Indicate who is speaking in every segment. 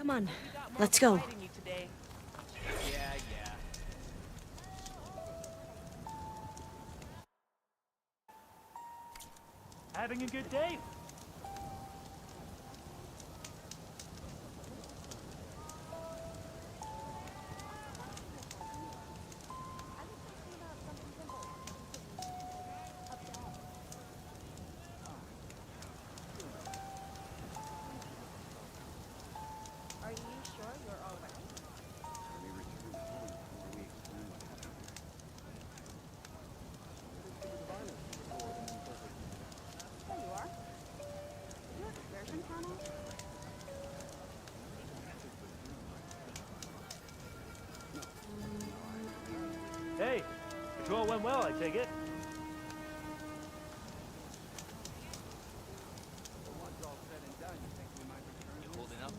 Speaker 1: Come on, let's go.
Speaker 2: Yeah.
Speaker 3: Having a good day?
Speaker 4: Are you sure you're all right?
Speaker 5: We return home where we explain what happened here.
Speaker 4: There you are. Your excursion panel?
Speaker 3: Hey, patrol went well, I take it.
Speaker 5: Once all said and done, you think we might return?
Speaker 2: You holding up?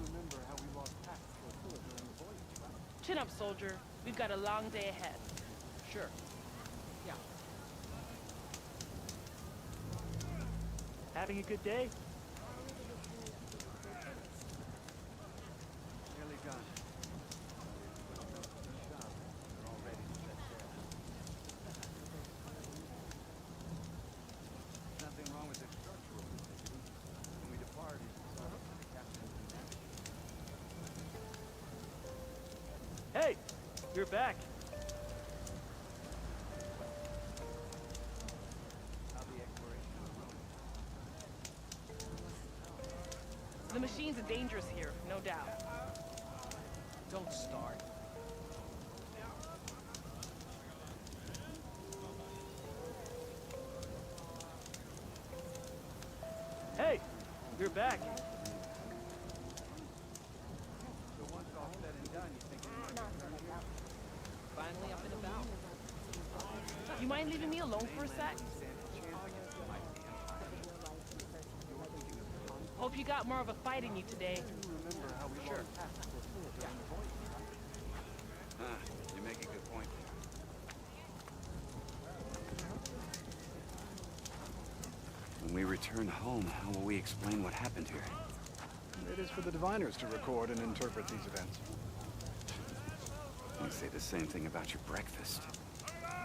Speaker 5: Remember how we lost tact to a fool during the voyage, right?
Speaker 6: Chin up, soldier. We've got a long day ahead.
Speaker 2: Sure. Yeah.
Speaker 3: Having a good day?
Speaker 5: Nearly done. They're all ready to set sail. There's nothing wrong with the structural position. When we depart, it's all up to the captain and navigator.
Speaker 3: Hey, you're back.
Speaker 5: How the exploration of the
Speaker 6: The machines are dangerous here, no doubt.
Speaker 2: Don't start.
Speaker 3: Hey, you're back.
Speaker 5: So once all said and done, you think we might return here?
Speaker 2: Finally up and about.
Speaker 6: You mind leaving me alone for a sec? Hope you got more of a fight in you today.
Speaker 5: Remember how we lost tact to a fool during the voyage, right? You make a good point. When we return home, how will we explain what happened here?
Speaker 7: It is for the diviners to record and interpret these events.
Speaker 5: You say the same thing about your breakfast.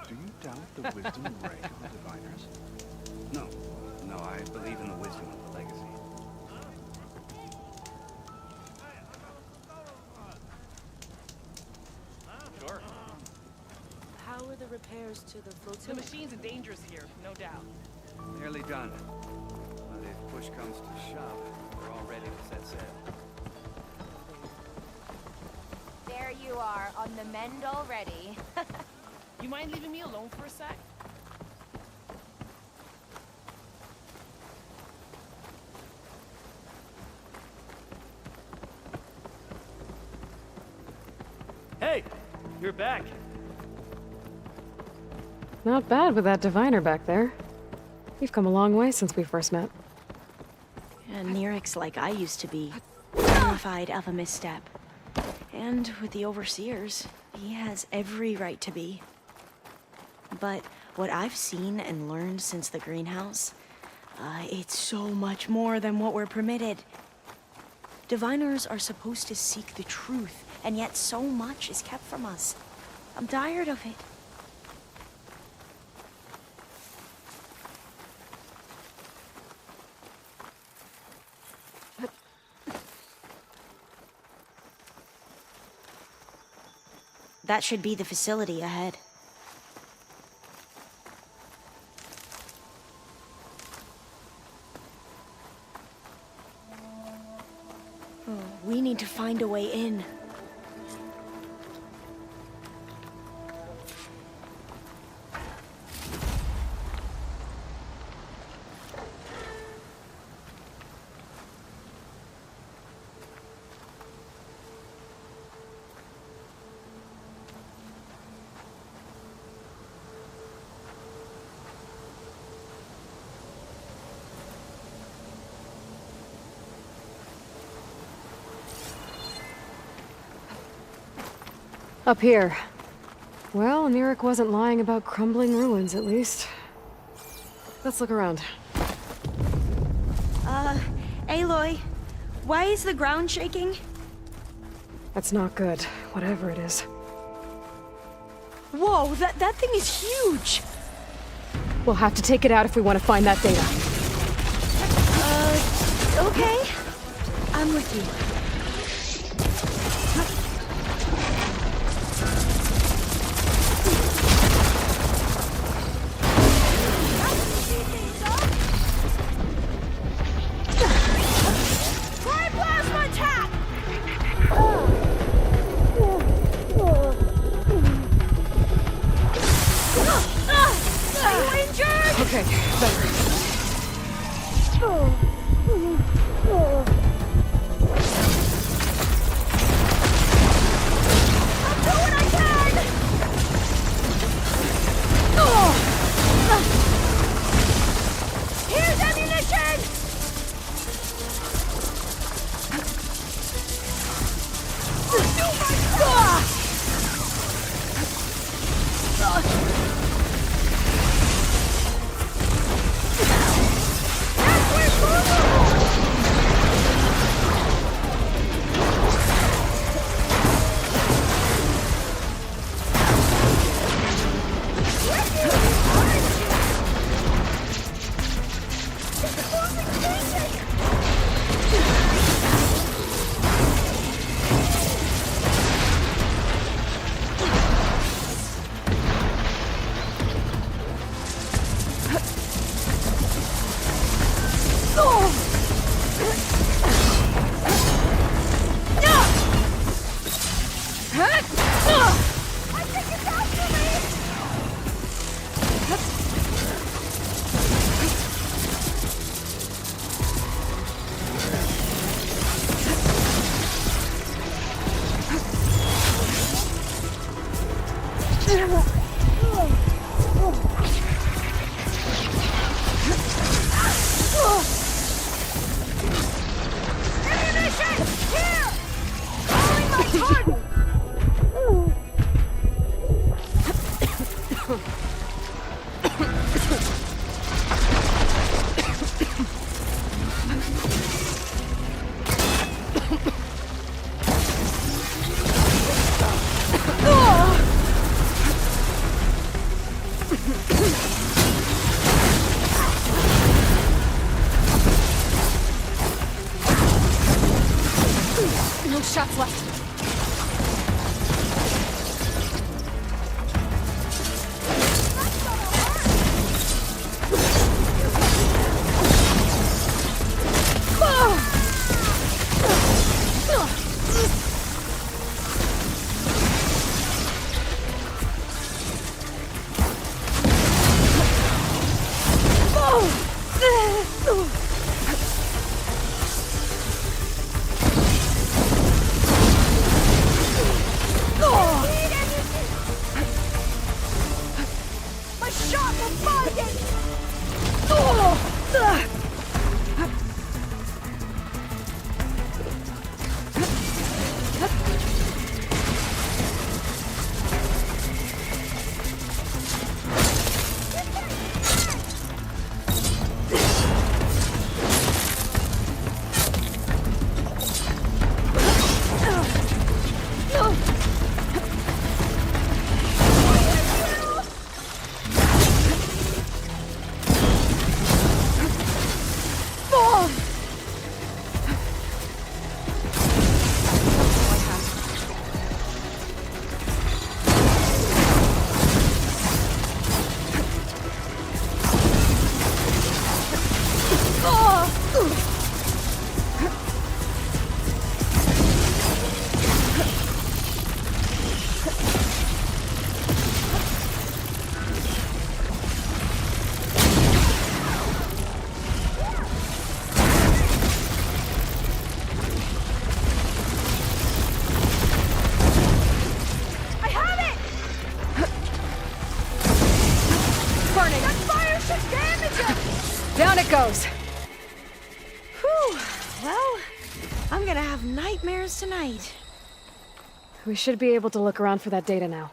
Speaker 7: Do you doubt the wisdom and rank of the diviners?
Speaker 5: No, I believe in the wisdom of the legacy.
Speaker 2: Sure.
Speaker 1: How are the repairs to the
Speaker 6: The
Speaker 1: flotilla?
Speaker 6: machines are dangerous here, no doubt.
Speaker 5: Nearly done. But if push comes to shove, we're all ready to set sail.
Speaker 4: There you are, on the mend already.
Speaker 6: You mind leaving me alone for a sec?
Speaker 3: Hey, you're back.
Speaker 8: Not bad with that diviner back there. You've come a long way since we first met.
Speaker 1: And Nerek's like I used to be, terrified of a misstep. And with the overseers, he has every right to be. But what I've seen and learned since the greenhouse, it's so much more than what we're permitted. Diviners are supposed to seek the truth, and yet so much is kept from us. I'm tired of it. That should be the facility ahead. We need to find a way in.
Speaker 8: Up here. Well, Neric wasn't lying about crumbling ruins, at least. Let's look around.
Speaker 1: Aloy, why is the ground shaking?
Speaker 8: That's not good, whatever it is.
Speaker 1: Whoa, that thing is huge!
Speaker 8: We'll have to take it out if we want to find that data.
Speaker 1: Okay. I'm with you.
Speaker 4: Try plasma attack! Are you injured?
Speaker 8: Okay, better.
Speaker 4: I'm doing what I can! Here's ammunition!
Speaker 8: No shots left.
Speaker 4: My shot will find it!
Speaker 8: Down it goes.
Speaker 1: Whew. Well, I'm gonna have nightmares tonight.
Speaker 8: We should be able to look around for that data now.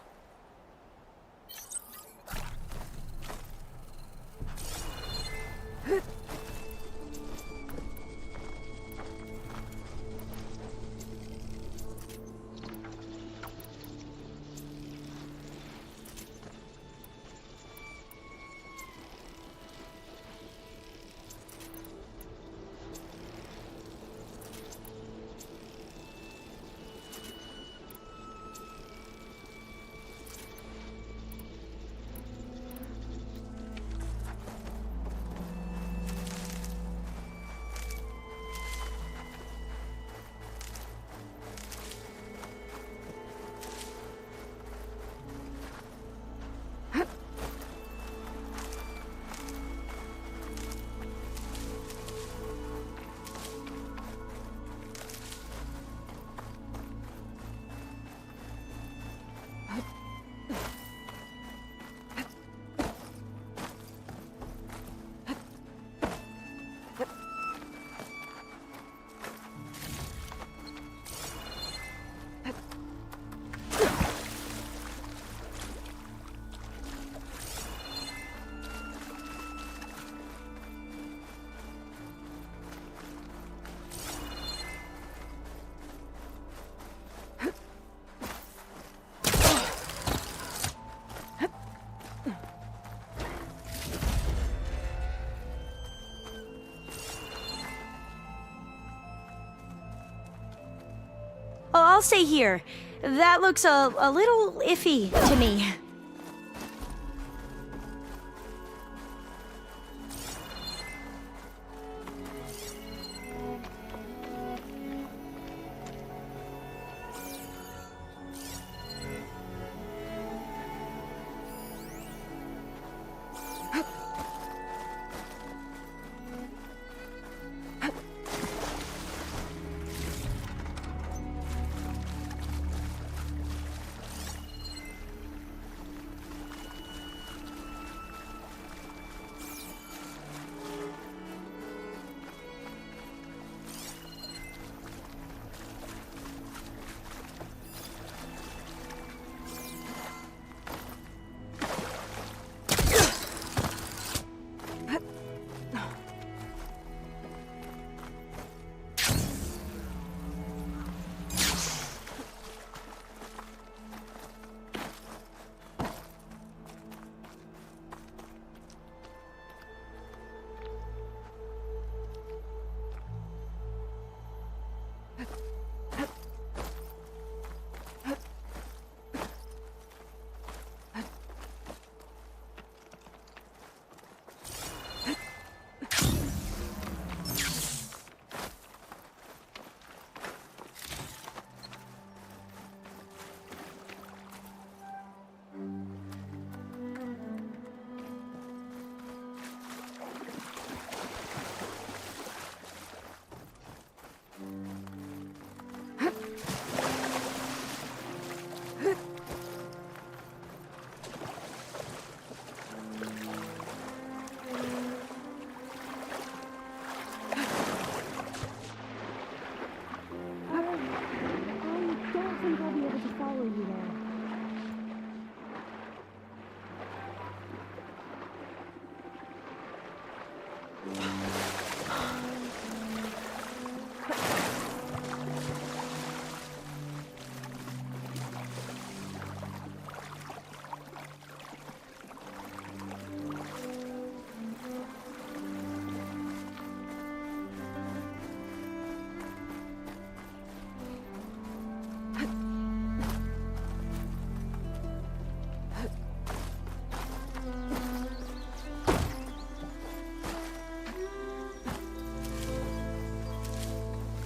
Speaker 1: stay here. That looks a little iffy to me.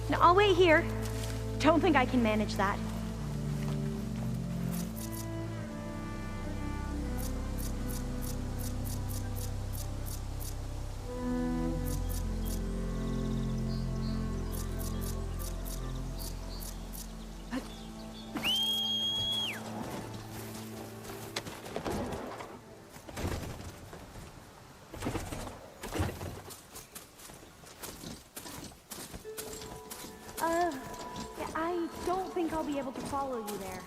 Speaker 1: No, I'll wait here. Don't think I can manage that. I don't think I'll be able to follow you there.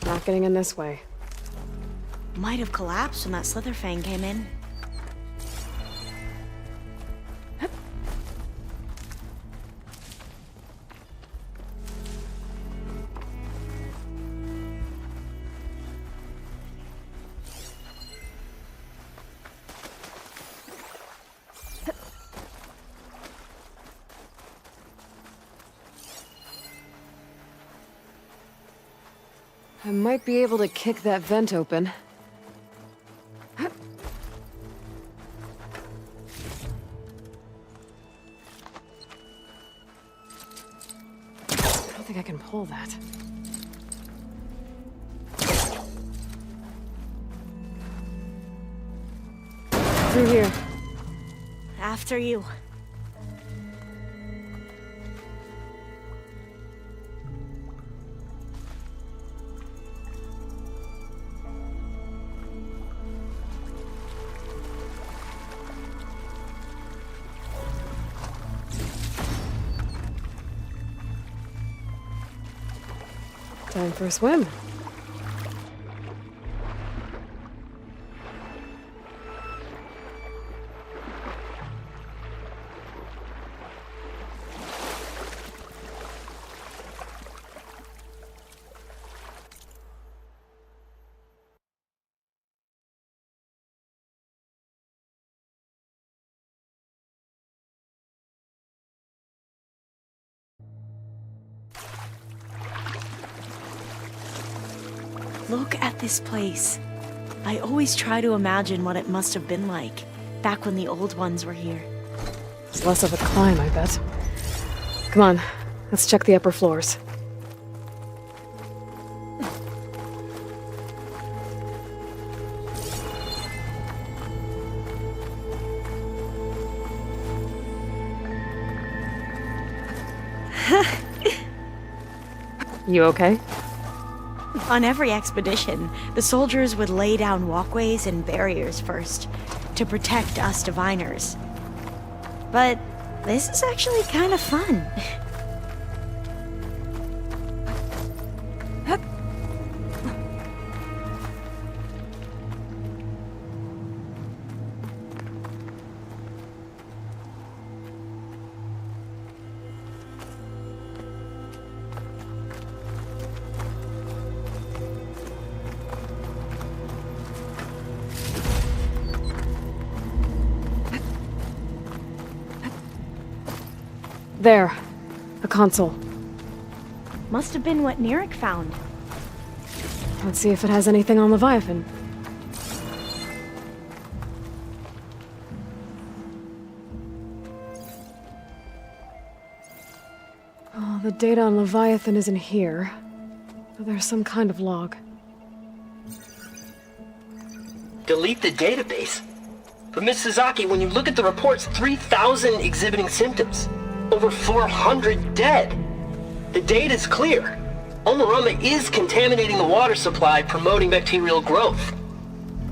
Speaker 8: Not getting in this way.
Speaker 1: Might have collapsed when that Slitherfang came in.
Speaker 8: I might be able to kick that vent open. I don't think I can pull that. Through here.
Speaker 1: After you.
Speaker 8: Time for a swim.
Speaker 1: Look at this place. I always try to imagine what it must have been like, back when the old ones were here.
Speaker 8: It's less of a climb, I bet. Come on, let's check the upper floors. You okay?
Speaker 1: On every expedition, the soldiers would lay down walkways and barriers first, to protect us diviners. But this is actually kind of fun.
Speaker 8: There. A console.
Speaker 1: Must have been what Neric found.
Speaker 8: Let's see if it has anything on Leviathan. Oh, the data on Leviathan isn't here. But there's some kind of log.
Speaker 9: Delete the database? But Miss Sasaki, when you look at the reports, 3,000 exhibiting symptoms. Over 400 dead. The data's clear. Omarama is contaminating the water supply, promoting bacterial growth.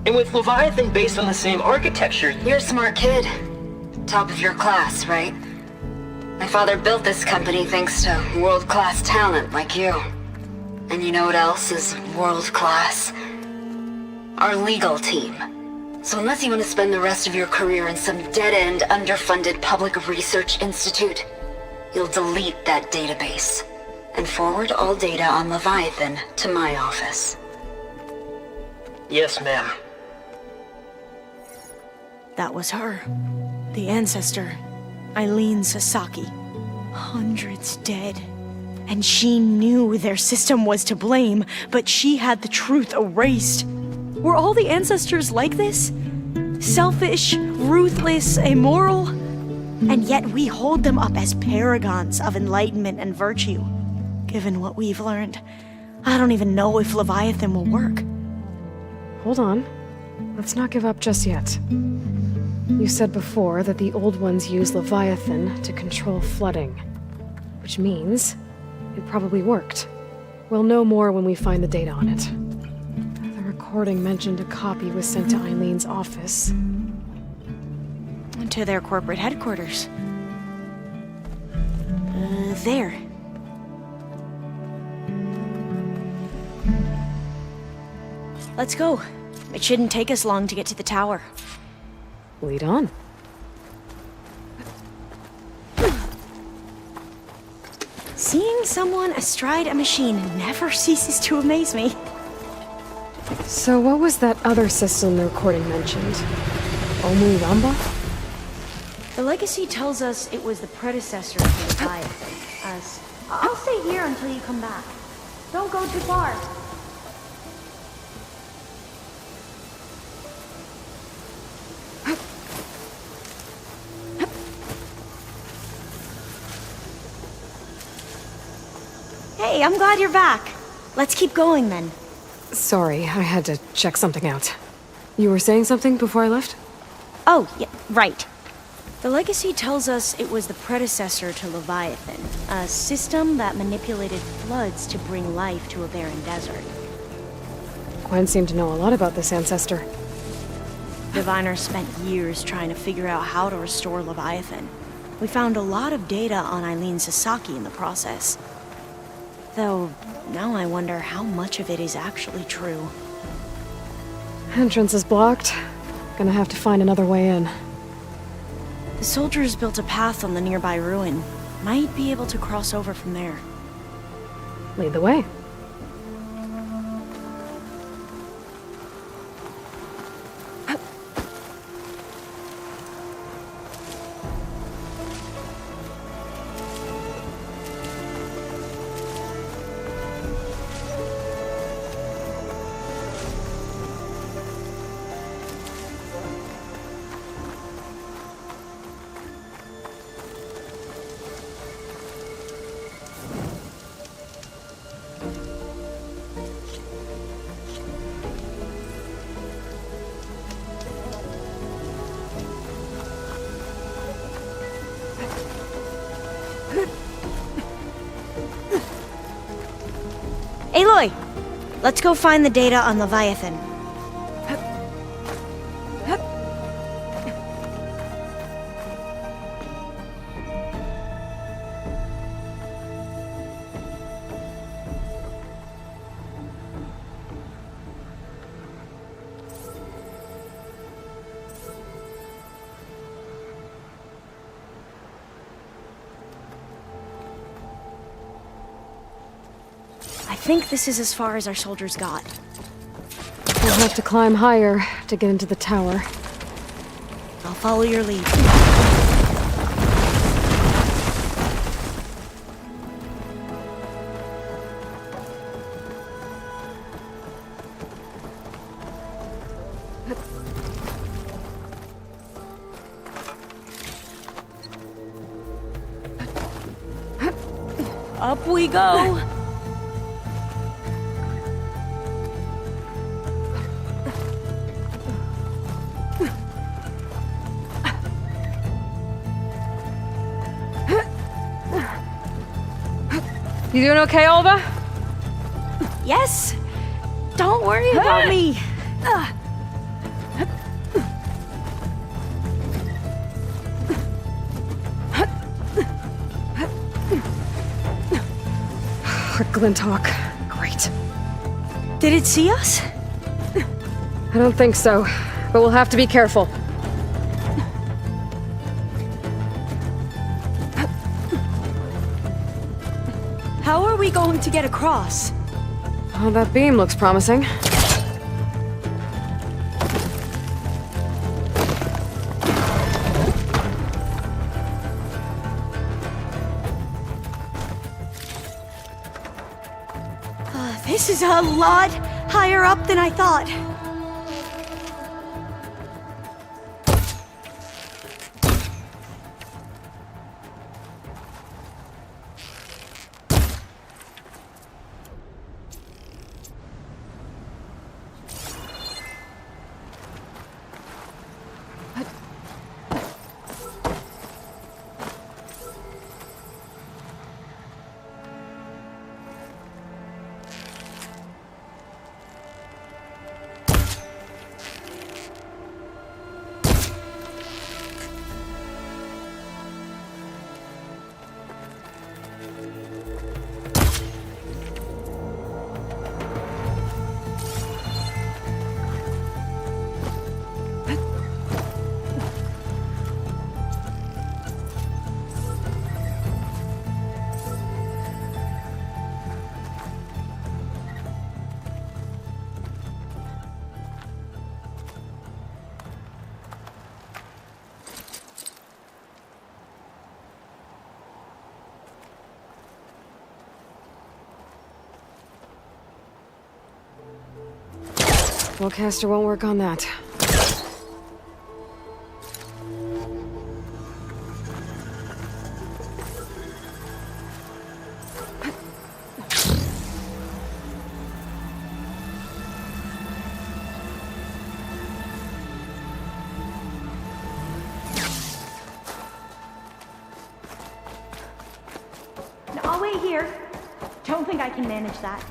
Speaker 9: And with Leviathan based on the same architecture...
Speaker 10: You're a smart kid. Top of your class, right? My father built this company thanks to world-class talent like you. And you know what else is world-class? Our legal team. So unless you want to spend the rest of your career in some dead-end, underfunded public research institute, you'll delete that database and forward all data on Leviathan to my office.
Speaker 9: Yes, ma'am.
Speaker 1: That was her. The ancestor, Eileen Sasaki. Hundreds dead. And she knew their system was to blame, but she had the truth erased. Were all the ancestors like this? Selfish, ruthless, immoral? And yet we hold them up as paragons of enlightenment and virtue. Given what we've learned, I don't even know if Leviathan will work.
Speaker 8: Hold on. Let's not give up just yet. You said before that the old ones use Leviathan to control flooding. Which means it probably worked. We'll know more when we find the data on it. Recording mentioned a copy was sent to Eileen's office.
Speaker 1: To their corporate headquarters. There. Let's go. It shouldn't take us long to get to the tower.
Speaker 8: Lead on.
Speaker 1: Seeing someone astride a machine never ceases to amaze me.
Speaker 8: So what was that other system the recording mentioned? Omu Ramba?
Speaker 1: The legacy tells us it was the predecessor of Leviathan. I'll stay here until you come back. Don't go too far. Hey, I'm glad you're back. Let's keep going then.
Speaker 8: Sorry, I had to check something out. You were saying something before I left?
Speaker 1: Oh, yeah, right. The legacy tells us it was the predecessor to Leviathan, a system that manipulated floods to bring life to a barren desert.
Speaker 8: Gwen seemed to know a lot about this ancestor.
Speaker 1: Diviners spent years trying to figure out how to restore Leviathan. We found a lot of data on Eileen Sasaki in the process. Though, now I wonder how much of it is actually true.
Speaker 8: Entrance is blocked. Gonna have to find another way in.
Speaker 1: The soldiers built a path on the nearby ruin. Might be able to cross over from there.
Speaker 8: Lead the way.
Speaker 1: Aloy! Let's go find the data on Leviathan. I think this is as far as our soldiers got.
Speaker 8: We'll have to climb higher to get into the tower.
Speaker 1: I'll follow your lead. Up we go!
Speaker 8: You doing okay, Olva?
Speaker 1: Yes! Don't worry about me!
Speaker 8: A Glinthawk. Great.
Speaker 1: Did it see us?
Speaker 8: I don't think so, but we'll have to be careful.
Speaker 1: How are we going to get across?
Speaker 8: Oh, that beam looks promising.
Speaker 1: This is a lot higher up than I thought.
Speaker 8: Spellcaster won't work on that.
Speaker 1: I'll wait here. Don't think I can manage that.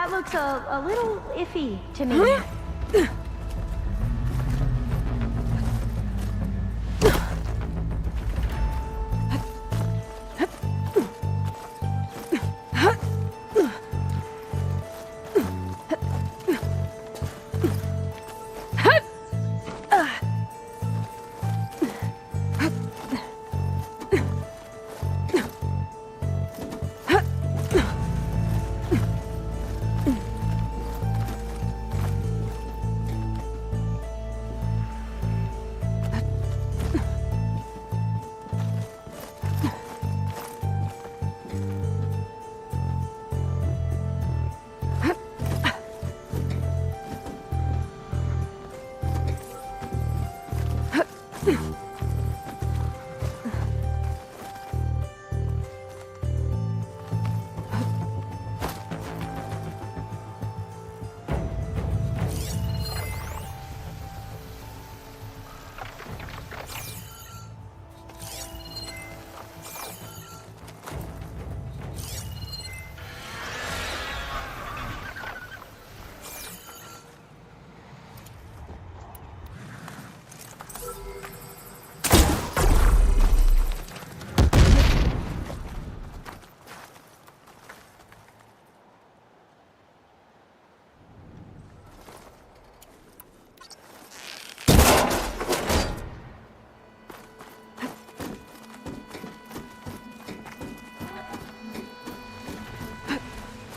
Speaker 1: That looks a little iffy to me.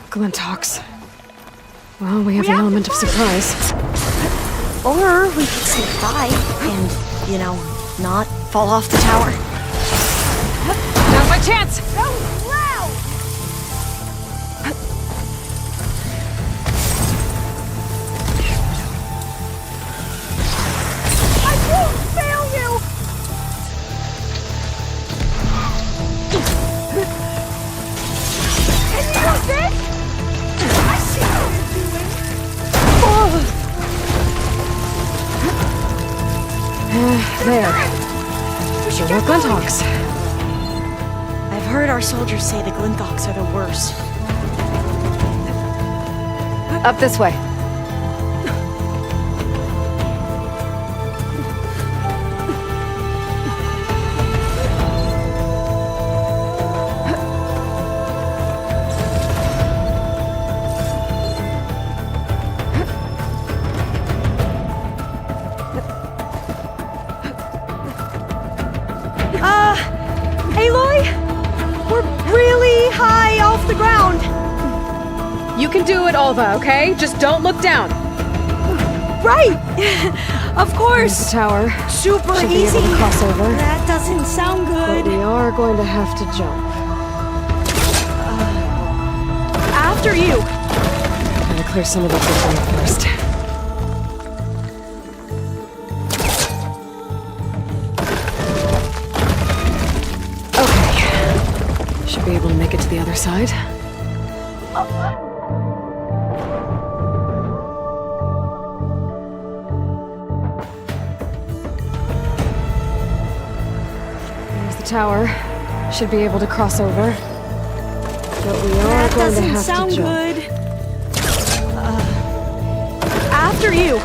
Speaker 8: Glintox. Well, we have an element of surprise.
Speaker 1: Or we could sneak by and, you know, not fall off the tower.
Speaker 8: Now's my chance! There. No more Glintox.
Speaker 1: I've heard our soldiers say the Glintox are the worst.
Speaker 8: Up this way.
Speaker 1: Aloy? We're really high off the ground.
Speaker 8: You can do it, Olva, okay? Just don't look down.
Speaker 1: Right! Of
Speaker 8: There's
Speaker 1: course!
Speaker 8: the tower.
Speaker 1: Super
Speaker 8: Should be
Speaker 1: easy.
Speaker 8: able to cross over.
Speaker 1: That doesn't sound
Speaker 8: But
Speaker 1: good.
Speaker 8: we are going to have to jump.
Speaker 1: After you!
Speaker 8: Gotta clear some of the debris first. Okay. Should be able to make it to the other side. There's the tower. Should be able to cross over. But we are
Speaker 1: That
Speaker 8: going to
Speaker 1: doesn't
Speaker 8: have
Speaker 1: sound
Speaker 8: to jump.
Speaker 1: good. After you!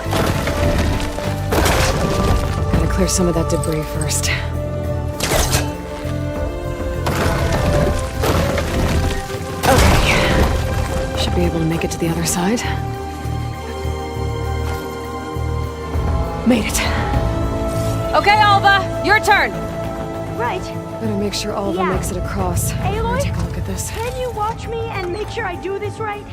Speaker 8: Gotta clear some of that debris first. Okay. Should be able to make it to the other side. Made it. Okay, Alva, your turn.
Speaker 1: Right.
Speaker 8: Better make sure Alva
Speaker 1: Yeah.
Speaker 8: makes it across.
Speaker 1: Aloy?
Speaker 8: Take a look at this.
Speaker 1: Can you watch me and make sure I do this right?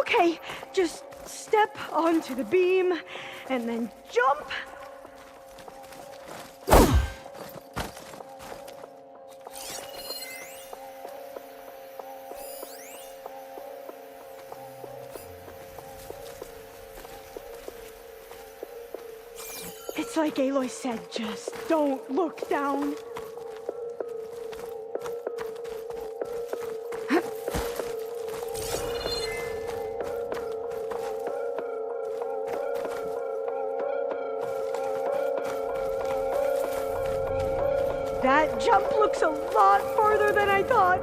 Speaker 4: Okay, just step onto the beam and then jump. It's like Aloy said, just don't look down. That jump looks a lot farther than I thought.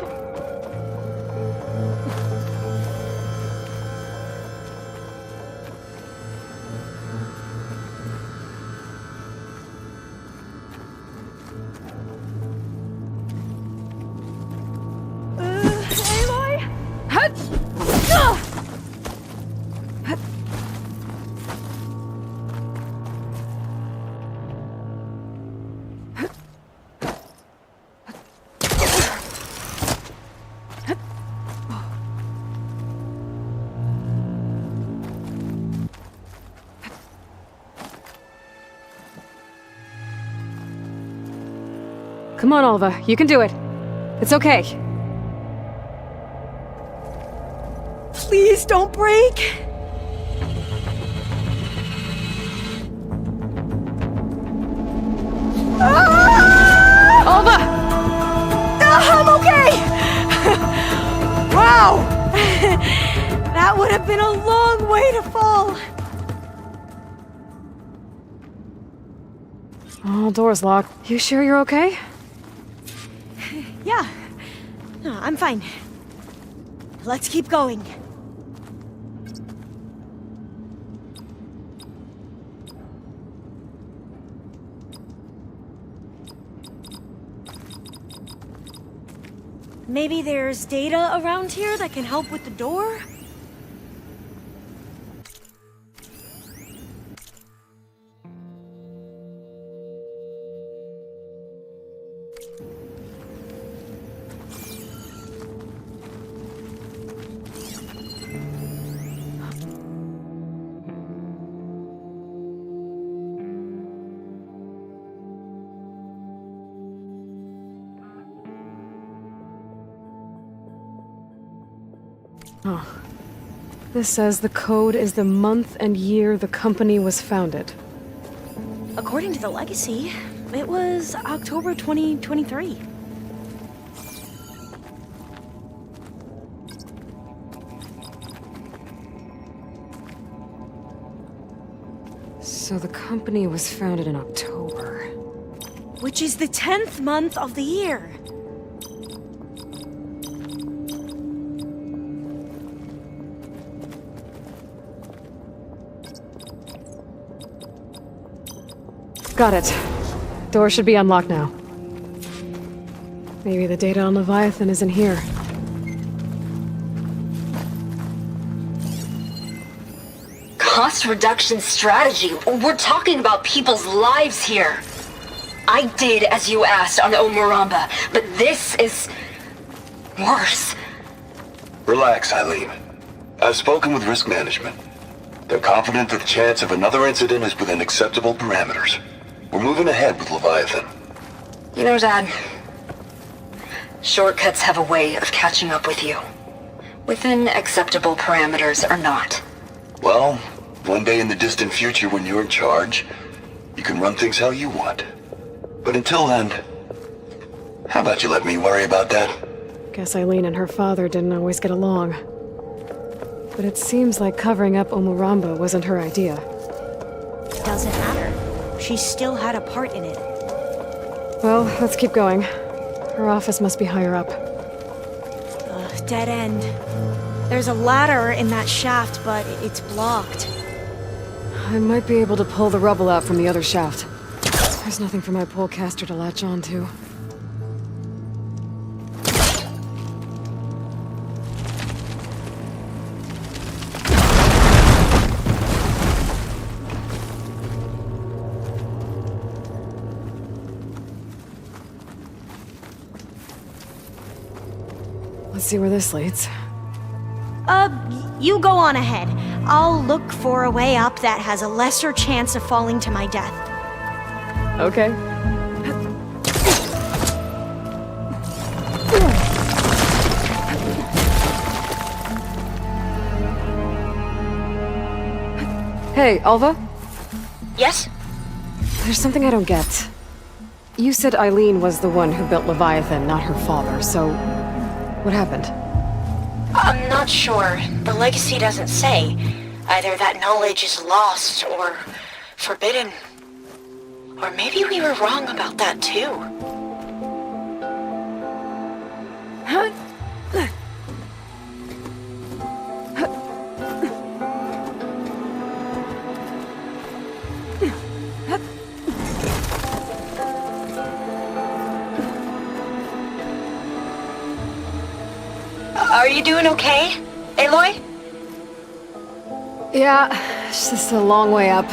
Speaker 4: Aloy? Hut!
Speaker 8: Come on, Alva. You can do it. It's okay.
Speaker 4: Please don't break.
Speaker 8: Alva!
Speaker 4: I'm okay! Wow! That would have been a long way to fall.
Speaker 8: All doors locked. You sure you're okay?
Speaker 1: Yeah. No, I'm fine. Let's keep going. Maybe there's data around here that can help with the door?
Speaker 8: Oh. This says the code is the month and year the company was founded.
Speaker 1: According to the legacy, it was October 2023.
Speaker 8: So the company was founded in October.
Speaker 1: Which is the 10th month of the year.
Speaker 8: Got it. Door should be unlocked now. Maybe the data on Leviathan isn't here.
Speaker 10: Cost reduction strategy? We're talking about people's lives here. I did as you asked on Omuramba, but this is worse.
Speaker 5: Relax, Eileen. I've spoken with risk management. They're confident that the chance of another incident is within acceptable parameters. We're moving ahead with Leviathan.
Speaker 10: You know, Dad, shortcuts have a way of catching up with you. Within acceptable parameters or not.
Speaker 5: Well, one day in the distant future when you're in charge, you can run things how you want. But until then, how about you let me worry about that?
Speaker 8: Guess Eileen and her father didn't always get along. But it seems like covering up Omuramba wasn't her idea.
Speaker 1: Doesn't matter. She still had a part in it.
Speaker 8: Well, let's keep going. Her office must be higher up.
Speaker 1: Dead end. There's a ladder in that shaft, but it's blocked.
Speaker 8: I might be able to pull the rubble out from the other shaft. There's nothing for my polecaster to latch on to. Let's see where this leads.
Speaker 1: You go on ahead. I'll look for a way up that has a lesser chance of falling to my death.
Speaker 8: Okay. Hey, Alva?
Speaker 1: Yes?
Speaker 8: There's something I don't get. You said Eileen was the one who built Leviathan, not her father, so... what happened?
Speaker 1: I'm not sure. The legacy doesn't say. Either that knowledge is lost or forbidden. Or maybe we were wrong about that too. Are you doing okay, Aloy?
Speaker 8: Yeah, it's just a long way up.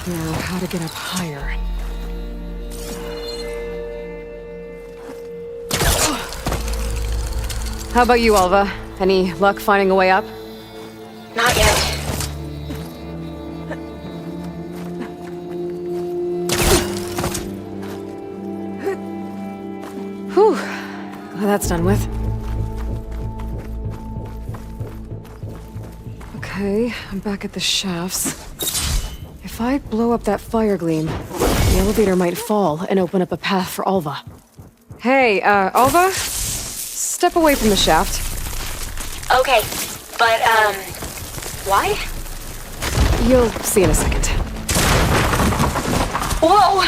Speaker 8: Now, how to get up higher. How about you, Alva? Any luck finding a way up?
Speaker 1: Not yet.
Speaker 8: Whew. Glad that's done with. Okay, I'm back at the shafts. If I blow up that fire gleam, the elevator might fall and open up a path for Alva. Hey, Alva? Step away from the shaft.
Speaker 1: Okay, but, why?
Speaker 8: You'll see in a second.
Speaker 1: Whoa!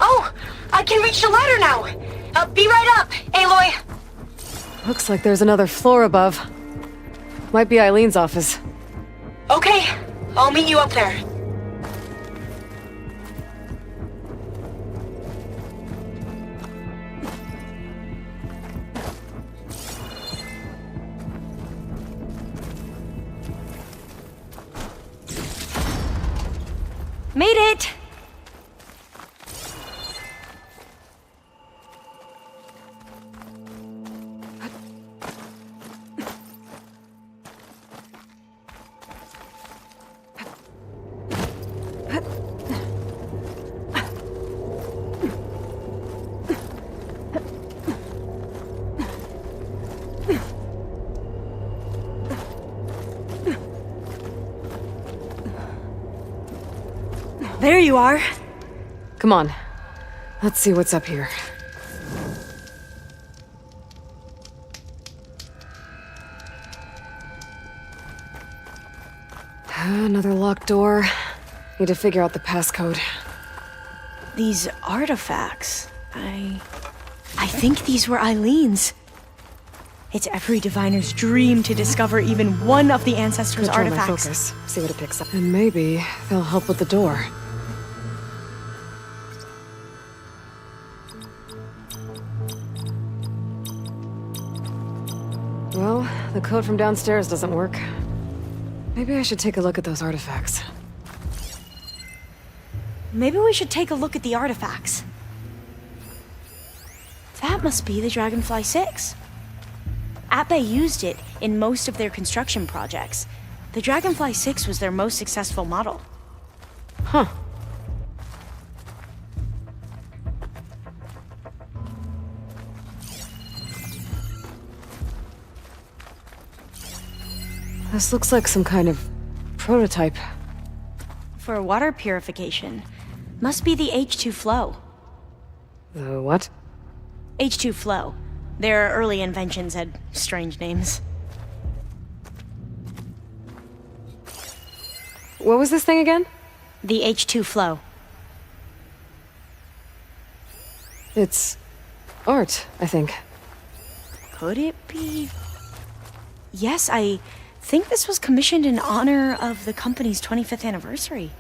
Speaker 1: Oh, I can reach the ladder now! Be right up, Aloy!
Speaker 8: Looks like there's another floor above. Might be Eileen's office.
Speaker 1: Okay, I'll meet you up there. Made it! There you are.
Speaker 8: Come on. Let's see what's up here. Another locked door. Need to figure out the passcode.
Speaker 1: These artifacts, I think these were Eileen's. It's every diviner's dream to discover even one of the ancestors'
Speaker 8: Control my
Speaker 1: artifacts.
Speaker 8: focus. See what it picks up. And maybe they'll help with the door. Well, the code from downstairs doesn't work. Maybe I should take a look at those artifacts.
Speaker 1: Maybe we should take a look at the artifacts. That must be the Dragonfly 6. Ape used it in most of their construction projects. The Dragonfly 6 was their most successful model.
Speaker 8: Huh. This looks like some kind of prototype.
Speaker 1: For water purification, must be the H2 flow.
Speaker 8: The what?
Speaker 1: H2 flow. Their early inventions had strange names.
Speaker 8: What was this thing again?
Speaker 1: The H2 flow.
Speaker 8: It's art, I think.
Speaker 1: Could it be? Yes, I think this was commissioned in honor of the company's 25th anniversary.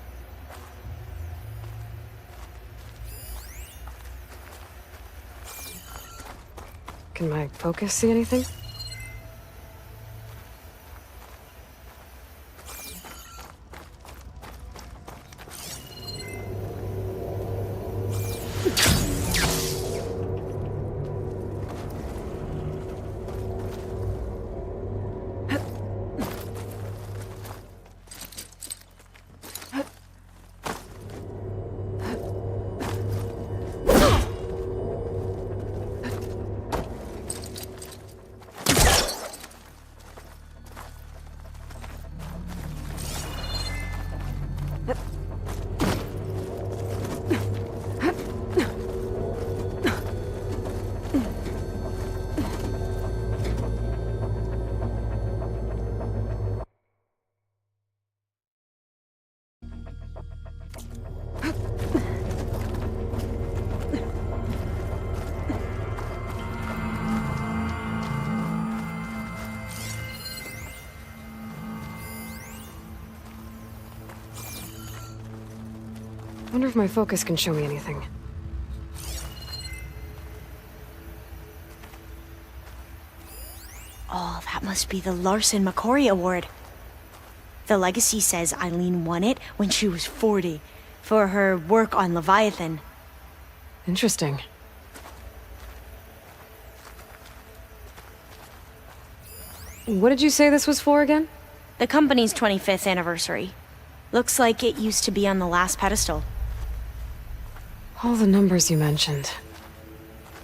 Speaker 8: Can my focus see anything? I wonder if my focus can show me anything.
Speaker 1: Oh, that must be the Larson McCory Award. The legacy says Eileen won it when she was 40 for her work on Leviathan.
Speaker 8: Interesting. What did you say this was for again?
Speaker 1: The company's 25th anniversary. Looks like it used to be on the last pedestal.
Speaker 8: All the numbers you mentioned.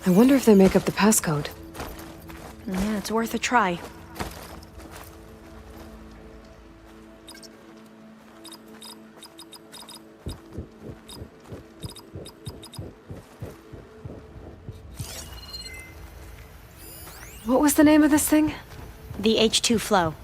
Speaker 8: I wonder if they make up the passcode.
Speaker 1: Yeah, it's worth a try.
Speaker 8: What was the name of this thing?
Speaker 1: The H2 flow.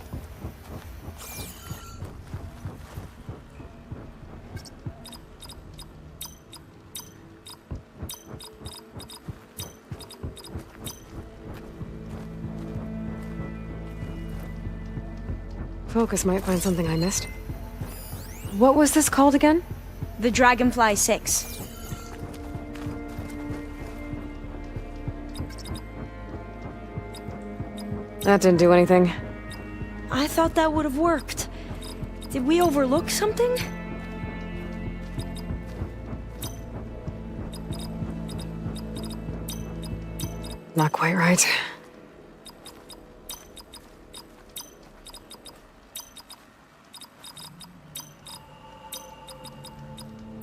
Speaker 8: Focus might find something I missed. What was this called again?
Speaker 1: The Dragonfly 6.
Speaker 8: That didn't do anything.
Speaker 1: I thought that would have worked. Did we overlook something?
Speaker 8: Not quite right.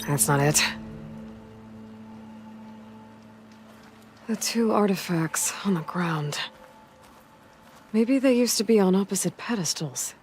Speaker 8: That's not it. The two artifacts on the ground. Maybe they used to be on opposite pedestals.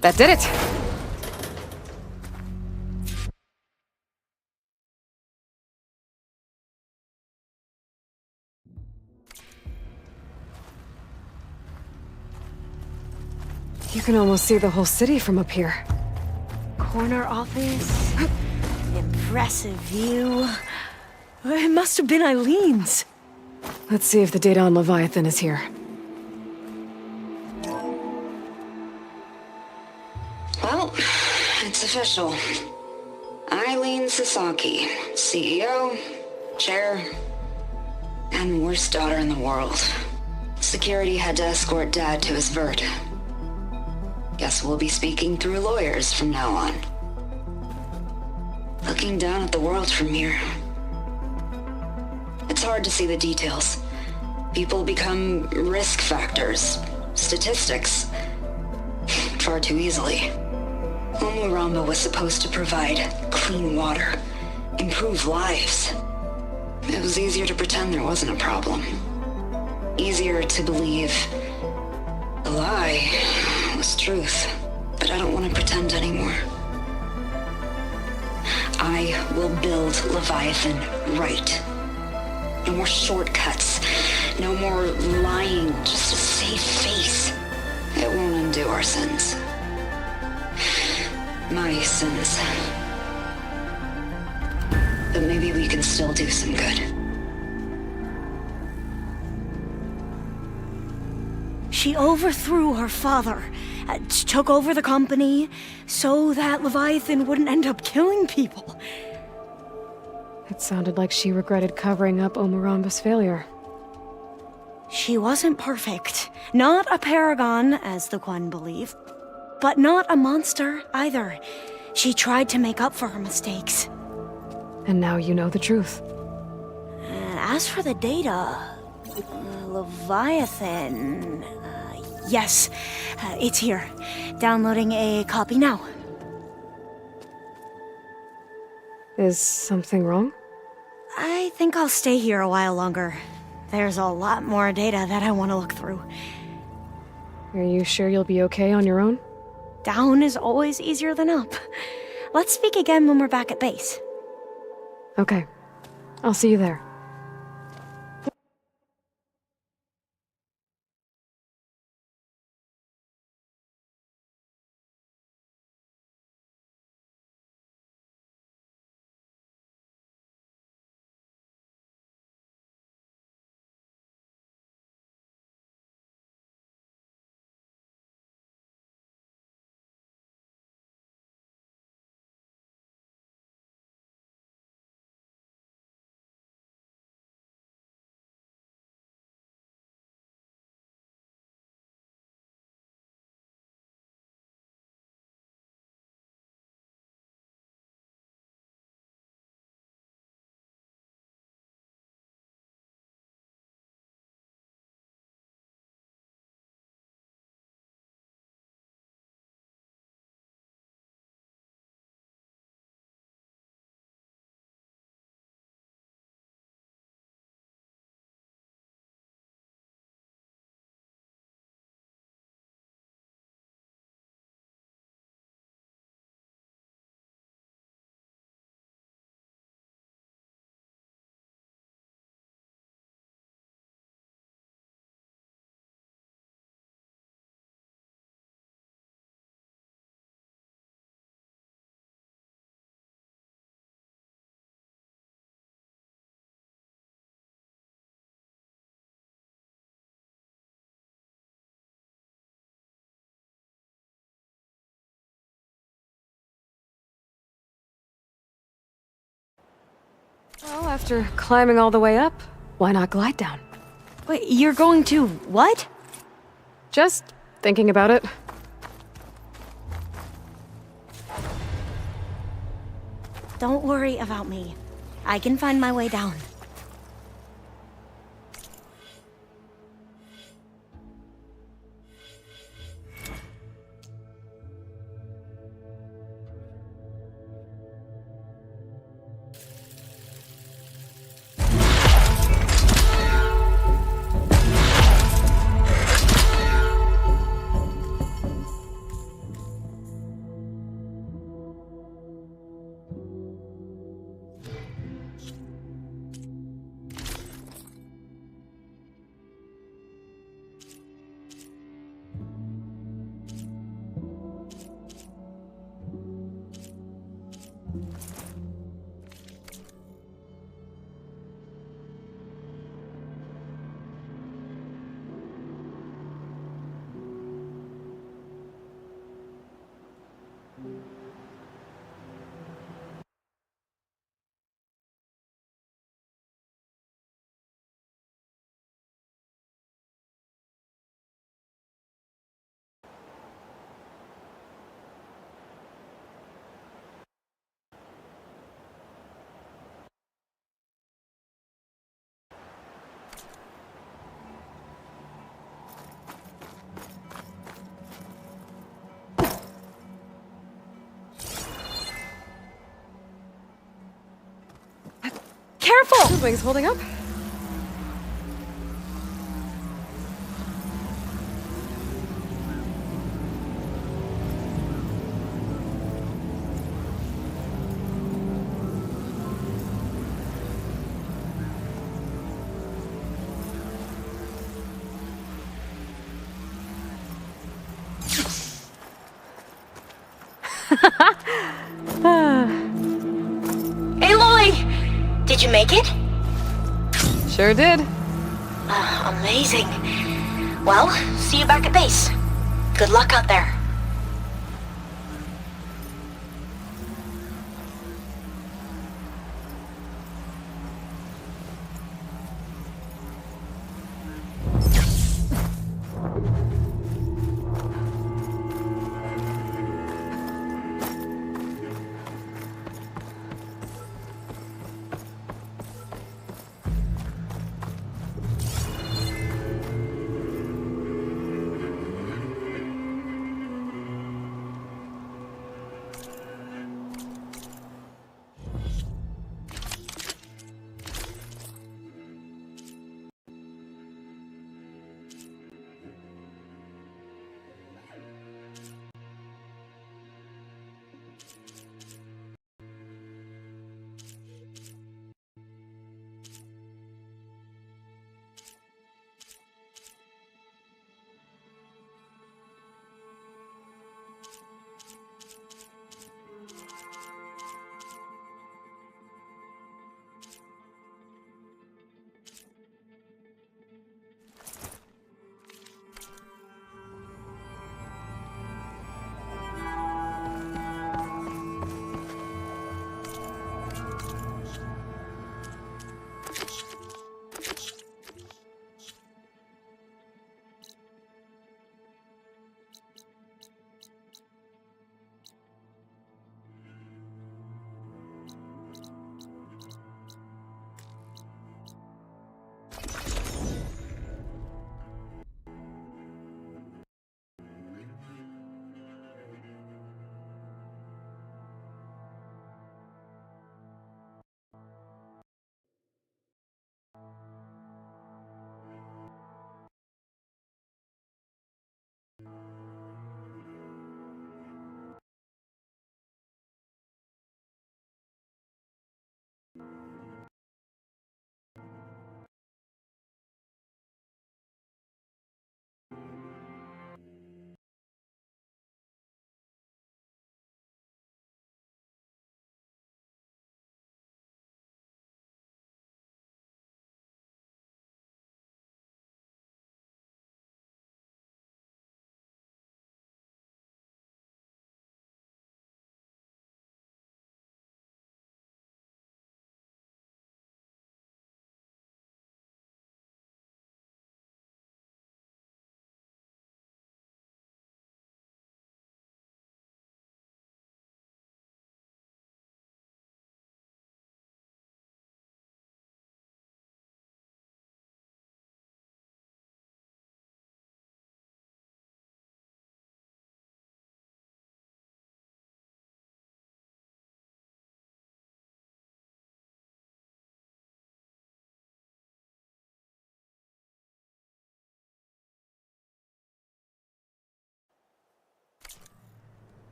Speaker 8: That did it! You can almost see the whole city from up here.
Speaker 1: Corner office. Impressive view. It must have been Eileen's.
Speaker 8: Let's see if the data on Leviathan is here.
Speaker 10: Well, it's official. Eileen Sasaki, CEO, chair, and worst daughter in the world. Security had to escort Dad to his vert. Guess we'll be speaking through lawyers from now on. Looking down at the world from here. It's hard to see the details. People become risk factors, statistics, far too easily. Omuramba was supposed to provide clean water, improve lives. It was easier to pretend there wasn't a problem. Easier to believe the lie was truth, but I don't want to pretend anymore. I will build Leviathan right. No more shortcuts, no more lying just to save face. It won't undo our sins. My sins. But maybe we can still do some good.
Speaker 1: She overthrew her father, took over the company, so that Leviathan wouldn't end up killing people.
Speaker 8: It sounded like she regretted covering up Omuramba's failure.
Speaker 1: She wasn't perfect. Not a paragon, as the Quan believe. But not a monster, either. She tried to make up for her mistakes.
Speaker 8: And now you know the truth.
Speaker 1: As for the data... Leviathan... yes, it's here. Downloading a copy now.
Speaker 8: Is something wrong?
Speaker 1: I think I'll stay here a while longer. There's a lot more data that I want to look through.
Speaker 8: Are you sure you'll be okay on your own?
Speaker 1: Down is always easier than up. Let's speak again when we're back at base.
Speaker 8: Okay. I'll see you there. Well, after climbing all the way up, why not glide down?
Speaker 1: Wait, you're going to what?
Speaker 8: Just thinking about it.
Speaker 1: Don't worry about me. I can find my way down.
Speaker 8: careful! The wing's holding up.
Speaker 10: Aloy! Did you make it?
Speaker 8: Sure did.
Speaker 10: Amazing. Well, see you back at base. Good luck out there.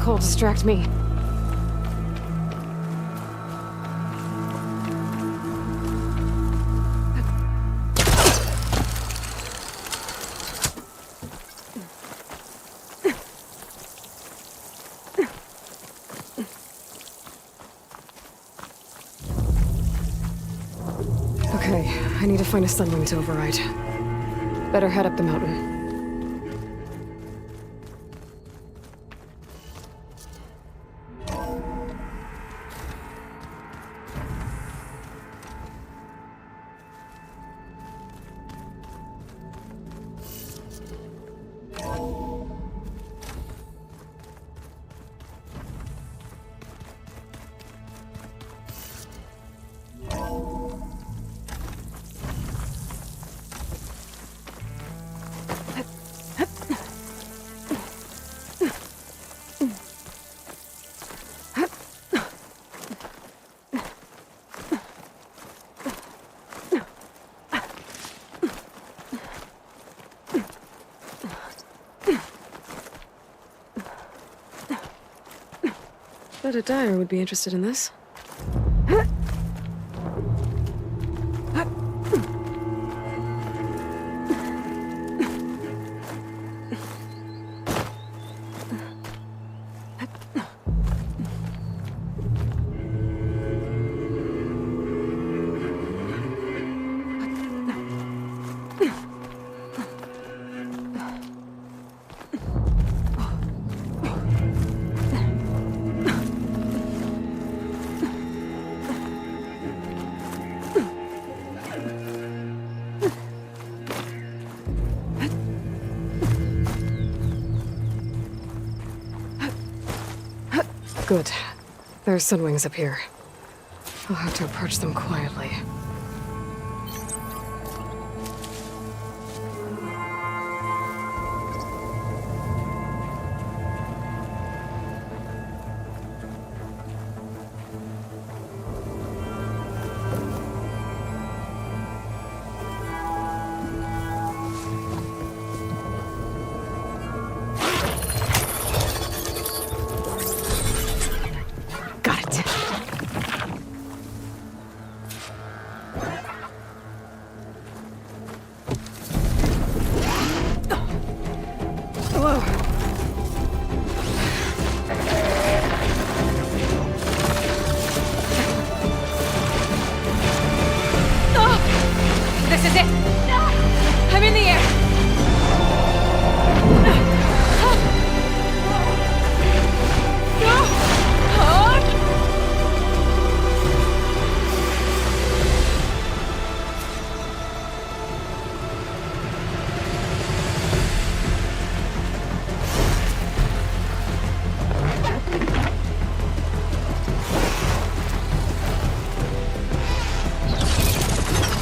Speaker 8: Cole distract me. Okay, I need to find a sunwing to override. Better head up the mountain. Bet a dyer would be interested in this. Good. There are sunwings up here. I'll have to approach them quietly.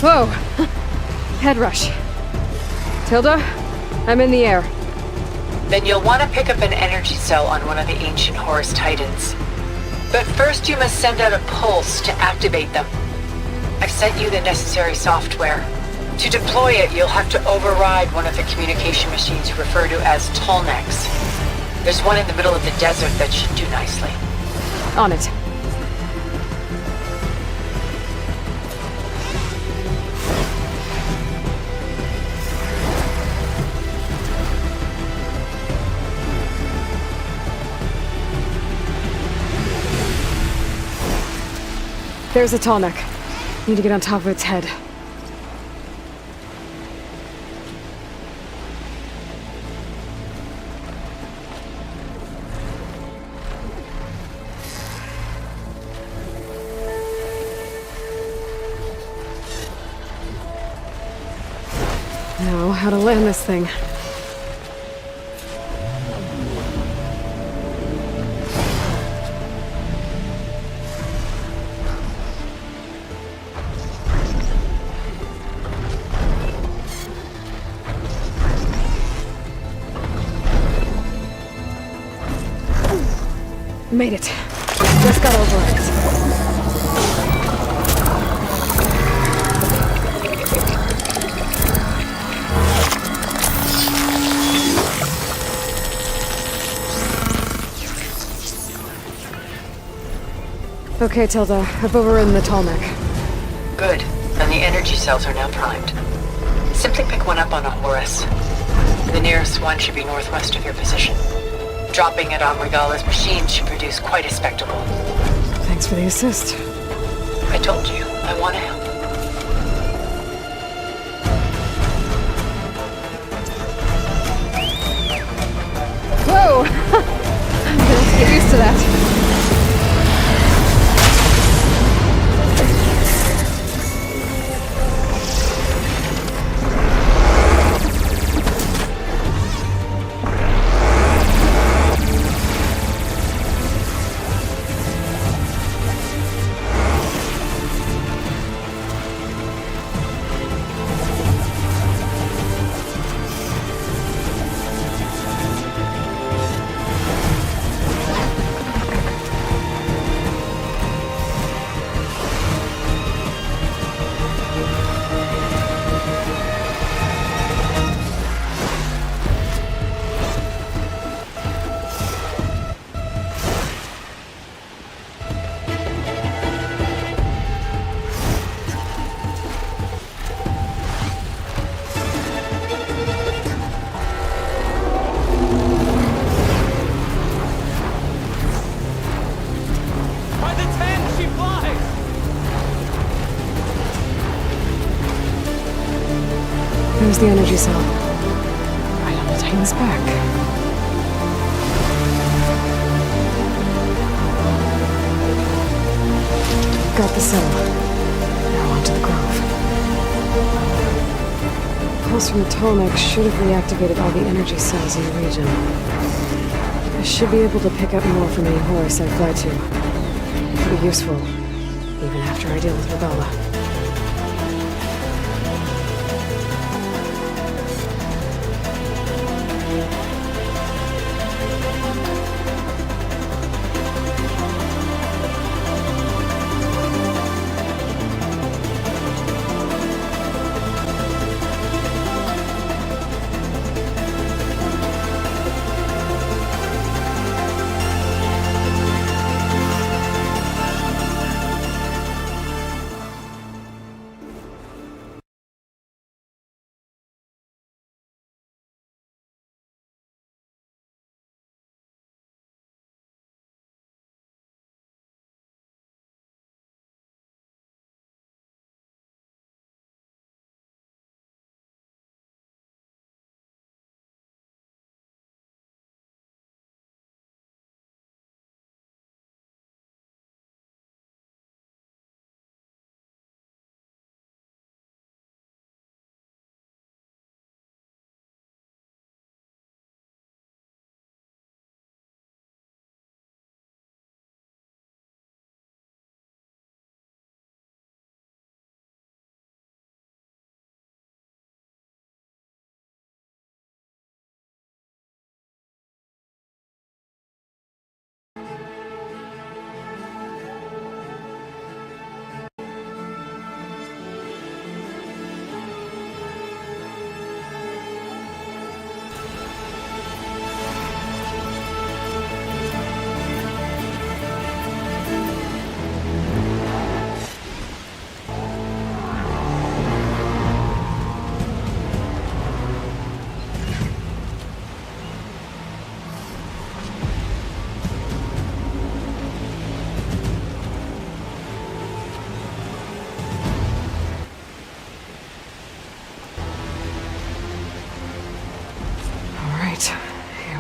Speaker 8: Whoa! Head rush. Tilda, I'm in the air.
Speaker 11: Then you'll want to pick up an energy cell on one of the ancient Horus Titans. But first you must send out a pulse to activate them. I've sent you the necessary software. To deploy it, you'll have to override one of the communication machines referred to as Tolnecs. There's one in the middle of the desert that should do nicely.
Speaker 8: On it. There's a Tolnec. Need to get on top of its head. Now, how to land this thing. Made it. Just got over it. Okay, Tilda. I've overridden the Tallneck.
Speaker 11: Good. And the energy cells are now primed. Simply pick one up on a Horus. The nearest one should be northwest of your position. Dropping it on Regala's machine should produce quite a spectacle.
Speaker 8: Thanks for the assist.
Speaker 11: I told you, I want to help.
Speaker 8: Whoa! I'm gonna have to get used to that. There's the energy cell. Right on the Titan's back. Got the cell. Now onto the Grove. Pulse from the Tallneck should have reactivated all the energy cells in the region. I should be able to pick up more from any Horus I fly to. It'll be useful, even after I deal with Regala.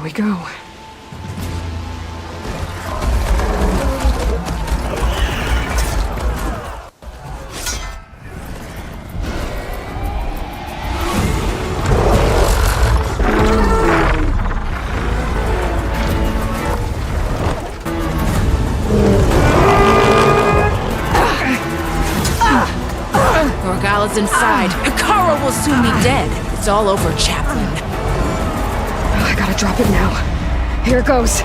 Speaker 8: Here we go.
Speaker 12: Gorgala's inside. Ikara will soon be dead. It's all over, Chaplain.
Speaker 8: I gotta drop it now. Here it goes.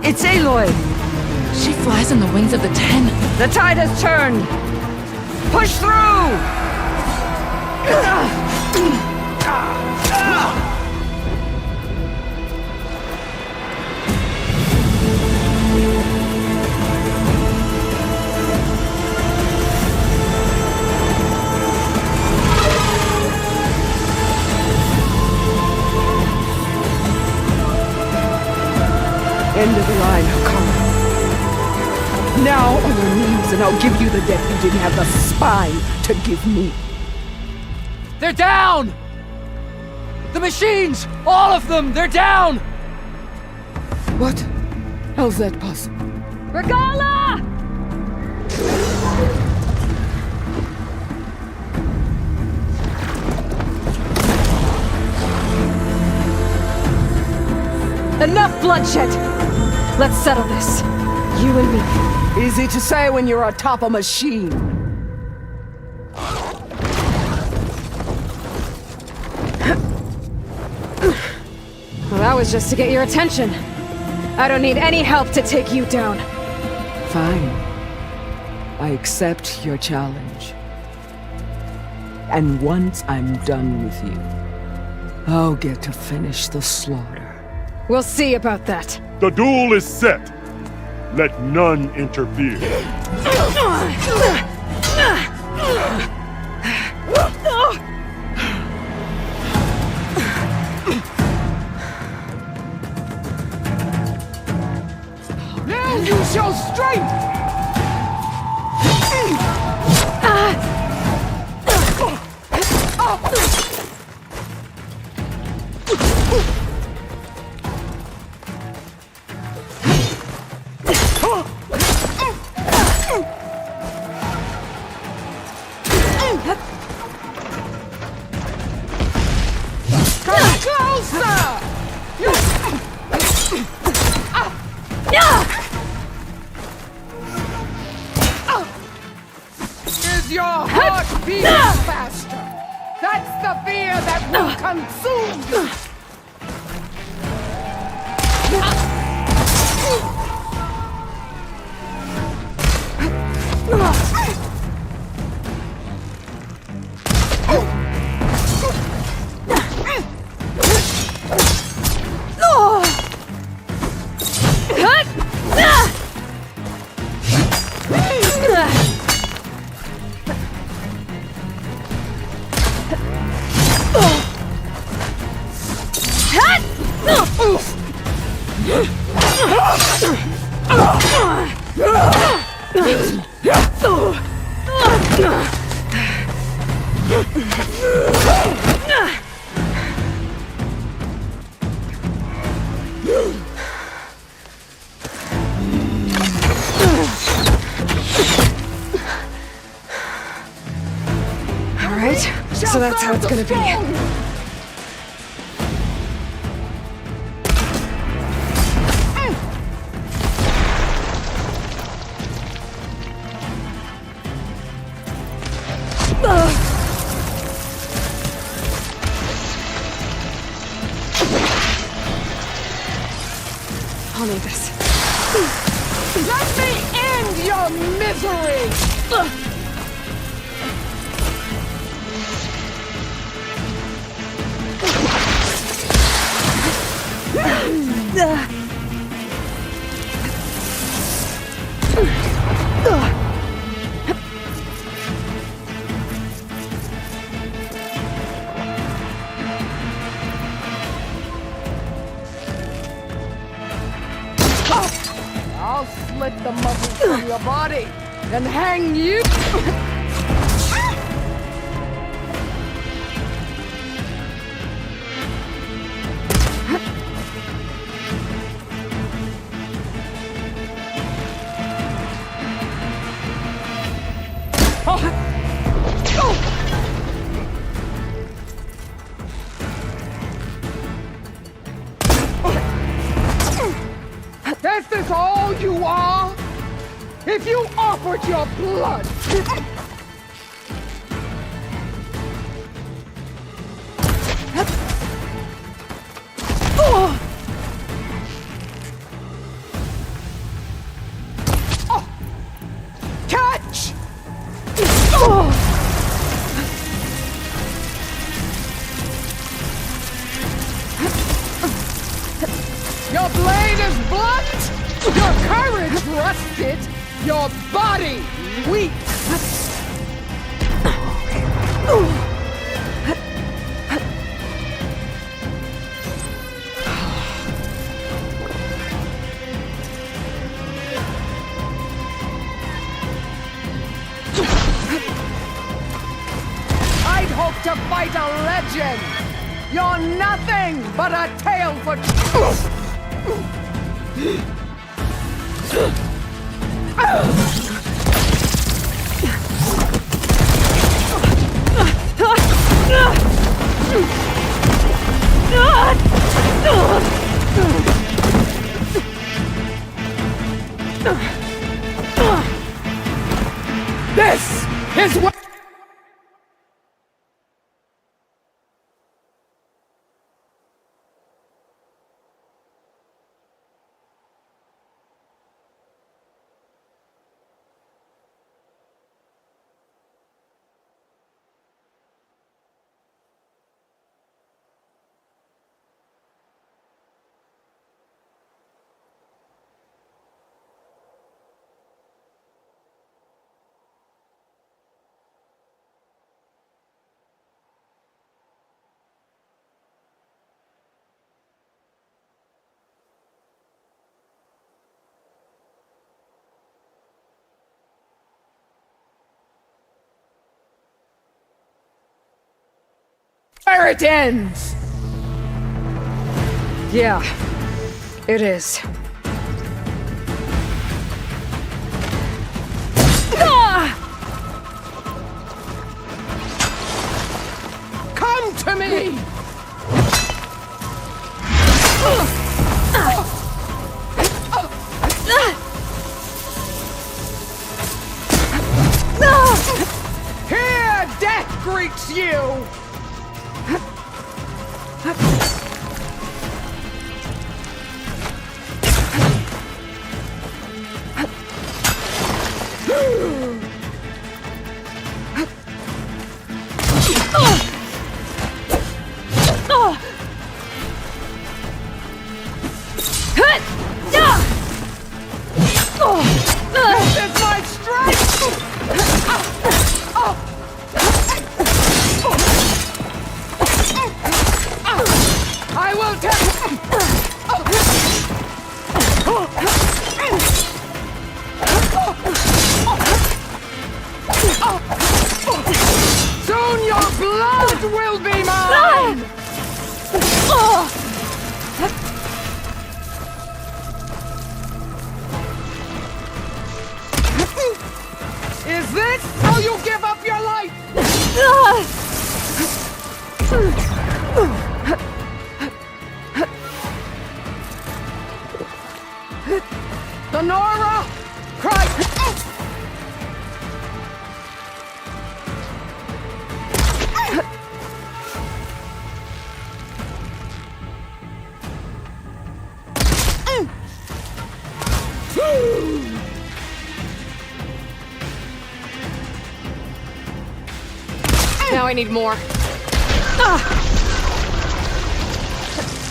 Speaker 12: It's Aloy! She flies on the wings of the 10. The tide has turned! Push through!
Speaker 13: End of the line, Hakama. Now on your knees, and I'll give you the death you didn't have the spine to give me.
Speaker 2: They're down! The machines! All of them! They're down!
Speaker 13: What? How's that possible?
Speaker 12: Regala!
Speaker 8: Enough bloodshed! Let's settle this. You and me.
Speaker 13: Easy to say when you're atop a machine.
Speaker 8: Well, that was just to get your attention. I don't need any help to take you down.
Speaker 13: Fine. I accept your challenge. And once I'm done with you, I'll get to finish the slaughter.
Speaker 8: We'll see about that.
Speaker 3: The duel is set. Let none interfere.
Speaker 13: Now you shall strike! Is your heart beating faster? That's the fear that will consume you!
Speaker 8: Alright, so that's how it's gonna be. I'll need this.
Speaker 13: Let me end your misery! I'll slit the muscles from your body and hang you. Is this all you are? If you offered your blood... trusted, your body weak. I'd hoped to fight a legend. You're nothing but a tale for... This is what... Where it ends!
Speaker 8: Yeah, it is.
Speaker 13: Come to me! Here, death greets you! This is my strength! I will soon your blood will be mine! Is this how you give up your life? Sonora! Cry!
Speaker 8: Now I need more.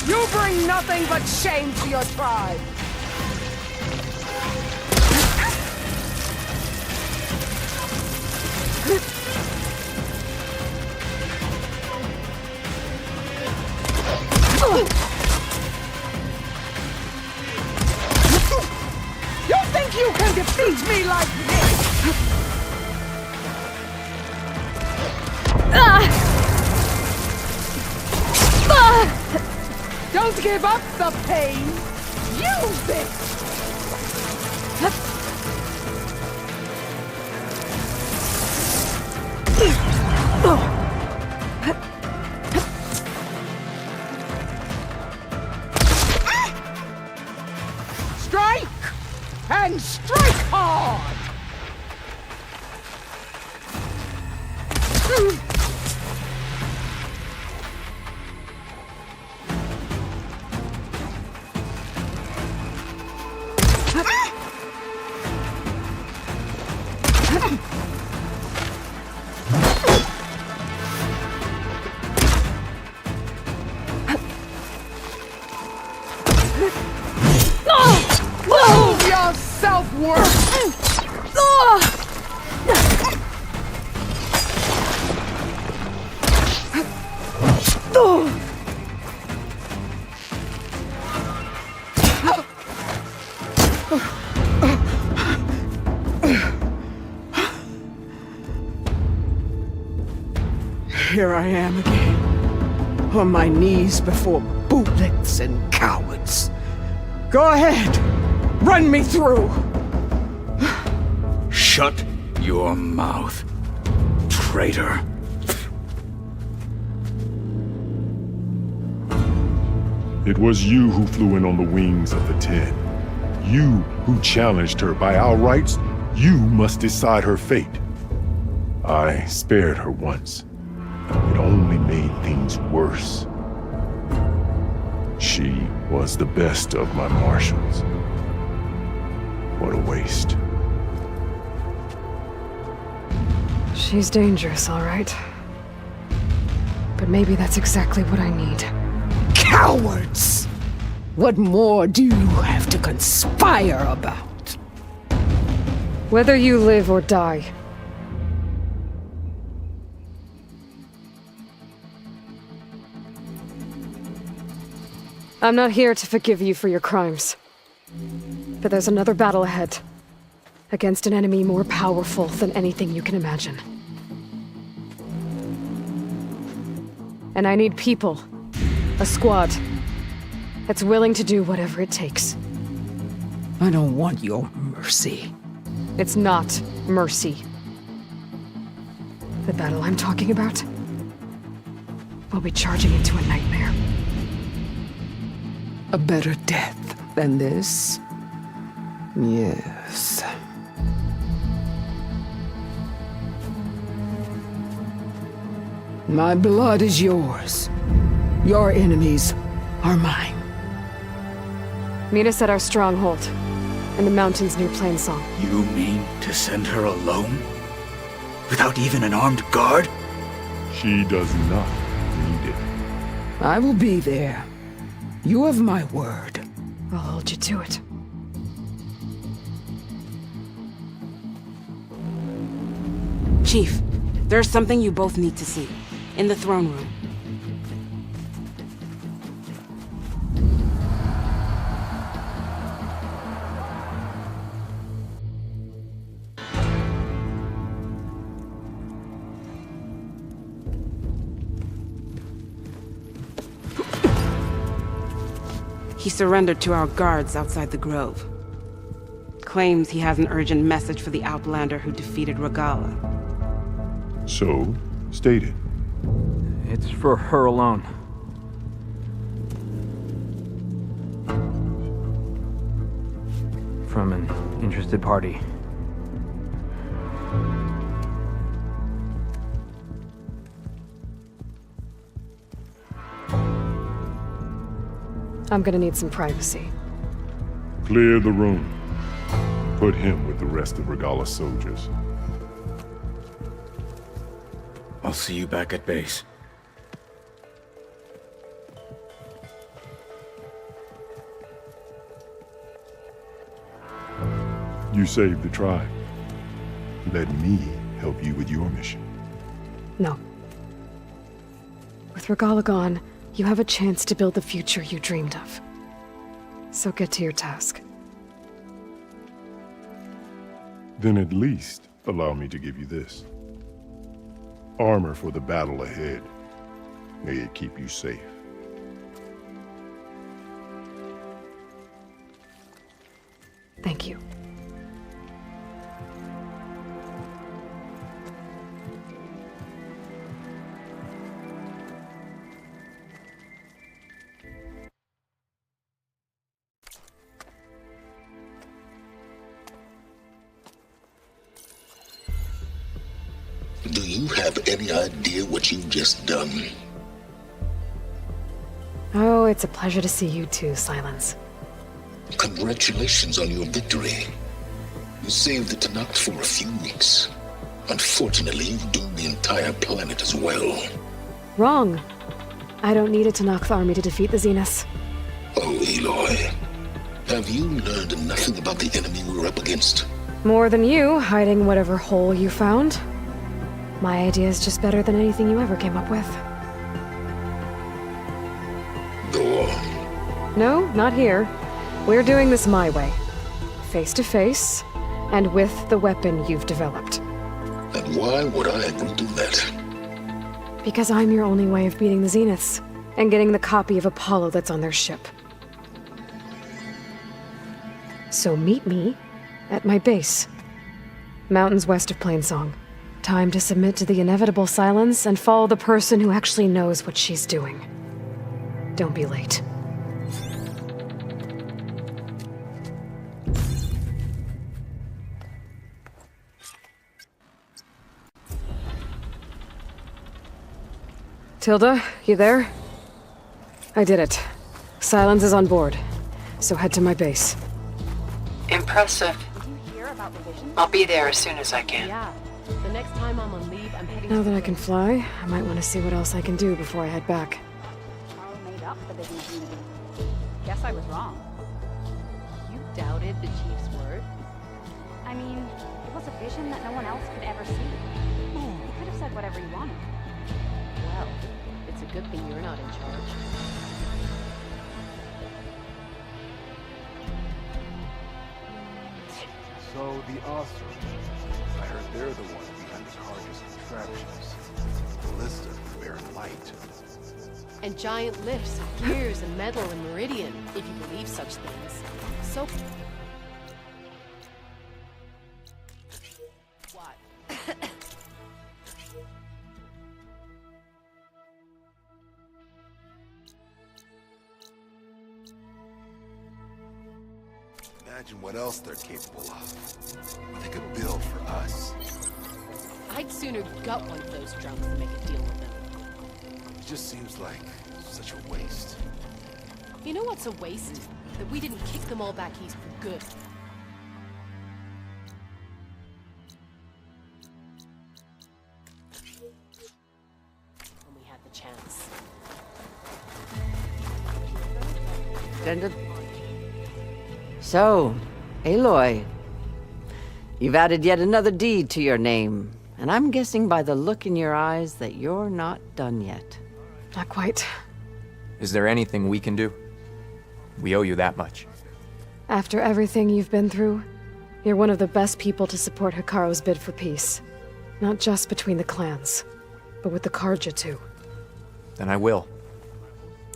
Speaker 13: You bring nothing but shame to your tribe. You think you can defeat me like this? Don't give up the pain! Use it! Strike! And strike hard! Here I am again, on my knees before bullets and cowards. Go ahead, run me through.
Speaker 14: Shut your mouth, traitor.
Speaker 15: It was you who flew in on the wings of the 10. You who challenged her by our rights. You must decide her fate. I spared her once. It only made things worse. She was the best of my marshals. What a waste.
Speaker 8: She's dangerous, all right. But maybe that's exactly what I need.
Speaker 13: Cowards! What more do you have to conspire about?
Speaker 8: Whether you live or die. I'm not here to forgive you for your crimes. But there's another battle ahead. Against an enemy more powerful than anything you can imagine. And I need people. A squad. That's willing to do whatever it takes.
Speaker 13: I don't want your mercy.
Speaker 8: It's not mercy. The battle I'm talking about will be charging into a nightmare.
Speaker 13: A better death than this? Yes. My blood is yours. Your enemies are mine.
Speaker 8: Meet us at our stronghold, in the mountains near Plainsong.
Speaker 14: You mean to send her alone? Without even an armed guard?
Speaker 15: She does not need it.
Speaker 13: I will be there. You have my word.
Speaker 8: I'll hold you to it.
Speaker 16: Chief, there's something you both need to see. In the throne room. He surrendered to our guards outside the grove. Claims he has an urgent message for the Outlander who defeated Regala.
Speaker 15: So, state it.
Speaker 2: It's for her alone. From an interested party.
Speaker 8: I'm gonna need some privacy.
Speaker 15: Clear the room. Put him with the rest of Regala's soldiers.
Speaker 14: I'll see you back at base.
Speaker 15: You saved the tribe. Let me help you with your mission.
Speaker 8: No. With Regala gone, you have a chance to build the future you dreamed of. So get to your task.
Speaker 15: Then at least allow me to give you this. Armor for the battle ahead. May it keep you safe.
Speaker 8: Thank you.
Speaker 17: Do you have any idea what you've just done?
Speaker 8: Oh, it's a pleasure to see you too, Silence.
Speaker 17: Congratulations on your victory. You saved the Tanakh for a few weeks. Unfortunately, you've doomed the entire planet as well.
Speaker 8: Wrong. I don't need a Tanakh army to defeat the Zeniths.
Speaker 17: Oh, Aloy. Have you learned nothing about the enemy we're up against?
Speaker 8: More than you, hiding whatever hole you found. My idea is just better than anything you ever came up with. No, not here. We're doing this my way. Face to face, and with the weapon you've developed.
Speaker 17: And why would I agree to that?
Speaker 8: Because I'm your only way of beating the Zeniths, and getting the copy of Apollo that's on their ship. So meet me at my base. Mountains west of Plainsong. Time to submit to the inevitable silence and follow the person who actually knows what she's doing. Don't be late. Tilda, you there? I did it. Silence is on board, so head to my base.
Speaker 11: Impressive. I'll be there as soon as I can.
Speaker 6: Yeah. The next time I'm on leave, I'm heading
Speaker 8: Now that I can fly, I might want to see what else I can do before I head back.
Speaker 18: Carl made up the business meeting. Guess I was wrong.
Speaker 6: You doubted the chief's word?
Speaker 18: I mean, it was a vision that no one else could ever see. He could have said whatever he wanted.
Speaker 6: Well, it's a good thing you're not in charge.
Speaker 7: So the Austrians, I heard they're the ones behind the Carja's contraptions. Ballista bear light.
Speaker 6: And giant lifts of gears and metal and meridian, if you believe such things. So... What?
Speaker 7: Imagine what else they're capable of. What they could build for us.
Speaker 6: I'd sooner gut one of those drunks than make a deal with them.
Speaker 7: It just seems like such a waste.
Speaker 6: You know what's a waste? That we didn't kick them all back east for good. When we had the chance.
Speaker 19: Extended. So, Aloy, you've added yet another deed to your name, and I'm guessing by the look in your eyes that you're not done yet.
Speaker 8: Not quite.
Speaker 2: Is there anything we can do? We owe you that much.
Speaker 8: After everything you've been through, you're one of the best people to support Hikaru's bid for peace. Not just between the clans, but with the Carja too.
Speaker 2: Then I will.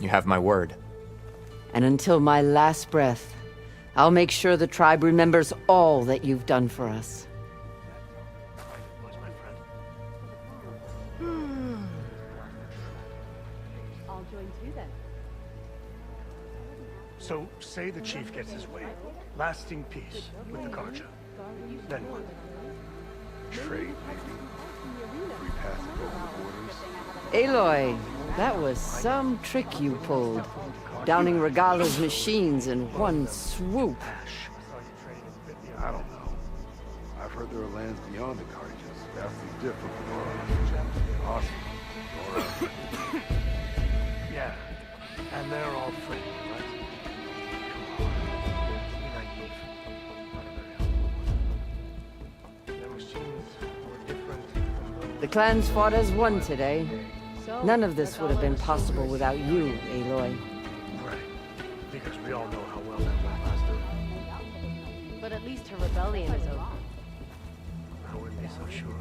Speaker 2: You have my word.
Speaker 19: And until my last breath, I'll make sure the tribe remembers all that you've done for us.
Speaker 18: I'll join too then.
Speaker 3: So, say the chief gets his way. Lasting peace with the Carja. Then what?
Speaker 7: Trade, maybe. Free passage over the borders.
Speaker 19: Aloy, that was some trick you pulled. Downing Regala's machines in one swoop.
Speaker 7: I don't know. I've heard there are lands beyond the Carjas, vastly different from ours. Awesome.
Speaker 3: Yeah. And they're all friendly, right? Come on. Be naive. Not a very helpful one. Their machines were different from those.
Speaker 19: The clans fought as one today. None of this would have been possible without you, Aloy.
Speaker 3: Because we all know how well that went last time.
Speaker 6: But at least her rebellion is over.
Speaker 3: I wouldn't be so sure.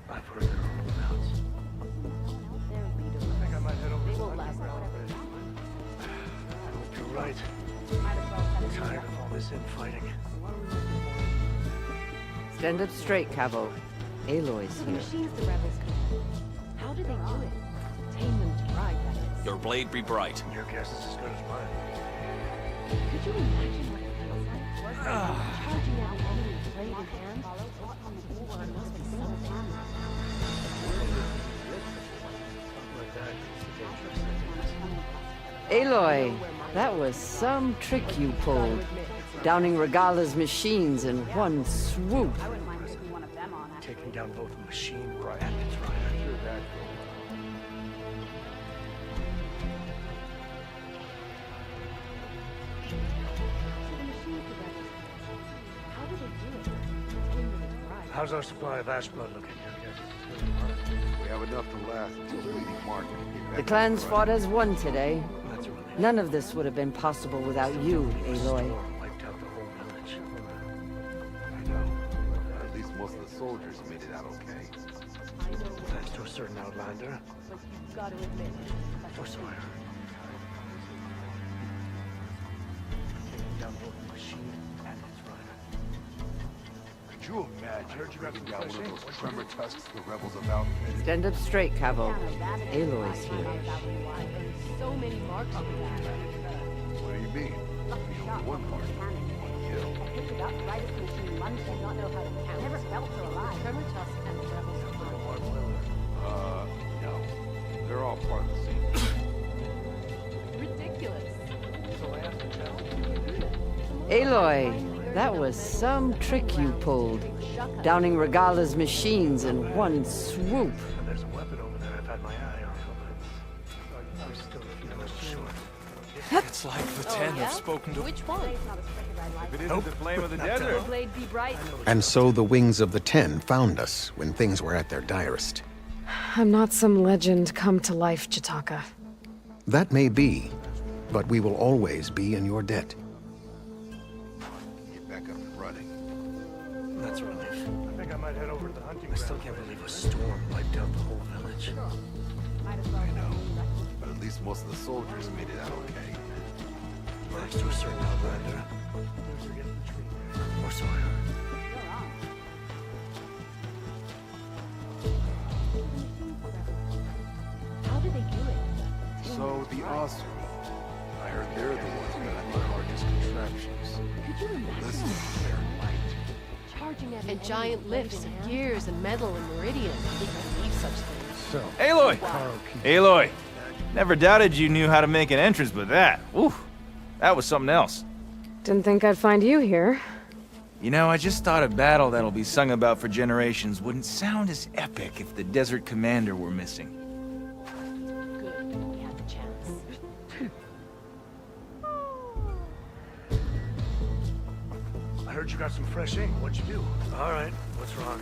Speaker 3: I've heard their whereabouts. I think I might head over to the
Speaker 6: last
Speaker 3: I hope you're right. I'm tired of all this infighting.
Speaker 19: Stand up straight, Cavo. Aloy's
Speaker 6: The
Speaker 19: here.
Speaker 6: machines the rebels control. How do they do it? Tame them to ride, that is.
Speaker 20: Your blade be bright.
Speaker 3: Your guess is as good as mine.
Speaker 6: Could you imagine what it feels like? Charging at the enemy blade in hand? Oh, it must be so fun.
Speaker 19: Aloy, that was some trick you pulled. Downing Regala's machines in one swoop.
Speaker 3: Taking down both the machine and its rider. How's our supply of ash blood looking?
Speaker 7: We have enough to last until the meeting market.
Speaker 19: The clans fought as one today.
Speaker 3: That's a relief.
Speaker 19: None of this would have been possible without you, Aloy.
Speaker 3: Wiped out the whole village.
Speaker 7: I know. At least most of the soldiers made it out okay.
Speaker 3: Thanks to a certain outlander.
Speaker 6: But you've got to admit,
Speaker 3: Or so I heard. Taking down both the machine and its rider.
Speaker 7: Could you imagine bringing down one of those tremor tusks the rebels about?
Speaker 19: Stand up straight, Cavo. Aloy's here.
Speaker 6: so many marks on that.
Speaker 7: What do you mean? The only one part. Kill.
Speaker 18: I picked it up right as the machine lunged. Did not know how to count. Never felt so alive.
Speaker 6: Tremor Tusk and the rebels.
Speaker 7: No. They're all part of the same.
Speaker 6: Ridiculous.
Speaker 3: So I asked the child.
Speaker 19: Aloy, that was some trick you pulled. Downing Regala's machines in one swoop.
Speaker 3: And there's a weapon over there I've had my eye on, but I'm still feeling sure.
Speaker 2: It's like the ten have spoken to...
Speaker 6: Which one?
Speaker 7: If it isn't the flame of the desert.
Speaker 6: Blade be bright.
Speaker 20: And so the wings of the Ten found us when things were at their direst.
Speaker 8: I'm not some legend come to life, Jataka.
Speaker 20: That may be, but we will always be in your debt.
Speaker 7: Get back up and running.
Speaker 3: That's a relief. I think I might head over to the hunting ground. I still can't believe a storm wiped out the whole village.
Speaker 7: I know. But at least most of the soldiers made it out okay.
Speaker 3: Thanks to a certain outlander. Or so I heard.
Speaker 6: How did they do it?
Speaker 7: So the Osir. I heard they're the ones behind the hardest contraptions.
Speaker 6: Could you imagine?
Speaker 7: Listen to their light.
Speaker 6: Charging at and giant lifts and gears and metal and meridian. They can believe such things.
Speaker 7: So,
Speaker 21: Aloy! Aloy! Never doubted you knew how to make an entrance, but that, woo, that was something else.
Speaker 8: Didn't think I'd find you here.
Speaker 21: You know, I just thought a battle that'll be sung about for generations wouldn't sound as epic if the Desert Commander were missing.
Speaker 6: Good. We had the chance.
Speaker 3: I heard you got some fresh ink. What'd you do? All right. What's wrong?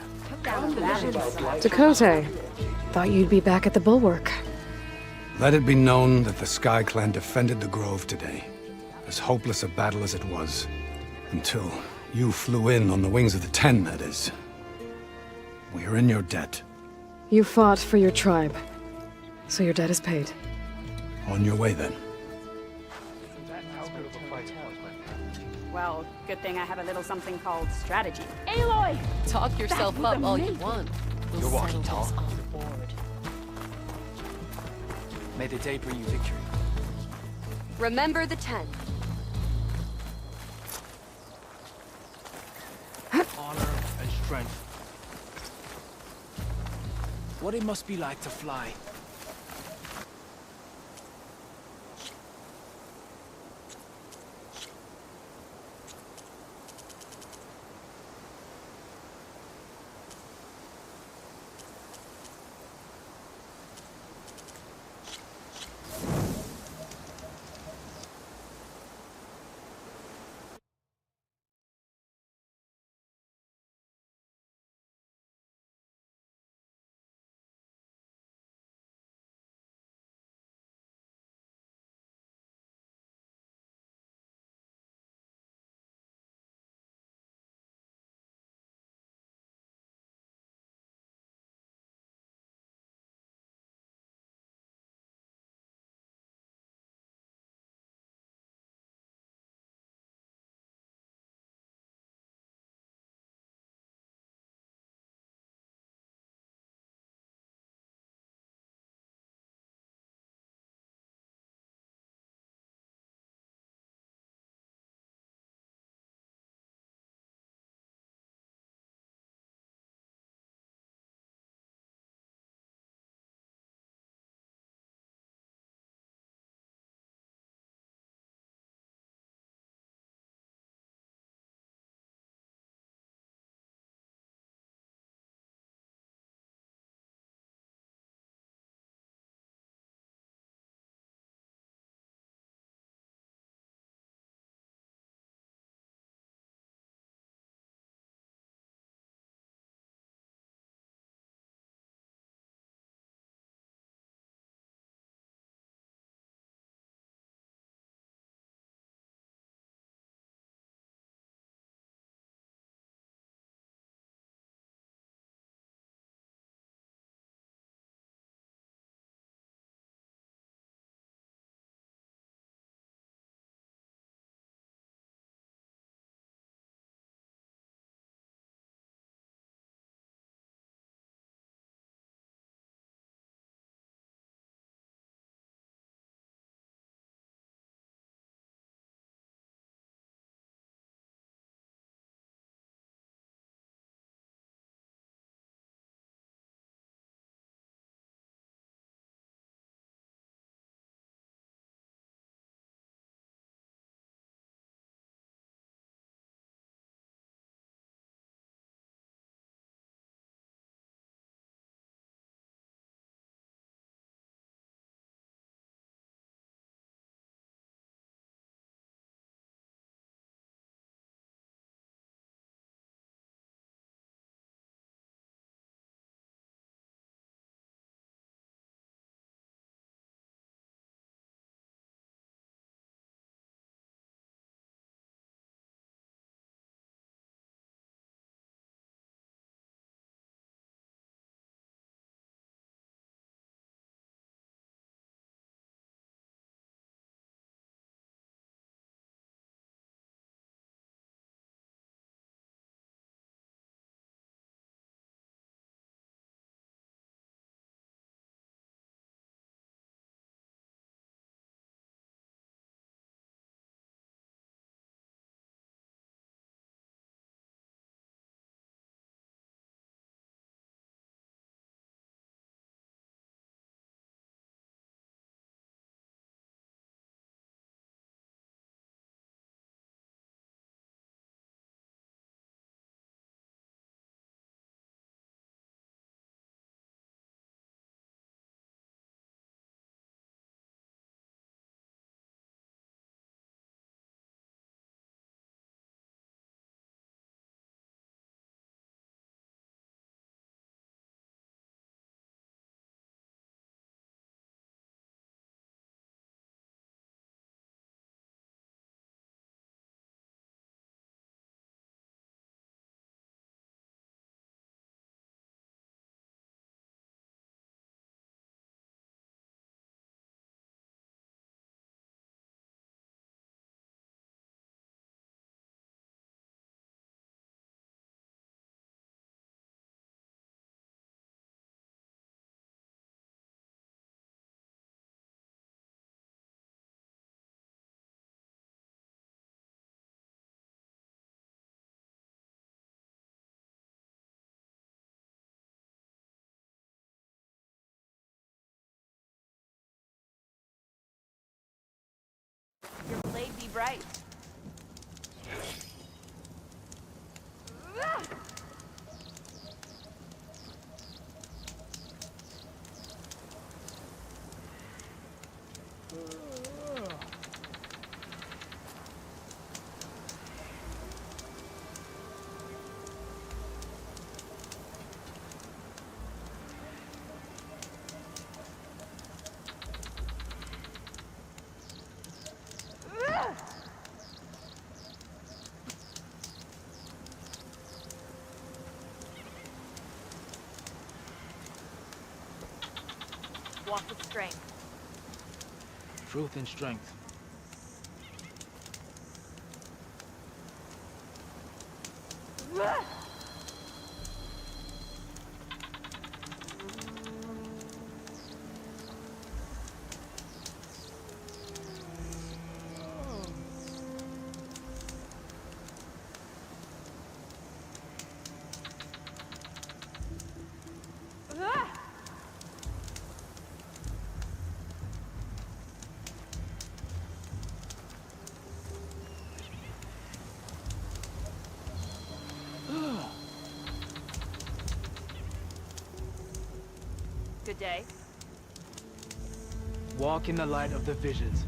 Speaker 8: Dakota, thought you'd be back at the Bulwark.
Speaker 22: Let it be known that the Sky Clan defended the Grove today, as hopeless a battle as it was, until you flew in on the wings of the Ten, that is. We are in your debt.
Speaker 8: You fought for your tribe, so your debt is paid.
Speaker 22: On your way, then.
Speaker 3: How good of a fight it was, my friend.
Speaker 18: Well, good thing I have a little something called strategy.
Speaker 6: Aloy! Talk yourself
Speaker 18: That was
Speaker 6: up all you
Speaker 18: amazing.
Speaker 6: want. We'll
Speaker 2: You're walking
Speaker 6: settle this
Speaker 2: tall.
Speaker 6: on the board.
Speaker 2: May the day bring you victory.
Speaker 18: Remember the 10.
Speaker 2: Honor and strength. What it must be like to fly.
Speaker 18: bright. Walk with strength.
Speaker 2: Truth and strength.
Speaker 18: Good day.
Speaker 2: Walk in the light of the visions.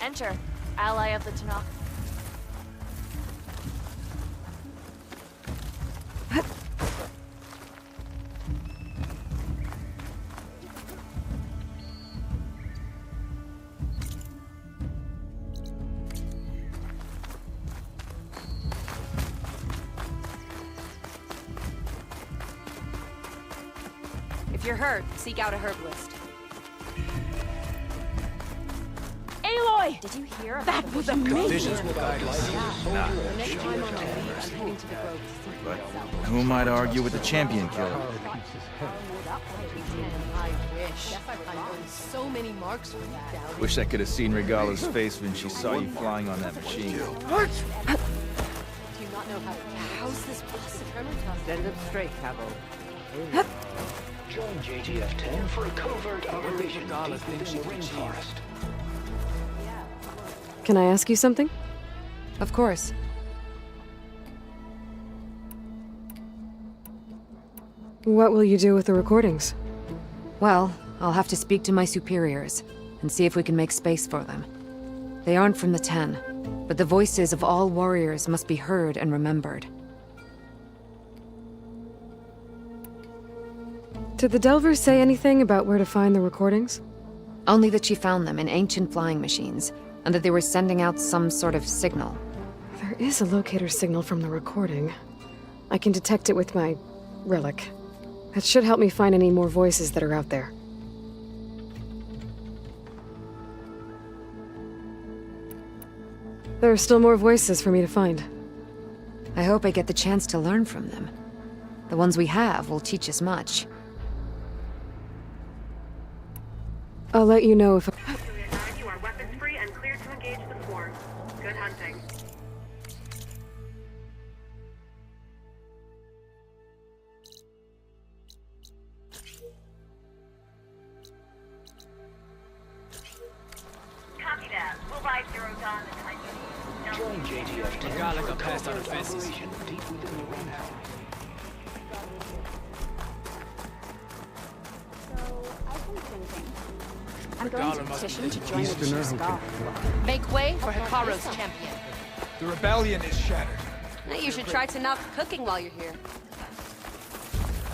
Speaker 18: Enter, ally of the Tanakh. If you're hurt, seek out a herbalist.
Speaker 1: Aloy!
Speaker 18: Did you hear about
Speaker 1: That was amazing!
Speaker 2: Visions will guide us. Nah,
Speaker 18: The next time on my leave, I'm heading to the grove to see for
Speaker 21: But
Speaker 18: myself.
Speaker 21: who am I to argue with the champion killer?
Speaker 12: I wish. I'm on so many marks for that.
Speaker 21: Wish I could have seen Regala's face when she saw you flying on that machine.
Speaker 12: Do you not know how to count? How's this possible?
Speaker 19: Stand up straight, Cabo.
Speaker 4: Join JTF-10 for a covert operation deep within the rainforest.
Speaker 8: Can I ask you something?
Speaker 12: Of course.
Speaker 8: What will you do with the recordings?
Speaker 12: Well, I'll have to speak to my superiors and see if we can make space for them. They aren't from the Ten, but the voices of all warriors must be heard and remembered.
Speaker 8: Did the Delvers say anything about where to find the recordings?
Speaker 12: Only that she found them in ancient flying machines, and that they were sending out some sort of signal.
Speaker 8: There is a locator signal from the recording. I can detect it with my relic. That should help me find any more voices that are out there. There are still more voices for me to find.
Speaker 12: I hope I get the chance to learn from them. The ones we have will teach us much.
Speaker 8: I'll let you know if
Speaker 9: You are weapons free and cleared to engage the swarm. Good hunting. Copy that. We'll buy 0 Dawn and I
Speaker 4: Join JTF-10
Speaker 2: Got like
Speaker 4: for
Speaker 2: a pass on the
Speaker 4: covert
Speaker 2: fences.
Speaker 4: operation deep within the rainforest.
Speaker 18: I'm going to petition to join the
Speaker 22: Easterner
Speaker 18: Chief's
Speaker 22: who
Speaker 18: guard.
Speaker 12: Make way for Hikaru's champion.
Speaker 21: The rebellion is shattered.
Speaker 18: You should try to knock cooking while you're here.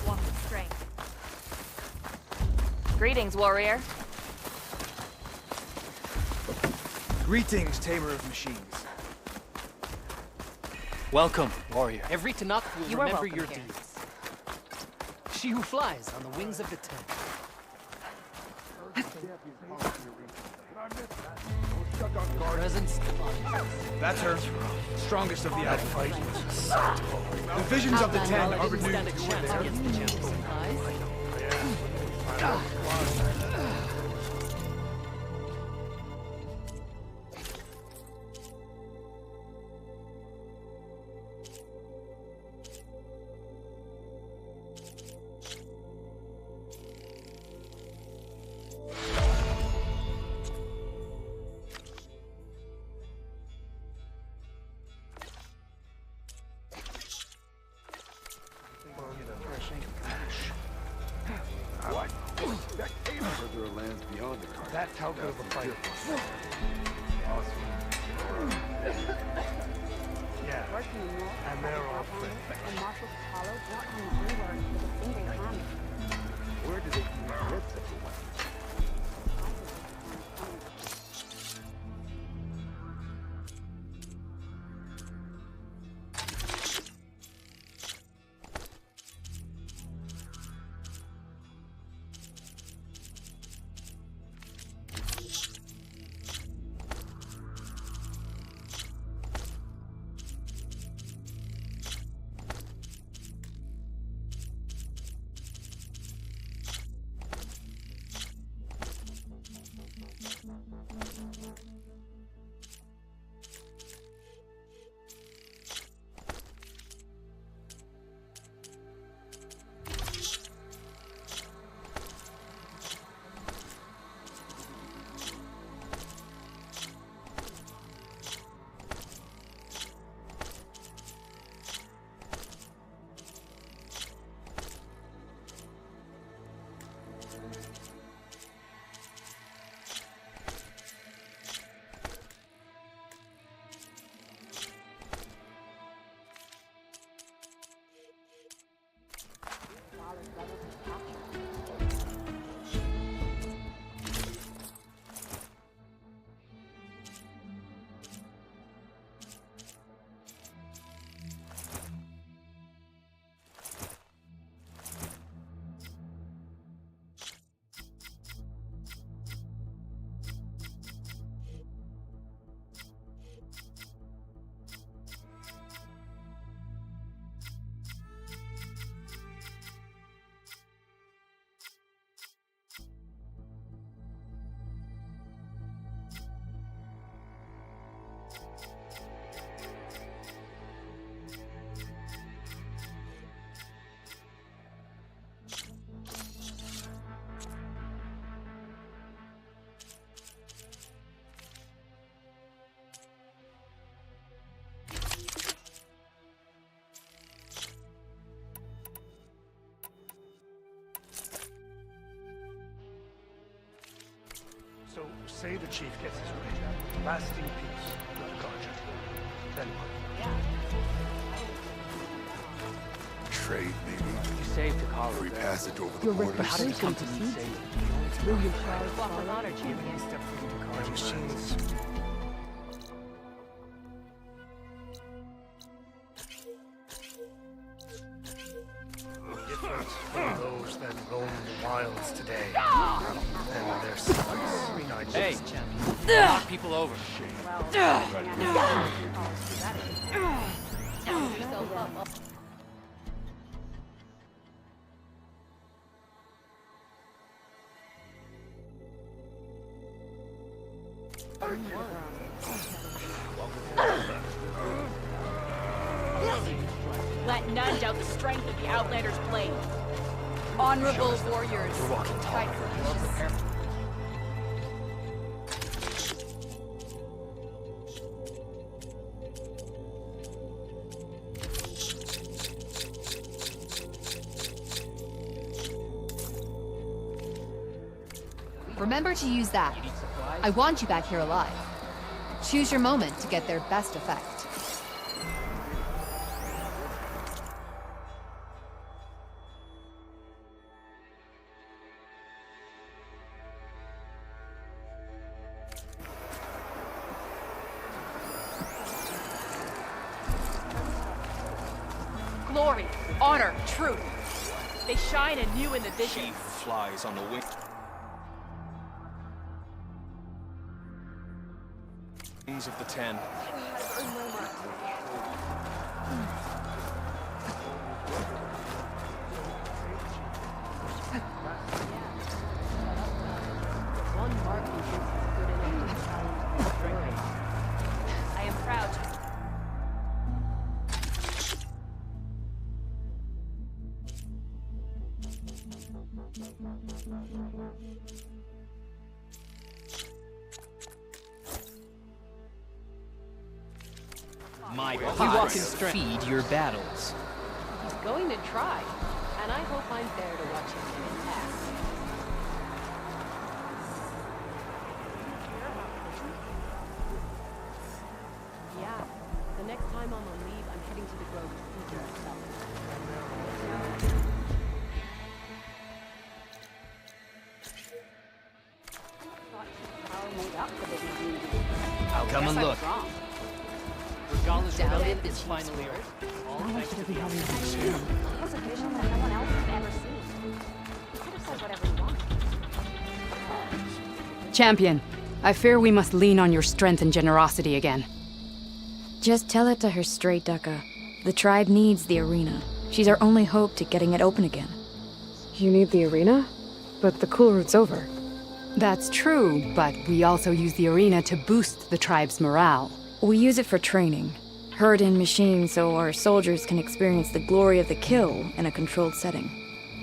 Speaker 18: Walk with strength. Greetings, warrior.
Speaker 21: Greetings, tamer of machines.
Speaker 2: Welcome, warrior. Every Tanakh will
Speaker 18: You are
Speaker 2: remember
Speaker 18: welcome
Speaker 2: your
Speaker 18: here.
Speaker 2: deeds. She who flies on the wings of the Ten. Presence.
Speaker 21: That's her. Strongest of the
Speaker 3: That
Speaker 21: Alpha.
Speaker 3: fight was acceptable.
Speaker 21: The visions of the Ten are renewed
Speaker 2: Stand a
Speaker 21: to
Speaker 2: chance
Speaker 21: there.
Speaker 2: against the general supplies.
Speaker 7: Further lands beyond the Carja.
Speaker 3: That's how good of a fight. Yeah,
Speaker 18: Working in North
Speaker 3: and they're all friendly.
Speaker 18: and Marshall's Hollow not coming anywhere with a single hand.
Speaker 7: Where did they get such a weapon?
Speaker 3: So, say the chief gets his way. Lasting peace, not Carja. Then what?
Speaker 7: Trade, maybe.
Speaker 2: You saved the colony.
Speaker 7: Free passage over the
Speaker 6: Your
Speaker 7: borders.
Speaker 6: reputation precedes you. Will your trials follow?
Speaker 3: My machines. Different from those that roam the wilds today. And their size.
Speaker 2: Hey, knock people over.
Speaker 1: Let none doubt the strength of the Outlander's blade. Honorable warriors, fight for peace.
Speaker 5: Remember to use that. I want you back here alive. Choose your moment to get their best effect.
Speaker 1: Glory, honor, truth. They shine anew in the vision.
Speaker 21: She flies on the wing.
Speaker 3: Of the 10.
Speaker 6: I am proud to...
Speaker 2: My pots feed your battles.
Speaker 6: He's going to try, and I hope I'm there to watch him get attacked. Yeah, the next time I'm on leave, I'm heading to the Grove to see for myself.
Speaker 2: Come and look. Regardless
Speaker 6: Doubt
Speaker 2: of
Speaker 6: it,
Speaker 2: is finally over. All thanks to the
Speaker 18: It was a vision that no one else had ever seen. He could have said whatever he wanted.
Speaker 12: Champion, I fear we must lean on your strength and generosity again.
Speaker 1: Just tell it to her straight, Ducka. The tribe needs the arena. She's our only hope to getting it open again.
Speaker 8: You need the arena? But the cool route's over.
Speaker 12: That's true, but we also use the arena to boost the tribe's morale.
Speaker 1: We use it for training. Herd in machines so our soldiers can experience the glory of the kill in a controlled setting.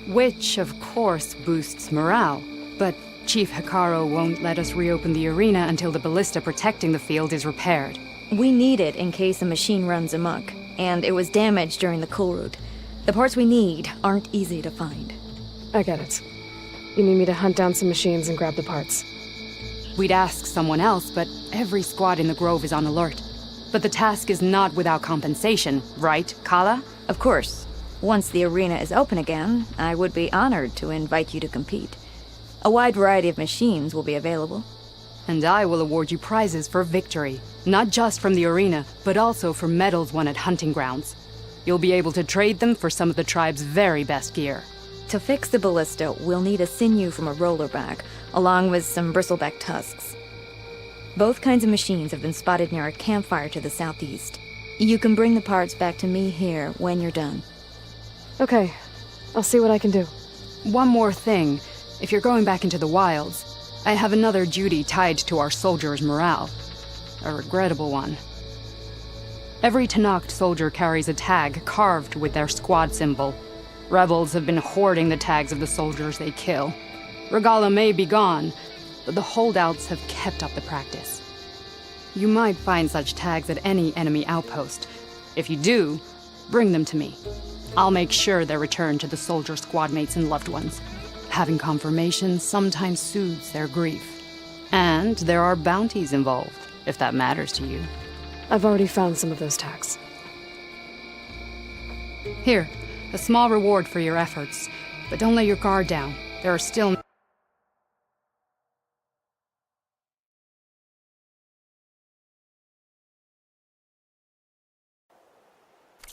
Speaker 12: Which, of course, boosts morale. But Chief Hikaru won't let us reopen the arena until the ballista protecting the field is repaired.
Speaker 1: We need it in case a machine runs amok, and it was damaged during the cool route. The parts we need aren't easy to find.
Speaker 8: I get it. You need me to hunt down some machines and grab the parts.
Speaker 12: We'd ask someone else, but every squad in the Grove is on alert. But the task is not without compensation, right, Kala?
Speaker 1: Of course. Once the arena is open again, I would be honored to invite you to compete. A wide variety of machines will be available.
Speaker 12: And I will award you prizes for victory, not just from the arena, but also for medals won at hunting grounds. You'll be able to trade them for some of the tribe's very best gear.
Speaker 1: To fix the ballista, we'll need a sinew from a rollerback, along with some bristleback tusks. Both kinds of machines have been spotted near a campfire to the southeast. You can bring the parts back to me here when you're done.
Speaker 8: Okay, I'll see what I can do.
Speaker 12: One more thing. If you're going back into the wilds, I have another duty tied to our soldiers' morale. A regrettable one. Every Tenakth soldier carries a tag carved with their squad symbol. Rebels have been hoarding the tags of the soldiers they kill. Regala may be gone, but the holdouts have kept up the practice. You might find such tags at any enemy outpost. If you do, bring them to me. I'll make sure they're returned to the soldier squad mates and loved ones. Having confirmation sometimes soothes their grief. And there are bounties involved, if that matters to you.
Speaker 8: I've already found some of those tags.
Speaker 12: Here, a small reward for your efforts. But don't let your guard down. There are still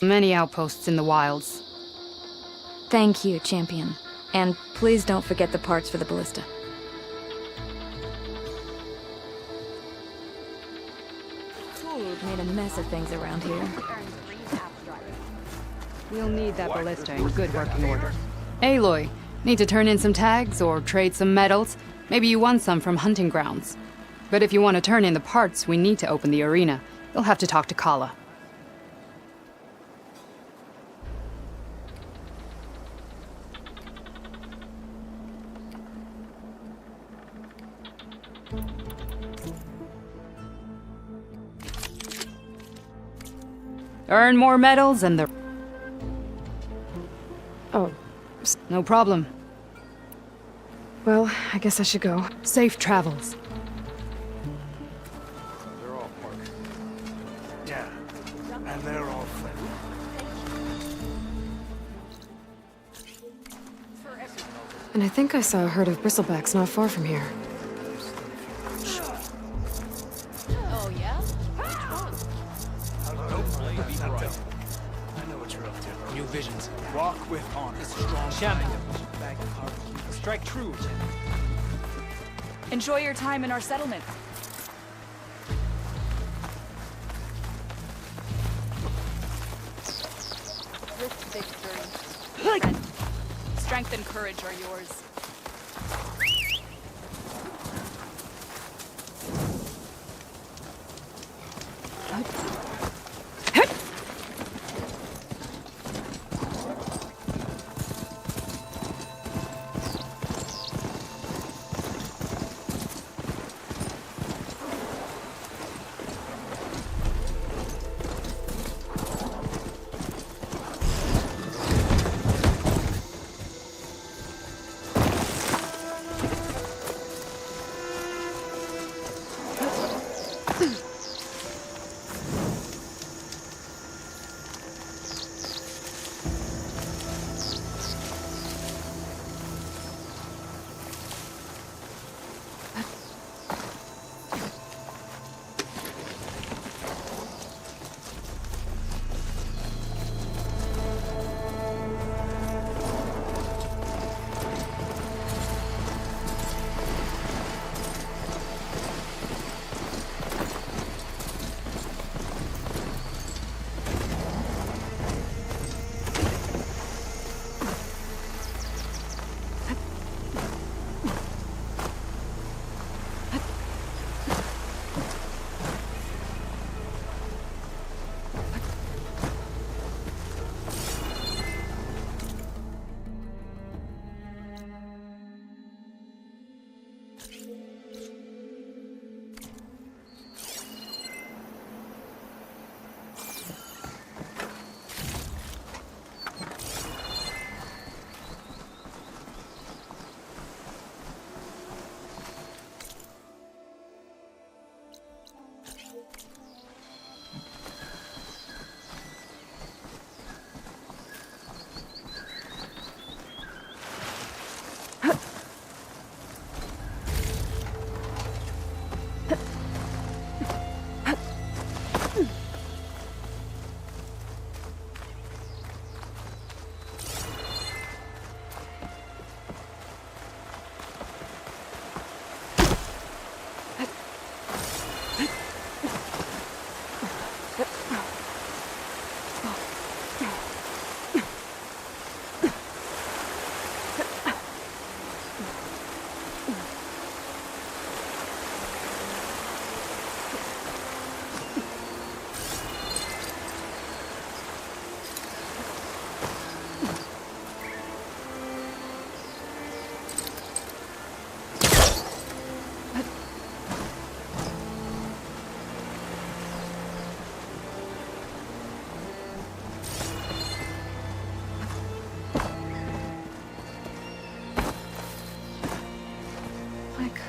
Speaker 12: many outposts in the wilds.
Speaker 1: Thank you, champion. And please don't forget the parts for the ballista. We've made a mess of things around here.
Speaker 12: We'll need that ballista in good working order. Aloy, need to turn in some tags or trade some medals? Maybe you won some from hunting grounds. But if you want to turn in the parts, we need to open the arena. You'll have to talk to Kala. Earn more medals and the...
Speaker 8: Oh.
Speaker 12: No problem.
Speaker 8: Well, I guess I should go.
Speaker 12: Safe travels.
Speaker 3: They're all parked. Yeah, and they're all friendly.
Speaker 8: And I think I saw a herd of bristlebacks not far from here.
Speaker 6: Oh, yeah?
Speaker 3: I know what you're up to.
Speaker 2: New visions. Walk with honor. Strong champion. Strike true.
Speaker 10: Enjoy your time in our settlement. This victory and strength and courage are yours.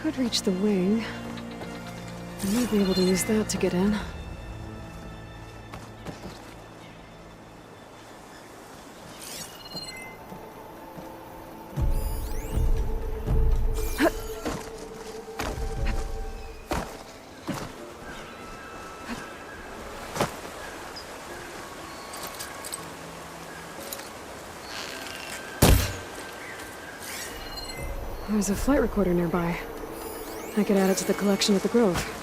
Speaker 8: Could reach the wing. I might be able to use that to get in. There's a flight recorder nearby. I could add it to the collection at the Grove.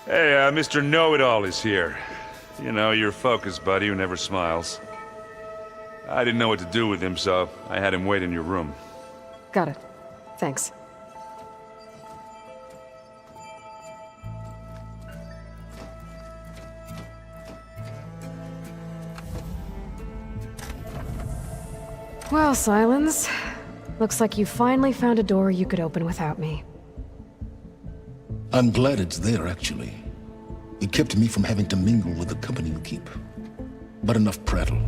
Speaker 13: Hey, Mr. Know-It-All is here. You know, your focus buddy who never smiles. I didn't know what to do with him, so I had him wait in your room.
Speaker 8: Got it. Thanks. Well, Silence. Looks like you finally found a door you could open without me.
Speaker 17: I'm glad it's there, actually. It kept me from having to mingle with the company you keep. But enough prattle.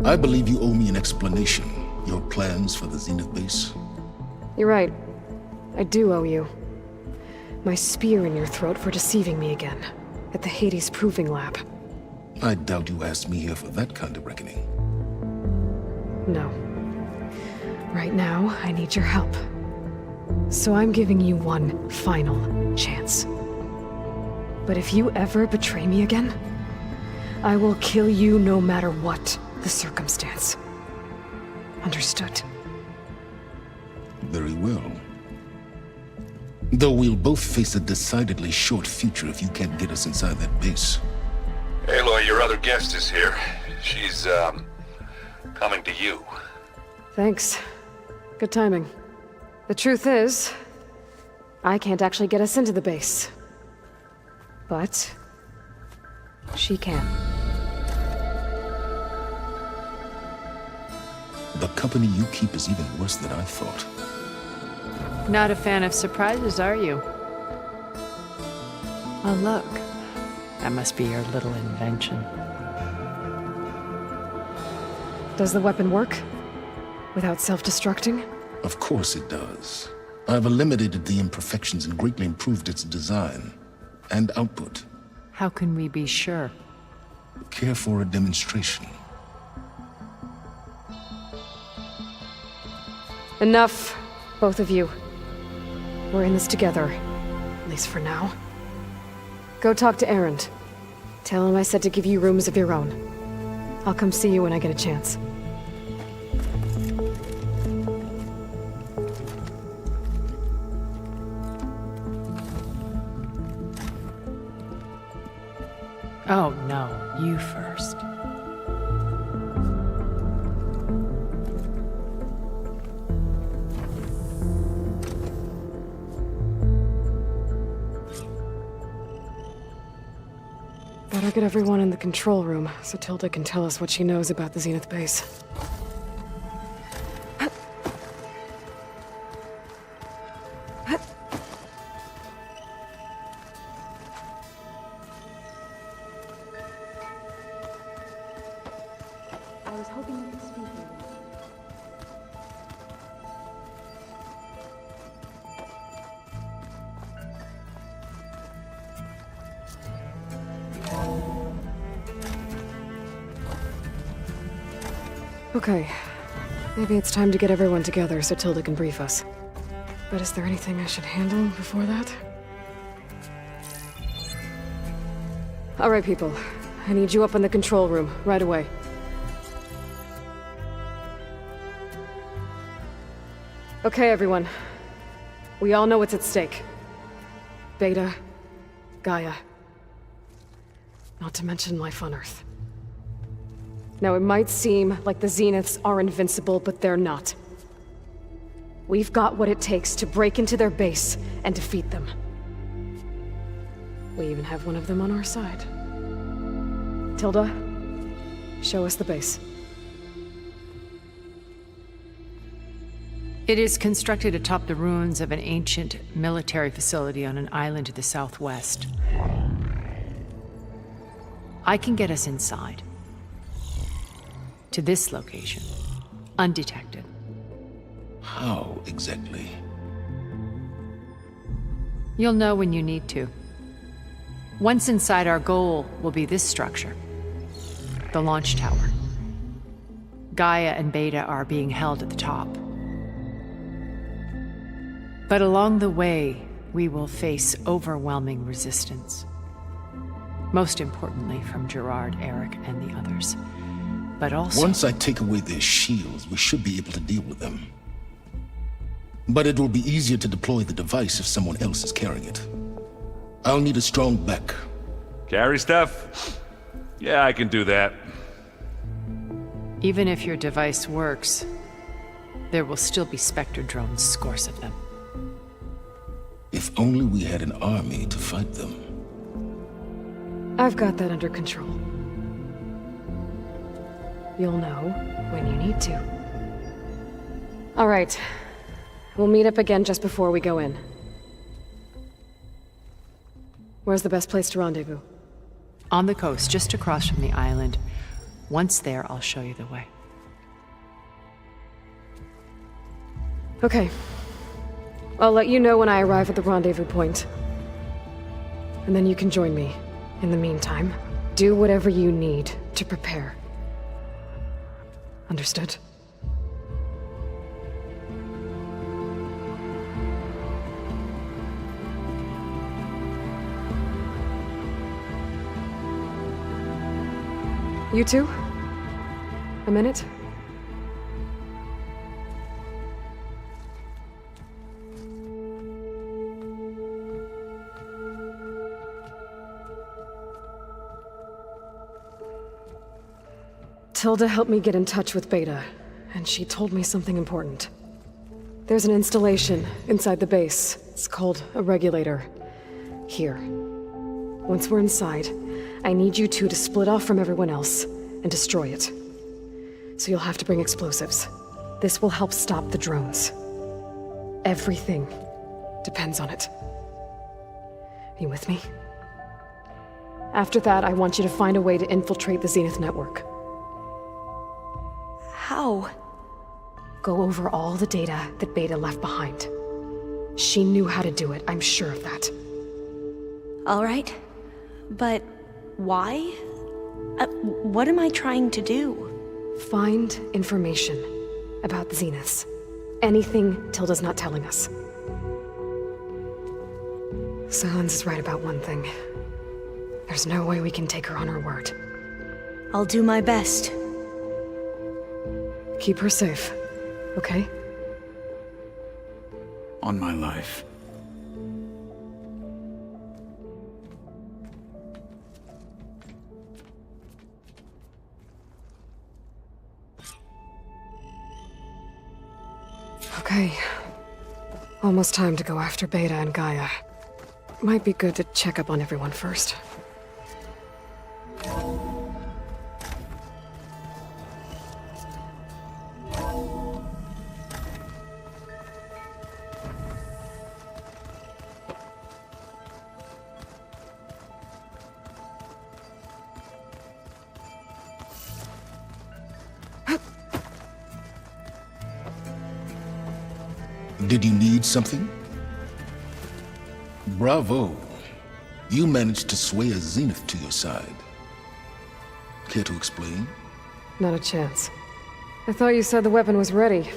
Speaker 17: I believe you owe me an explanation. Your plans for the Zenith base?
Speaker 8: You're right. I do owe you. My spear in your throat for deceiving me again. At the Hades Proving Lab.
Speaker 17: I doubt you asked me here for that kind of reckoning.
Speaker 8: No. Right now, I need your help. So I'm giving you one final chance. But if you ever betray me again, I will kill you no matter what the circumstance. Understood?
Speaker 17: Very well. Though we'll both face a decidedly short future if you can't get us inside that base.
Speaker 13: Aloy, your other guest is here. She's, coming to you.
Speaker 8: Thanks. Good timing. The truth is, I can't actually get us into the base. But she can.
Speaker 17: The company you keep is even worse than I thought.
Speaker 19: Not a fan of surprises, are you? Oh, look. That must be your little invention.
Speaker 8: Does the weapon work? Without self-destructing?
Speaker 17: Of course it does. I've eliminated the imperfections and greatly improved its design and output.
Speaker 19: How can we be sure?
Speaker 17: Care for a demonstration?
Speaker 8: Enough, both of you. We're in this together, at least for now. Go talk to Erend. Tell him I said to give you rooms of your own. I'll come see you when I get a chance.
Speaker 19: Oh, no. You first.
Speaker 8: Better get everyone in the control room so Tilda can tell us what she knows about the Zenith base.
Speaker 6: I was hoping you could speak with me.
Speaker 8: Okay. Maybe it's time to get everyone together so Tilda can brief us. But is there anything I should handle before that? Alright, people. I need you up in the control room, right away. Okay, everyone. We all know what's at stake. Beta, Gaia. Not to mention life on Earth. Now, it might seem like the Zeniths are invincible, but they're not. We've got what it takes to break into their base and defeat them. We even have one of them on our side. Tilda, show us the base.
Speaker 19: It is constructed atop the ruins of an ancient military facility on an island to the southwest. I can get us inside. To this location, undetected.
Speaker 17: How exactly?
Speaker 19: You'll know when you need to. Once inside, our goal will be this structure. The launch tower. Gaia and Beta are being held at the top. But along the way, we will face overwhelming resistance. Most importantly from Gerard, Eric, and the others. But also...
Speaker 17: Once I take away their shields, we should be able to deal with them. But it will be easier to deploy the device if someone else is carrying it. I'll need a strong back.
Speaker 13: Carry stuff? Yeah, I can do that.
Speaker 19: Even if your device works, there will still be Spectre drones, scores of them.
Speaker 17: If only we had an army to fight them.
Speaker 8: I've got that under control. You'll know when you need to. All right. We'll meet up again just before we go in. Where's the best place to rendezvous?
Speaker 19: On the coast, just across from the island. Once there, I'll show you the way.
Speaker 8: Okay. I'll let you know when I arrive at the rendezvous point. And then you can join me. In the meantime, do whatever you need to prepare. Understood? You two? A minute? Tilda helped me get in touch with Beta, and she told me something important. There's an installation inside the base. It's called a regulator. Here. Once we're inside, I need you two to split off from everyone else and destroy it. So you'll have to bring explosives. This will help stop the drones. Everything depends on it. Are you with me? After that, I want you to find a way to infiltrate the Zenith network.
Speaker 1: How?
Speaker 8: Go over all the data that Beta left behind. She knew how to do it, I'm sure of that.
Speaker 1: All right. But why? What am I trying to do?
Speaker 8: Find information about the Zeniths. Anything Tilda's not telling us. Silence is right about one thing. There's no way we can take her on her word.
Speaker 1: I'll do my best.
Speaker 8: Keep her safe, okay?
Speaker 22: On my life.
Speaker 8: Okay. Almost time to go after Beta and Gaia. Might be good to check up on everyone first.
Speaker 17: Did you need something? Bravo. You managed to sway a Zenith to your side. Care to explain?
Speaker 8: Not a chance. I thought you said the weapon was ready.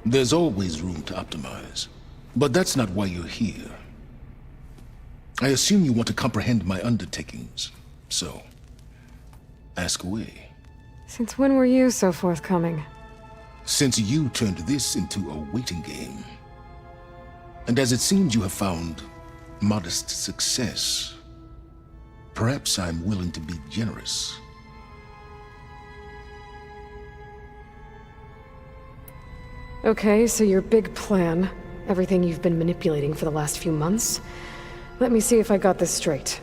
Speaker 17: There's always room to optimize. But that's not why you're here. I assume you want to comprehend my undertakings. So, ask away.
Speaker 8: Since when were you so forthcoming?
Speaker 17: Since you turned this into a waiting game. And as it seems you have found modest success, perhaps I'm willing to be generous.
Speaker 8: Okay, so your big plan, everything you've been manipulating for the last few months. Let me see if I got this straight.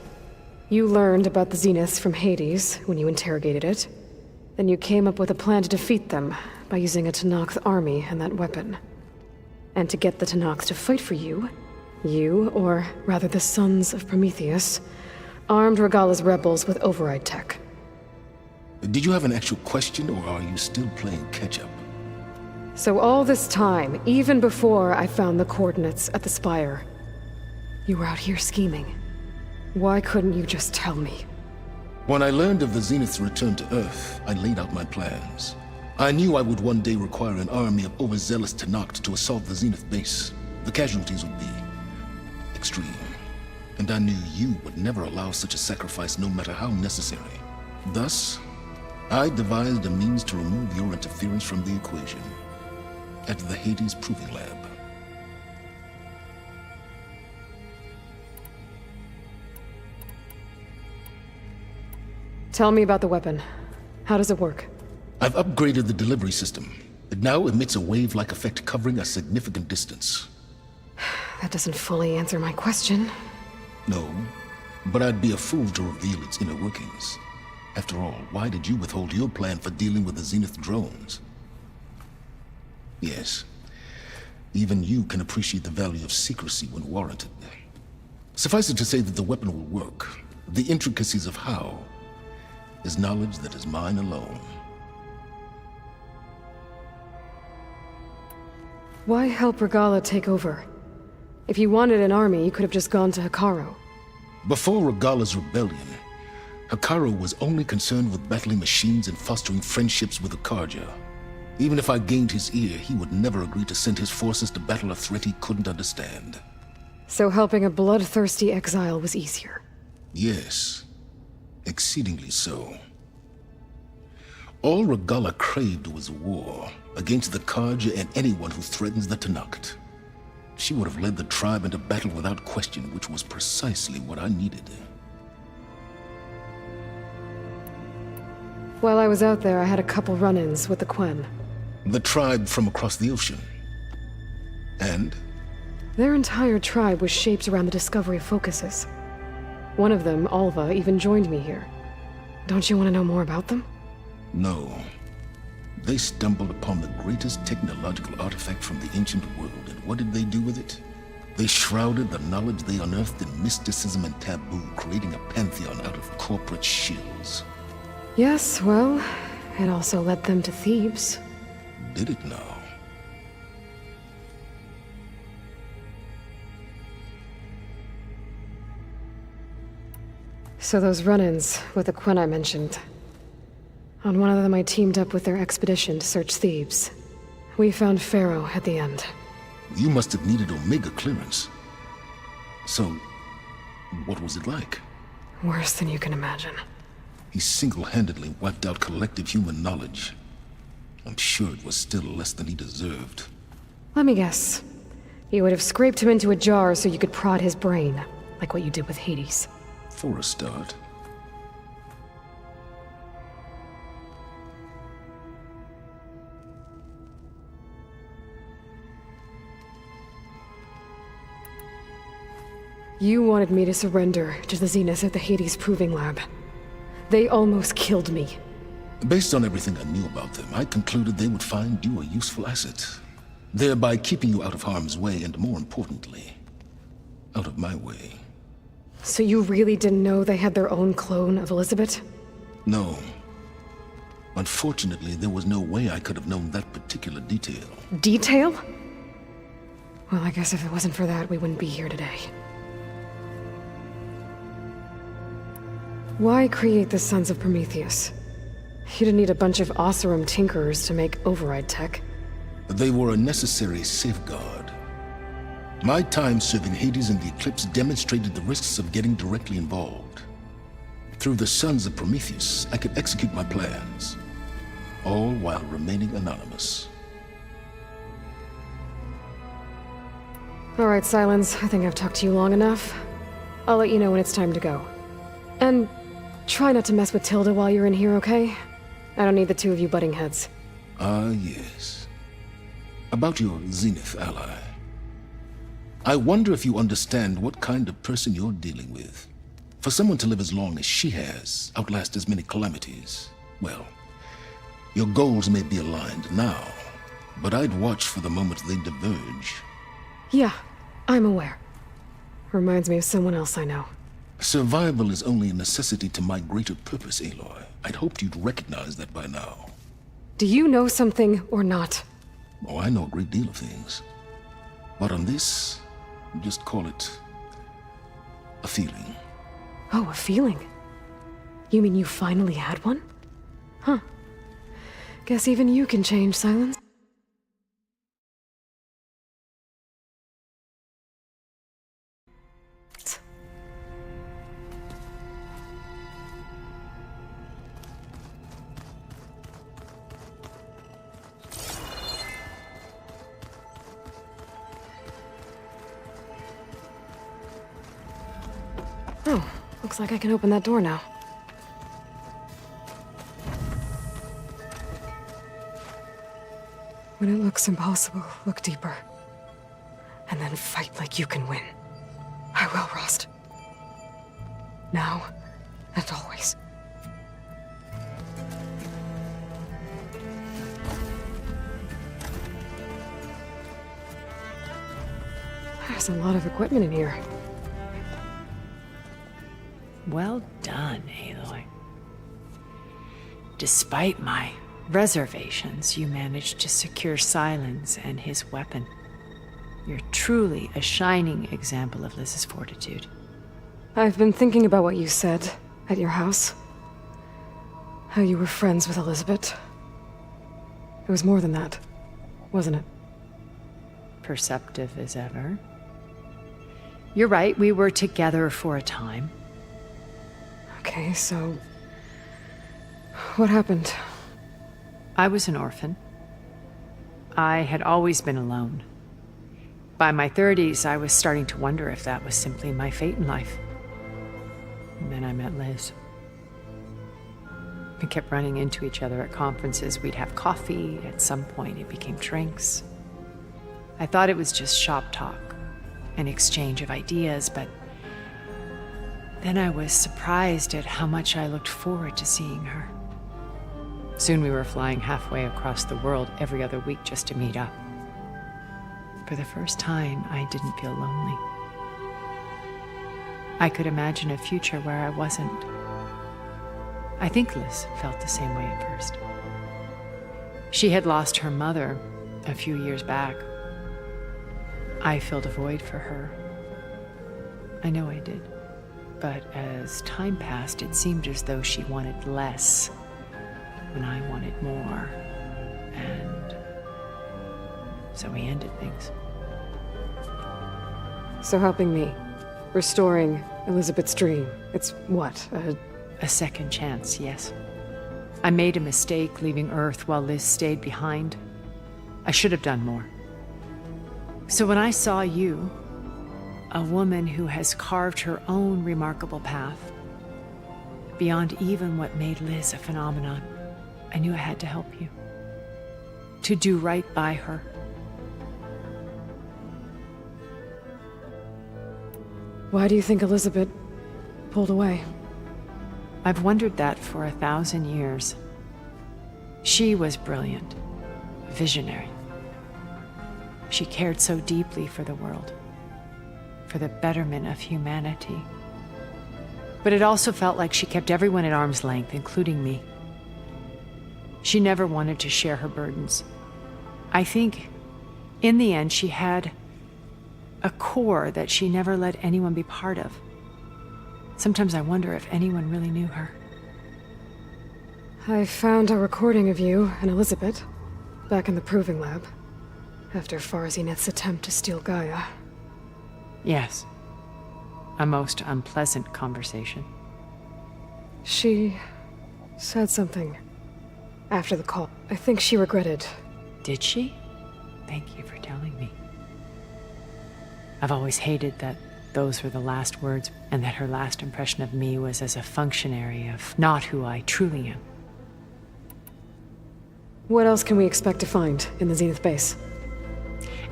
Speaker 8: You learned about the Zeniths from Hades when you interrogated it. Then you came up with a plan to defeat them by using a Tenakth army and that weapon. And to get the Tenakth to fight for you, or rather the Sons of Prometheus, armed Regala's rebels with override tech.
Speaker 17: Did you have an actual question, or are you still playing catch-up?
Speaker 8: So all this time, even before I found the coordinates at the Spire, you were out here scheming. Why couldn't you just tell me?
Speaker 17: When I learned of the Zenith's return to Earth, I laid out my plans. I knew I would one day require an army of overzealous Tenakth to assault the Zenith base. The casualties would be extreme. And I knew you would never allow such a sacrifice, no matter how necessary. Thus, I devised a means to remove your interference from the equation at the Hades Proving Lab.
Speaker 8: Tell me about the weapon. How does it work?
Speaker 17: I've upgraded the delivery system. It now emits a wave-like effect covering a significant distance.
Speaker 8: That doesn't fully answer my question.
Speaker 17: No, but I'd be a fool to reveal its inner workings. After all, why did you withhold your plan for dealing with the Zenith drones? Yes, even you can appreciate the value of secrecy when warranted. Suffice it to say that the weapon will work. The intricacies of how is knowledge that is mine alone.
Speaker 8: Why help Regala take over? If you wanted an army, you could have just gone to Hekarro.
Speaker 17: Before Regala's rebellion, Hekarro was only concerned with battling machines and fostering friendships with the Karja. Even if I gained his ear, he would never agree to send his forces to battle a threat he couldn't understand.
Speaker 8: So helping a bloodthirsty exile was easier?
Speaker 17: Yes, exceedingly so. All Regala craved was war against the Karja and anyone who threatens the Tenakt. She would have led the tribe into battle without question, which was precisely what I needed.
Speaker 8: While I was out there, I had a couple run-ins with the Quen.
Speaker 17: The tribe from across the ocean. And?
Speaker 8: Their entire tribe was shaped around the discovery of focuses. One of them, Alva, even joined me here. Don't you want to know more about them?
Speaker 17: No. They stumbled upon the greatest technological artifact from the ancient world, and what did they do with it? They shrouded the knowledge they unearthed in mysticism and taboo, creating a pantheon out of corporate shills.
Speaker 8: Yes, well, it also led them to Thebes.
Speaker 17: Did it now?
Speaker 8: So those run-ins with the Quen I mentioned. On one of them I teamed up with their expedition to search Thebes. We found Pharaoh at the end.
Speaker 17: You must have needed Omega clearance. So, what was it like?
Speaker 8: Worse than you can imagine.
Speaker 17: He single-handedly wiped out collective human knowledge. I'm sure it was still less than he deserved.
Speaker 8: Let me guess. You would have scraped him into a jar so you could prod his brain, like what you did with Hades.
Speaker 17: For a start.
Speaker 8: You wanted me to surrender to the Zenith at the Hades Proving Lab. They almost killed me.
Speaker 17: Based on everything I knew about them, I concluded they would find you a useful asset, thereby keeping you out of harm's way and, more importantly, out of my way.
Speaker 8: So you really didn't know they had their own clone of Elizabeth?
Speaker 17: No. Unfortunately, there was no way I could have known that particular detail.
Speaker 8: Detail? Well, I guess if it wasn't for that, we wouldn't be here today. Why create the Sons of Prometheus? You didn't need a bunch of Oseram tinkerers to make override tech.
Speaker 17: They were a necessary safeguard. My time serving Hades and the Eclipse demonstrated the risks of getting directly involved. Through the Sons of Prometheus, I could execute my plans, all while remaining anonymous.
Speaker 8: All right, Silence. I think I've talked to you long enough. I'll let you know when it's time to go. And try not to mess with Tilda while you're in here, okay? I don't need the two of you butting heads.
Speaker 17: Ah, yes. About your Zenith ally. I wonder if you understand what kind of person you're dealing with. For someone to live as long as she has, outlast as many calamities, well, your goals may be aligned now, but I'd watch for the moment they diverge.
Speaker 8: Yeah, I'm aware. Reminds me of someone else I know.
Speaker 17: Survival is only a necessity to my greater purpose, Aloy. I'd hoped you'd recognize that by now.
Speaker 8: Do you know something or not?
Speaker 17: Oh, I know a great deal of things. But on this, just call it a feeling.
Speaker 8: Oh, a feeling? You mean you finally had one? Huh. Guess even you can change, Silence. Oh, looks like I can open that door now. When it looks impossible, look deeper. And then fight like you can win. I will, Rost. Now and always. There's a lot of equipment in here.
Speaker 19: Well done, Aloy. Despite my reservations, you managed to secure Silence and his weapon. You're truly a shining example of Liz's fortitude.
Speaker 8: I've been thinking about what you said at your house. How you were friends with Elizabeth. It was more than that, wasn't it?
Speaker 19: Perceptive as ever. You're right, we were together for a time.
Speaker 8: Okay, so... what happened?
Speaker 19: I was an orphan. I had always been alone. By my 30s, I was starting to wonder if that was simply my fate in life. And then I met Liz. We kept running into each other at conferences. We'd have coffee. At some point, it became drinks. I thought it was just shop talk, an exchange of ideas, but then I was surprised at how much I looked forward to seeing her. Soon we were flying halfway across the world every other week just to meet up. For the first time, I didn't feel lonely. I could imagine a future where I wasn't. I think Liz felt the same way at first. She had lost her mother a few years back. I filled a void for her. I know I did. But as time passed, it seemed as though she wanted less when I wanted more. And so we ended things.
Speaker 8: So helping me, restoring Elizabeth's dream, it's what,
Speaker 19: a second chance, yes. I made a mistake leaving Earth while Liz stayed behind. I should have done more. So when I saw you, a woman who has carved her own remarkable path, beyond even what made Liz a phenomenon, I knew I had to help you. To do right by her.
Speaker 8: Why do you think Elizabeth pulled away?
Speaker 19: I've wondered that for 1,000 years. She was brilliant, visionary. She cared so deeply for the world, for the betterment of humanity. But it also felt like she kept everyone at arm's length, including me. She never wanted to share her burdens. I think, in the end, she had a core that she never let anyone be part of. Sometimes I wonder if anyone really knew her.
Speaker 8: I found a recording of you and Elizabeth back in the proving lab after Farzineth's attempt to steal Gaia.
Speaker 19: Yes. A most unpleasant conversation.
Speaker 8: She said something after the call. I think she regretted.
Speaker 19: Did she? Thank you for telling me. I've always hated that those were the last words, and that her last impression of me was as a functionary of not who I truly am.
Speaker 8: What else can we expect to find in the Zenith base?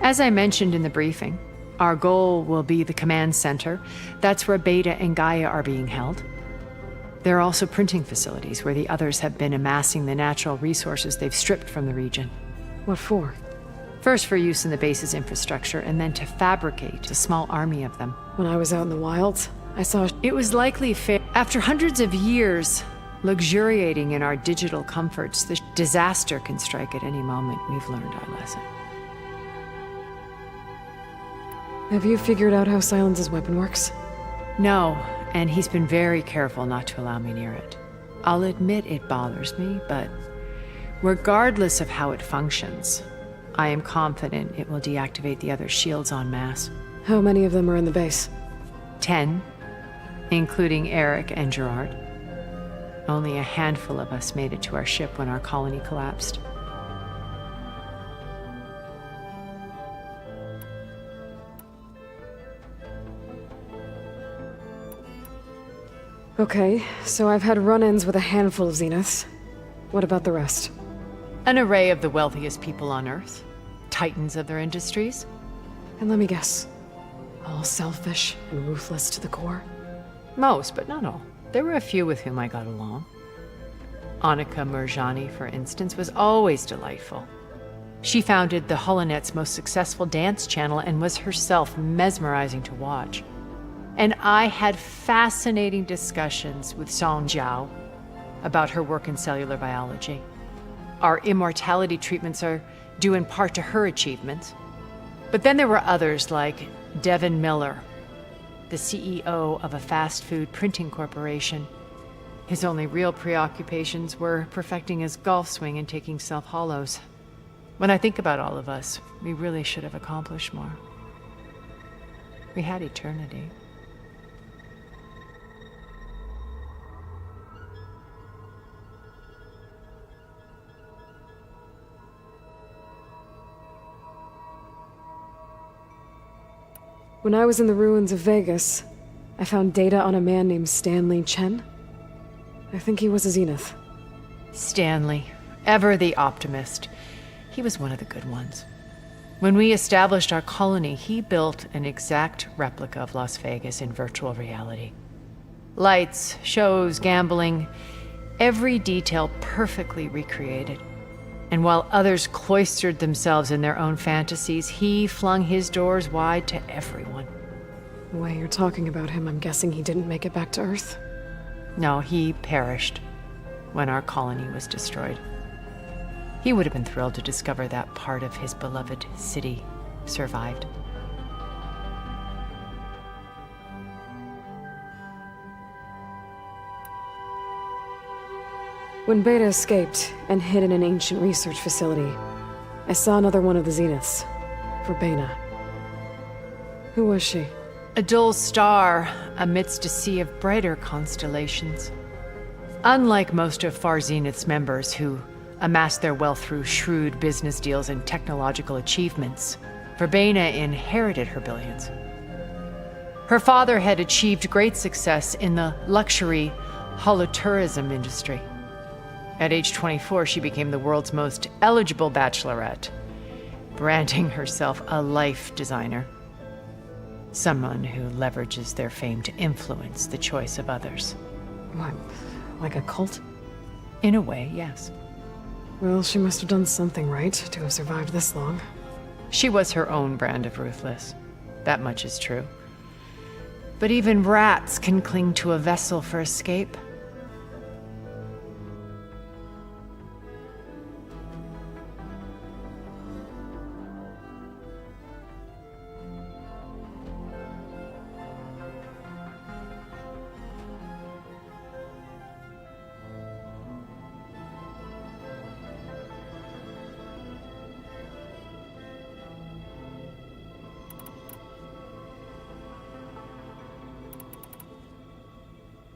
Speaker 19: As I mentioned in the briefing, our goal will be the command center. That's where Beta and Gaia are being held. There are also printing facilities where the others have been amassing the natural resources they've stripped from the region.
Speaker 8: What for?
Speaker 19: First for use in the base's infrastructure, and then to fabricate a small army of them.
Speaker 8: When I was out in the wilds, I saw...
Speaker 19: It was likely fair. After hundreds of years luxuriating in our digital comforts, the disaster can strike at any moment. We've learned our lesson.
Speaker 8: Have you figured out how Silence's weapon works?
Speaker 19: No, and he's been very careful not to allow me near it. I'll admit it bothers me, but regardless of how it functions, I am confident it will deactivate the other shields en masse.
Speaker 8: How many of them are in the base?
Speaker 19: 10, including Eric and Gerard. Only a handful of us made it to our ship when our colony collapsed.
Speaker 8: Okay, so I've had run-ins with a handful of Zeniths. What about the rest?
Speaker 19: An array of the wealthiest people on Earth. Titans of their industries.
Speaker 8: And let me guess, all selfish and ruthless to the core?
Speaker 19: Most, but not all. There were a few with whom I got along. Annika Murjani, for instance, was always delightful. She founded the Holonet's most successful dance channel and was herself mesmerizing to watch. And I had fascinating discussions with Song Jiao about her work in cellular biology. Our immortality treatments are due in part to her achievements. But then there were others like Devin Miller, the CEO of a fast food printing corporation. His only real preoccupations were perfecting his golf swing and taking self-hollows. When I think about all of us, we really should have accomplished more. We had eternity.
Speaker 8: When I was in the ruins of Vegas, I found data on a man named Stanley Chen. I think he was a Zenith.
Speaker 19: Stanley, ever the optimist. He was one of the good ones. When we established our colony, he built an exact replica of Las Vegas in virtual reality. Lights, shows, gambling, every detail perfectly recreated. And while others cloistered themselves in their own fantasies, he flung his doors wide to everyone.
Speaker 8: The way you're talking about him, I'm guessing he didn't make it back to Earth?
Speaker 19: No, he perished when our colony was destroyed. He would have been thrilled to discover that part of his beloved city survived.
Speaker 8: When Beta escaped and hid in an ancient research facility, I saw another one of the Zeniths, Verbena. Who was she?
Speaker 19: A dull star amidst a sea of brighter constellations. Unlike most of Far Zenith's members who amassed their wealth through shrewd business deals and technological achievements, Verbena inherited her billions. Her father had achieved great success in the luxury holotourism industry. At age 24, she became the world's most eligible bachelorette, branding herself a life designer. Someone who leverages their fame to influence the choice of others.
Speaker 8: What, like a cult?
Speaker 19: In a way, yes.
Speaker 8: Well, she must have done something right to have survived this long.
Speaker 19: She was her own brand of ruthless. That much is true. But even rats can cling to a vessel for escape.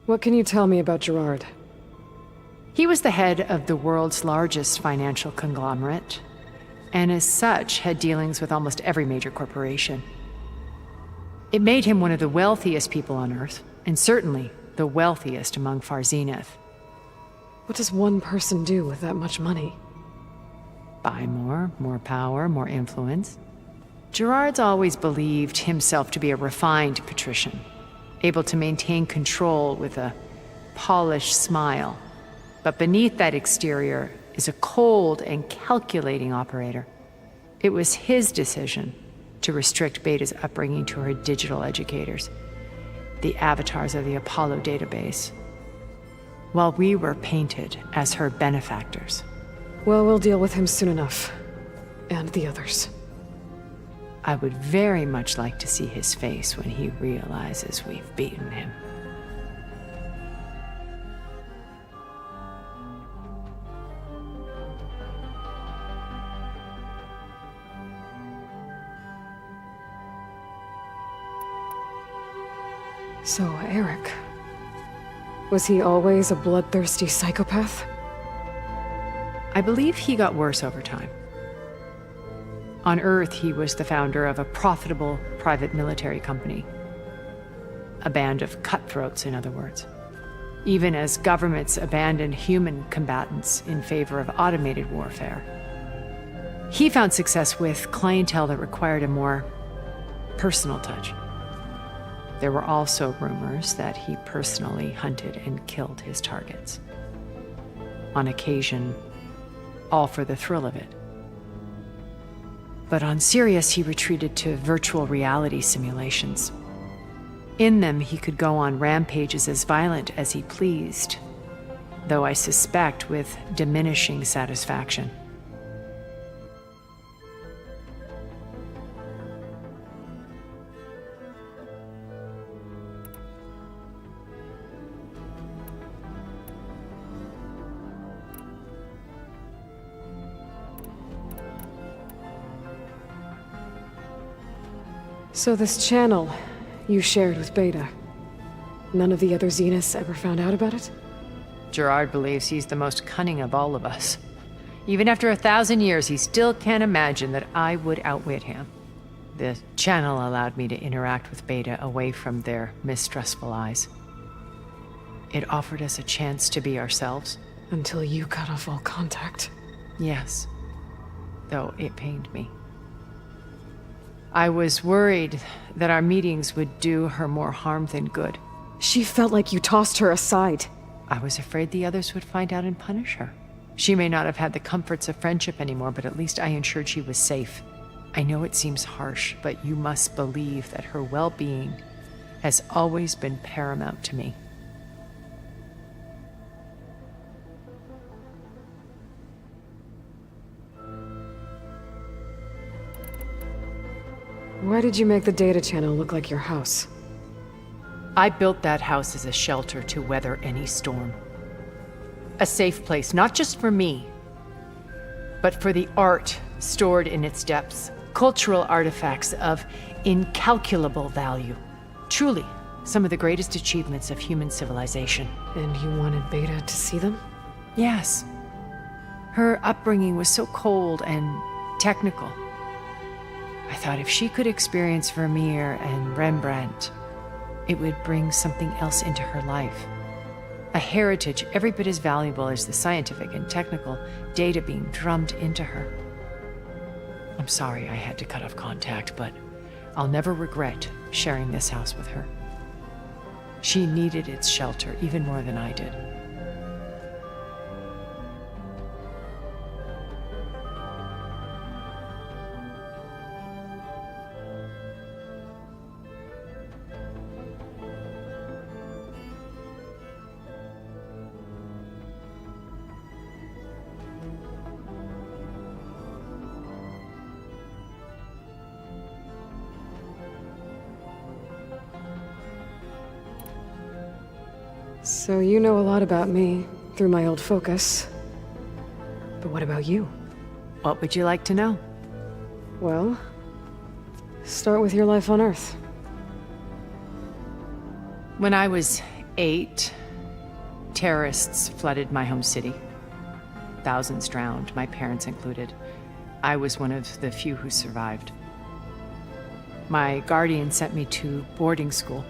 Speaker 8: What can you tell me about Gerard?
Speaker 19: He was the head of the world's largest financial conglomerate, and as such had dealings with almost every major corporation. It made him one of the wealthiest people on Earth, and certainly the wealthiest among Far Zenith.
Speaker 8: What does one person do with that much money?
Speaker 19: Buy more power, more influence. Gerard's always believed himself to be a refined patrician, able to maintain control with a polished smile. But beneath that exterior is a cold and calculating operator. It was his decision to restrict Beta's upbringing to her digital educators, the avatars of the Apollo database, while we were painted as her benefactors.
Speaker 8: Well, we'll deal with him soon enough. And the others.
Speaker 19: I would very much like to see his face when he realizes we've beaten him.
Speaker 8: So, Eric. Was he always a bloodthirsty psychopath?
Speaker 19: I believe he got worse over time. On Earth, he was the founder of a profitable private military company. A band of cutthroats, in other words. even as governments abandoned human combatants in favor of automated warfare. He found success with clientele that required a more personal touch. There were also rumors that he personally hunted and killed his targets. On occasion, all for the thrill of it. But on Sirius, he retreated to virtual reality simulations. In them, he could go on rampages as violent as he pleased, though I suspect with diminishing satisfaction.
Speaker 8: So this channel you shared with Beta, none of the other Zeniths ever found out about it?
Speaker 19: Gerard believes he's the most cunning of all of us. Even after 1,000 years, he still can't imagine that I would outwit him. The channel allowed me to interact with Beta away from their mistrustful eyes. It offered us a chance to be ourselves.
Speaker 8: Until you cut off all contact.
Speaker 19: Yes, though it pained me. I was worried that our meetings would do her more harm than good.
Speaker 8: She felt like you tossed her aside.
Speaker 19: I was afraid the others would find out and punish her. She may not have had the comforts of friendship anymore, but at least I ensured she was safe. I know it seems harsh, but you must believe that her well-being has always been paramount to me.
Speaker 8: Why did you make the data channel look like your house?
Speaker 19: I built that house as a shelter to weather any storm. A safe place, not just for me, but for the art stored in its depths, cultural artifacts of incalculable value. Truly, some of the greatest achievements of human civilization.
Speaker 8: And you wanted Beta to see them?
Speaker 19: Yes. Her upbringing was so cold and technical. I thought if she could experience Vermeer and Rembrandt, it would bring something else into her life. A heritage every bit as valuable as the scientific and technical data being drummed into her. I'm sorry I had to cut off contact, but I'll never regret sharing this house with her. She needed its shelter even more than I did.
Speaker 8: So you know a lot about me through my old focus. But what about you?
Speaker 19: What would you like to know?
Speaker 8: Well, start with your life on Earth.
Speaker 19: When I was 8, terrorists flooded my home city. Thousands drowned, my parents included. I was one of the few who survived. My guardian sent me to boarding school.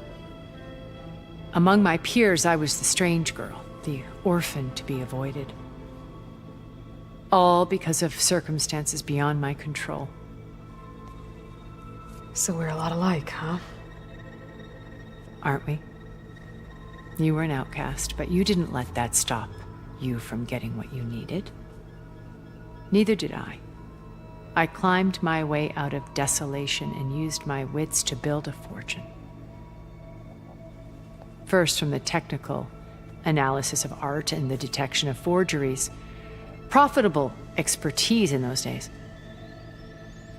Speaker 19: Among my peers, I was the strange girl, the orphan to be avoided. All because of circumstances beyond my control.
Speaker 8: So we're a lot alike, huh?
Speaker 19: Aren't we? You were an outcast, but you didn't let that stop you from getting what you needed. Neither did I. I climbed my way out of desolation and used my wits to build a fortune. First, from the technical analysis of art and the detection of forgeries. Profitable expertise in those days.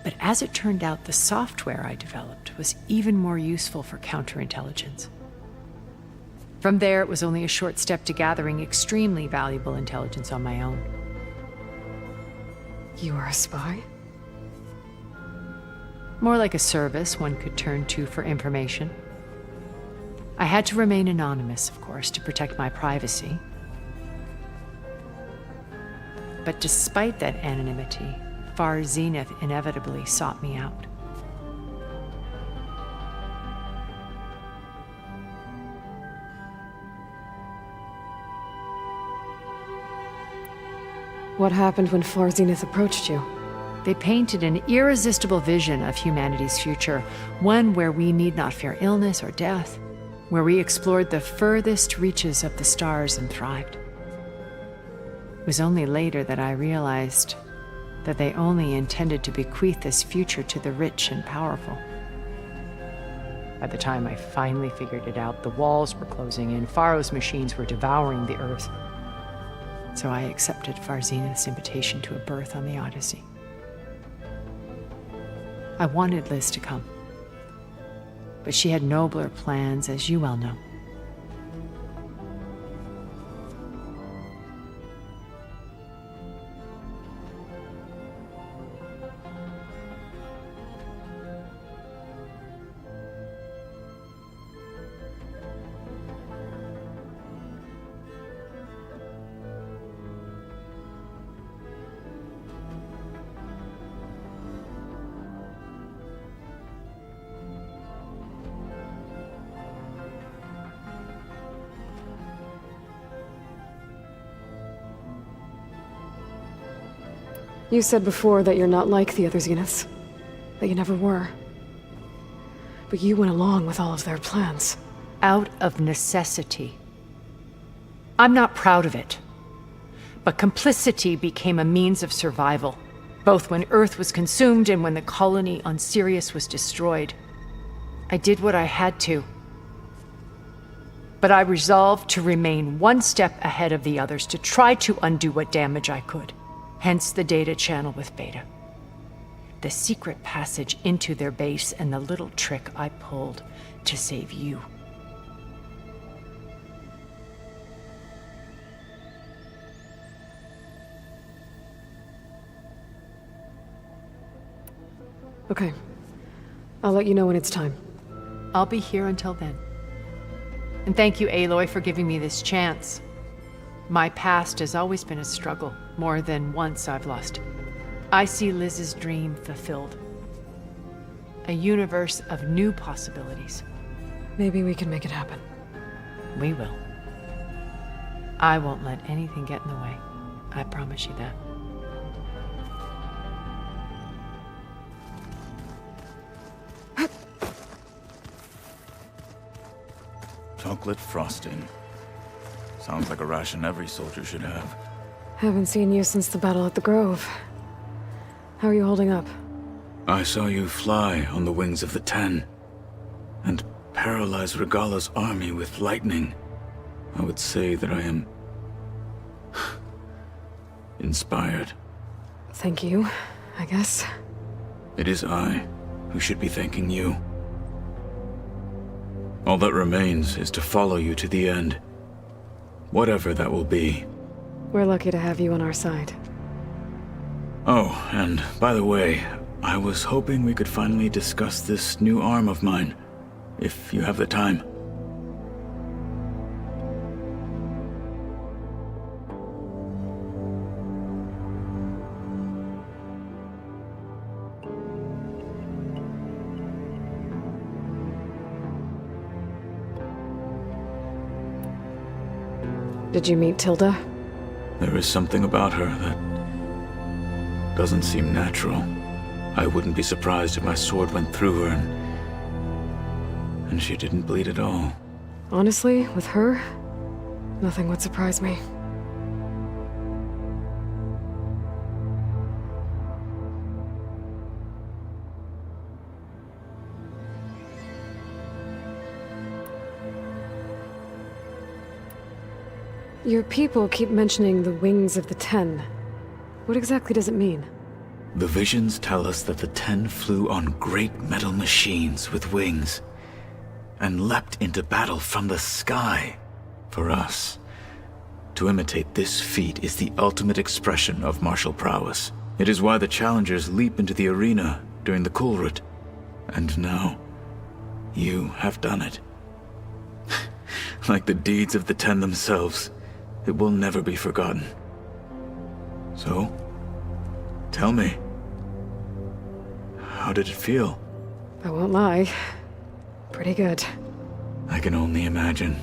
Speaker 19: But as it turned out, the software I developed was even more useful for counterintelligence. From there, it was only a short step to gathering extremely valuable intelligence on my own.
Speaker 8: You are a spy?
Speaker 19: More like a service one could turn to for information. I had to remain anonymous, of course, to protect my privacy. But despite that anonymity, Far Zenith inevitably sought me out.
Speaker 8: What happened when Far Zenith approached you?
Speaker 19: They painted an irresistible vision of humanity's future, one where we need not fear illness or death, where we explored the furthest reaches of the stars and thrived. It was only later that I realized that they only intended to bequeath this future to the rich and powerful. By the time I finally figured it out, the walls were closing in, Pharaoh's machines were devouring the earth. So I accepted Far Zenith's invitation to a berth on the Odyssey. I wanted Liz to come, but she had nobler plans, as you well know.
Speaker 8: You said before that you're not like the other Zeniths. That you never were. But you went along with all of their plans.
Speaker 19: Out of necessity. I'm not proud of it. But complicity became a means of survival, both when Earth was consumed and when the colony on Sirius was destroyed. I did what I had to. But I resolved to remain one step ahead of the others, to try to undo what damage I could. Hence the data channel with Beta. The secret passage into their base and the little trick I pulled to save you.
Speaker 8: Okay. I'll let you know when it's time.
Speaker 19: I'll be here until then. And thank you, Aloy, for giving me this chance. My past has always been a struggle. More than once I've lost. I see Liz's dream fulfilled. A universe of new possibilities.
Speaker 8: Maybe we can make it happen.
Speaker 19: We will. I won't let anything get in the way. I promise you that.
Speaker 21: Chocolate frosting. Sounds like a ration every soldier should have.
Speaker 8: Haven't seen you since the battle at the Grove. How are you holding up?
Speaker 14: I saw you fly on the wings of the Ten, and paralyze Regala's army with lightning. I would say that I am inspired.
Speaker 8: Thank you, I guess.
Speaker 14: It is I who should be thanking you. All that remains is to follow you to the end. Whatever that will be.
Speaker 8: We're lucky to have you on our side.
Speaker 14: Oh, and by the way, I was hoping we could finally discuss this new arm of mine, if you have the time.
Speaker 8: Did you meet Tilda?
Speaker 14: There is something about her that doesn't seem natural. I wouldn't be surprised if my sword went through her and she didn't bleed at all.
Speaker 8: Honestly, with her, nothing would surprise me. Your people keep mentioning the wings of the Ten. What exactly does it mean?
Speaker 14: The visions tell us that the Ten flew on great metal machines with wings, and leapt into battle from the sky. For us, to imitate this feat is the ultimate expression of martial prowess. It is why the challengers leap into the arena during the Kulrut. And now, you have done it. Like the deeds of the Ten themselves, it will never be forgotten. So, tell me, how did it feel?
Speaker 8: I won't lie. Pretty good.
Speaker 14: I can only imagine.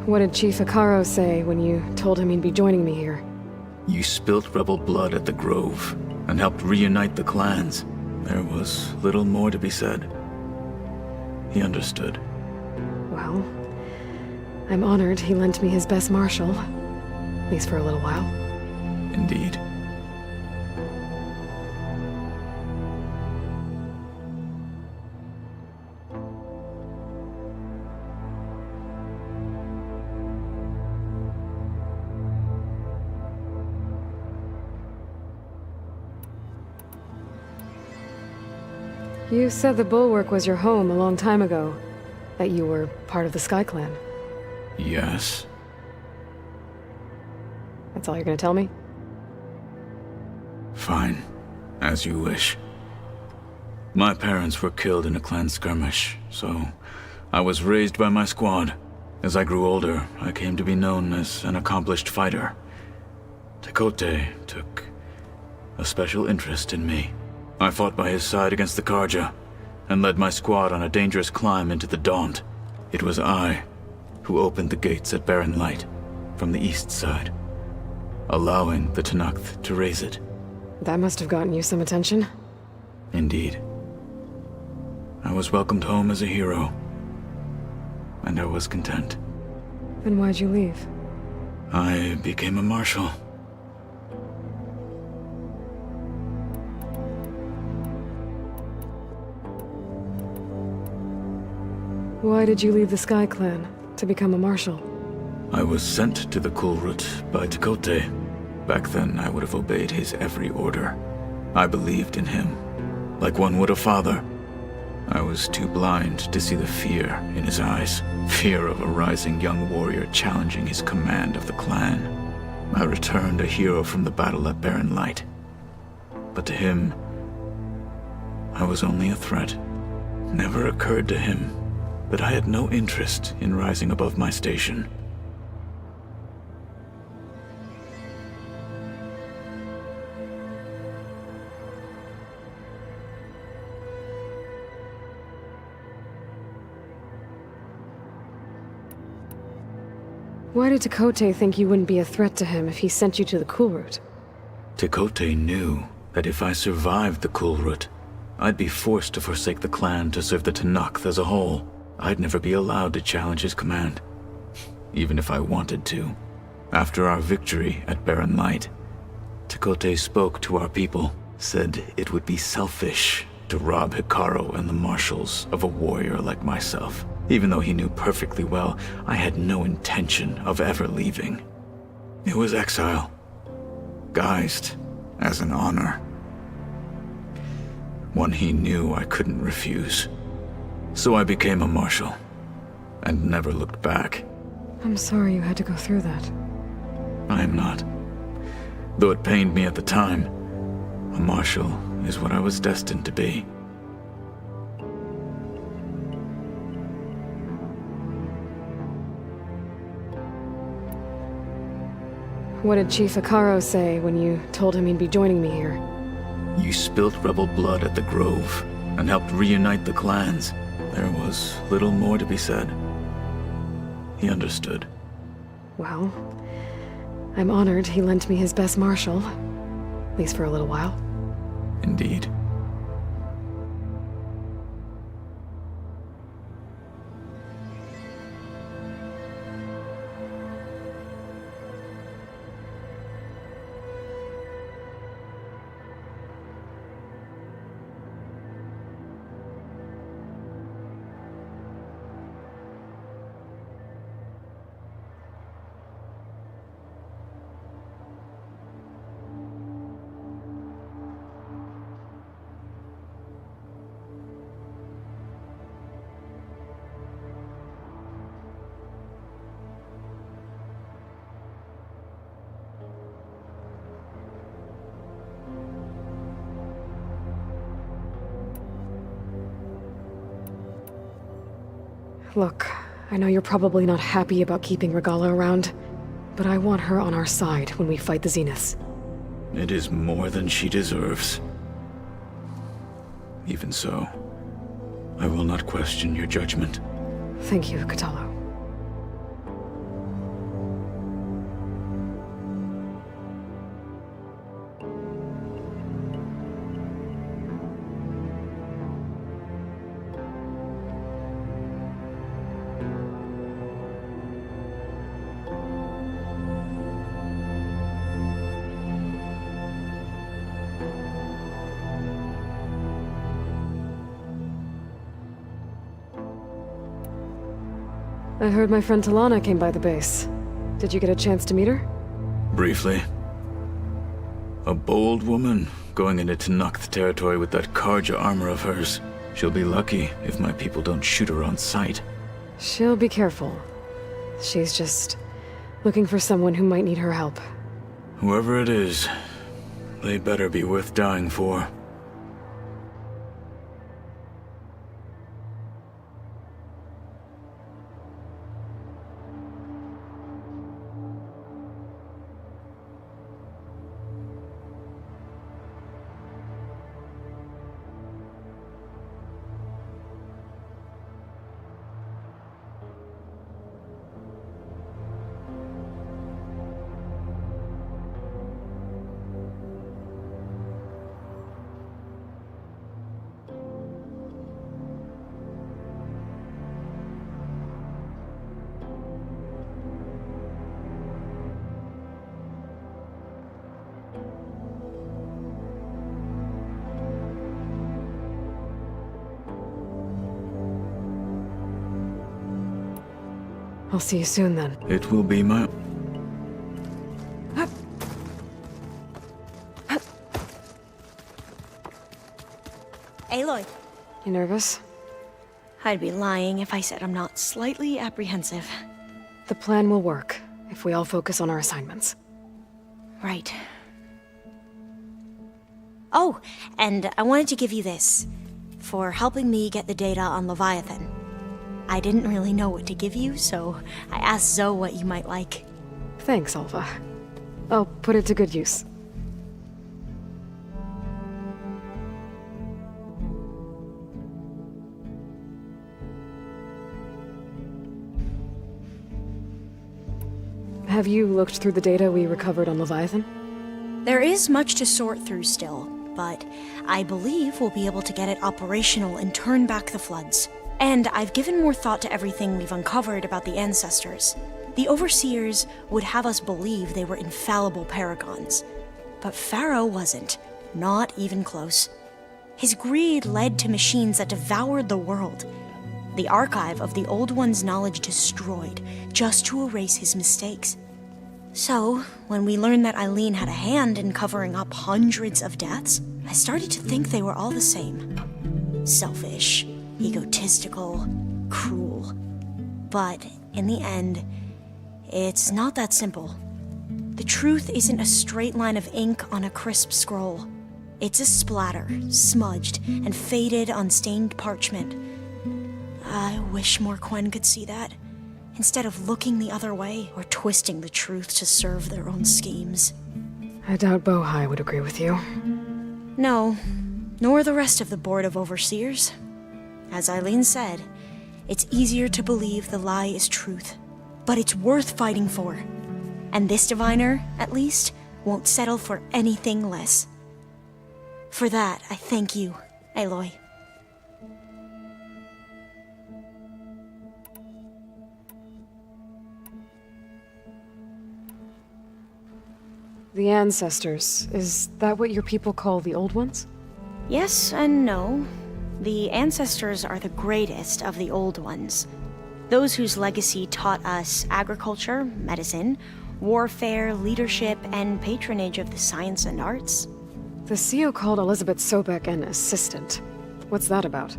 Speaker 8: What did Chief Hikaru say when you told him he'd be joining me here?
Speaker 14: You spilt rebel blood at the Grove and helped reunite the clans. There was little more to be said. He understood.
Speaker 8: Well, I'm honored he lent me his best marshal. At least for a little while.
Speaker 14: Indeed.
Speaker 8: You said the Bulwark was your home a long time ago. That you were part of the Sky Clan.
Speaker 14: Yes.
Speaker 8: That's all you're gonna tell me?
Speaker 14: Fine. As you wish. My parents were killed in a clan skirmish, so I was raised by my squad. As I grew older, I came to be known as an accomplished fighter. Tekote took a special interest in me. I fought by his side against the Karja, and led my squad on a dangerous climb into the Daunt. It was I who opened the gates at Barren Light from the east side, allowing the Tenakth to raise it.
Speaker 8: That must have gotten you some attention.
Speaker 14: Indeed. I was welcomed home as a hero, and I was content.
Speaker 8: Then why'd you leave?
Speaker 14: I became a marshal.
Speaker 8: Why did you leave the Sky Clan to become a marshal?
Speaker 14: I was sent to the Kulrut by Tekote. Back then, I would have obeyed his every order. I believed in him, like one would a father. I was too blind to see the fear in his eyes. Fear of a rising young warrior challenging his command of the clan. I returned a hero from the battle at Barren Light. But to him, I was only a threat. Never occurred to him that I had no interest in rising above my station.
Speaker 8: Why did Tekote think you wouldn't be a threat to him if he sent you to the Kulrut?
Speaker 14: Tekote knew that if I survived the Kulrut, I'd be forced to forsake the clan to serve the Tenakth as a whole. I'd never be allowed to challenge his command, even if I wanted to. After our victory at Barren Light, Tekote spoke to our people, said it would be selfish to rob Hikaru and the marshals of a warrior like myself. Even though he knew perfectly well I had no intention of ever leaving. It was exile, guised as an honor. One he knew I couldn't refuse. So I became a marshal, and never looked back.
Speaker 8: I'm sorry you had to go through that.
Speaker 14: I am not. Though it pained me at the time, a marshal is what I was destined to be.
Speaker 8: What did Chief Hikaru say when you told him he'd be joining me here?
Speaker 14: You spilt rebel blood at the Grove, and helped reunite the clans. There was little more to be said. He understood.
Speaker 8: Well, I'm honored he lent me his best marshal. At least for a little while.
Speaker 14: Indeed.
Speaker 8: Look, I know you're probably not happy about keeping Regala around, but I want her on our side when we fight the Zeniths.
Speaker 14: It is more than she deserves. Even so, I will not question your judgment.
Speaker 8: Thank you, Katalo. I heard my friend Talana came by the base. Did you get a chance to meet her?
Speaker 14: Briefly. A bold woman going into Tenakth territory with that Karja armor of hers. She'll be lucky if my people don't shoot her on sight.
Speaker 8: She'll be careful. She's just looking for someone who might need her help.
Speaker 14: Whoever it is, they better be worth dying for.
Speaker 8: I'll see you soon then.
Speaker 14: It will be my...
Speaker 1: Aloy.
Speaker 8: You nervous?
Speaker 1: I'd be lying if I said I'm not slightly apprehensive.
Speaker 8: The plan will work if we all focus on our assignments.
Speaker 1: Right. Oh, and I wanted to give you this, for helping me get the data on Leviathan. I didn't really know what to give you, so I asked Zoe what you might like.
Speaker 8: Thanks, Alva. I'll put it to good use. Have you looked through the data we recovered on Leviathan?
Speaker 1: There is much to sort through still, but I believe we'll be able to get it operational and turn back the floods. And I've given more thought to everything we've uncovered about the ancestors. The Overseers would have us believe they were infallible paragons. But Pharaoh wasn't. Not even close. His greed led to machines that devoured the world. The archive of the Old One's knowledge destroyed, just to erase his mistakes. So, when we learned that Eileen had a hand in covering up hundreds of deaths, I started to think they were all the same. Selfish, egotistical, cruel. But in the end, it's not that simple. The truth isn't a straight line of ink on a crisp scroll. It's a splatter, smudged and faded on stained parchment. I wish more Quen could see that, instead of looking the other way or twisting the truth to serve their own schemes.
Speaker 8: I doubt Bohai would agree with you.
Speaker 1: No, nor the rest of the Board of Overseers. As Eileen said, it's easier to believe the lie is truth, but it's worth fighting for. And this diviner, at least, won't settle for anything less. For that, I thank you, Aloy.
Speaker 8: The ancestors, is that what your people call the Old Ones?
Speaker 1: Yes and no. The ancestors are the greatest of the Old Ones. Those whose legacy taught us agriculture, medicine, warfare, leadership, and patronage of the science and arts.
Speaker 8: The CEO called Elizebeth Sobeck an assistant. What's that about?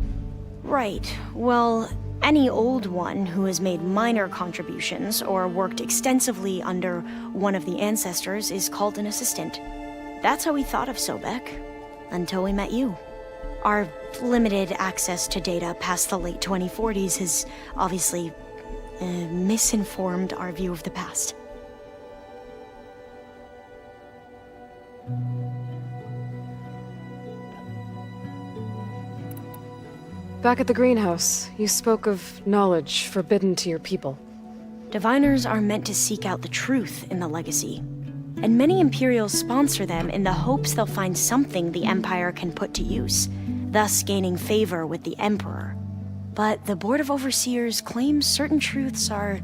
Speaker 1: Right. Well, any Old One who has made minor contributions or worked extensively under one of the ancestors is called an assistant. That's how we thought of Sobeck, until we met you. Our limited access to data past the late 2040s has obviously misinformed our view of the past.
Speaker 8: Back at the greenhouse, you spoke of knowledge forbidden to your people.
Speaker 1: Diviners are meant to seek out the truth in the legacy, and many Imperials sponsor them in the hopes they'll find something the Empire can put to use, thus gaining favor with the Emperor. But the Board of Overseers claims certain truths are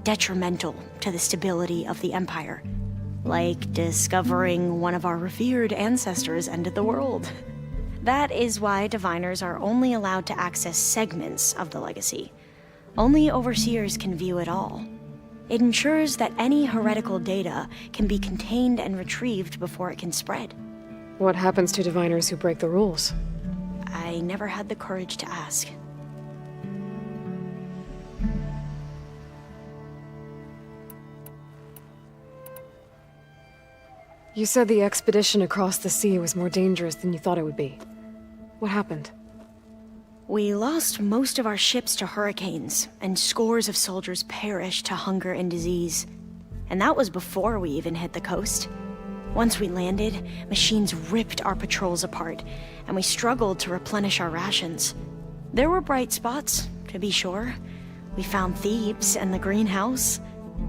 Speaker 1: detrimental to the stability of the Empire, like discovering one of our revered ancestors ended the world. That is why diviners are only allowed to access segments of the legacy, Only overseers can view it all. It ensures that any heretical data can be contained and retrieved before it can spread.
Speaker 8: What happens to diviners who break the rules?
Speaker 1: I never had the courage to ask.
Speaker 8: You said the expedition across the sea was more dangerous than you thought it would be. What happened?
Speaker 1: We lost most of our ships to hurricanes, and scores of soldiers perished to hunger and disease. And that was before we even hit the coast. Once we landed, machines ripped our patrols apart, and we struggled to replenish our rations. There were bright spots, to be sure. We found Thebes and the greenhouse,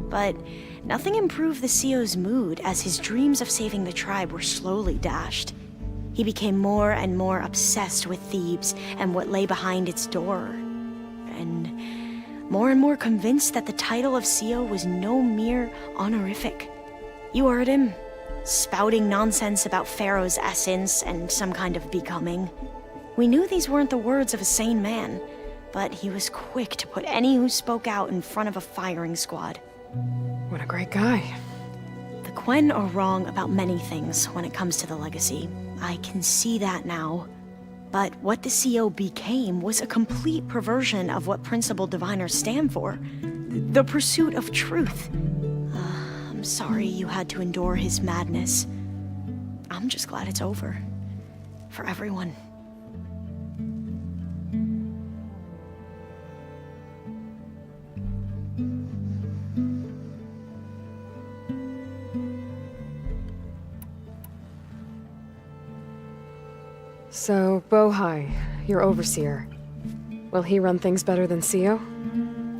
Speaker 1: but nothing improved the CEO's mood as his dreams of saving the tribe were slowly dashed. He became more and more obsessed with Thebes and what lay behind its door, and more convinced that the title of CEO was no mere honorific. You heard him, spouting nonsense about Pharaoh's essence and some kind of becoming. We knew these weren't the words of a sane man, but he was quick to put any who spoke out in front of a firing squad.
Speaker 8: What a great guy.
Speaker 1: The Quen are wrong about many things when it comes to the legacy. I can see that now. But what the CO became was a complete perversion of what principled diviners stand for. The pursuit of truth. I'm sorry you had to endure his madness. I'm just glad it's over. For everyone.
Speaker 8: So, Bohai, your overseer. Will he run things better than CEO?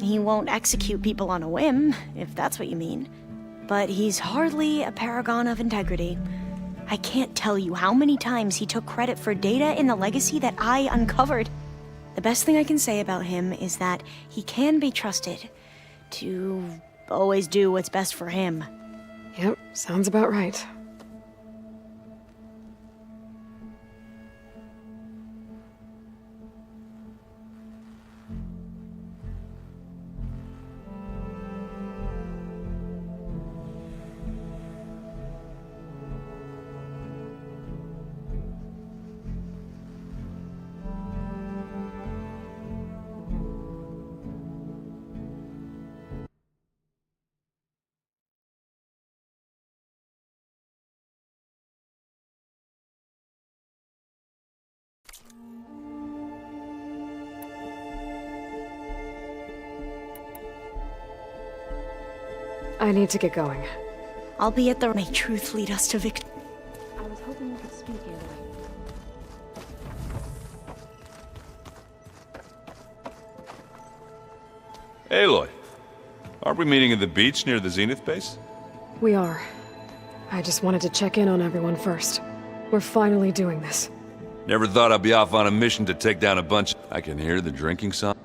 Speaker 1: He won't execute people on a whim, if that's what you mean. But he's hardly a paragon of integrity. I can't tell you how many times he took credit for data in the legacy that I uncovered. The best thing I can say about him is that he can be trusted to always do what's best for him.
Speaker 8: Yep, sounds about right. I need to get going.
Speaker 1: I'll be at the... May truth lead us to victory.
Speaker 6: I was hoping you could speak, Aloy.
Speaker 13: Aloy, aren't we meeting at the beach near the Zenith base?
Speaker 8: We are. I just wanted to check in on everyone first. We're finally doing this.
Speaker 13: Never thought I'd be off on a mission to take down a bunch... I can hear the drinking song.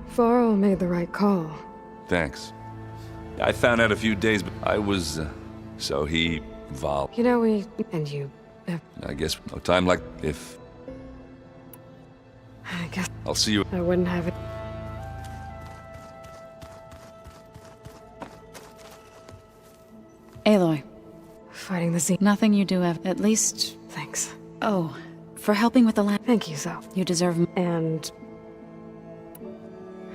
Speaker 8: Varl made the right call.
Speaker 13: Thanks. I found out a few days, but I was... so he... Val...
Speaker 8: You know, and you...
Speaker 13: I guess no time like... if...
Speaker 8: I guess...
Speaker 13: I'll see you...
Speaker 8: I wouldn't have it...
Speaker 15: Aloy.
Speaker 8: Fighting the Zenith.
Speaker 15: Nothing you do at least...
Speaker 8: Thanks.
Speaker 15: Oh, for helping with the land.
Speaker 8: Thank you, Zo.
Speaker 15: You deserve...
Speaker 8: And...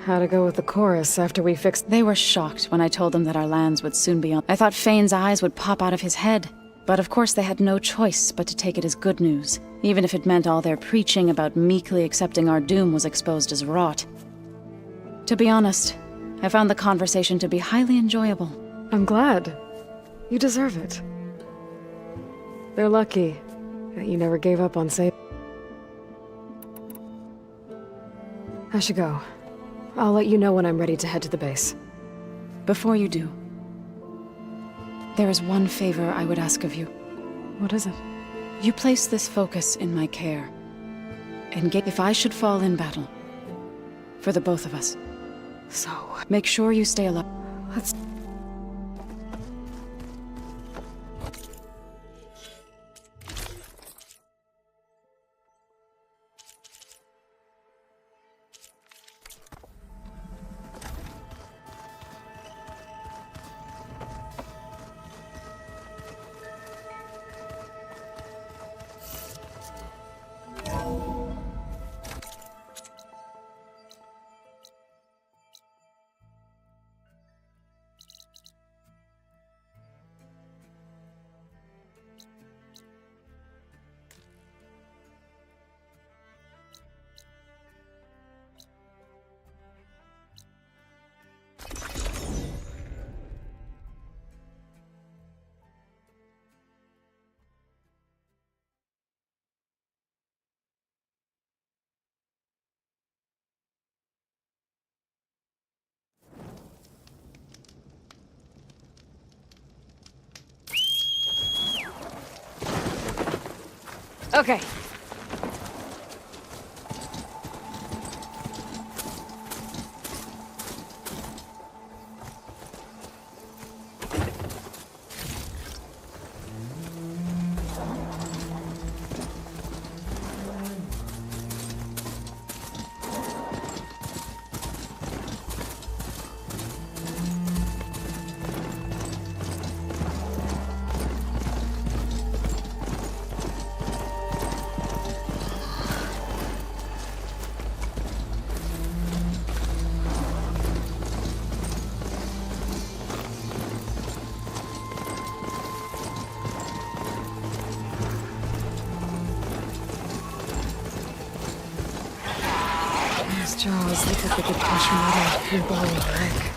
Speaker 8: how to go with the chorus after we fixed...
Speaker 15: They were shocked when I told them that our lands would soon be on... I thought Fane's eyes would pop out of his head. But of course they had no choice but to take it as good news, even if it meant all their preaching about meekly accepting our doom was exposed as rot. To be honest, I found the conversation to be highly enjoyable.
Speaker 8: I'm glad. You deserve it. They're lucky that you never gave up on saving. I should go. I'll let you know when I'm ready to head to the base.
Speaker 15: Before you do, there is one favor I would ask of you.
Speaker 8: What is it?
Speaker 15: You place this focus in my care. And if I should fall in battle, for the both of us.
Speaker 8: So...
Speaker 15: make sure you stay alive.
Speaker 8: Let's... Okay. Those jaws look like they could crush metal through bone and brick.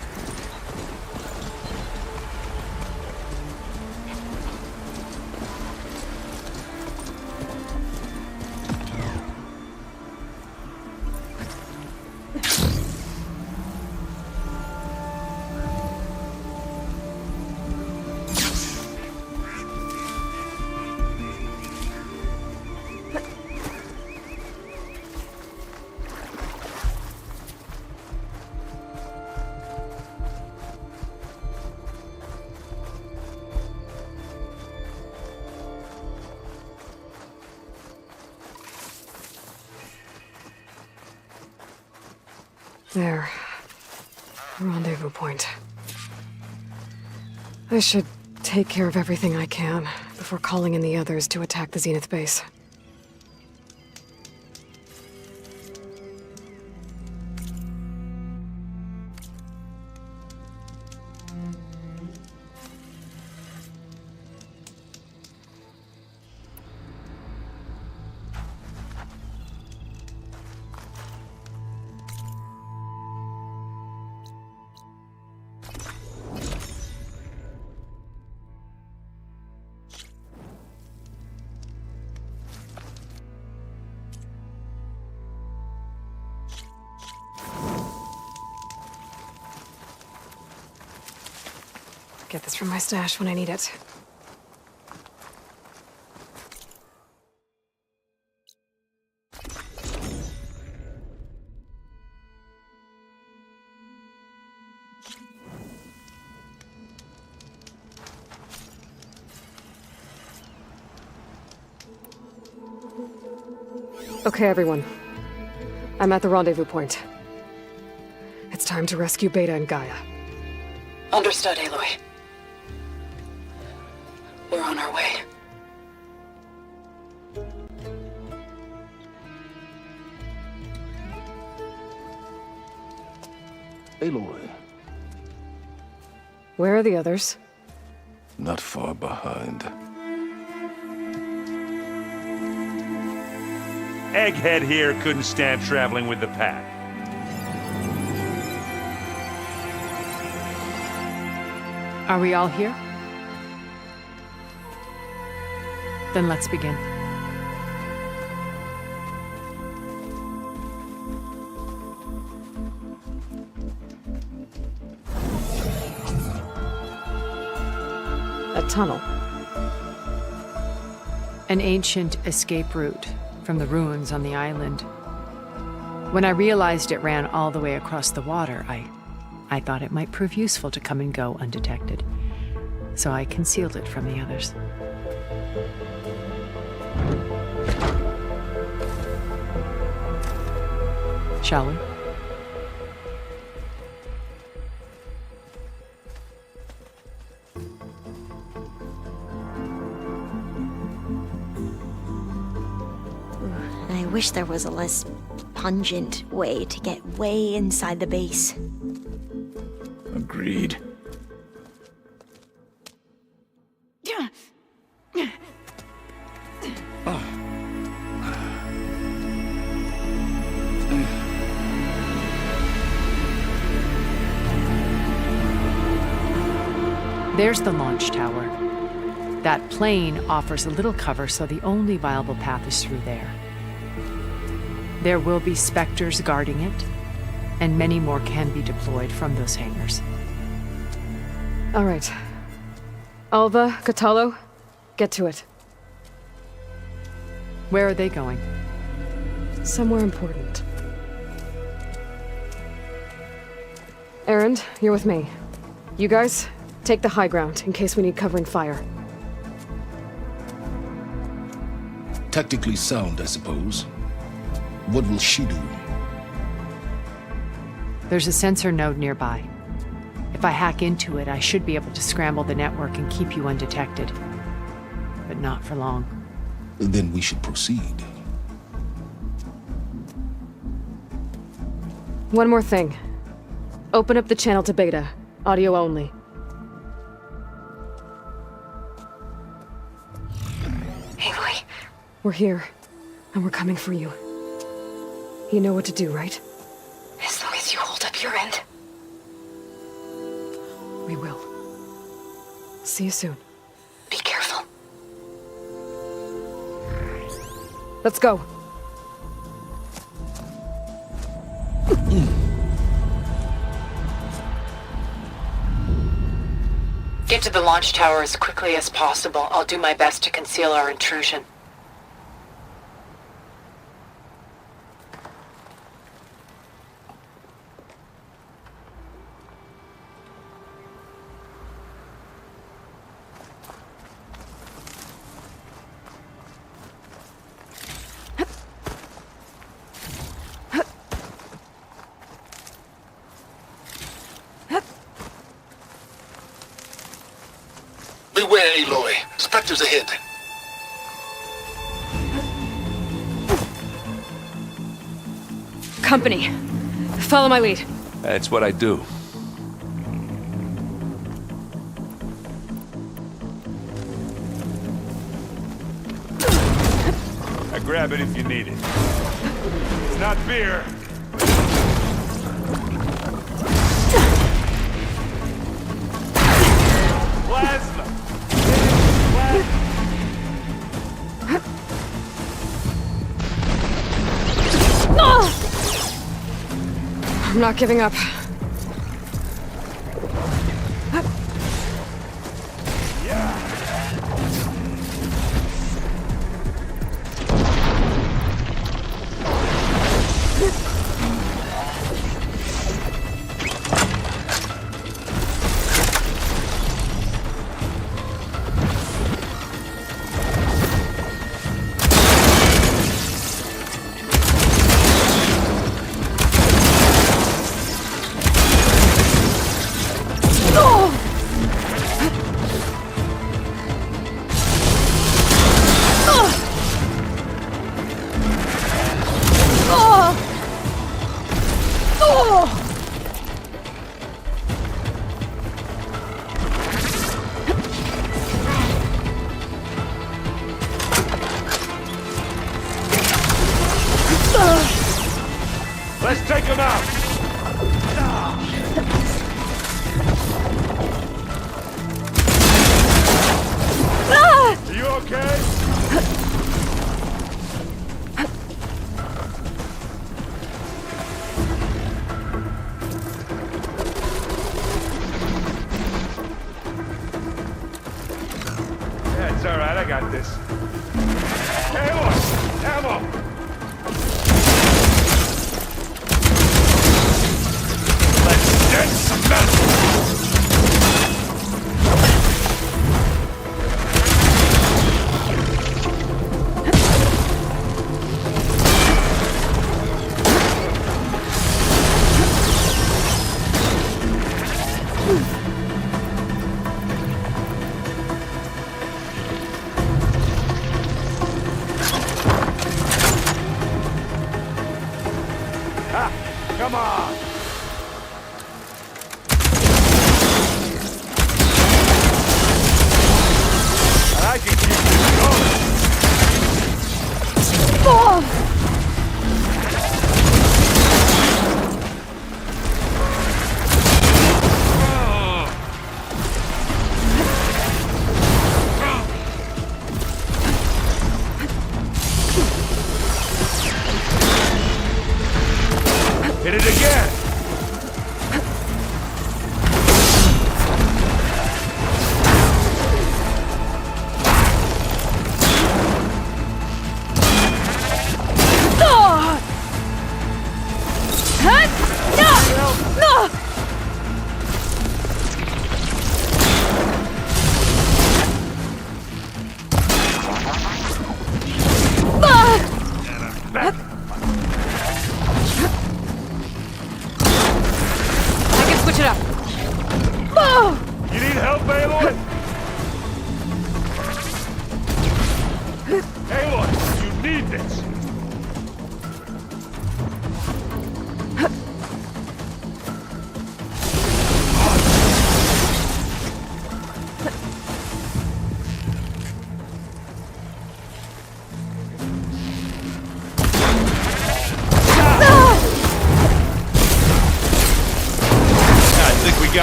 Speaker 8: There. Rendezvous point. I should take care of everything I can before calling in the others to attack the Zenith base. Get this from my stash when I need it. Okay, everyone. I'm at the rendezvous point. It's time to rescue Beta and Gaia.
Speaker 15: Understood, Aloy. We're on our way.
Speaker 17: Aloy.
Speaker 8: Where are the others?
Speaker 17: Not far behind.
Speaker 13: Egghead here couldn't stand traveling with the pack.
Speaker 19: Are we all here? Then let's begin.
Speaker 8: A tunnel.
Speaker 19: An ancient escape route from the ruins on the island. When I realized it ran all the way across the water, I thought it might prove useful to come and go undetected. So I concealed it from the others. Shall we?
Speaker 1: I wish there was a less pungent way to get way inside the base.
Speaker 14: Agreed.
Speaker 19: There's the launch tower. That plane offers a little cover, so the only viable path is through there. There will be specters guarding it, and many more can be deployed from those hangars.
Speaker 8: All right. Alva, Catalo, get to it.
Speaker 19: Where are they going?
Speaker 8: Somewhere important. Erend, you're with me. You guys, take the high ground in case we need covering fire.
Speaker 17: Tactically sound, I suppose. What will she do?
Speaker 19: There's a sensor node nearby. If I hack into it, I should be able to scramble the network and keep you undetected. But not for long.
Speaker 17: Then we should proceed.
Speaker 8: One more thing. Open up the channel to Beta. Audio only. Aloy. We're here, and we're coming for you. You know what to do, right? As long as you hold up your end. We will. See you soon. Be careful. Let's go.
Speaker 19: Get to the launch tower as quickly as possible. I'll do my best to conceal our intrusion.
Speaker 17: Beware, Aloy. Spectres ahead.
Speaker 8: Company. Follow my lead.
Speaker 13: That's what I do. I grab it if you need it. It's not beer. Plasma.
Speaker 8: I'm not giving up.
Speaker 13: Let's take him out! Are you okay? Yeah, it's all right. I got this. Ammo! Ammo! Get some metal! Come on! I can keep this going!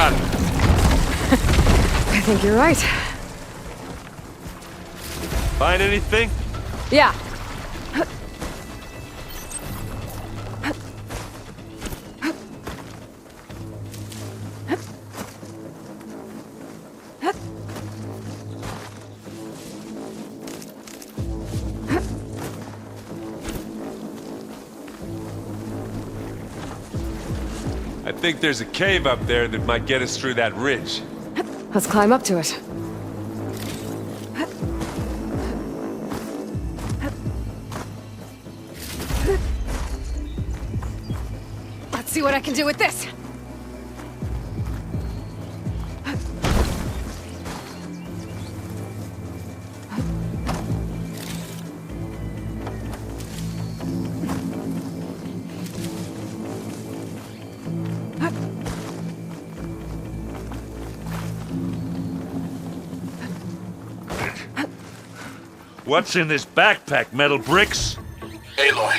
Speaker 13: about it?
Speaker 8: I think you're right.
Speaker 13: Find anything?
Speaker 8: Yeah.
Speaker 13: I think there's a cave up there that might get us through that ridge.
Speaker 8: Let's climb up to it. Let's see what I can do with this.
Speaker 13: What's in this backpack, metal bricks?
Speaker 14: Aloy,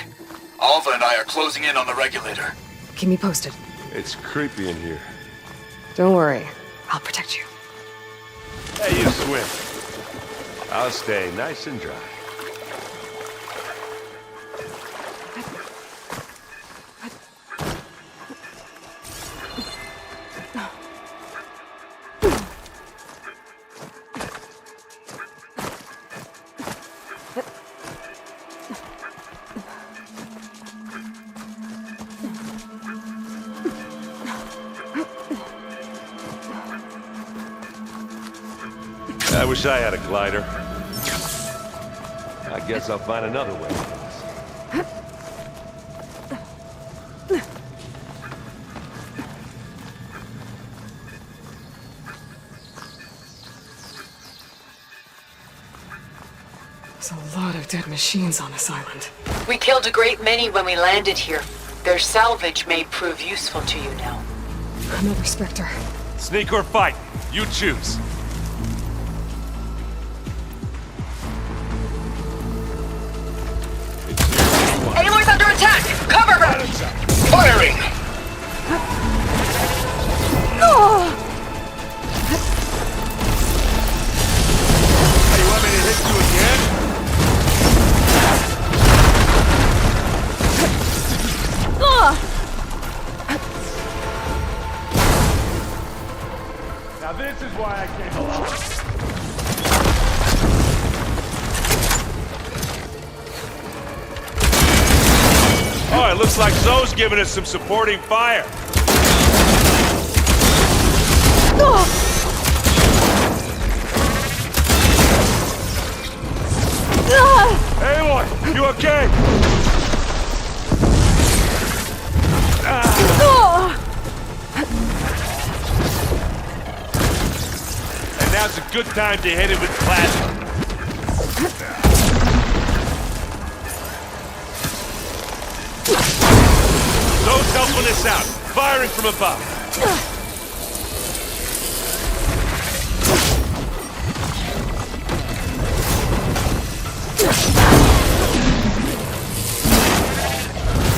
Speaker 14: Alva and I are closing in on the regulator.
Speaker 8: Keep me posted.
Speaker 13: It's creepy in here.
Speaker 8: Don't worry. I'll protect you.
Speaker 13: Hey, you swim. I'll stay nice and dry. I wish I had a glider. I guess I'll find another way.
Speaker 8: There's a lot of dead machines on this island.
Speaker 11: We killed a great many when we landed here. Their salvage may prove useful to you now.
Speaker 8: Another Spectre.
Speaker 13: Sneak or fight, you choose.
Speaker 11: Aloy's under attack! Cover her!
Speaker 14: Firing!
Speaker 13: Hey, you want me to hit you again? Now this is why I came along. Oh, it looks like Zoe's giving us some supporting fire. Aloy, you okay? And now's a good time to hit it with plasma. Zoe's helping us out, firing from above.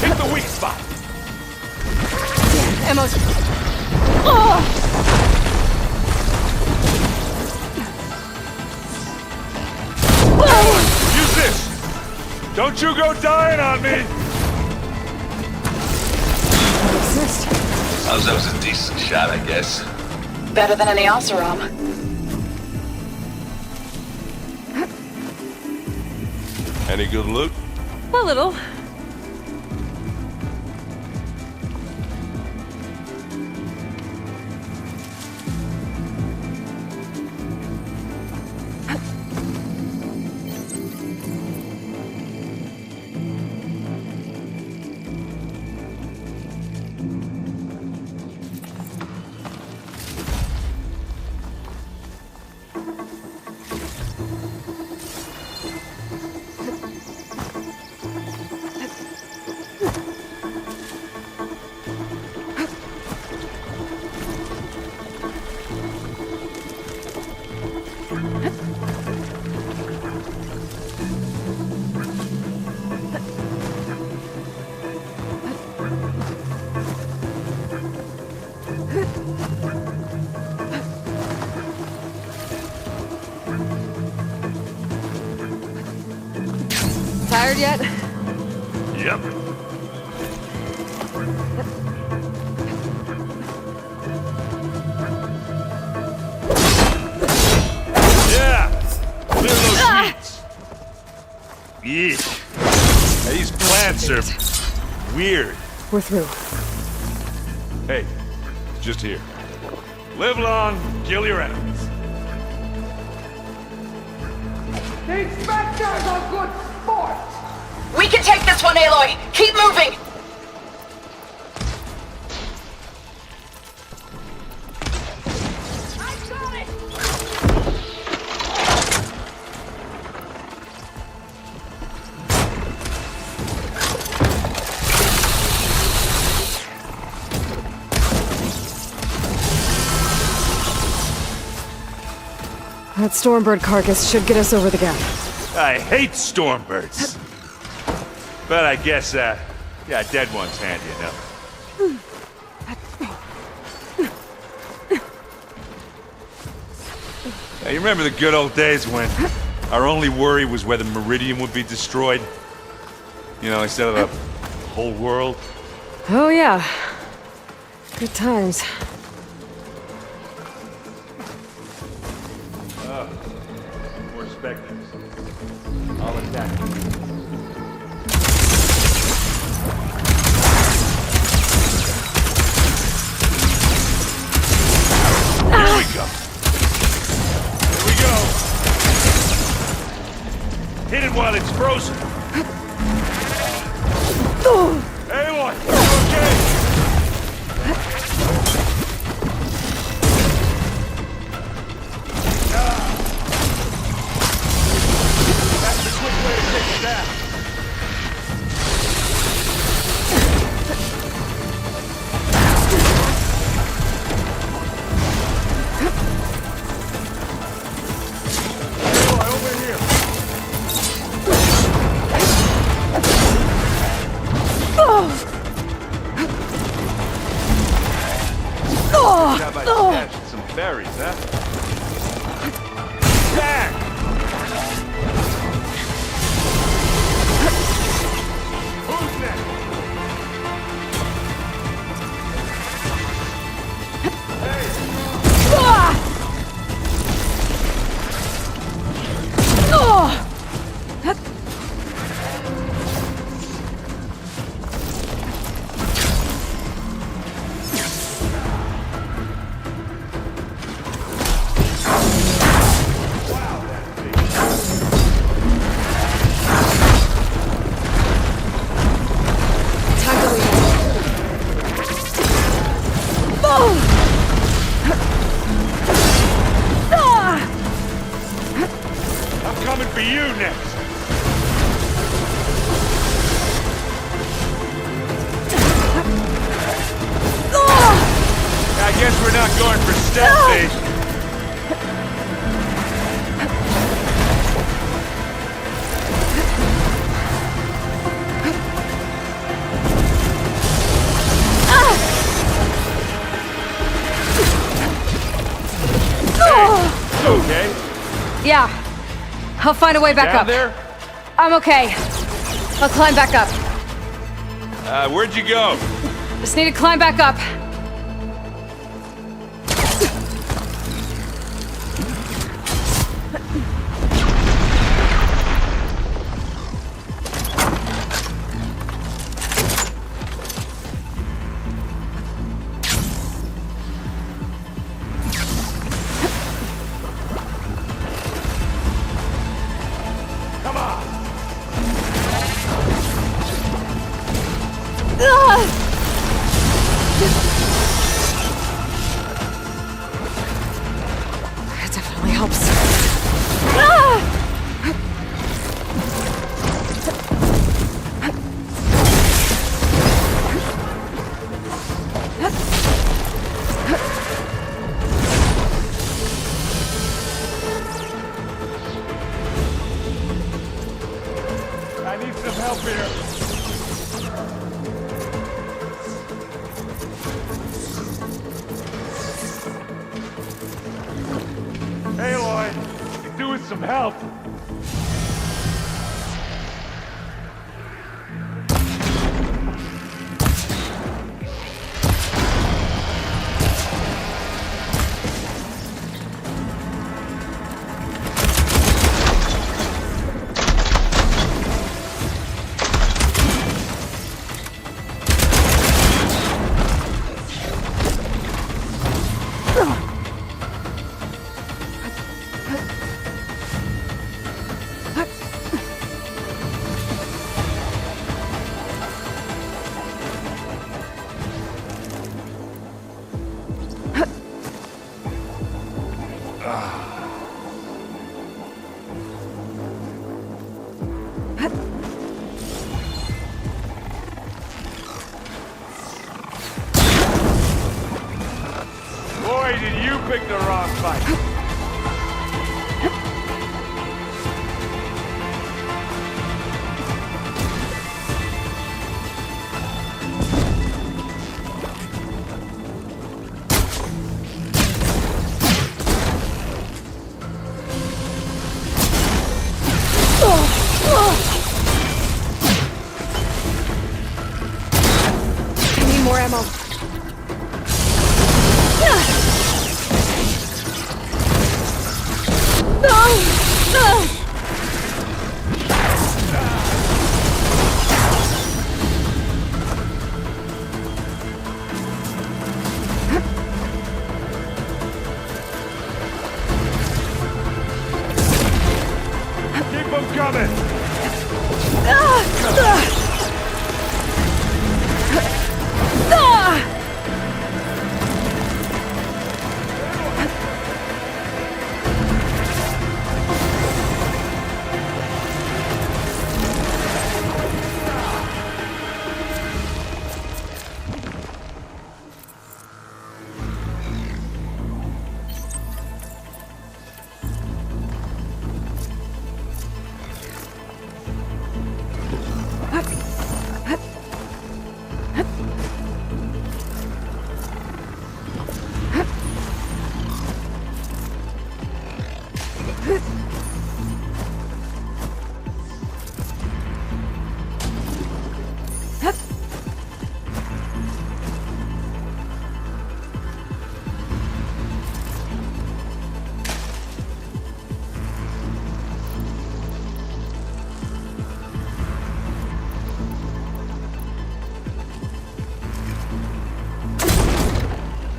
Speaker 13: Hit the weak spot.
Speaker 8: Ammo's...
Speaker 13: Use this. Don't you go dying on me.
Speaker 14: That was a decent shot, I guess.
Speaker 11: Better than any Oseram.
Speaker 13: Any good loot?
Speaker 8: A little. tired yet?
Speaker 13: Yep. Yeah! Clear those sheets! Yeesh. These plants are weird.
Speaker 8: We're through.
Speaker 13: Hey, just here. Live long, kill your enemies.
Speaker 4: The inspector's a good sport!
Speaker 11: We can take this one, Aloy! Keep moving!
Speaker 8: That Stormbird carcass should get us over the gap.
Speaker 13: I hate stormbirds. But I guess, yeah, dead one's handy enough. Hey, you remember the good old days when our only worry was whether Meridian would be destroyed? You know, instead of the whole world?
Speaker 8: Oh yeah. Good times.
Speaker 13: More specters. I'll attack. Here we go. Here we go. Hit it while it's frozen. Aloy, okay? That's the quick way to take it down. Aloy, over here. How about stashing some berries, huh? Back! Who's next? I'm coming for you next. I guess we're not going for stealth, Okay?
Speaker 8: Yeah. I'll find a way back
Speaker 13: Down
Speaker 8: up.
Speaker 13: there?
Speaker 8: I'm okay. I'll climb back up.
Speaker 13: Where'd you go?
Speaker 8: Just need to climb back up.
Speaker 13: Come on!
Speaker 8: That definitely helps.
Speaker 13: I need some help here. Aloy, could do with some help.
Speaker 3: Boy, did you pick the wrong fight.
Speaker 8: I need more ammo.
Speaker 3: Keep them coming.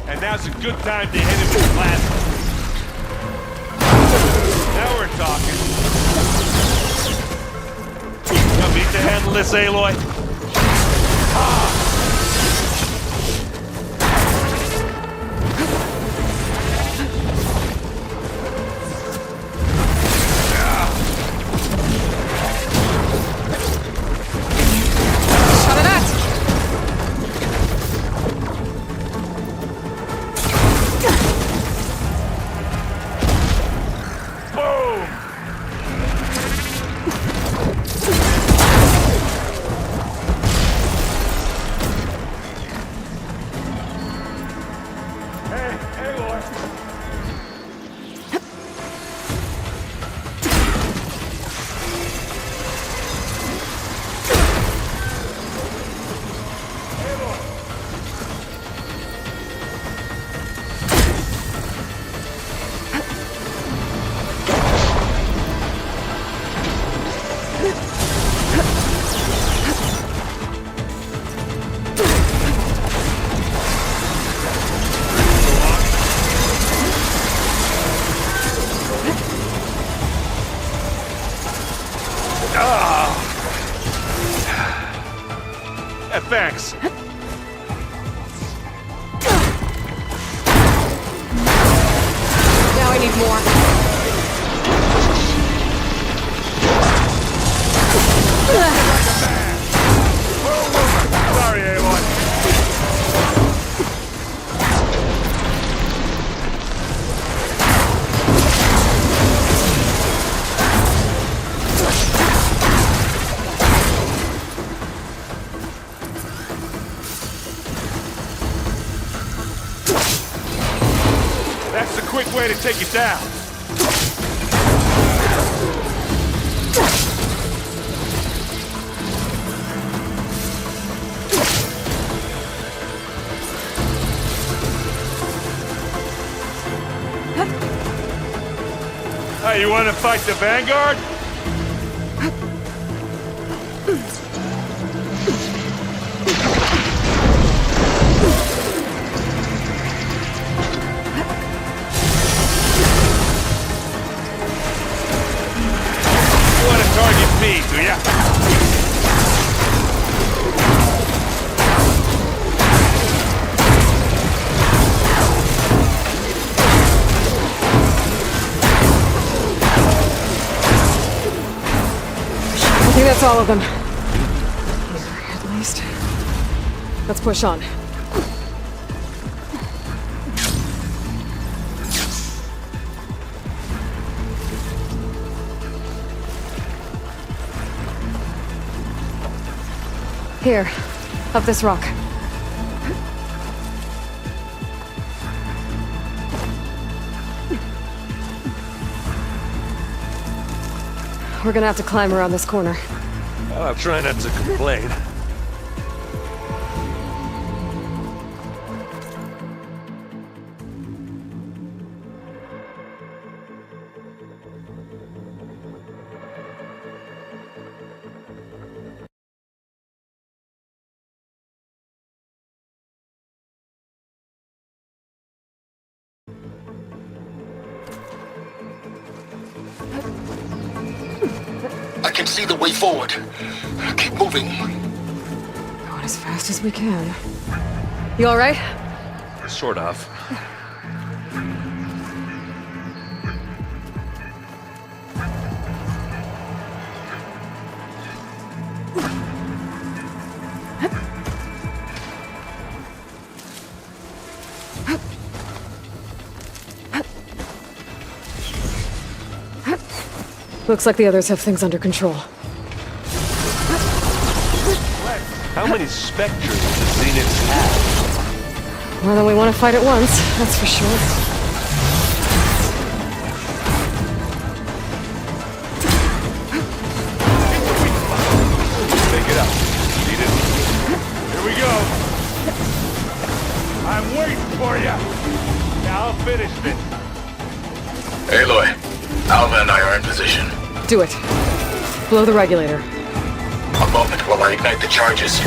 Speaker 3: And now's a good time to hit him with plasma. Now we're talking. You need to handle this, Aloy? Thanks.
Speaker 8: Now I need more.
Speaker 3: Sorry, Aloy. That's the quick way to take you down. Hey, you want to fight the Vanguard? You want to target me, do ya?
Speaker 8: all of them. Here, at least. Let's push on. Here, up this rock. We're gonna have to climb around this corner.
Speaker 3: I'll try not to complain.
Speaker 17: I can see the way forward. Keep moving.
Speaker 8: Going as fast as we can. You all right?
Speaker 3: Sort of.
Speaker 8: Looks like the others have things under control.
Speaker 3: How many specters do the Zeniths have?
Speaker 8: More than we want to fight at once, that's for sure.
Speaker 3: Take it up. Need it. Here we go. I'm waiting for you. Now I'll finish this.
Speaker 17: Aloy, Alva and I are in position.
Speaker 8: Do it. Blow the regulator.
Speaker 17: A moment while I ignite the charges.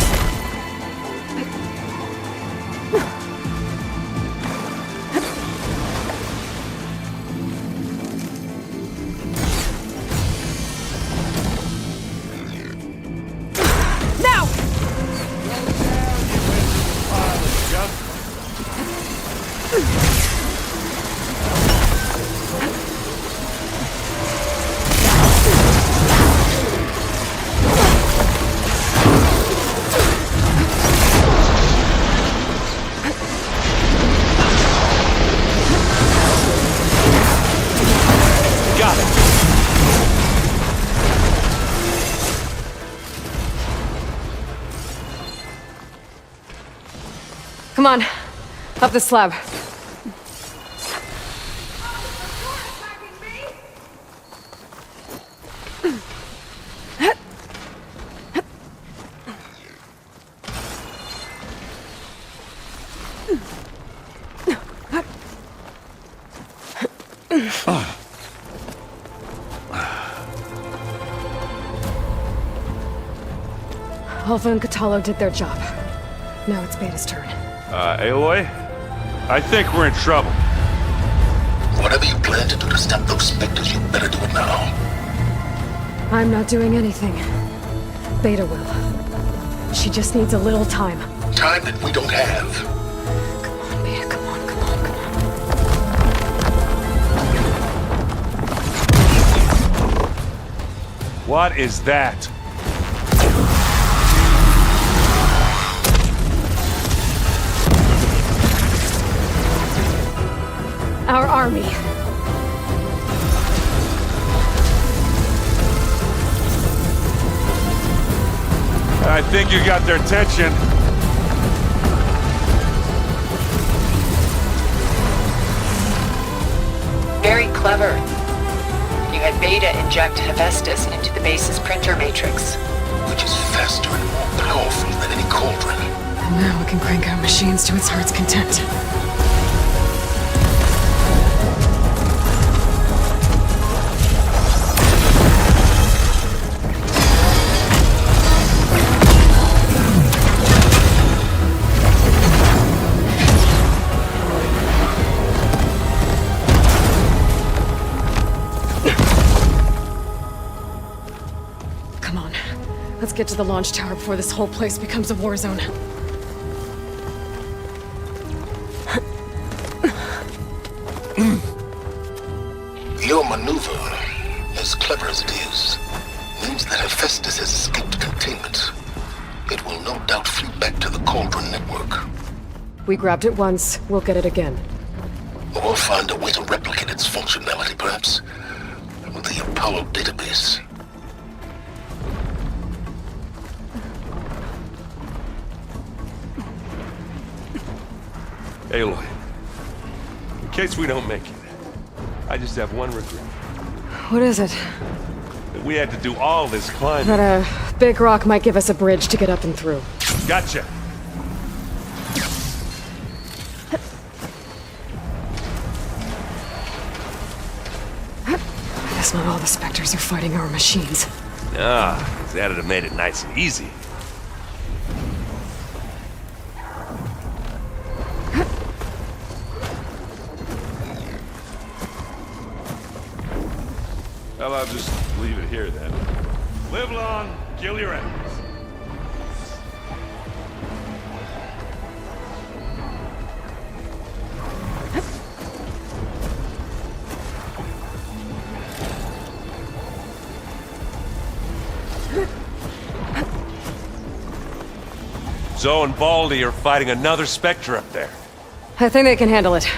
Speaker 8: Now! Come on, up the slab. Alpha and Catalo did their job. Now it's Beta's turn.
Speaker 3: Aloy? I think we're in trouble.
Speaker 17: Whatever you plan to do to stop those specters, you better do it now.
Speaker 8: I'm not doing anything. Beta will. She just needs a little time.
Speaker 17: Time that we don't have.
Speaker 8: Come on, Beta, come on, come on, come on.
Speaker 3: What is that?
Speaker 8: Our army.
Speaker 3: I think you got their attention.
Speaker 11: Very clever. You had Beta inject Hephaestus into the base's printer matrix.
Speaker 17: Which is faster and more powerful than any cauldron.
Speaker 8: And now we can crank out machines to its heart's content. Let's get to the launch tower before this whole place becomes a war zone.
Speaker 17: Your maneuver, as clever as it is, means that Hephaestus has escaped containment. It will no doubt flee back to the Cauldron network.
Speaker 8: We grabbed it once, we'll get it again.
Speaker 17: Or find a way to replicate its functionality, perhaps, with the Apollo database.
Speaker 3: Aloy, in case we don't make it, I just have one regret.
Speaker 8: What is it?
Speaker 3: That we had to do all this climbing.
Speaker 8: That a big rock might give us a bridge to get up and through.
Speaker 3: Gotcha.
Speaker 8: I guess not all the specters are fighting our machines.
Speaker 3: Ah, that'd have made it nice and easy. Well, I'll just leave it here then. Live long, kill your enemies. Zoe and Baldy are fighting another Spectre up there.
Speaker 8: I think they can handle it.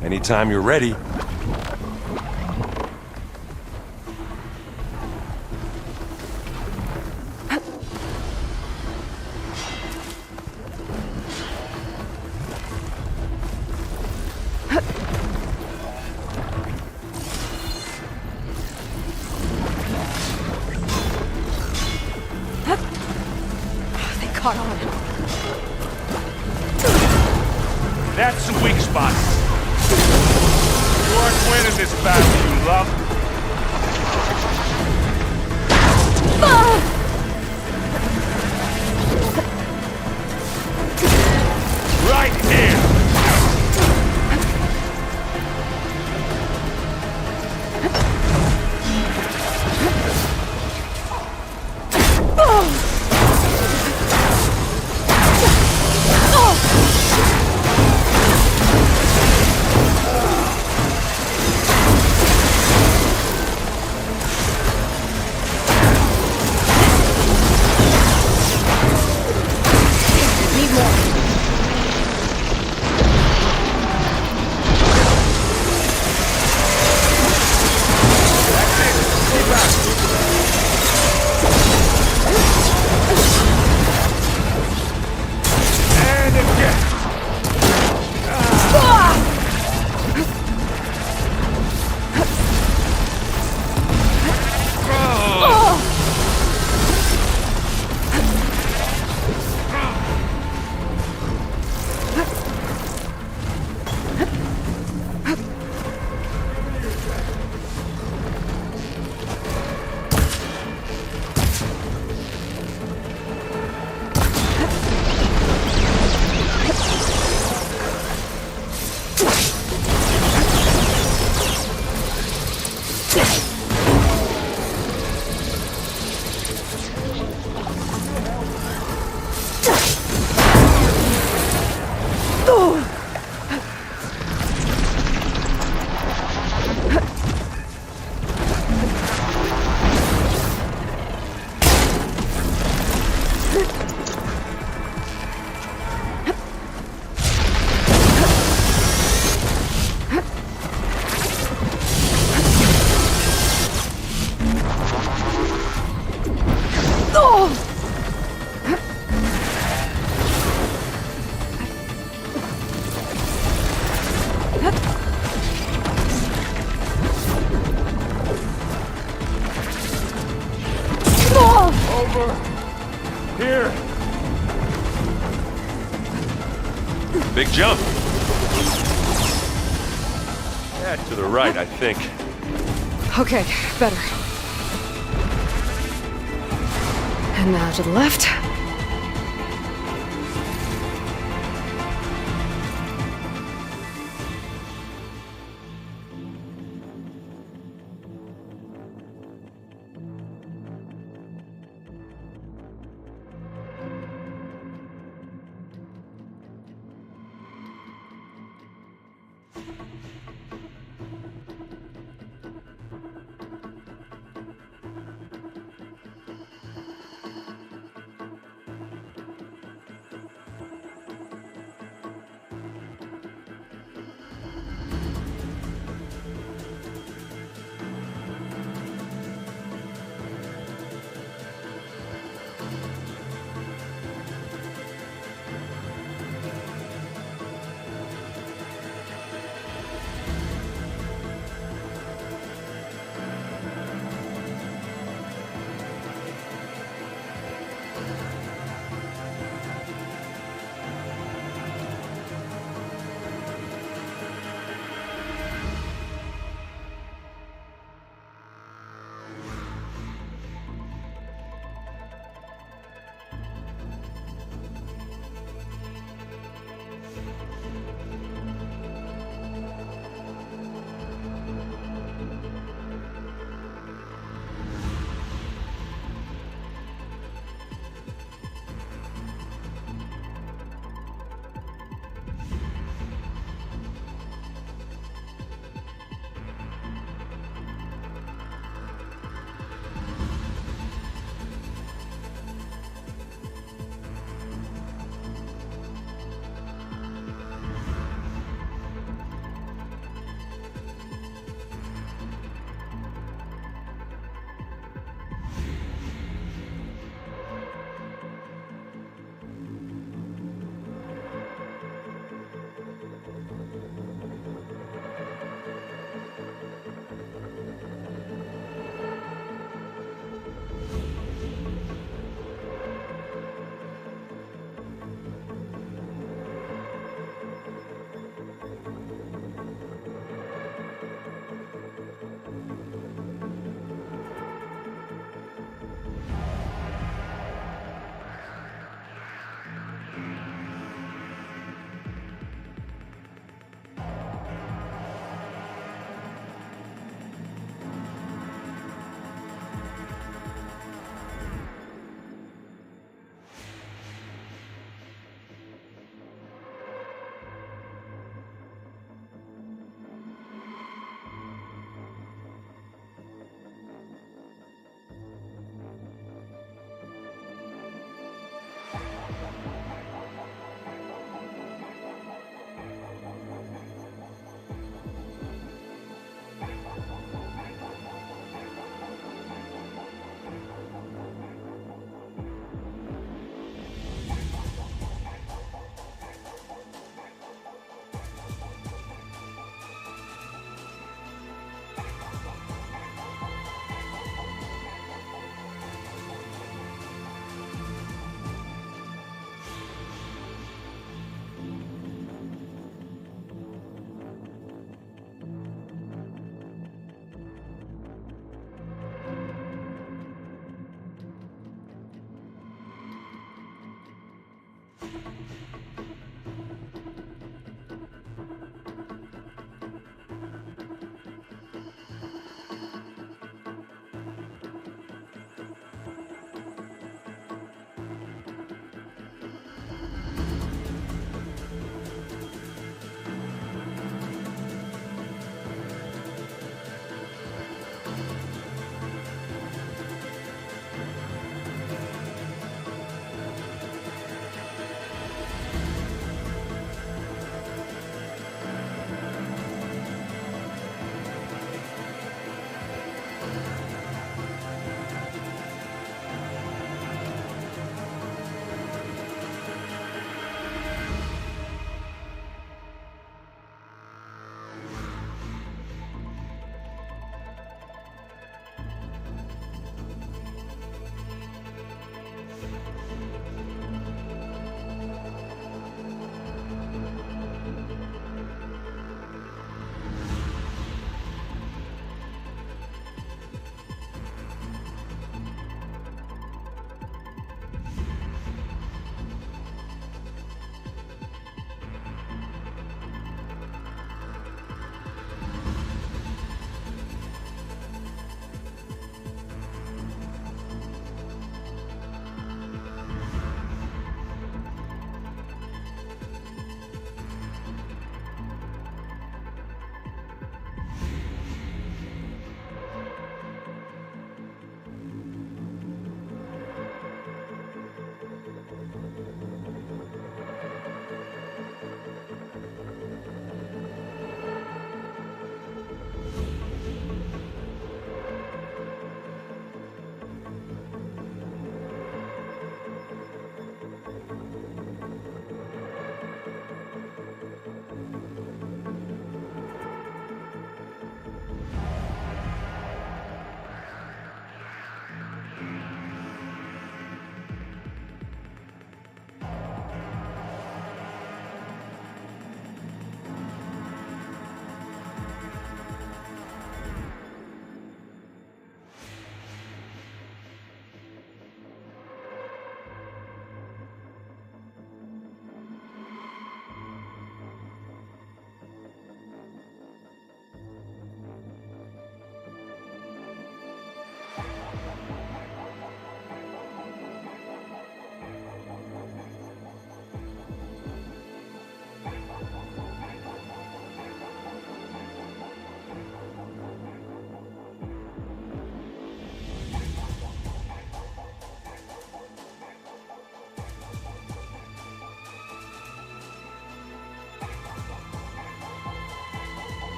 Speaker 3: Anytime you're ready.
Speaker 8: They caught on.
Speaker 3: That's the weak spot. You aren't winning this battle, you love. Right here. Over here. Big jump. Yeah, to the right, I think.
Speaker 8: Okay, better. And now to the left.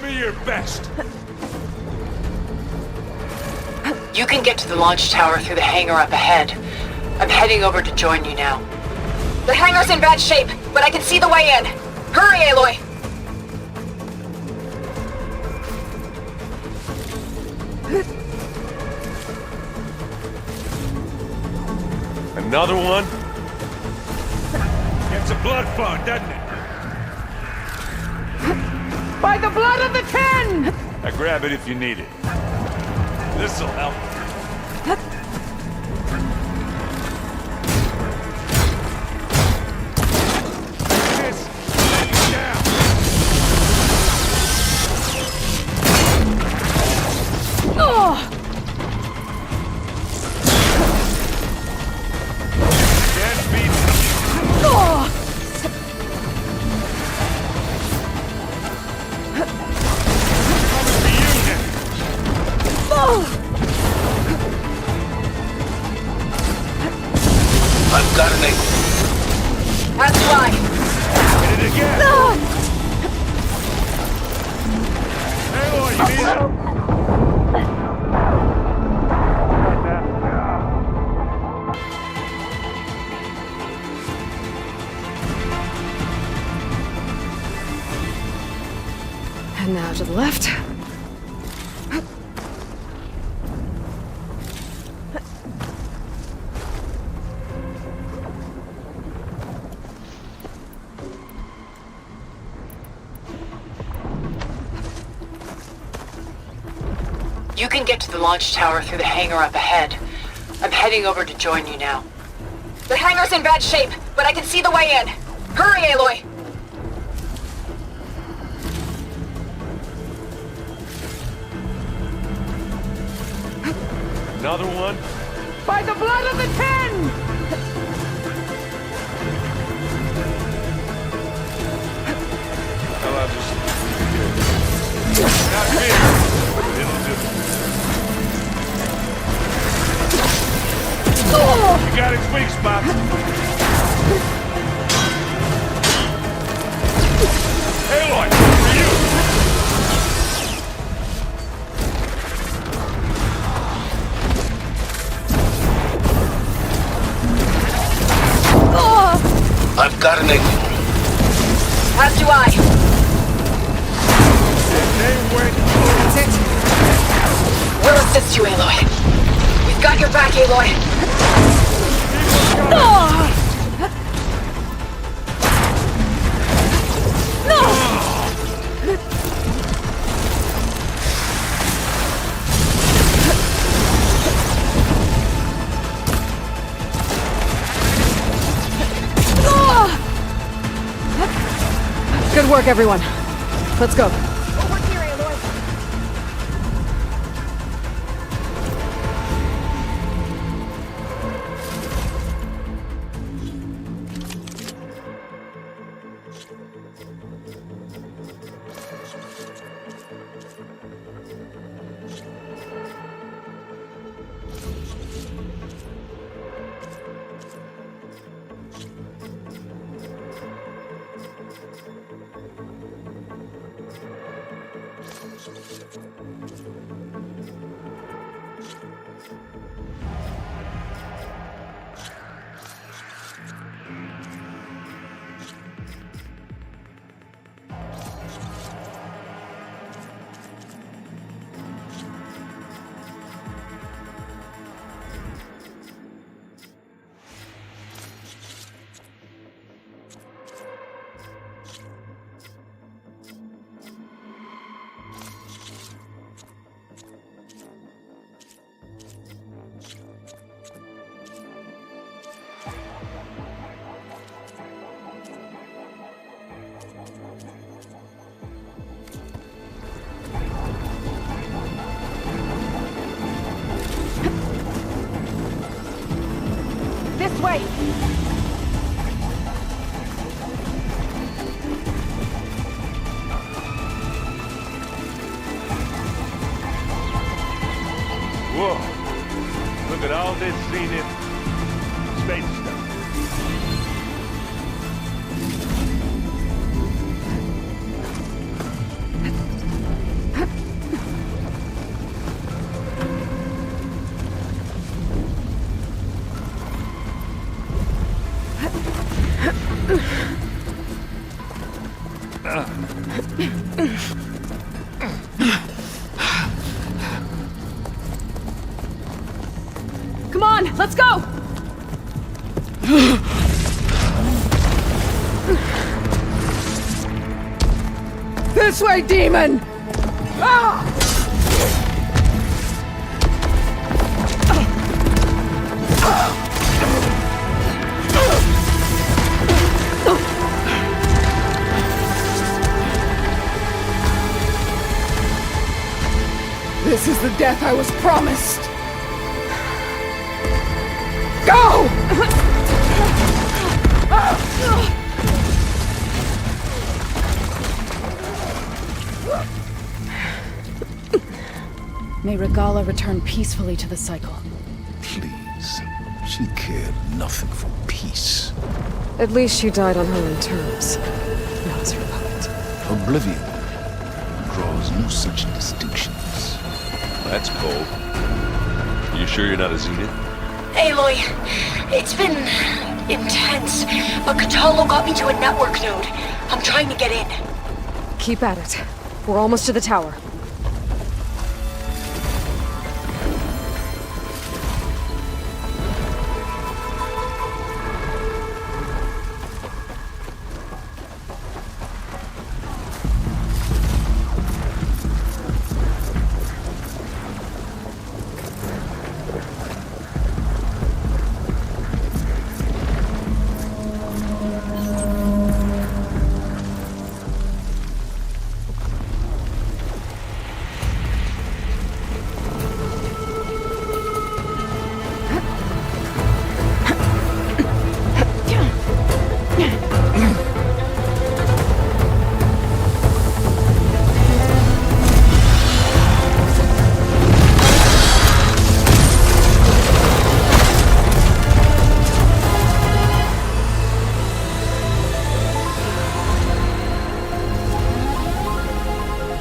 Speaker 13: me your best.
Speaker 11: You can get to the launch tower through the hangar up ahead. I'm heading over to join you now. The hangar's in bad shape, but I can see the way in. Hurry, Aloy!
Speaker 13: Another one? Gets the blood flowing, doesn't it?
Speaker 6: By the blood of the Ten!
Speaker 13: I grab it if you need it. This'll help.
Speaker 17: I've got an angle.
Speaker 11: As do I.
Speaker 13: Hit it again. Aloy, you need help?
Speaker 8: And now to the left.
Speaker 11: You can get to the launch tower through the hangar up ahead. I'm heading over to join you now. The hangar's in bad shape, but I can see the way in. Hurry, Aloy!
Speaker 13: Another one?
Speaker 6: By the blood of the Ten!
Speaker 13: Well, I'll just... Not big, but it'll do. You got its weak spots. Aloy, for you!
Speaker 17: I've got an angle.
Speaker 11: As do I.
Speaker 13: That's
Speaker 11: it. We'll assist you, Aloy. We've got your back, Aloy.
Speaker 8: Good work, everyone. Let's go.
Speaker 18: Over here, Aloy. This way!
Speaker 13: Whoa. Look at all this zenith space stuff.
Speaker 8: Come on, let's go!
Speaker 2: This way, demon! Ah! This is the death I was promised! Go!
Speaker 15: May Regala return peacefully to the cycle.
Speaker 17: Please. She cared nothing for peace.
Speaker 8: At least she died on her own terms, not as her puppet.
Speaker 17: Oblivion draws no such distinctions.
Speaker 16: That's cold. You sure you're not a Zenith?
Speaker 11: Aloy, it's been intense, but Cthulhu got me to a network node. I'm trying to get in.
Speaker 8: Keep at it. We're almost to the tower.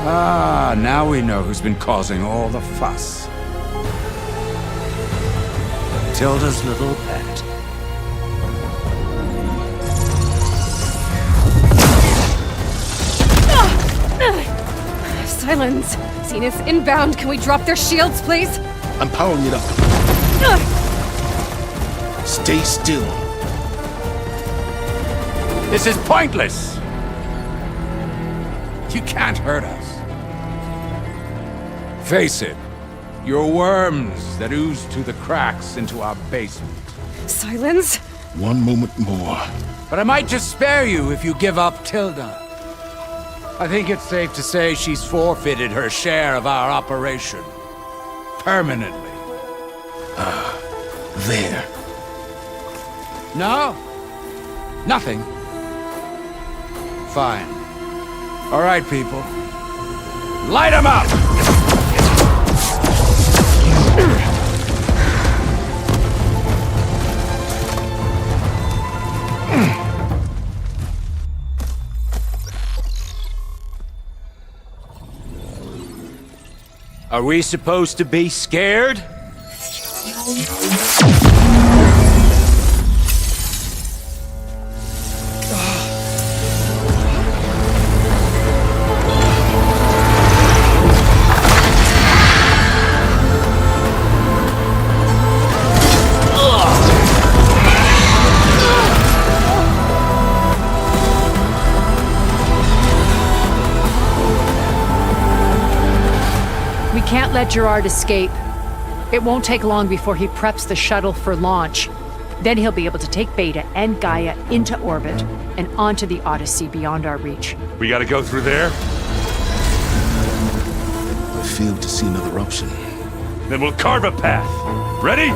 Speaker 22: Ah, now we know who's been causing all the fuss. Tilda's little pet.
Speaker 8: Silence! Zenith inbound. Can we drop their shields, please?
Speaker 17: I'm powering it up. Stay still.
Speaker 22: This is pointless! You can't hurt us. Face it, you're worms that ooze through the cracks into our basement.
Speaker 8: Silence?
Speaker 17: One moment more.
Speaker 22: But I might just spare you if you give up Tilda. I think it's safe to say she's forfeited her share of our operation. Permanently.
Speaker 17: There.
Speaker 22: No? Nothing? Fine. All right, people. Light 'em up! Are we supposed to be scared?
Speaker 19: We can't let Gerard escape. It won't take long before he preps the shuttle for launch. Then he'll be able to take Beta and Gaia into orbit and onto the Odyssey beyond our reach.
Speaker 13: We gotta go through there?
Speaker 17: I fail to see another option.
Speaker 13: Then we'll carve a path. Ready?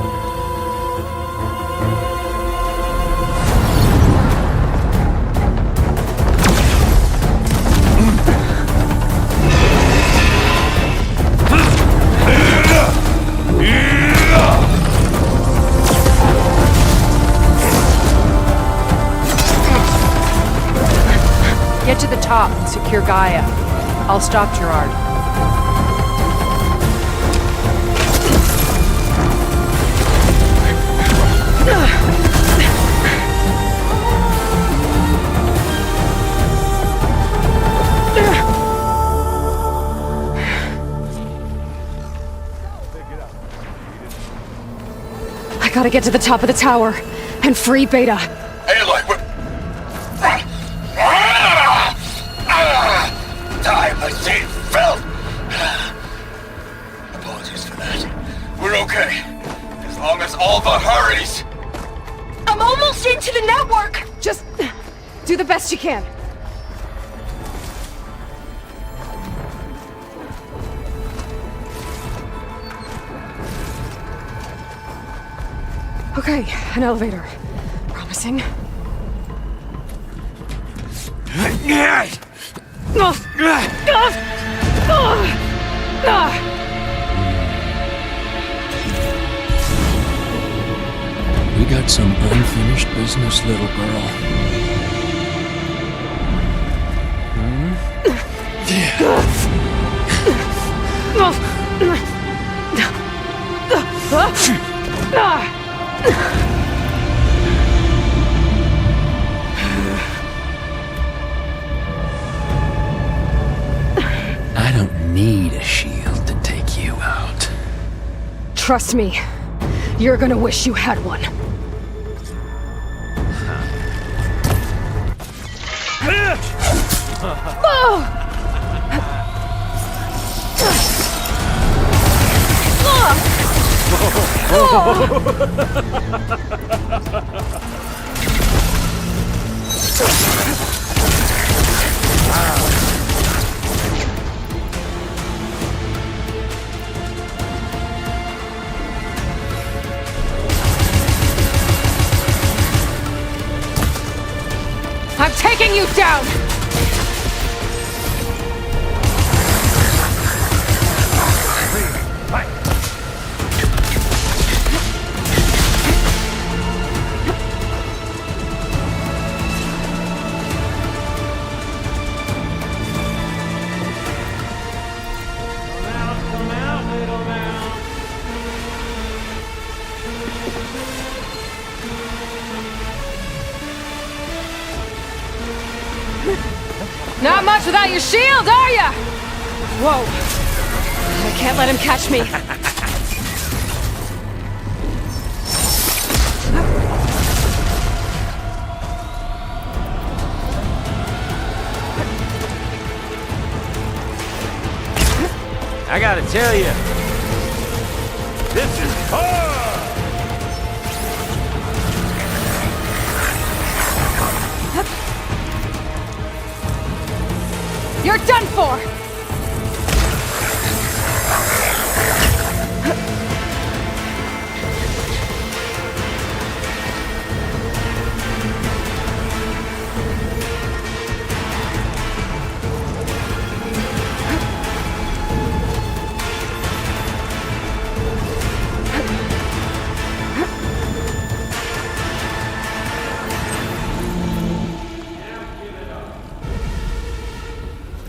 Speaker 19: Get to the top and secure Gaia. I'll stop Gerard.
Speaker 8: gotta get to the top of the tower and free Beta.
Speaker 9: Aloy, time machine filled! Apologies for that. We're okay. As long as Alva hurries.
Speaker 18: I'm almost into the network!
Speaker 8: Just do the best you can. Okay, an elevator. Promising.
Speaker 20: We got some unfinished business, little girl. I don't need a shield to take you out.
Speaker 8: Trust me, you're gonna wish you had one. I'm taking you down! Not much without your shield, are ya? Whoa. I can't let him catch me.
Speaker 21: I gotta tell you,
Speaker 3: This is hard!
Speaker 8: You're done for!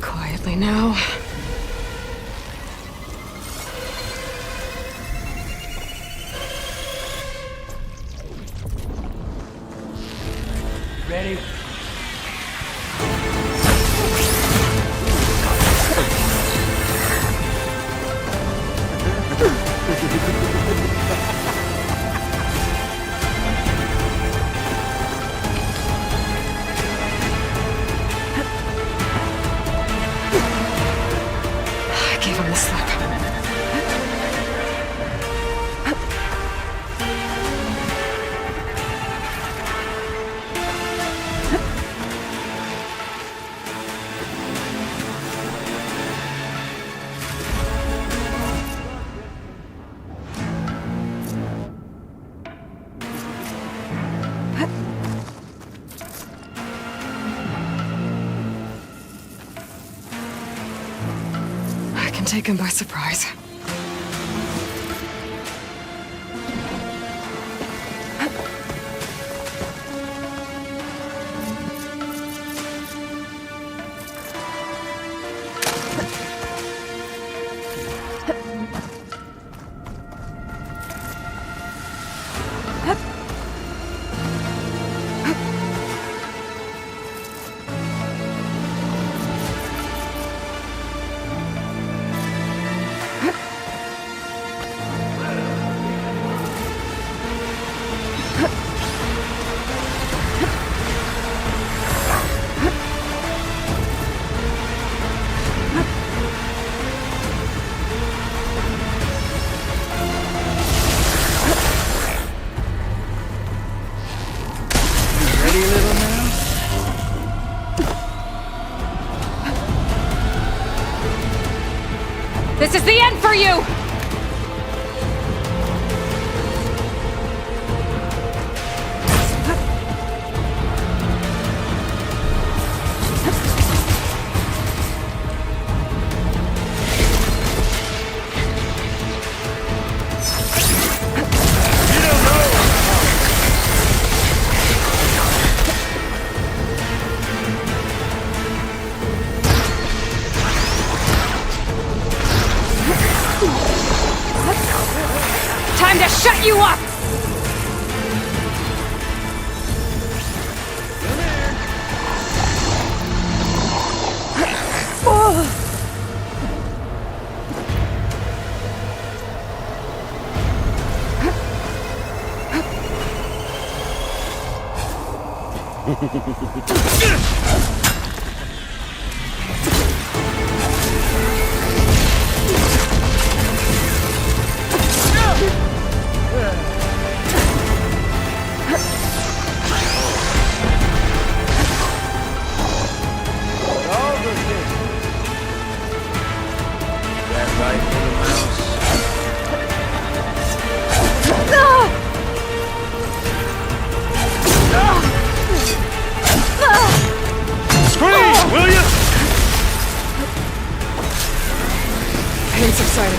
Speaker 8: Quietly now.
Speaker 3: Ready?
Speaker 8: I gave him the slip. I can take him by surprise.
Speaker 15: This is the end for you! Time to shut you up! Pain subsiding.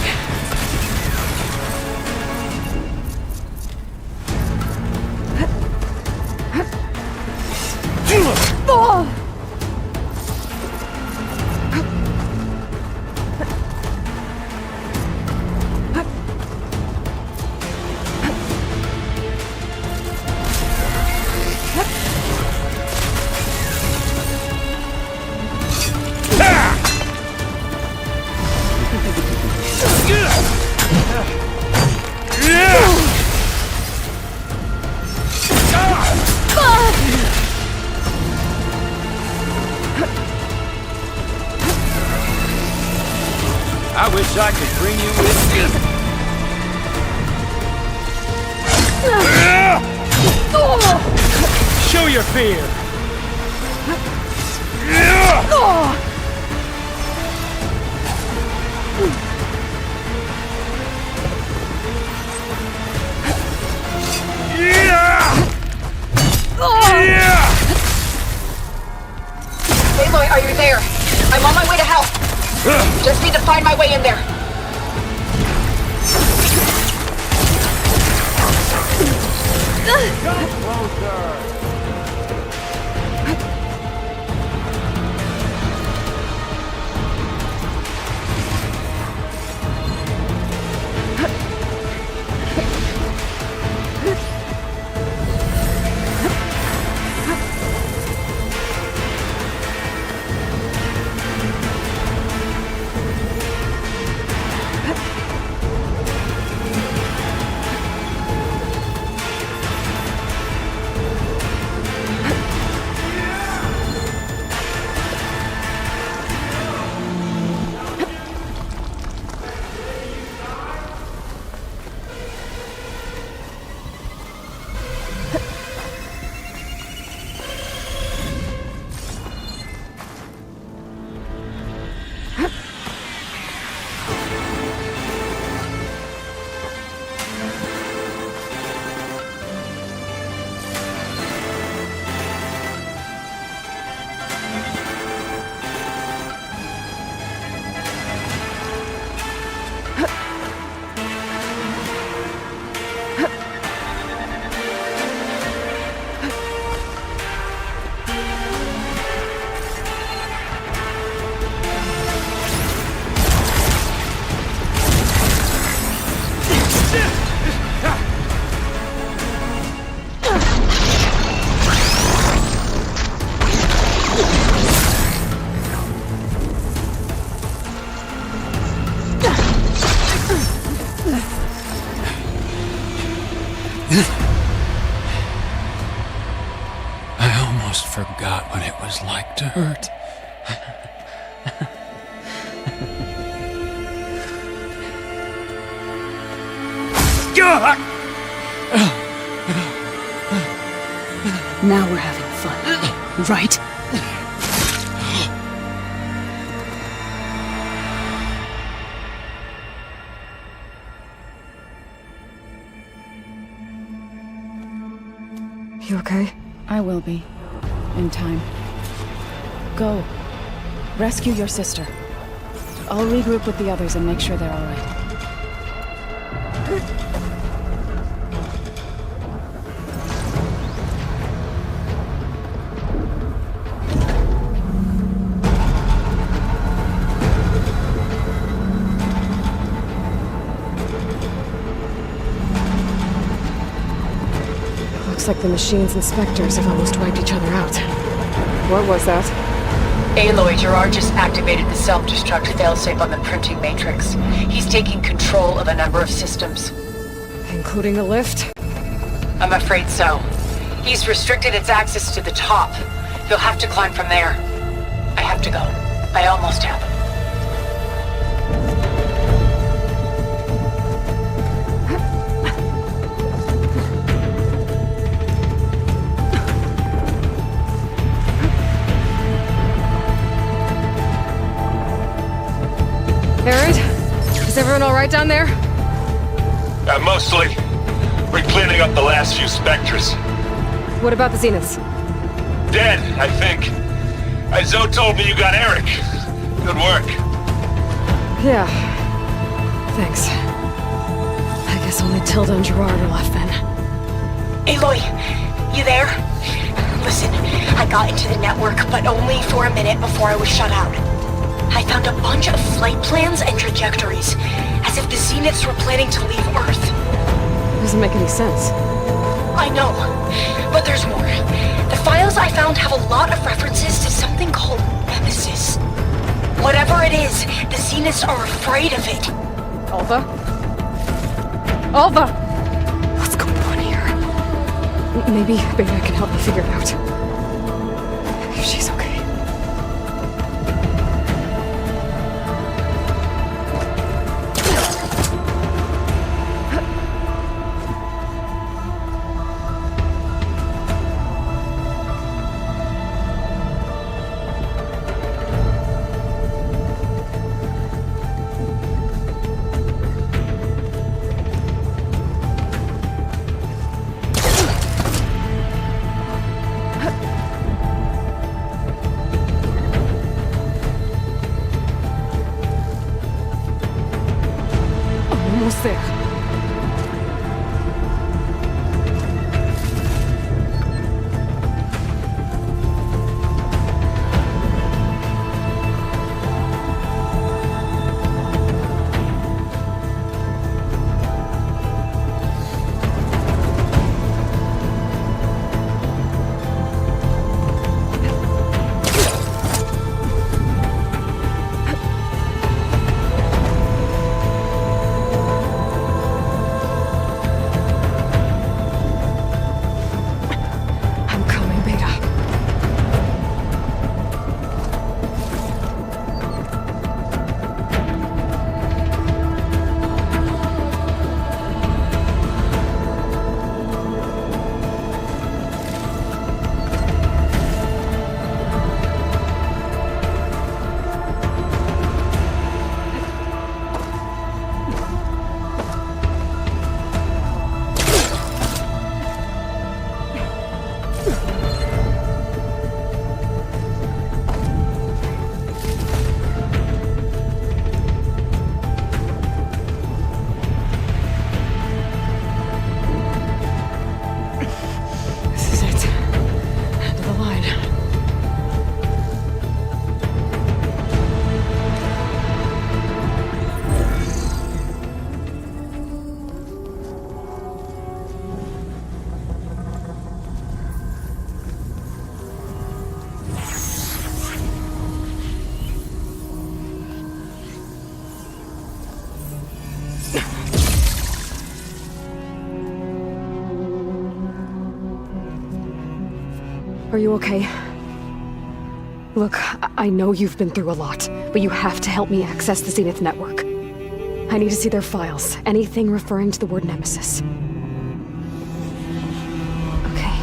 Speaker 21: I wish I could bring you with me. Show your fear.
Speaker 11: Aloy, are you there? I'm on my way to help. Just need to find my way in there.
Speaker 3: Come closer!
Speaker 20: I almost forgot what it was like to hurt.
Speaker 15: Now we're having fun, right?
Speaker 8: You okay?
Speaker 15: I will be. In time. Go. Rescue your sister. I'll regroup with the others and make sure they're all right.
Speaker 8: Looks like the machine's inspectors have almost wiped each other out. What was that?
Speaker 11: Aloy, Gerard just activated the self-destruct failsafe on the printing matrix. He's taking control of a number of systems.
Speaker 8: Including the lift?
Speaker 11: I'm afraid so. He's restricted its access to the top. You'll have to climb from there. I have to go. I almost have.
Speaker 8: Aaron? Is everyone alright down there?
Speaker 9: Mostly. We're cleaning up the last few specters.
Speaker 8: What about the Zeniths?
Speaker 9: Dead, I think. Zoe told me you got Eric. Good work.
Speaker 8: Yeah. Thanks. I guess only Tilda and Gerard are left then.
Speaker 1: Aloy, you there? Listen, I got into the network, but only for a minute before I was shut out. I found a bunch of flight plans and trajectories, as if the Zeniths were planning to leave Earth.
Speaker 8: Doesn't make any sense.
Speaker 1: I know, but there's more. The files I found have a lot of references to something called Nemesis. Whatever it is, the Zeniths are afraid of it.
Speaker 8: Alva? Alva! What's going on here? Maybe Beta can help me figure it out. If she's okay. Almost there. Are you okay? Look, I know you've been through a lot, but you have to help me access the Zenith network. I need to see their files, anything referring to the word Nemesis. Okay.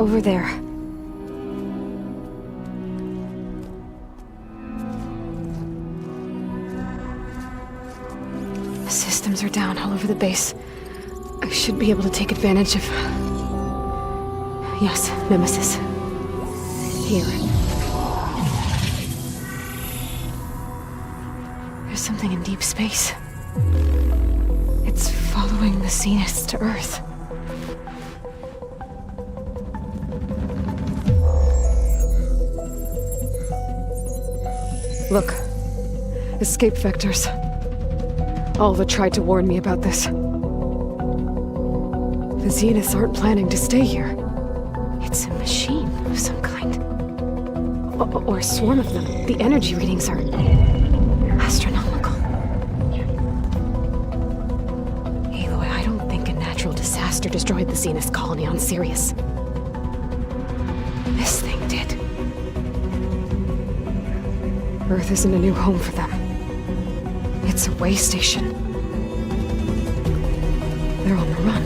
Speaker 8: Over there. Systems are down all over the base. I should be able to take advantage of... Yes, Nemesis. Here. There's something in deep space. It's following the Zeniths to Earth. Look. Escape vectors. Alva tried to warn me about this. The Zeniths aren't planning to stay here. It's a machine of some kind. Or a swarm of them. The energy readings are... astronomical. Aloy, I don't think a natural disaster destroyed the Zenith colony on Sirius. This thing did. Earth isn't a new home for them. It's a way station. They're on the run.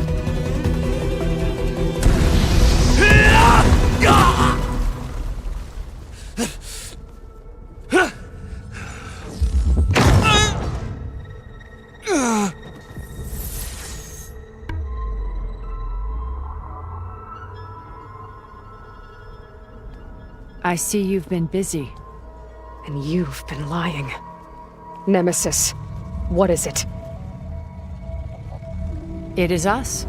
Speaker 19: I see you've been busy.
Speaker 8: And you've been lying. Nemesis, what is it?
Speaker 19: It is us.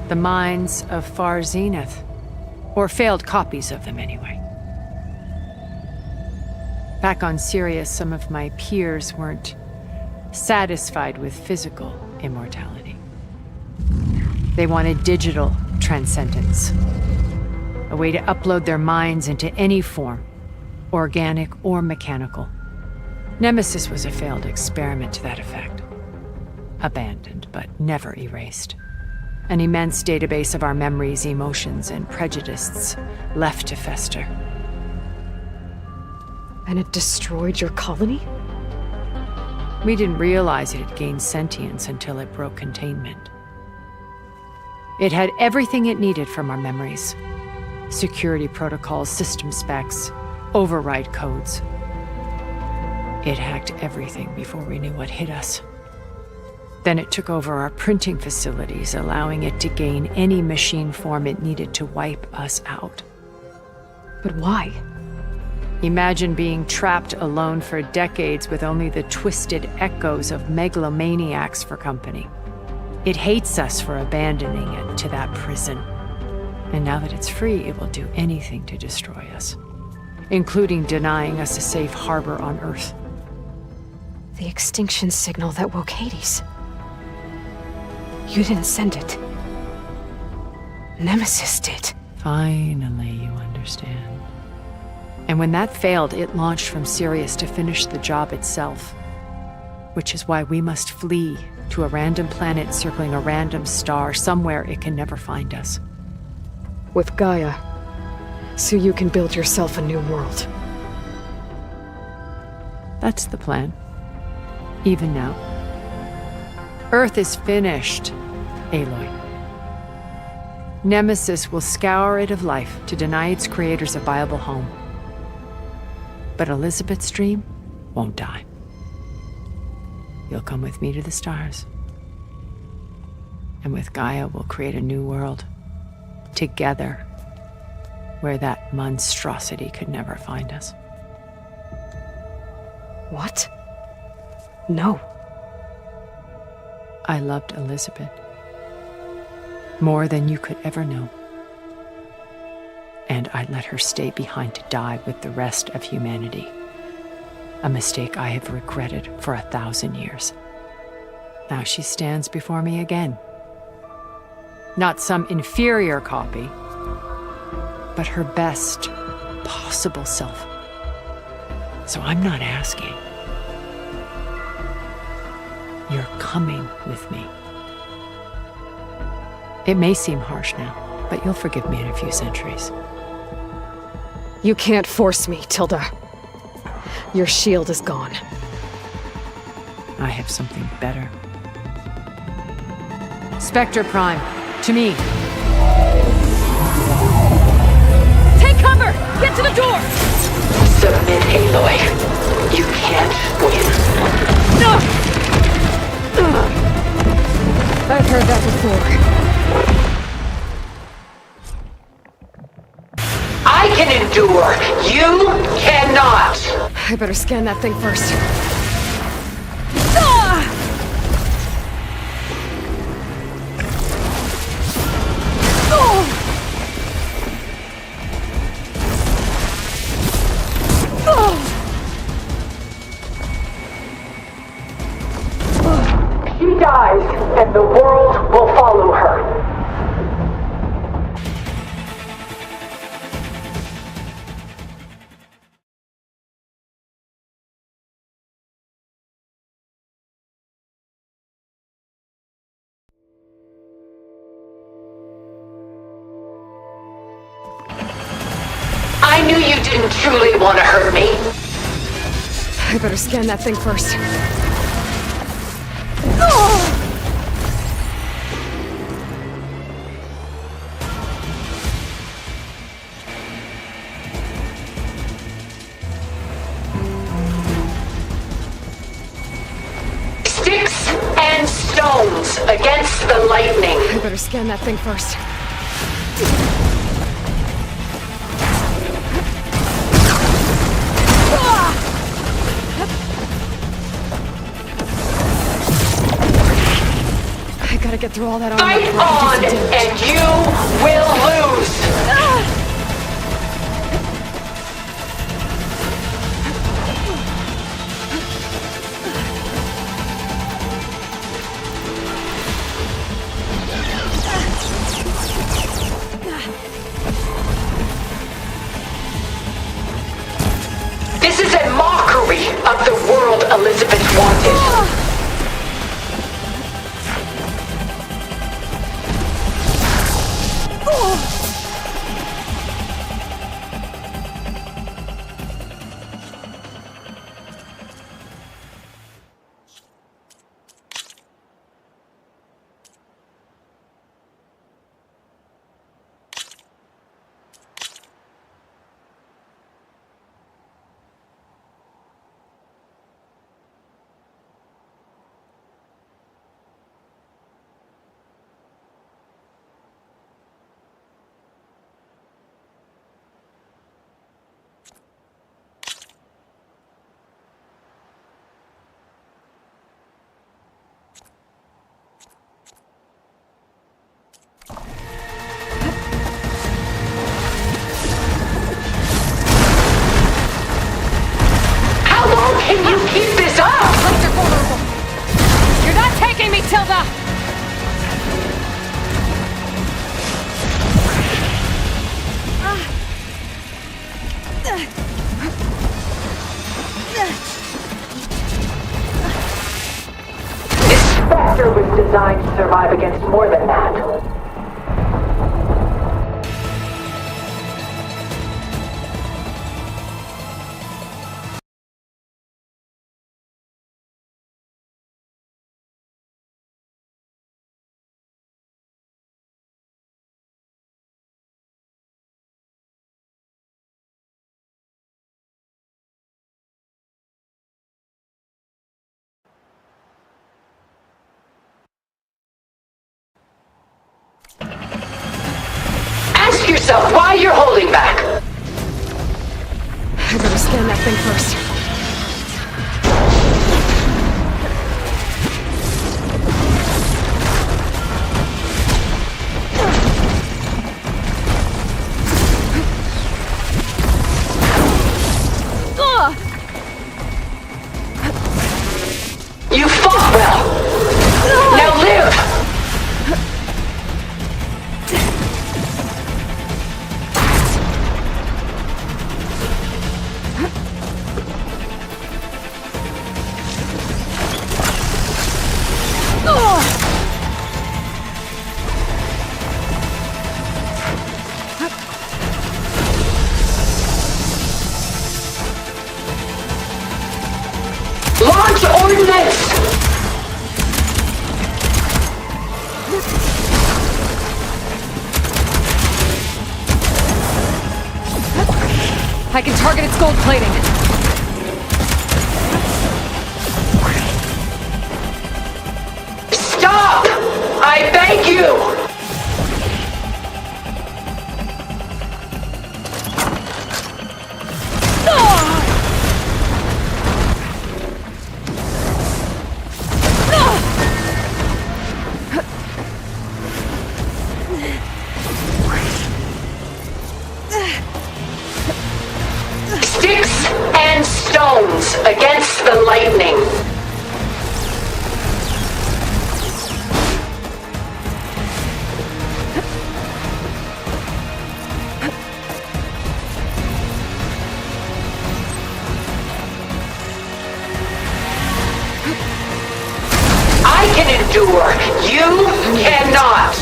Speaker 19: The minds of Far Zenith. Or failed copies of them, anyway. Back on Sirius, some of my peers weren't satisfied with physical immortality. They wanted digital transcendence. A way to upload their minds into any form, organic or mechanical. Nemesis was a failed experiment to that effect. Abandoned, but never erased. An immense database of our memories, emotions, and prejudices left to fester.
Speaker 8: And it destroyed your colony?
Speaker 19: We didn't realize it had gained sentience until it broke containment. It had everything it needed from our memories. Security protocols, system specs, override codes. It hacked everything before we knew what hit us. Then it took over our printing facilities, allowing it to gain any machine form it needed to wipe us out.
Speaker 8: But why?
Speaker 19: Imagine being trapped alone for decades with only the twisted echoes of megalomaniacs for company. It hates us for abandoning it to that prison. And now that it's free, it will do anything to destroy us, including denying us a safe harbor on Earth.
Speaker 8: The extinction signal that woke Hades. You didn't send it. Nemesis did.
Speaker 19: Finally, you understand. And when that failed, it launched from Sirius to finish the job itself. Which is why we must flee to a random planet circling a random star, somewhere it can never find us.
Speaker 8: With Gaia, so you can build yourself a new world.
Speaker 19: That's the plan. Even now. Earth is finished, Aloy. Nemesis will scour it of life to deny its creators a viable home. But Elizabeth's dream won't die. You'll come with me to the stars. And with Gaia, we'll create a new world. Together, where that monstrosity could never find us.
Speaker 8: What? No.
Speaker 19: I loved Elizabeth. More than you could ever know. And I let her stay behind to die with the rest of humanity. A mistake I have regretted for 1,000 years. Now she stands before me again. Not some inferior copy, but her best possible self. So I'm not asking. You're coming with me. It may seem harsh now, but you'll forgive me in a few centuries.
Speaker 8: You can't force me, Tilda. Your shield is gone.
Speaker 19: I have something better. Spectre Prime, to me.
Speaker 10: Take cover! Get to the door!
Speaker 11: Submit, Aloy. You can't win.
Speaker 8: I've heard that before.
Speaker 11: I can endure. You cannot.
Speaker 8: I better scan that thing first.
Speaker 11: She dies, and the world will follow her. I knew you didn't truly want to hurt me.
Speaker 8: I better scan that thing first.
Speaker 11: Sticks and stones against the lightning.
Speaker 8: I better scan that thing first. I gotta get through all that armor.
Speaker 11: Fight on, and you will lose. This is a mockery of the world Elizabeth wanted. Designed to survive against more than that. Ask yourself why you're holding back.
Speaker 8: I better scan that thing first.
Speaker 11: You fought well. Now live. Launch ordnance!
Speaker 19: I can target its gold plating.
Speaker 11: Stop! do. Sticks and stones against the lightning. I can endure. You cannot.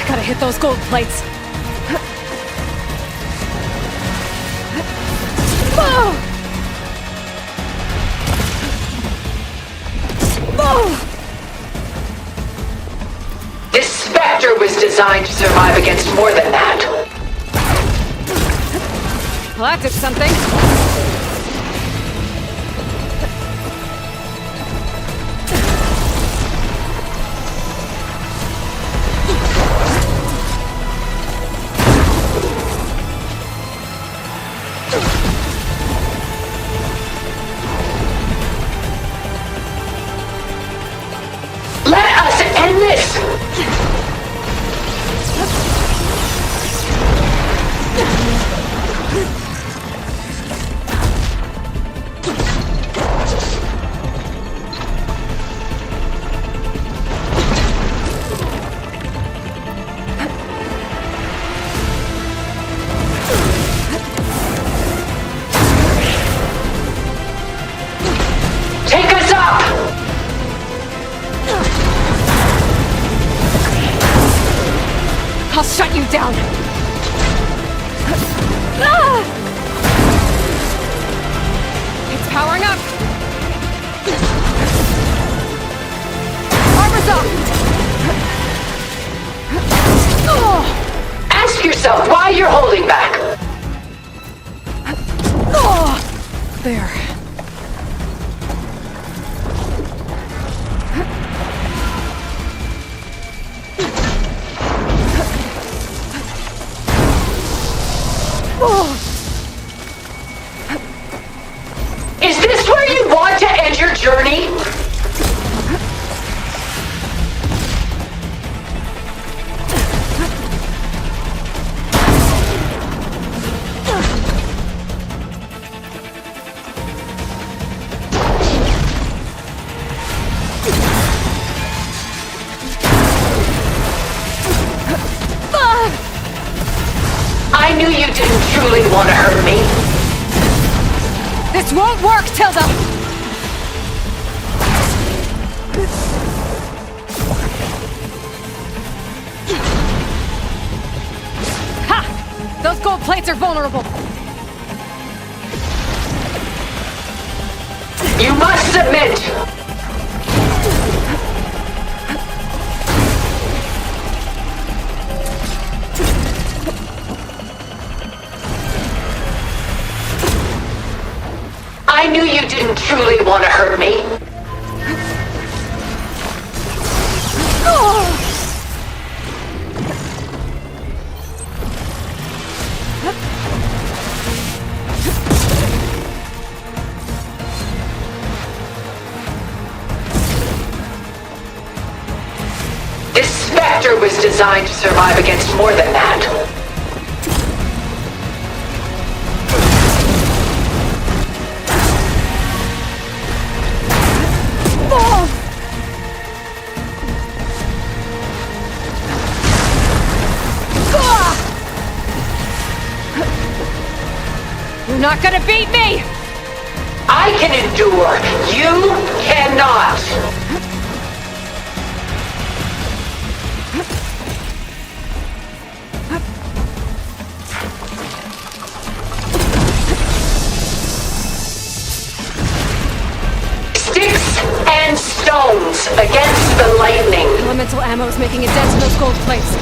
Speaker 8: Gotta hit those gold plates.
Speaker 11: This specter was designed to survive against more than that.
Speaker 8: Well, that did something.
Speaker 11: Let us end this! Take us up!
Speaker 8: I'll shut you down. It's powering up. Armor's up.
Speaker 11: Ask yourself why you're holding back.
Speaker 8: There.
Speaker 11: Is this where you want to end your journey? I knew you didn't truly want to hurt me.
Speaker 8: This won't work, Tilda! Ha! Those gold plates are vulnerable.
Speaker 11: You must submit! I knew you didn't truly want to hurt me. This specter was designed to survive against more than that.
Speaker 8: You're not gonna beat me!
Speaker 11: I can endure. You cannot. Sticks and stones against the lightning.
Speaker 8: Elemental ammo's making a dent in those gold plates.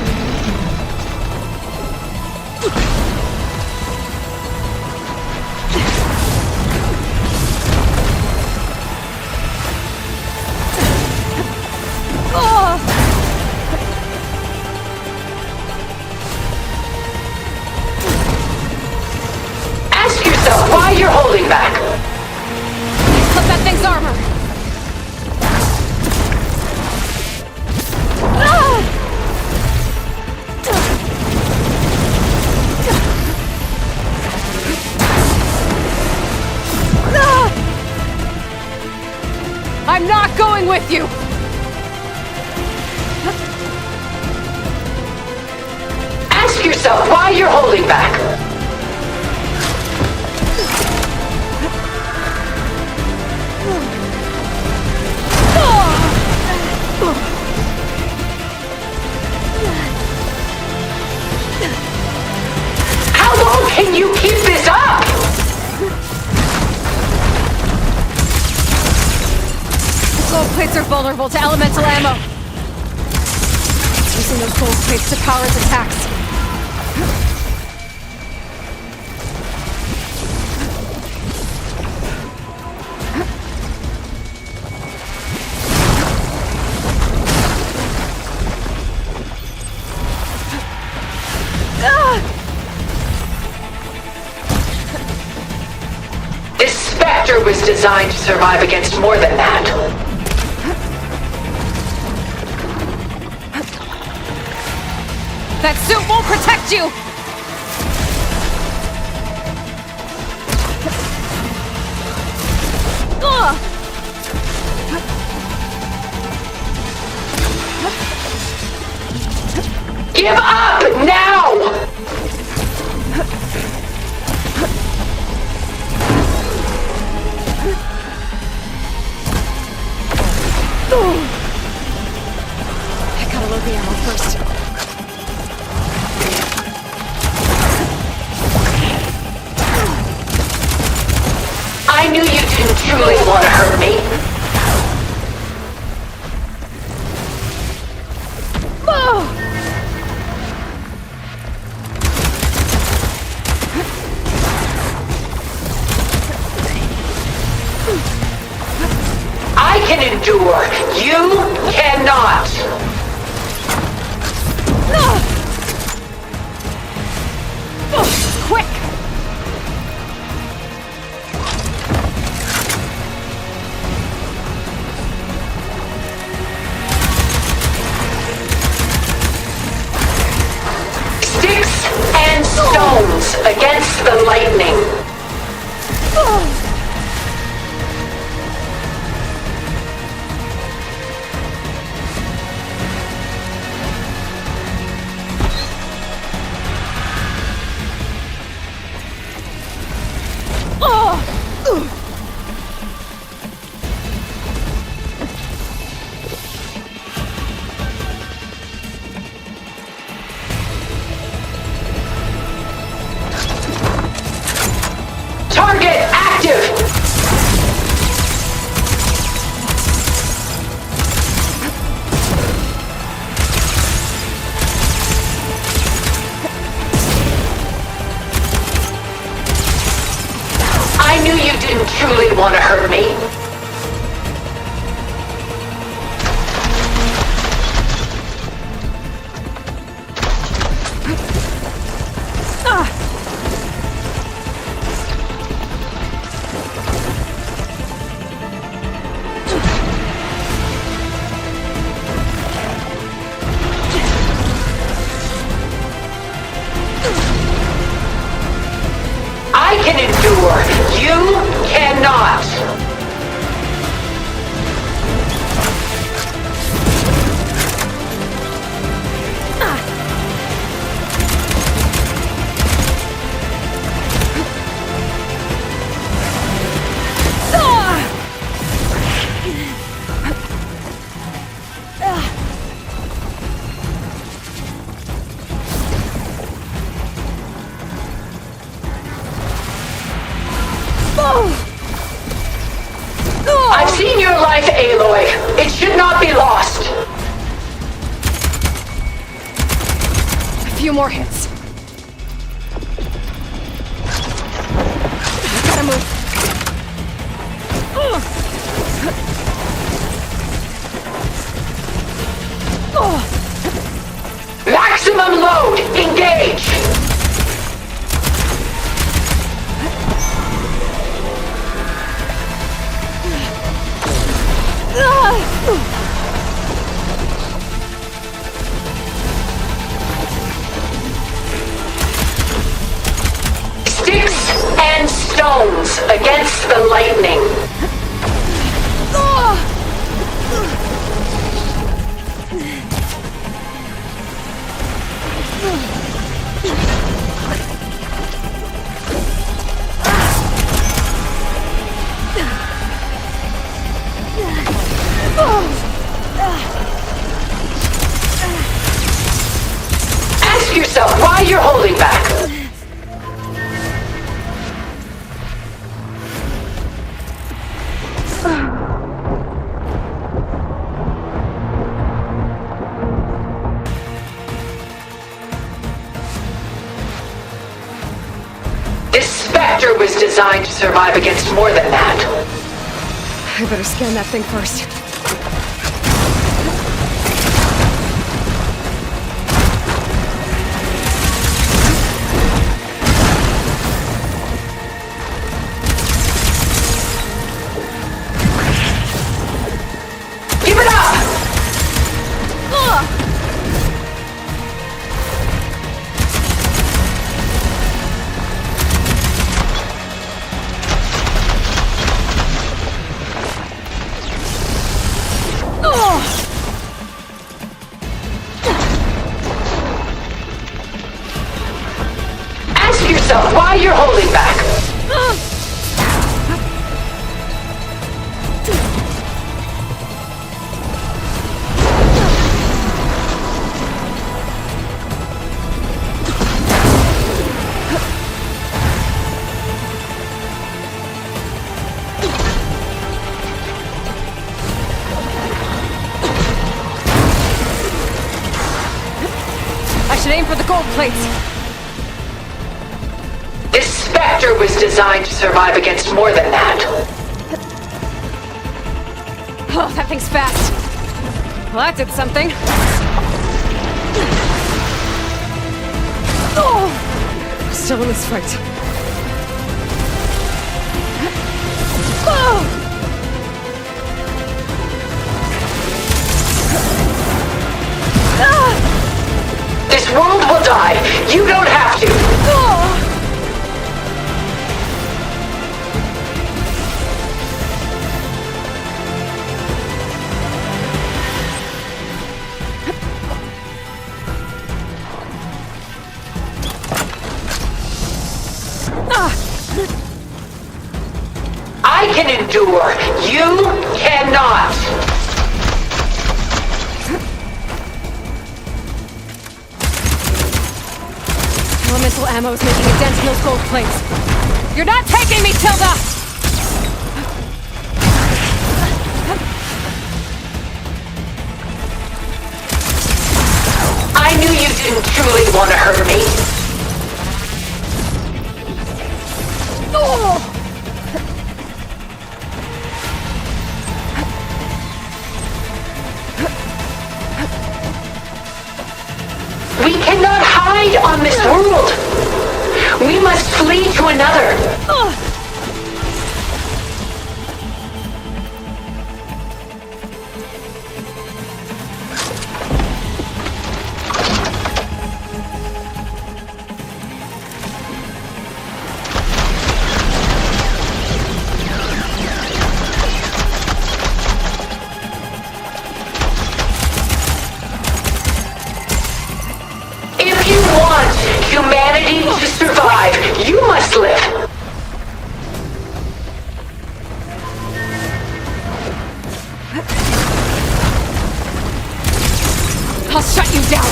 Speaker 8: armor!
Speaker 19: I'm not going with you!
Speaker 11: Ask yourself why you're holding back. How long can you keep this up?
Speaker 19: The gold plates are vulnerable to elemental ammo. It's using those gold plates to power its attacks.
Speaker 11: This Spectre was designed to survive against more than that.
Speaker 19: That suit won't protect you!
Speaker 11: Give up now!
Speaker 19: I gotta load the ammo first.
Speaker 11: I knew you didn't truly want to hurt me. I can endure. You cannot.
Speaker 19: Quick!
Speaker 11: Sticks and stones against the lightning. Target active! I knew you didn't truly want to hurt me. I can endure. You cannot. I've seen your life, Aloy. It should not be lost.
Speaker 19: A few more hits. I gotta move.
Speaker 11: Maximum load. Engage. Sticks and stones against the lightning. Ask yourself why you're holding back. This specter was designed to survive against more than that.
Speaker 8: I better scan that thing first.
Speaker 11: Give it up! Ask yourself why you're holding back.
Speaker 8: I should aim for the gold plates.
Speaker 11: This specter was designed to survive against more than that.
Speaker 8: Oh, that thing's fast. Well, that did something. Oh! Still in this fight. Oh!
Speaker 11: This world will die. You don't have to. I can endure. You cannot.
Speaker 8: Elemental ammo is making a dent in those gold plates. You're not taking me, Tilda!
Speaker 11: I knew you didn't truly want to hurt me.
Speaker 8: Oh!
Speaker 11: We cannot hide on this world. We must flee to another. If you want humanity to survive, you must live.
Speaker 8: I'll shut you down!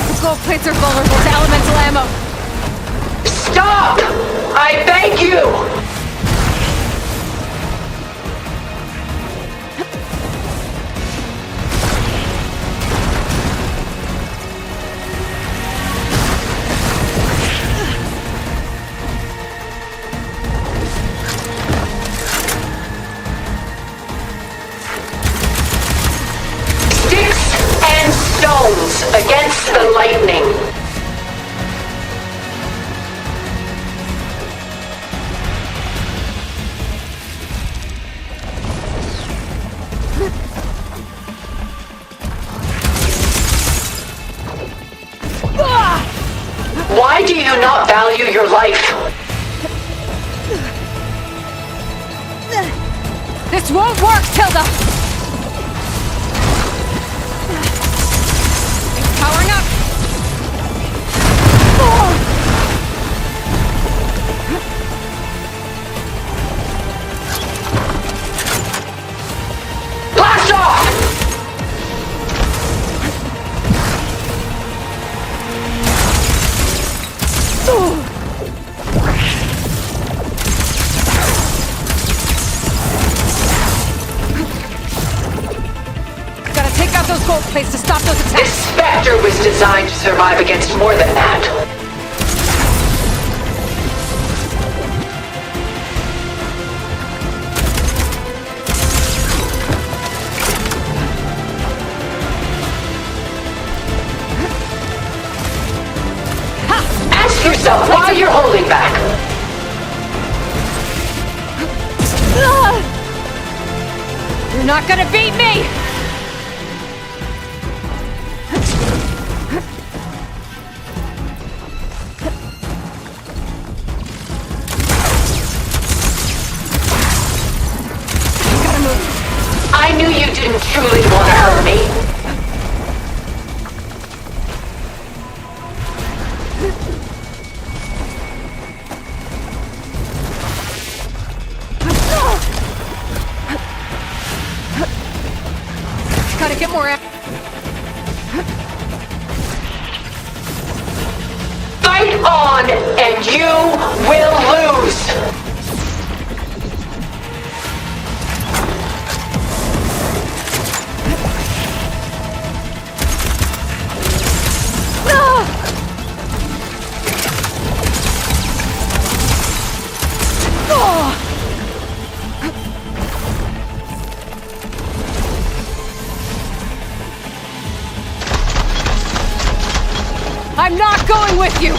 Speaker 8: The gold plates are vulnerable to elemental ammo.
Speaker 11: Stop! I beg you! Against the lightning. your life.
Speaker 19: This won't work, Tilda! It's powering up!
Speaker 11: Blast off!
Speaker 19: Gotta take out those gold plates to stop those attacks!
Speaker 11: This Spectre was designed to survive against more than that. Ask yourself why you're holding back.
Speaker 19: You're not gonna beat me!
Speaker 11: I knew you didn't truly want to hurt me.
Speaker 19: Gotta get more
Speaker 11: Fight on, and you will lose!
Speaker 19: I'm not going with you!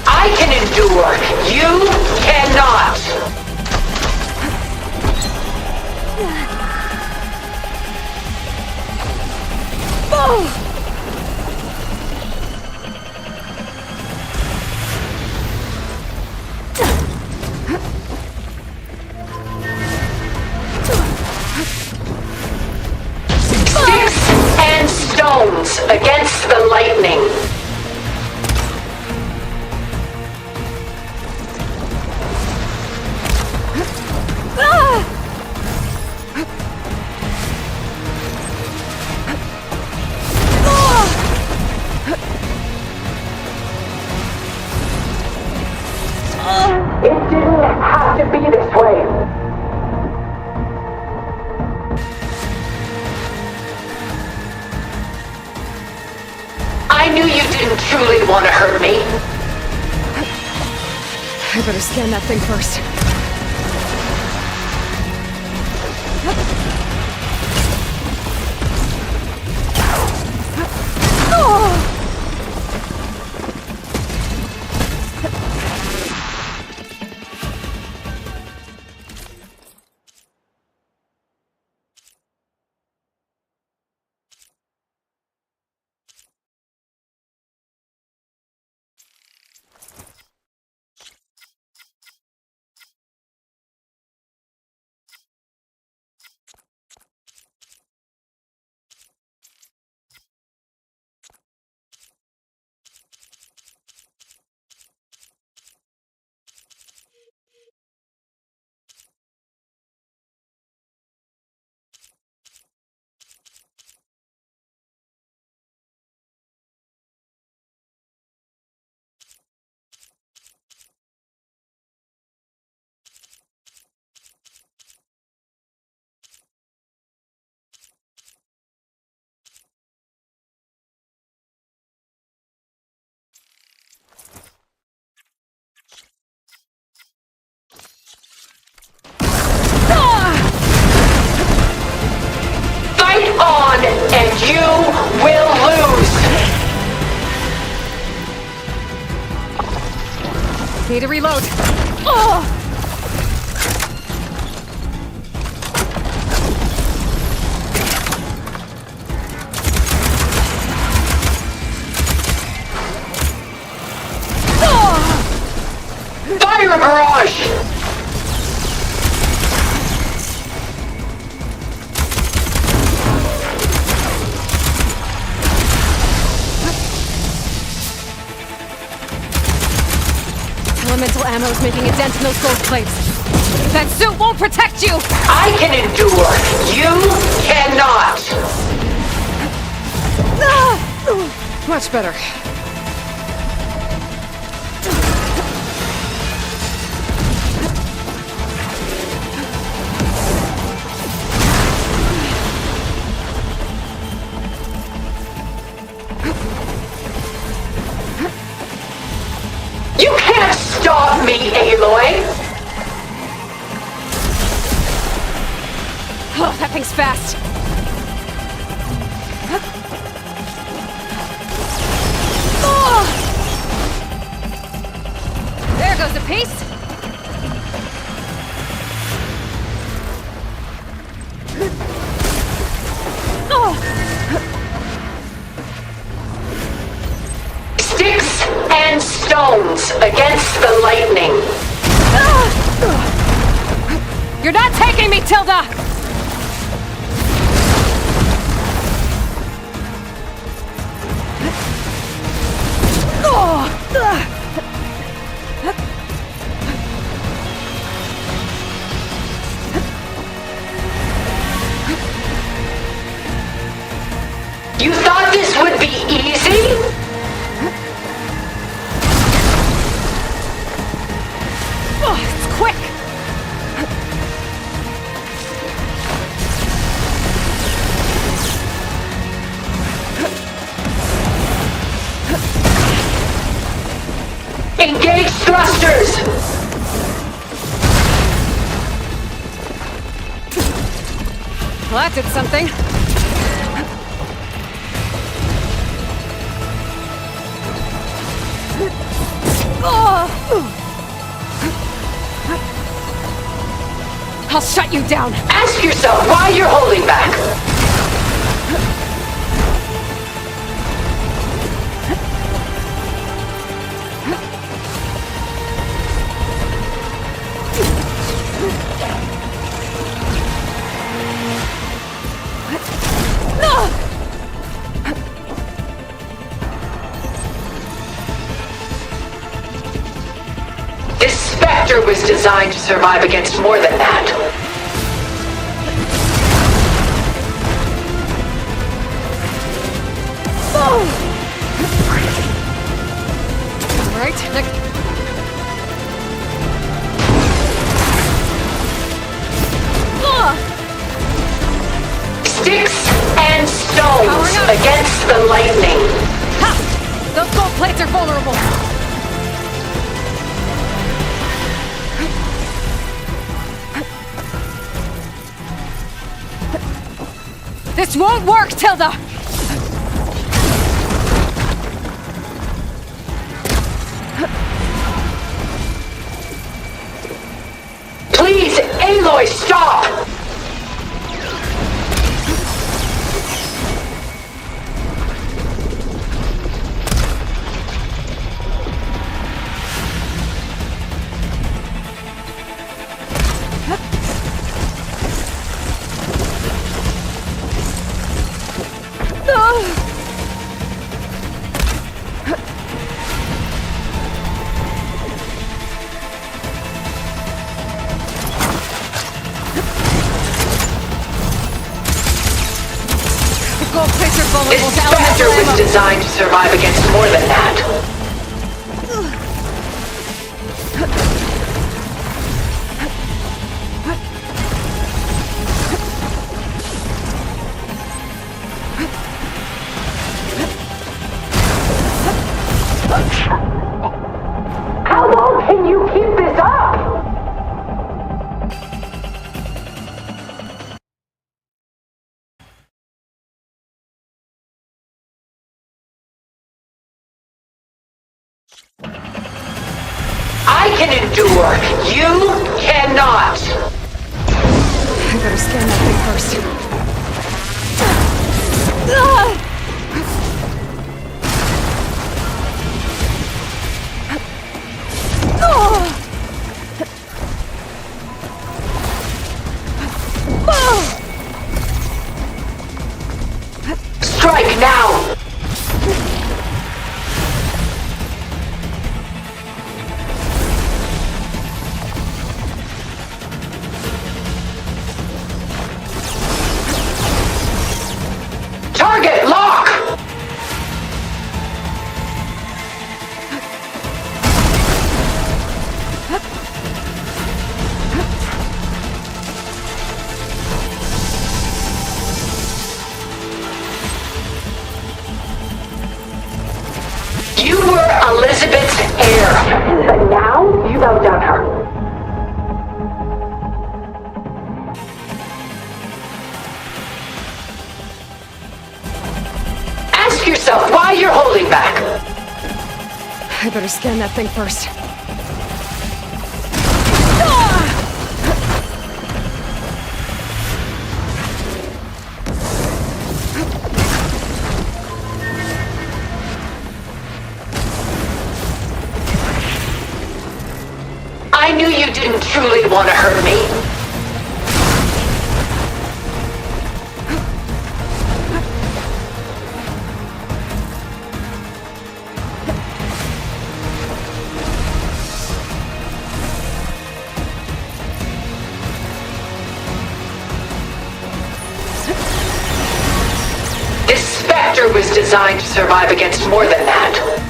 Speaker 11: I can endure. You cannot. Sticks and stones against the lightning. It didn't have to be this way. I knew you didn't truly want to hurt me.
Speaker 8: I better scan that thing first.
Speaker 11: And you will lose!
Speaker 19: Need to reload. Oh!
Speaker 11: the barrage!
Speaker 8: Elemental ammo is making a dent in those gold plates. That suit won't protect you!
Speaker 11: I can endure. You cannot!
Speaker 8: Much better.
Speaker 11: You can't stop me, Aloy!
Speaker 8: Oh, that thing's fast. There goes a piece.
Speaker 11: Sticks and stones against the lightning.
Speaker 8: You're not taking me, Tilda!
Speaker 11: You thought this would be easy?
Speaker 8: Oh, it's quick!
Speaker 11: Engage thrusters!
Speaker 8: Well, that did something. I'll shut you down.
Speaker 11: Ask yourself why you're holding back. This Spectre was designed to survive against more than that.
Speaker 8: All right, next.
Speaker 11: Sticks and stones against the lightning.
Speaker 8: Ha! Those gold plates are vulnerable. This won't work, Tilda!
Speaker 11: Please, Aloy, stop! This Spectre was designed to survive against more than that. How long can you keep this up? I can endure. You cannot.
Speaker 8: I better scan that thing first. better scan that thing first.
Speaker 11: I knew you didn't truly want to hurt me. This Spectre was designed to survive against more than that.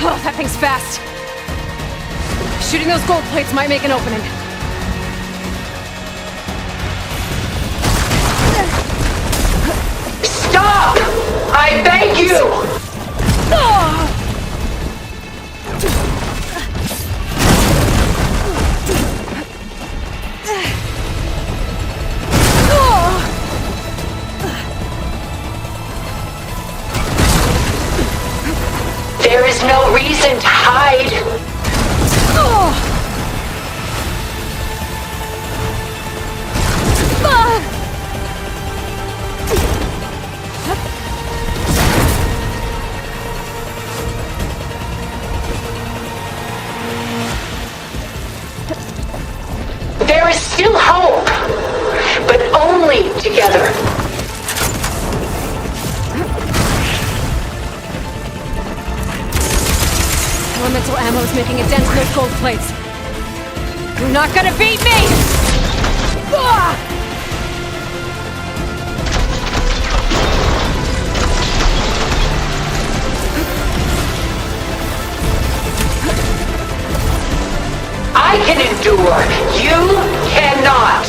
Speaker 8: Oh, that thing's fast. Shooting those gold plates might make an opening.
Speaker 11: Stop! I beg you! There is no reason to hide. There is still hope, but only together.
Speaker 8: Elemental ammo is making a dent in those gold plates. You're not gonna beat me!
Speaker 11: I can endure. You cannot.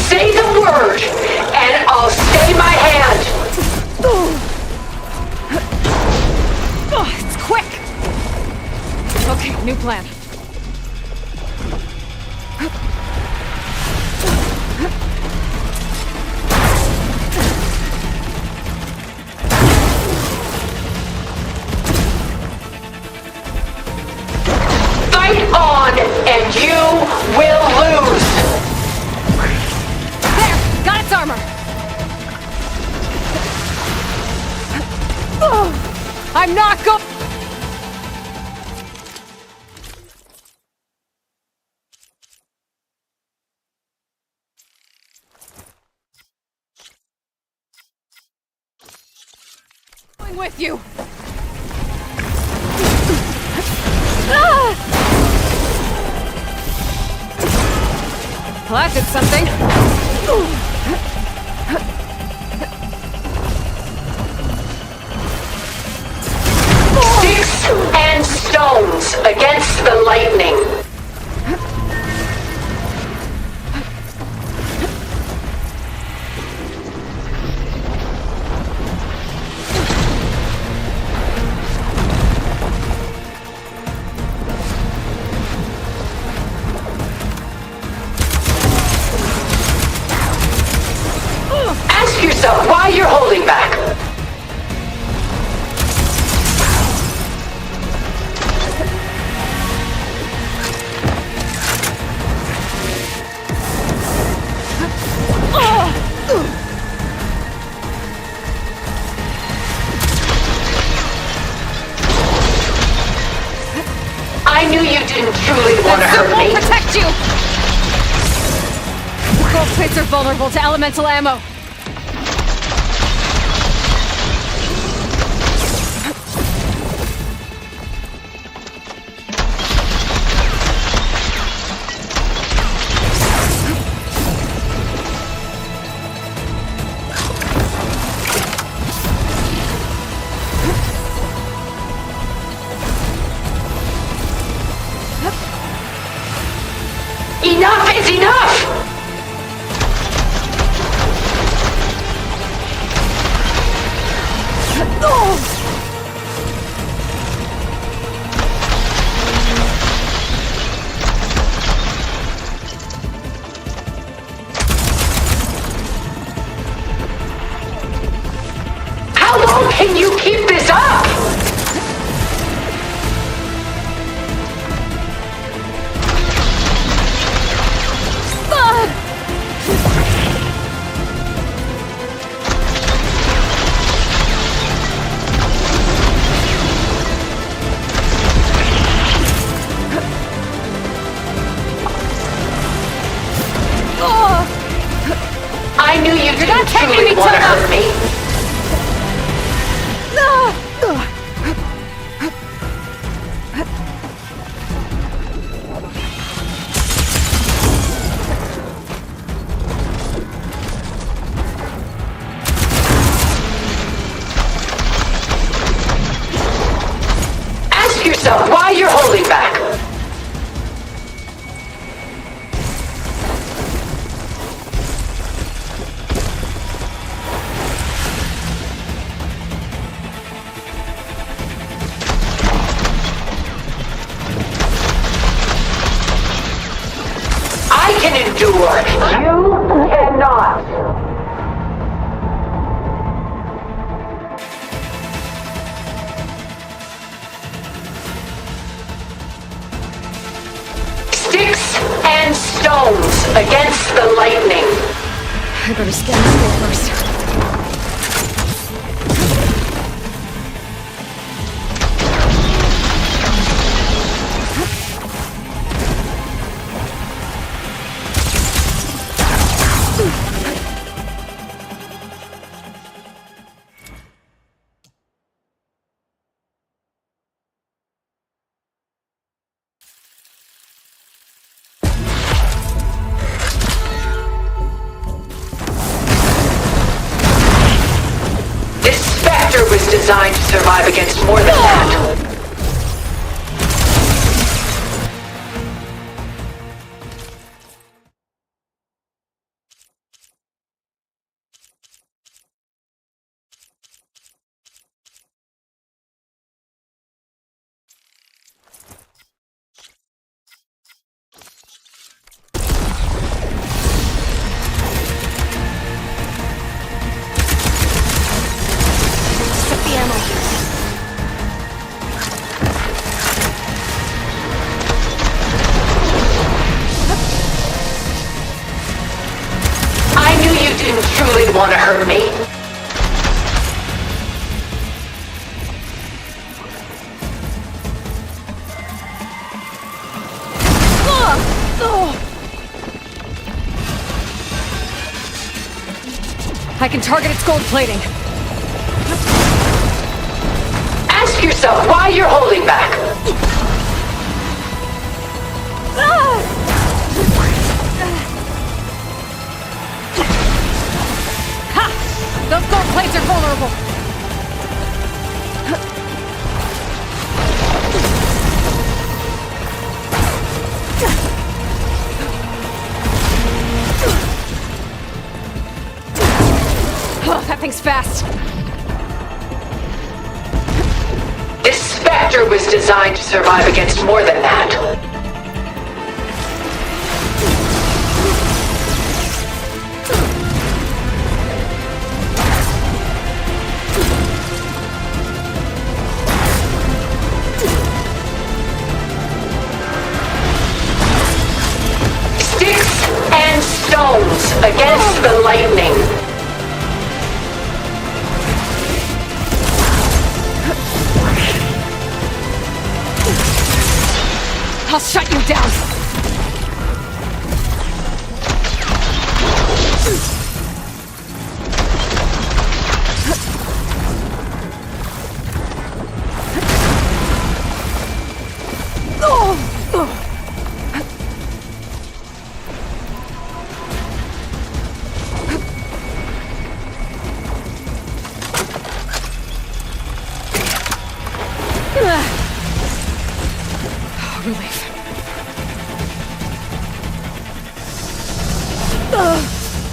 Speaker 11: Say the word, and I'll stay my hand.
Speaker 8: It's quick! Okay, new plan.
Speaker 11: Fight on, and you will lose.
Speaker 8: There! Got its armor! I'm not go- going with you! Well, that did something.
Speaker 11: Sticks and stones against the lightning. Ask yourself why you're holding back. I knew you didn't truly want to hurt me.
Speaker 8: Protect you! The gold plates are vulnerable to elemental ammo.
Speaker 11: It's enough! How long can you keep this up? I knew you didn't truly want to hurt me. Ask yourself why you're holding back. I can endure. You cannot. Sticks and stones against the lightning.
Speaker 8: I better scan this thing first.
Speaker 11: Was designed to survive against more than that. I knew you didn't truly want to hurt me.
Speaker 8: I can target its gold plating.
Speaker 11: Ask yourself why you're holding back.
Speaker 8: Ha! Those gold plates are vulnerable. Oh, that thing's fast.
Speaker 11: This Spectre was designed to survive against more than that. Sticks and stones against the lightning.
Speaker 8: I'll shut you down! Relief.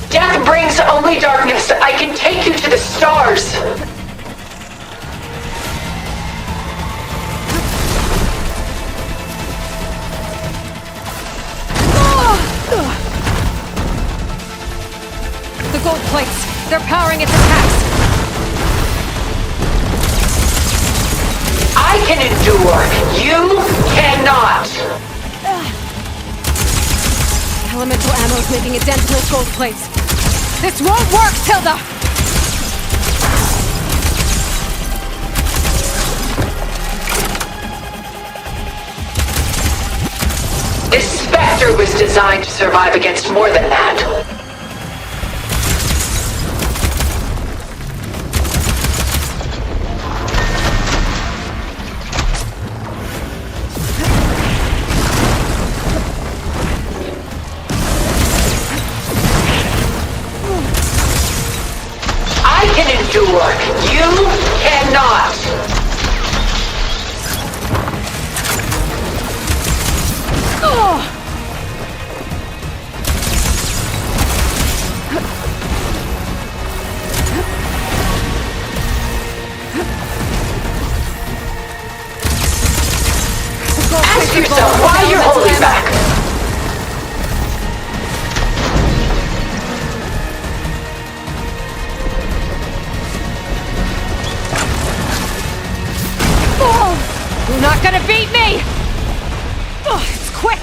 Speaker 11: Death brings only darkness. I can take you to the stars.
Speaker 19: The gold plates! They're powering its attacks!
Speaker 11: I can endure. You cannot.
Speaker 19: Elemental ammo is making a dent in those gold plates. This won't work, Tilda!
Speaker 11: This Spectre was designed to survive against more than that. You cannot! Ask yourself why you're holding back!
Speaker 19: You're not gonna beat me! Oh, it's quick!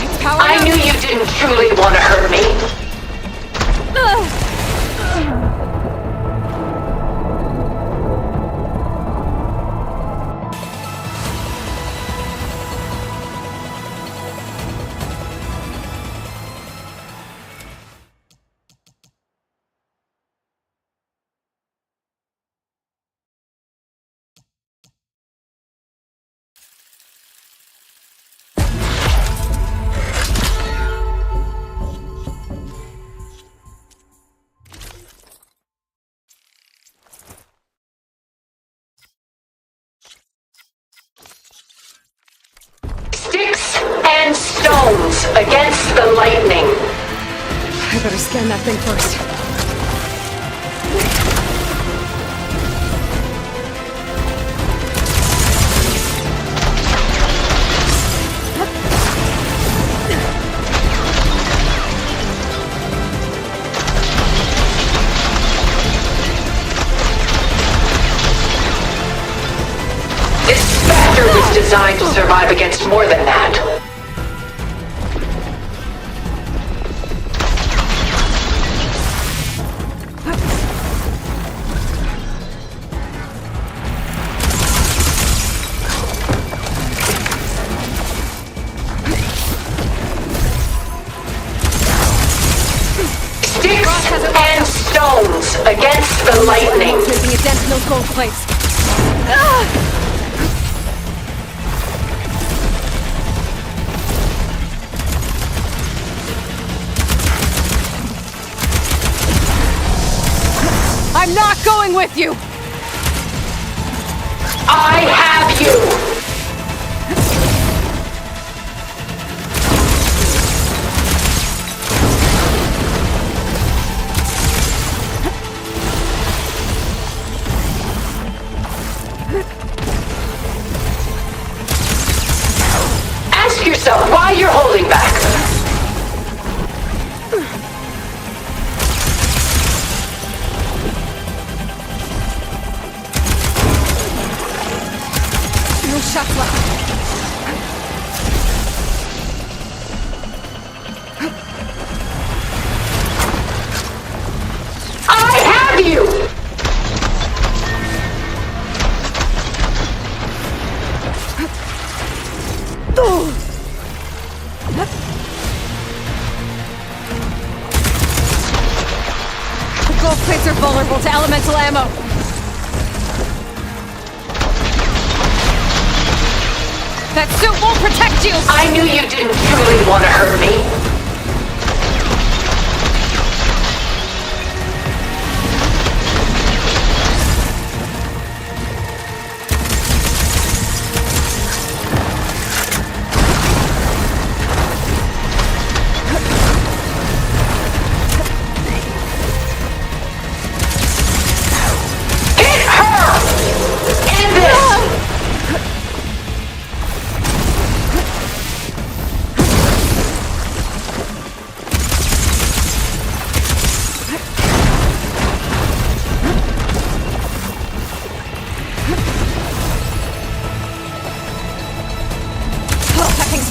Speaker 19: It's powered up.
Speaker 11: I knew you didn't truly want to hurt me. Sticks and stones against the lightning.
Speaker 19: I better scan that thing first.
Speaker 11: Designed to survive against more than that. Sticks and stones against the lightning.
Speaker 19: Making a dent in those gold plates. I'm not going with you!
Speaker 11: I have you! Ask yourself why you're holding back.
Speaker 19: Shots left.
Speaker 11: I have you!
Speaker 19: The gold plates are vulnerable to elemental ammo. That suit won't protect you!
Speaker 11: I knew you didn't truly want to hurt me.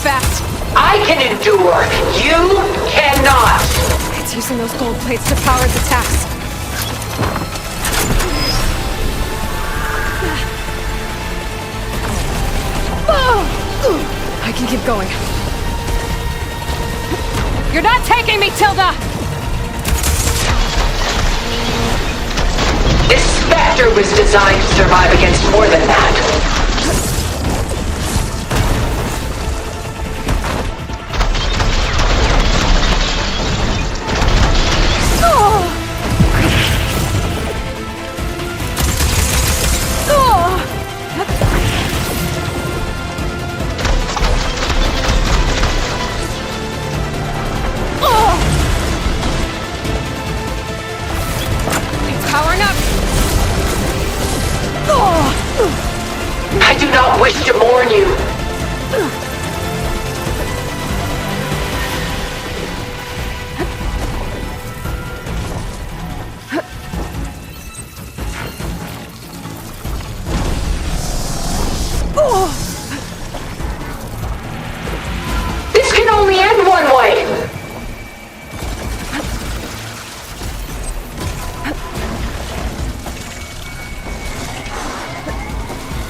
Speaker 15: fast.
Speaker 11: I can endure. You cannot.
Speaker 15: It's using those gold plates to power its attacks. I can keep going.
Speaker 10: You're not taking me, Tilda!
Speaker 11: This Spectre was designed to survive against more than that. I do not wish to mourn you. This can only end one way.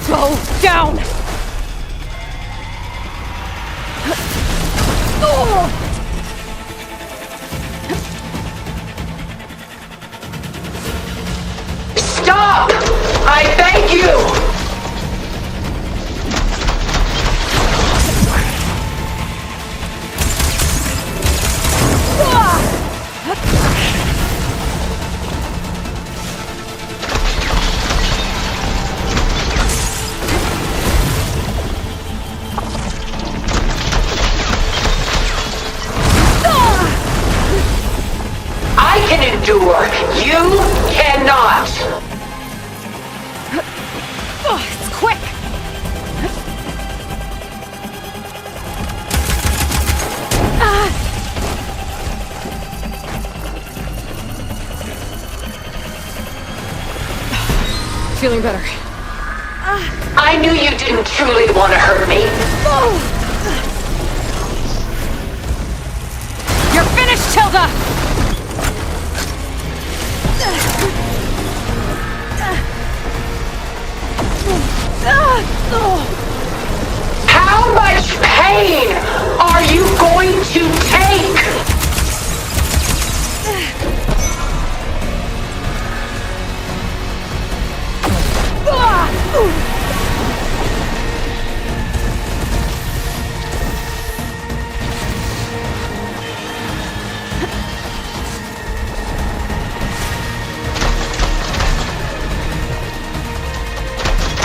Speaker 15: Go down!
Speaker 11: Stop! I beg you! I can endure. You cannot.
Speaker 15: It's quick! Feeling better.
Speaker 11: I knew you didn't truly want to hurt me.
Speaker 10: You're finished, Tilda!
Speaker 11: How much pain are you going to take?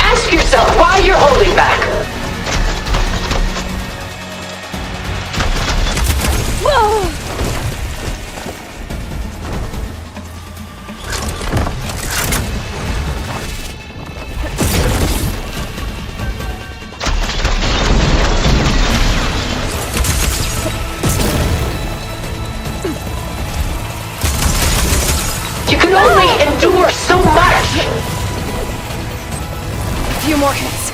Speaker 11: Ask yourself why you're holding back. You can only endure so much.
Speaker 15: A few more hits.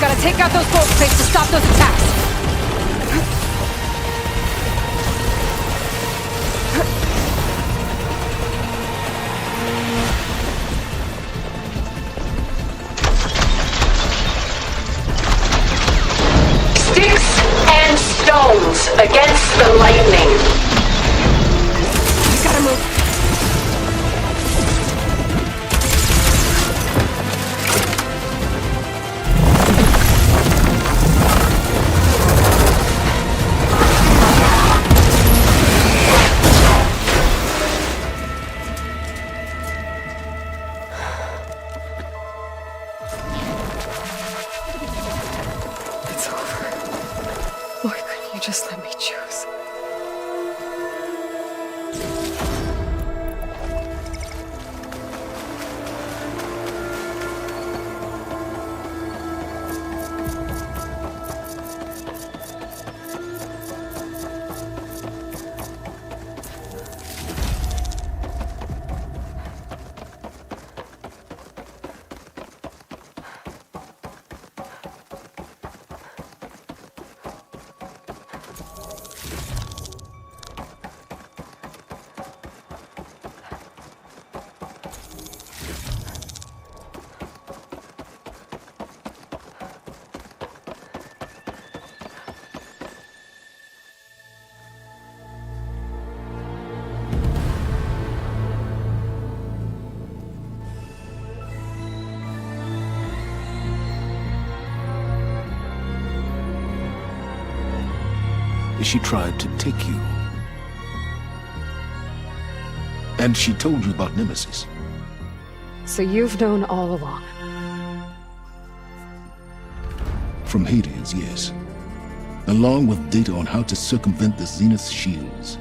Speaker 15: Gotta take out those gold plates to stop those attacks.
Speaker 11: Sticks and stones against the lightning.
Speaker 15: You gotta move.
Speaker 8: It's over. Why couldn't you just let me choose?
Speaker 17: She tried to take you. And she told you about Nemesis.
Speaker 8: So you've known all along.
Speaker 17: From Hades, yes. Along with data on how to circumvent the Zenith shields.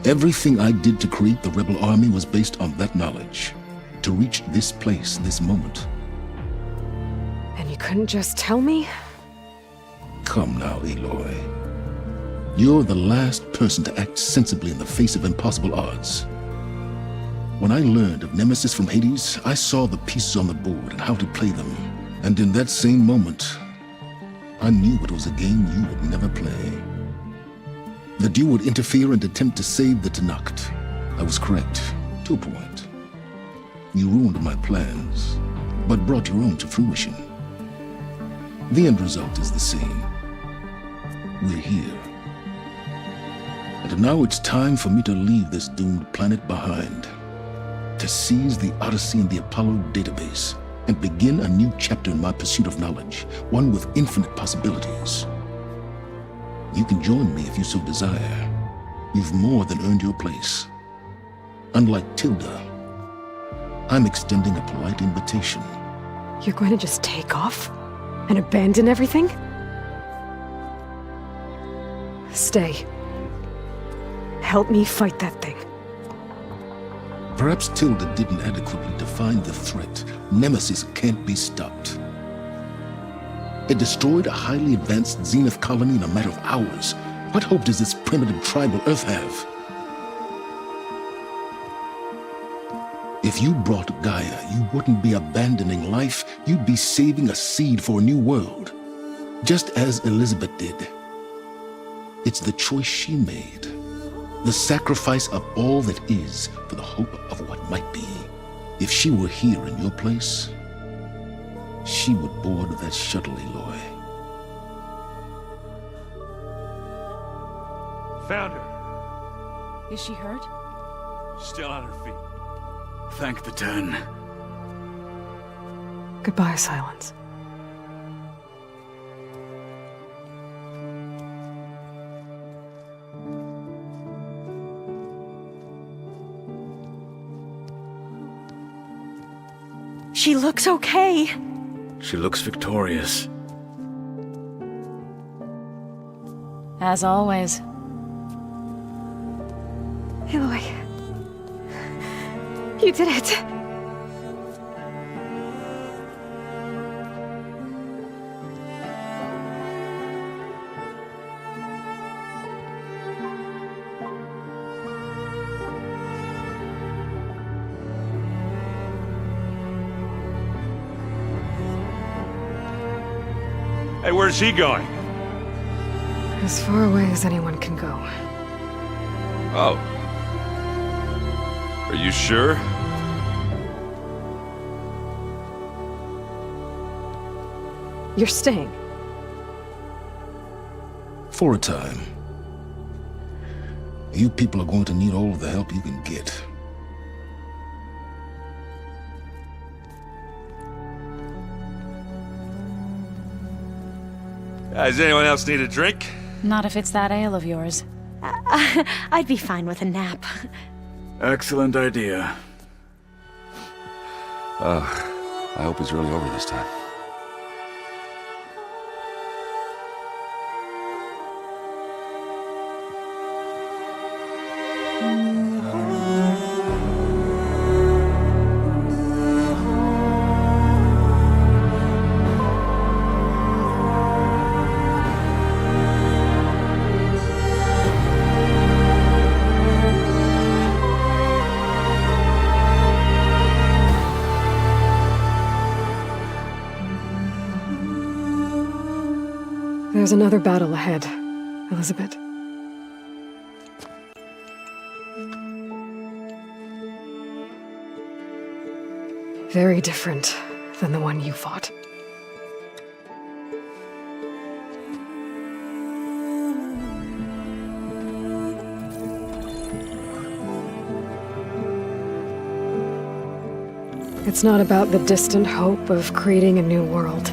Speaker 17: Everything I did to create the rebel army was based on that knowledge. To reach this place, this moment.
Speaker 8: And you couldn't just tell me?
Speaker 17: Come now, Aloy. You're the last person to act sensibly in the face of impossible odds. When I learned of Nemesis from Hades, I saw the pieces on the board and how to play them. And in that same moment, I knew it was a game you would never play. That you would interfere and attempt to save the Tenakth. I was correct, to a point. You ruined my plans, but brought your own to fruition. The end result is the same. We're here. And now it's time for me to leave this doomed planet behind. To seize the Odyssey and the Apollo database, and begin a new chapter in my pursuit of knowledge, one with infinite possibilities. You can join me if you so desire. You've more than earned your place. Unlike Tilda, I'm extending a polite invitation.
Speaker 8: You're going to just take off? And abandon everything? Stay. Help me fight that thing.
Speaker 17: Perhaps Tilda didn't adequately define the threat. Nemesis can't be stopped. It destroyed a highly advanced Zenith colony in a matter of hours. What hope does this primitive tribal Earth have? If you brought Gaia, you wouldn't be abandoning life, you'd be saving a seed for a new world. Just as Elizebeth did. It's the choice she made. The sacrifice of all that is for the hope of what might be. If she were here in your place, she would board that shuttle, Aloy.
Speaker 3: Found her.
Speaker 10: Is she hurt?
Speaker 13: Still on her feet.
Speaker 14: Thank the 10.
Speaker 8: Goodbye, Silence.
Speaker 1: She looks okay.
Speaker 14: She looks victorious.
Speaker 15: As always.
Speaker 8: Aloy. You did it.
Speaker 13: Hey, where's he going?
Speaker 8: As far away as anyone can go.
Speaker 16: Oh. Are you sure?
Speaker 8: You're staying.
Speaker 17: For a time. You people are going to need all of the help you can get.
Speaker 13: Does anyone else need a drink?
Speaker 15: Not if it's that ale of yours.
Speaker 1: I'd be fine with a nap.
Speaker 14: Excellent idea.
Speaker 16: I hope it's really over this time.
Speaker 8: There's another battle ahead, Elizabeth. Very different than the one you fought. It's not about the distant hope of creating a new world.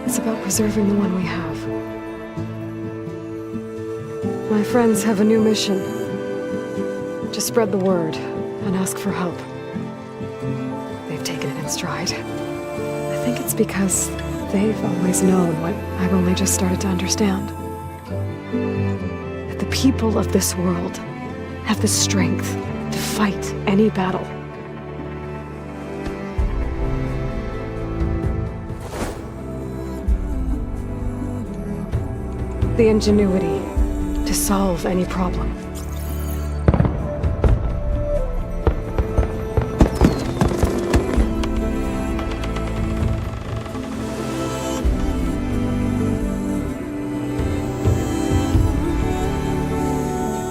Speaker 8: It's It's about preserving the one we have. My friends have a new mission. Just spread the word and ask for help. They've taken it in stride. I think it's because they've always known what I've only just started to understand. That the people of this world have the strength to fight any battle. The ingenuity to solve any problem.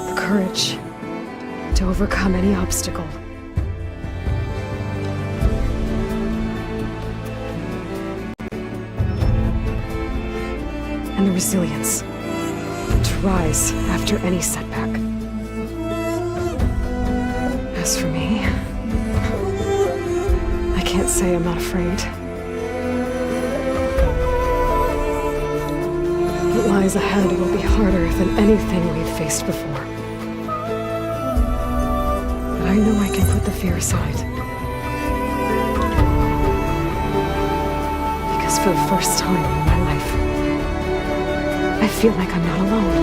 Speaker 8: The courage to overcome any obstacle. And the resilience to rise after any setback. As for me, I can't say I'm not afraid. What lies ahead will be harder than anything we've faced before. But I know I can put the fear aside. Because for the first time in my life, I feel like I'm not alone.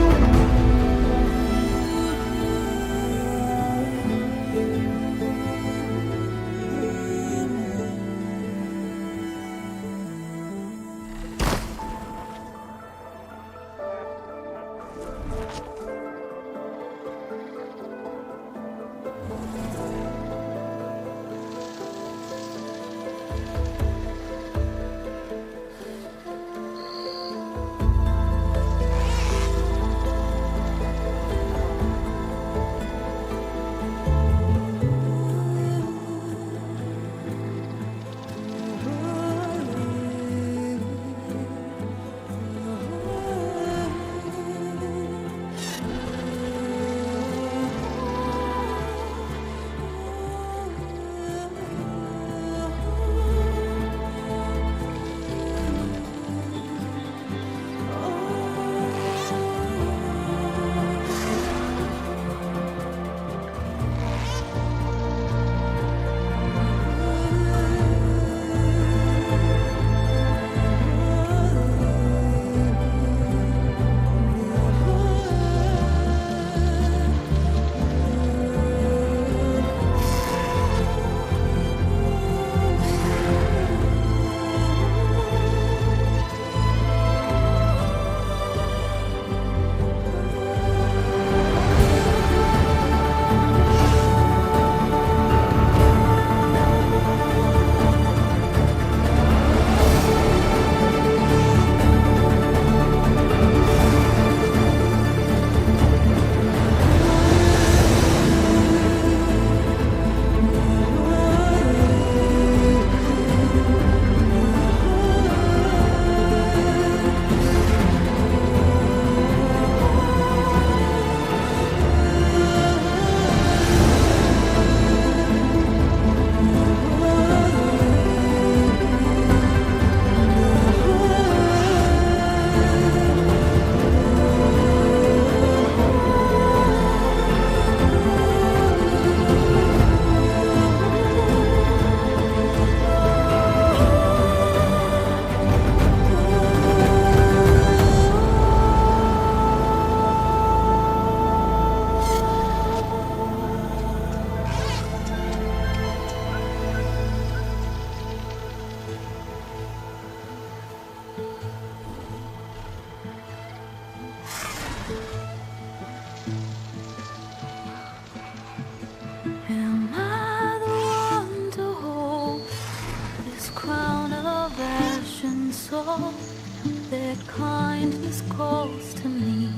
Speaker 5: Their kindness calls to me.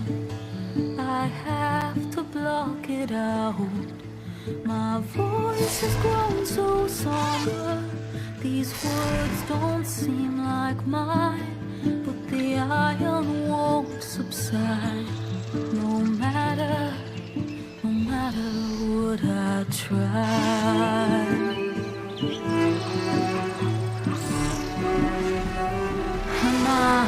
Speaker 5: I have to block it out. My voice has grown so somber. These words don't seem like mine, but the iron won't subside. No matter what I try. My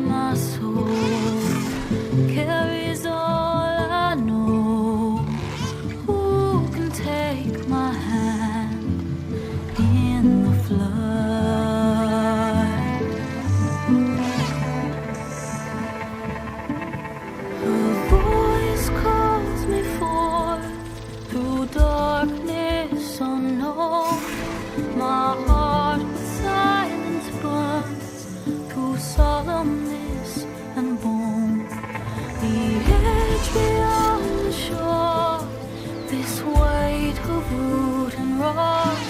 Speaker 5: my soul carries all I know. Who can take my hand in the flood? Her voice calls me forth through darkness unknown. My heart with silence burns through solemnness and bone. The edge beyond the shore, this weight of root and rock.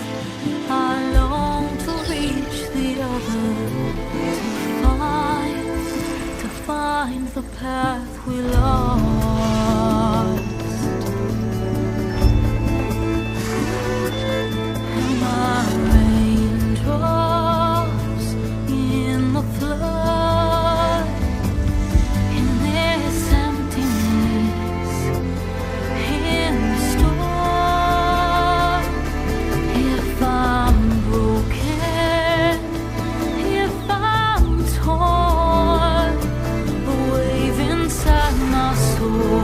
Speaker 5: I long to reach the other, to find the path we lost. And my raindrops in the flood, in this emptiness, in the storm. If I'm broken, if I'm torn, a wave inside my soul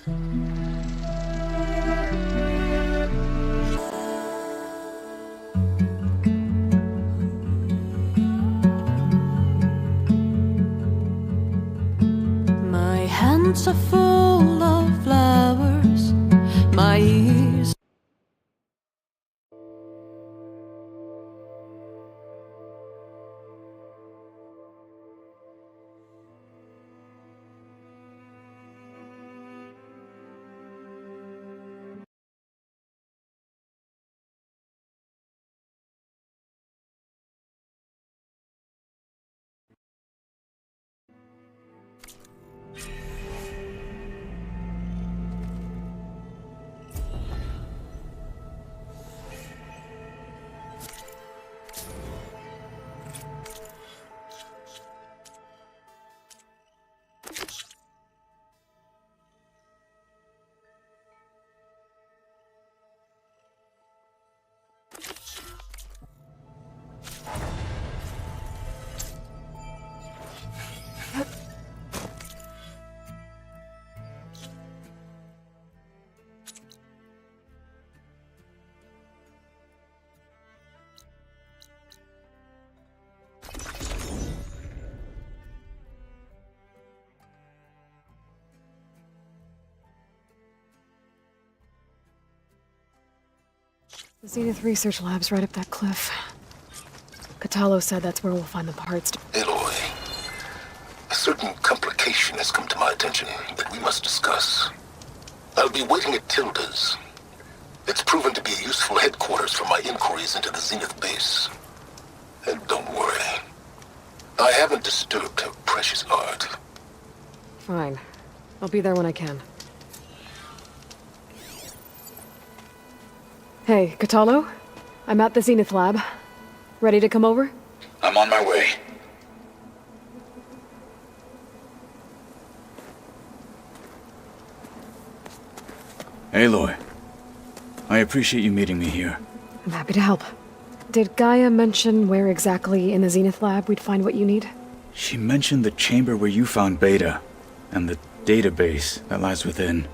Speaker 5: My hands are full of flowers, my ears.
Speaker 8: The Zenith Research Lab's right up that cliff. Catalo said that's where we'll find the parts to...
Speaker 17: Aloy, a certain complication has come to my attention that we must discuss. I'll be waiting at Tilda's. It's proven to be a useful headquarters for my inquiries into the Zenith base. And don't worry, I haven't disturbed her precious art.
Speaker 8: Fine. I'll be there when I can. Hey, Catalo? I'm at the Zenith Lab. Ready to come over?
Speaker 14: I'm on my way. Aloy, I appreciate you meeting me here.
Speaker 8: I'm happy to help. Did Gaia mention where exactly in the Zenith Lab we'd find what you need?
Speaker 14: She mentioned the chamber where you found Beta, and the database that lies within.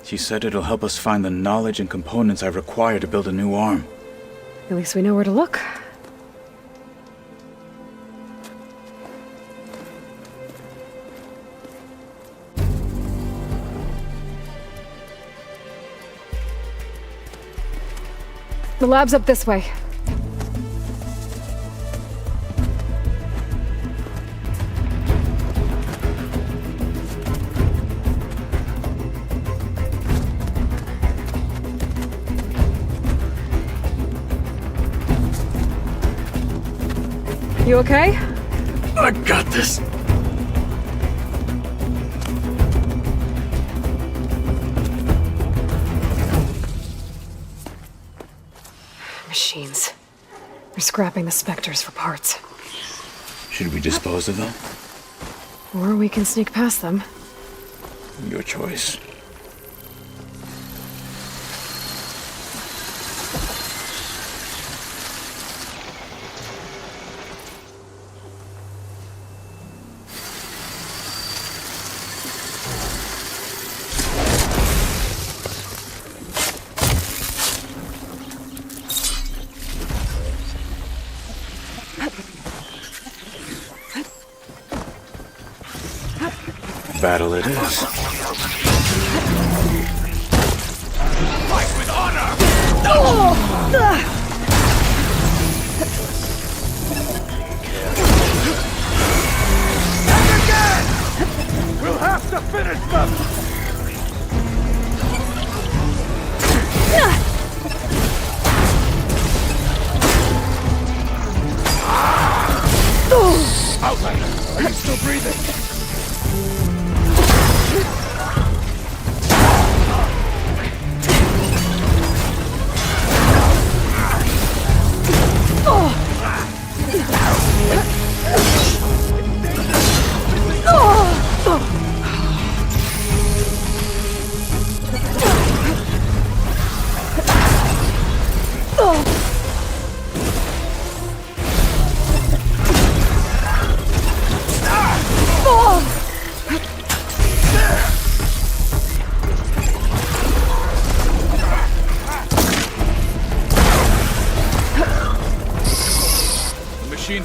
Speaker 14: She said it'll help us find the knowledge and components I require to build a new arm.
Speaker 8: At least we know where to look. The lab's up this way. You okay?
Speaker 14: I got this.
Speaker 8: Machines. They're scrapping the specters for parts.
Speaker 14: Should we dispose of them?
Speaker 8: Or we can sneak past them.
Speaker 14: Your choice. Battle it is.
Speaker 9: Fight with honor!
Speaker 3: And again! We'll have to finish them! Outsider, are you still breathing?
Speaker 5: Oh!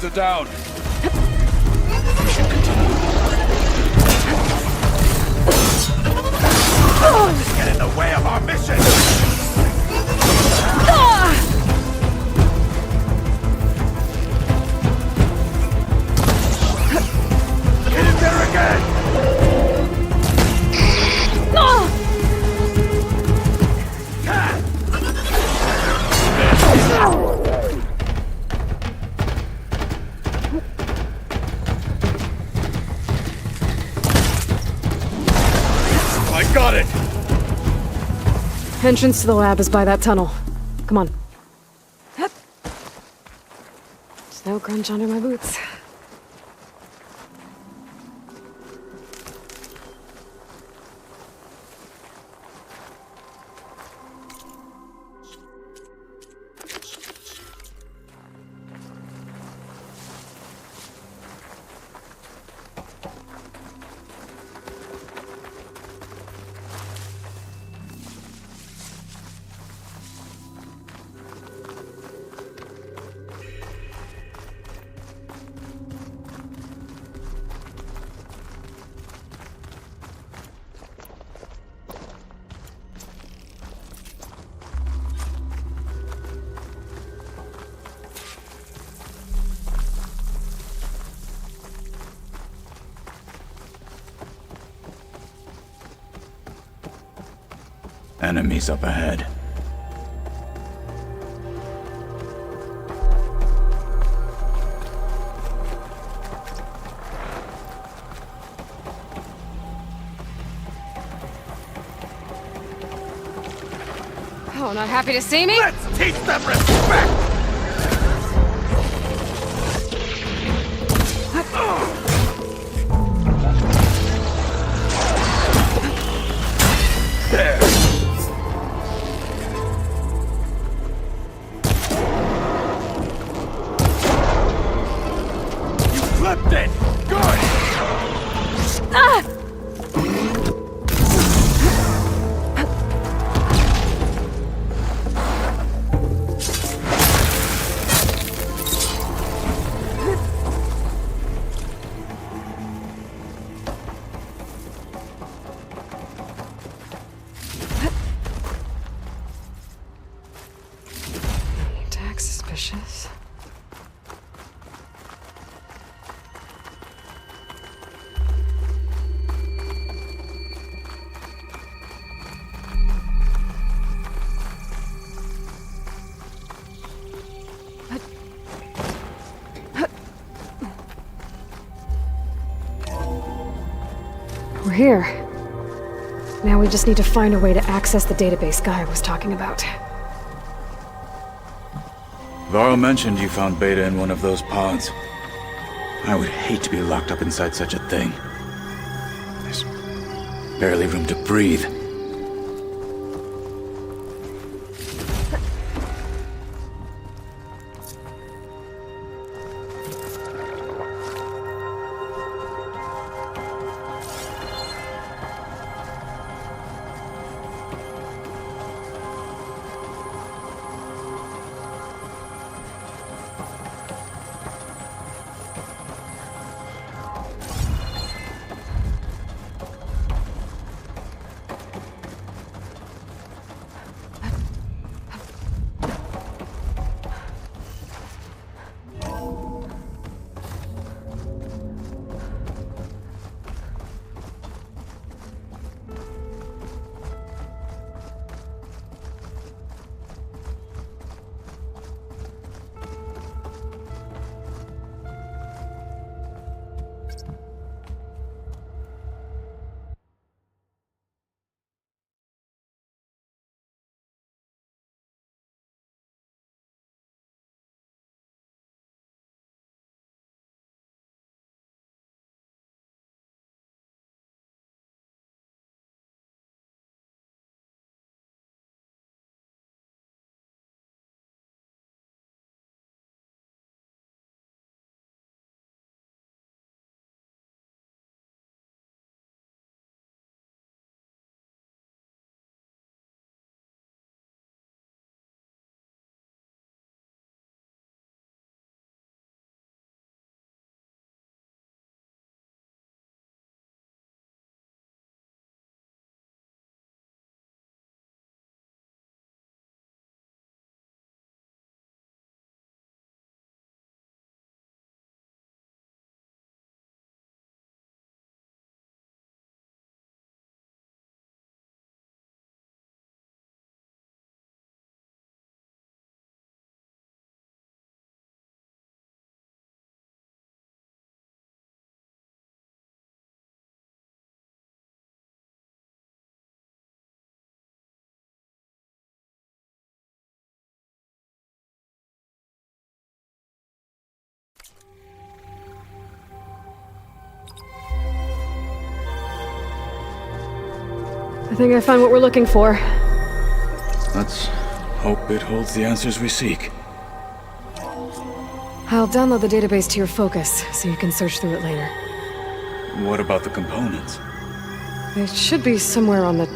Speaker 16: Hands are down.
Speaker 9: Just get in the way of our mission! Get in there again! I got it!
Speaker 8: Entrance to the lab is by that tunnel. Come on. There's no crunch under my boots.
Speaker 14: Enemies up ahead.
Speaker 8: Oh, not happy to see me?
Speaker 9: Let's teach them respect! There! You flipped it! Good!
Speaker 8: Ah! Suspicious. We're here. Now we just need to find a way to access the database Gaia was talking about.
Speaker 14: Varl mentioned you found Beta in one of those pods. I would hate to be locked up inside such a thing. There's barely room to breathe.
Speaker 8: I think I found what we're looking for.
Speaker 14: Let's hope it holds the answers we seek.
Speaker 8: I'll download the database to your Focus, so you can search through it later.
Speaker 14: What about the components?
Speaker 8: It should be somewhere on the...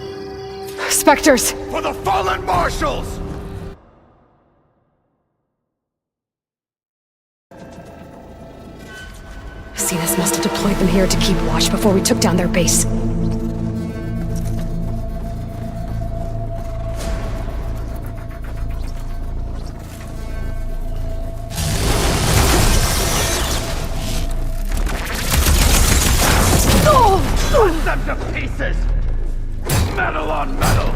Speaker 8: Spectres!
Speaker 3: For the fallen marshals!
Speaker 8: Zenas must have deployed them here to keep watch before we took down their base.
Speaker 3: Put them to pieces! Metal on metal!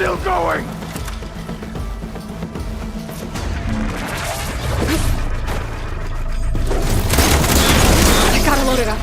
Speaker 3: Still going!
Speaker 8: I gotta load it up.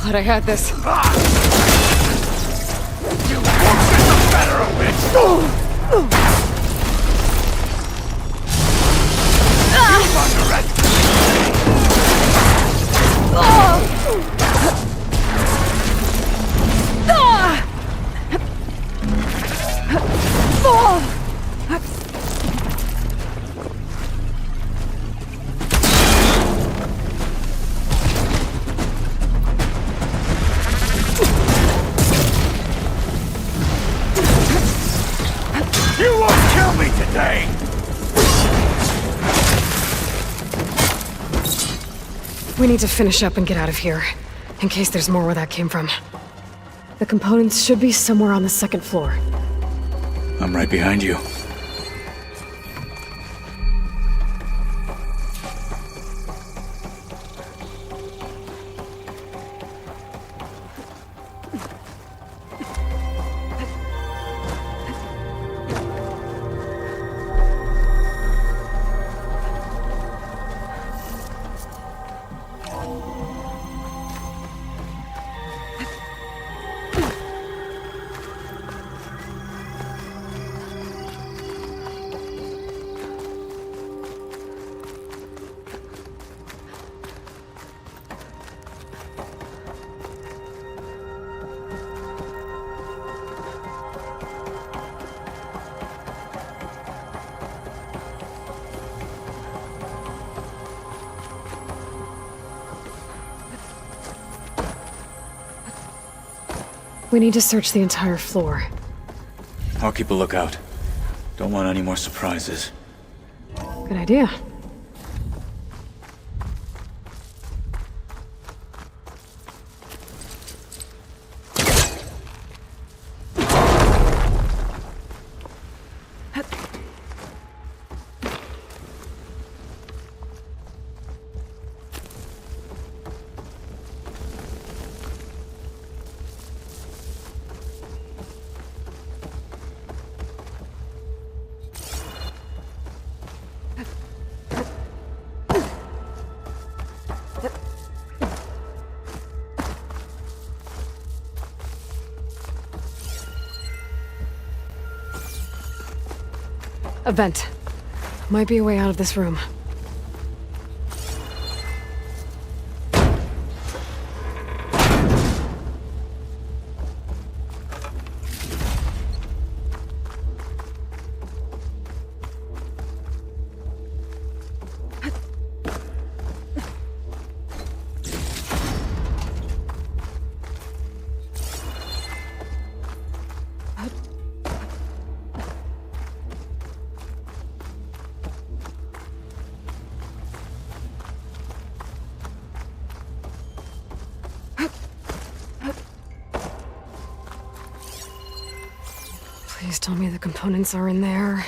Speaker 8: Glad I had this.
Speaker 3: You won't get the better of it! You've You won't kill me today!
Speaker 8: We need to finish up and get out of here, in case there's more where that came from. The components should be somewhere on the second floor.
Speaker 14: I'm right behind you.
Speaker 8: We need to search the entire floor.
Speaker 14: I'll keep a lookout. Don't want any more surprises.
Speaker 8: Good idea. A vent. Might be a way out of this room. Please tell me the components are in there.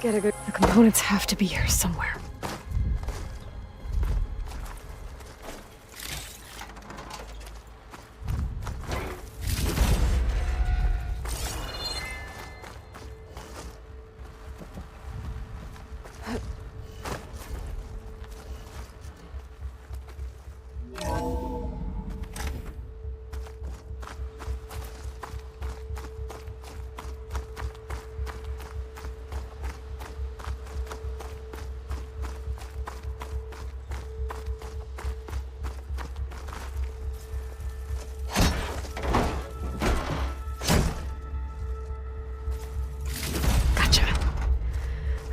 Speaker 8: Get a good... The components have to be here somewhere.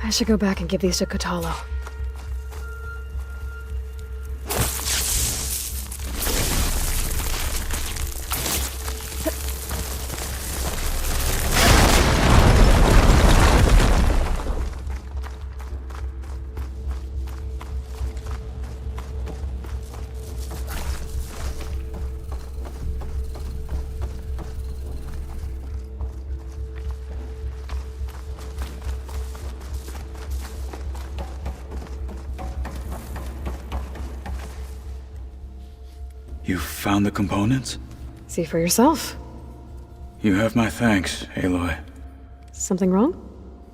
Speaker 8: I should go back and give these to Kotalo.
Speaker 14: You found the components?
Speaker 8: See for yourself.
Speaker 14: You have my thanks, Aloy.
Speaker 8: Something wrong?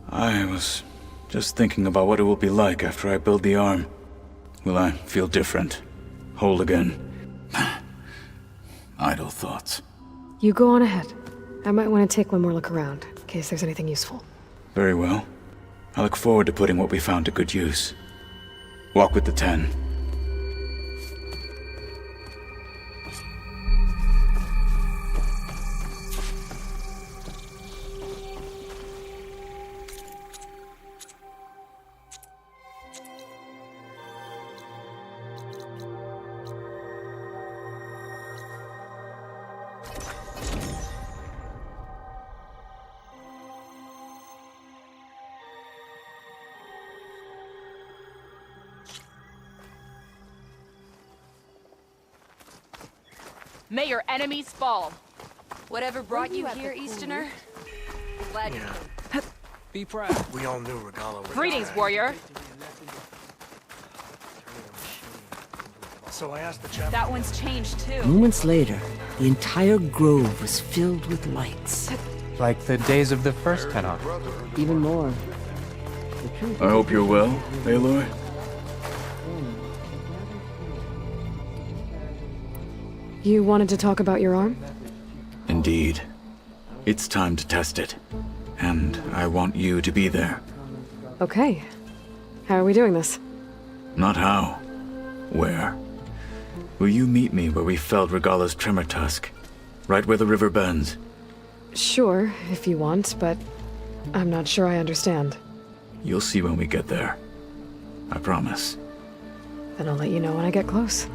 Speaker 14: I was just thinking about what it will be like after I build the arm. Will I feel different? Whole again? Idle thoughts.
Speaker 8: You go on ahead. I might want to take one more look around, in case there's anything useful.
Speaker 14: Very well. I look forward to putting what we found to good use. Walk with the 10.
Speaker 10: May your enemies fall.
Speaker 6: Whatever brought you here, Easterner?
Speaker 10: Glad you came.
Speaker 3: Be proud. We all knew Regalo was
Speaker 10: Greetings, warrior.
Speaker 3: So I asked the chaplain.
Speaker 10: That one's changed too.
Speaker 7: Moments later, the entire grove was filled with lights.
Speaker 12: Like the days of the first Tenok.
Speaker 7: Even more.
Speaker 14: I hope you're well, Aloy.
Speaker 8: You wanted to talk about your arm?
Speaker 14: Indeed. It's time to test it. And I want you to be there.
Speaker 8: Okay. How are we doing this?
Speaker 14: Not how. Where? Will you meet me where we felled Regala's tremor tusk? Right where the river bends?
Speaker 8: Sure, if you want, but I'm not sure I understand.
Speaker 14: You'll see when we get there. I promise.
Speaker 8: Then I'll let you know when I get close.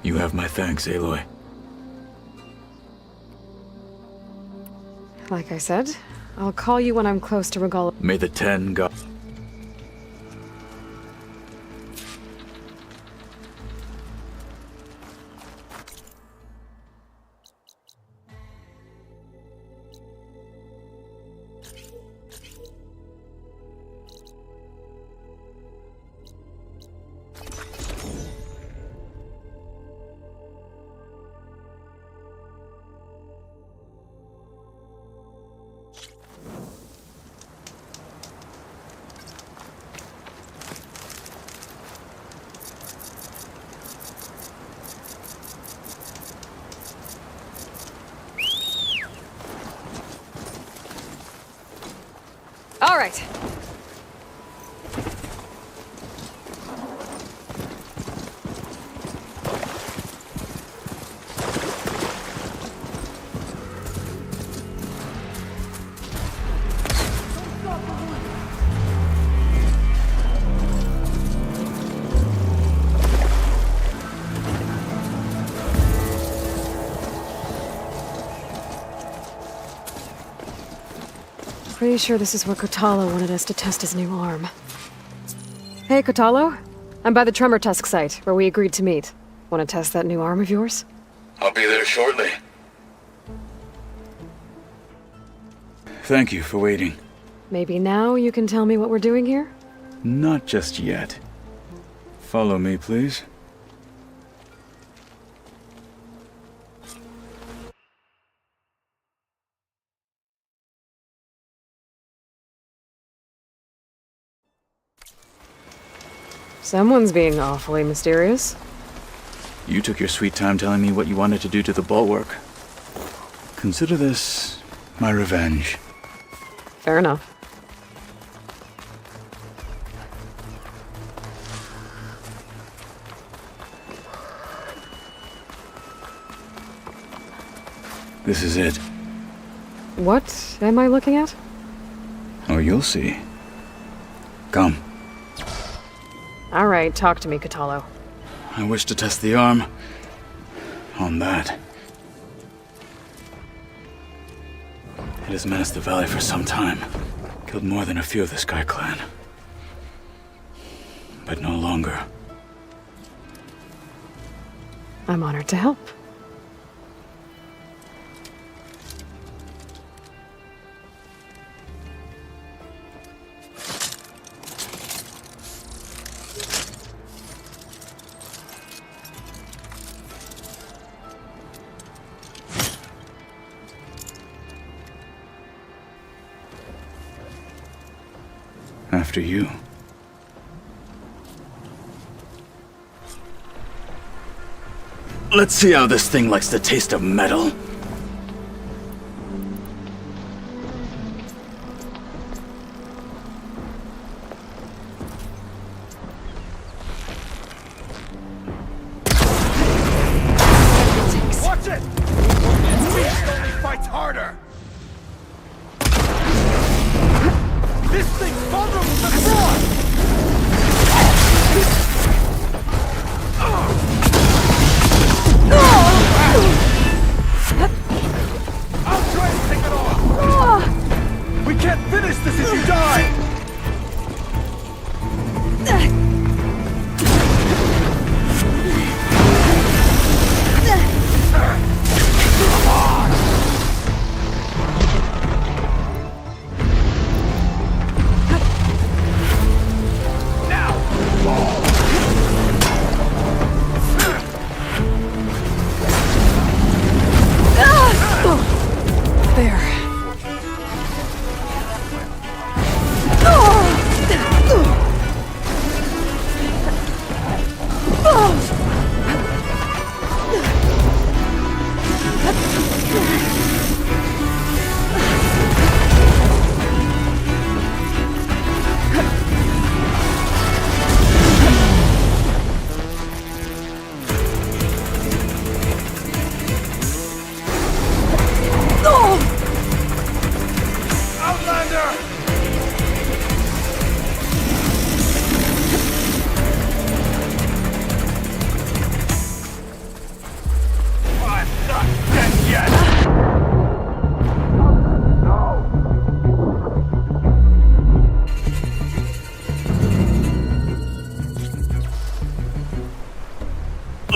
Speaker 14: You have my thanks, Aloy.
Speaker 8: Like I said, I'll call you when I'm close to Regala.
Speaker 14: May the 10 go.
Speaker 8: All right. Pretty sure this is where Kotalo wanted us to test his new arm. Hey, Kotalo. I'm by the Tremor Tusk site, where we agreed to meet. Want to test that new arm of yours?
Speaker 14: I'll be there shortly. Thank you for waiting.
Speaker 8: Maybe now you can tell me what we're doing here?
Speaker 14: Not just yet. Follow me, please.
Speaker 8: Someone's being awfully mysterious.
Speaker 14: You took your sweet time telling me what you wanted to do to the bulwark. Consider this my revenge.
Speaker 8: Fair enough.
Speaker 14: This is it.
Speaker 8: What am I looking at?
Speaker 14: Oh, you'll see. Come.
Speaker 8: All right, talk to me, Katalo.
Speaker 14: I wish to test the arm on that. It has menaced the valley for some time. Killed more than a few of the Sky Clan. But no longer.
Speaker 8: I'm honored to help.
Speaker 14: After you. Let's see how this thing likes the taste of metal.
Speaker 3: Watch it! Beast only fights harder! This thing's vulnerable to fraud! I'll try and take it off! We can't finish this if you die!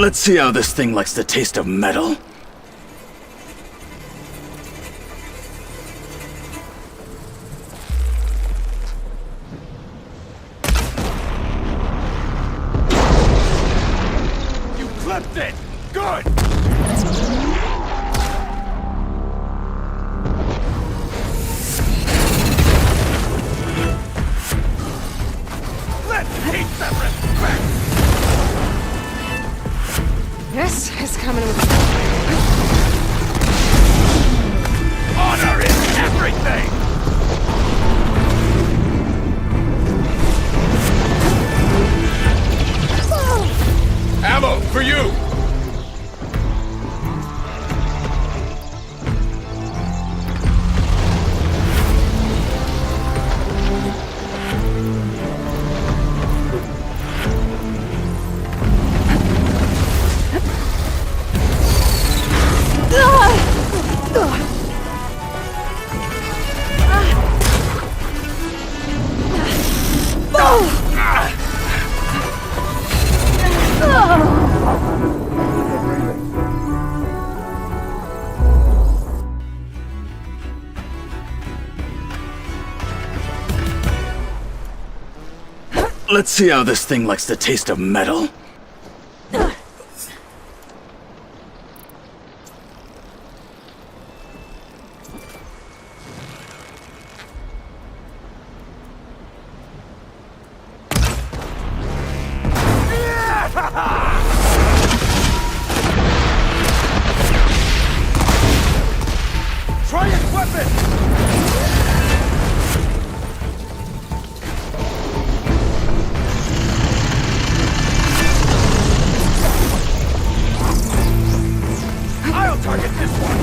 Speaker 14: Let's see how this thing likes the taste of metal.
Speaker 3: You clipped it! Good! Let's keep some respect!
Speaker 8: This is coming with
Speaker 3: honor is everything! Ammo for you!
Speaker 14: Let's see how this thing likes the taste of metal.
Speaker 3: Try its weapon! I'll target this one!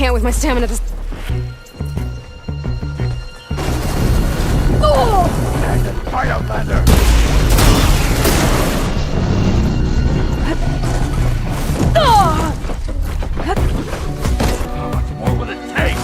Speaker 8: can't with my stamina this... Oh!
Speaker 3: Fire ladder! How much more will it take?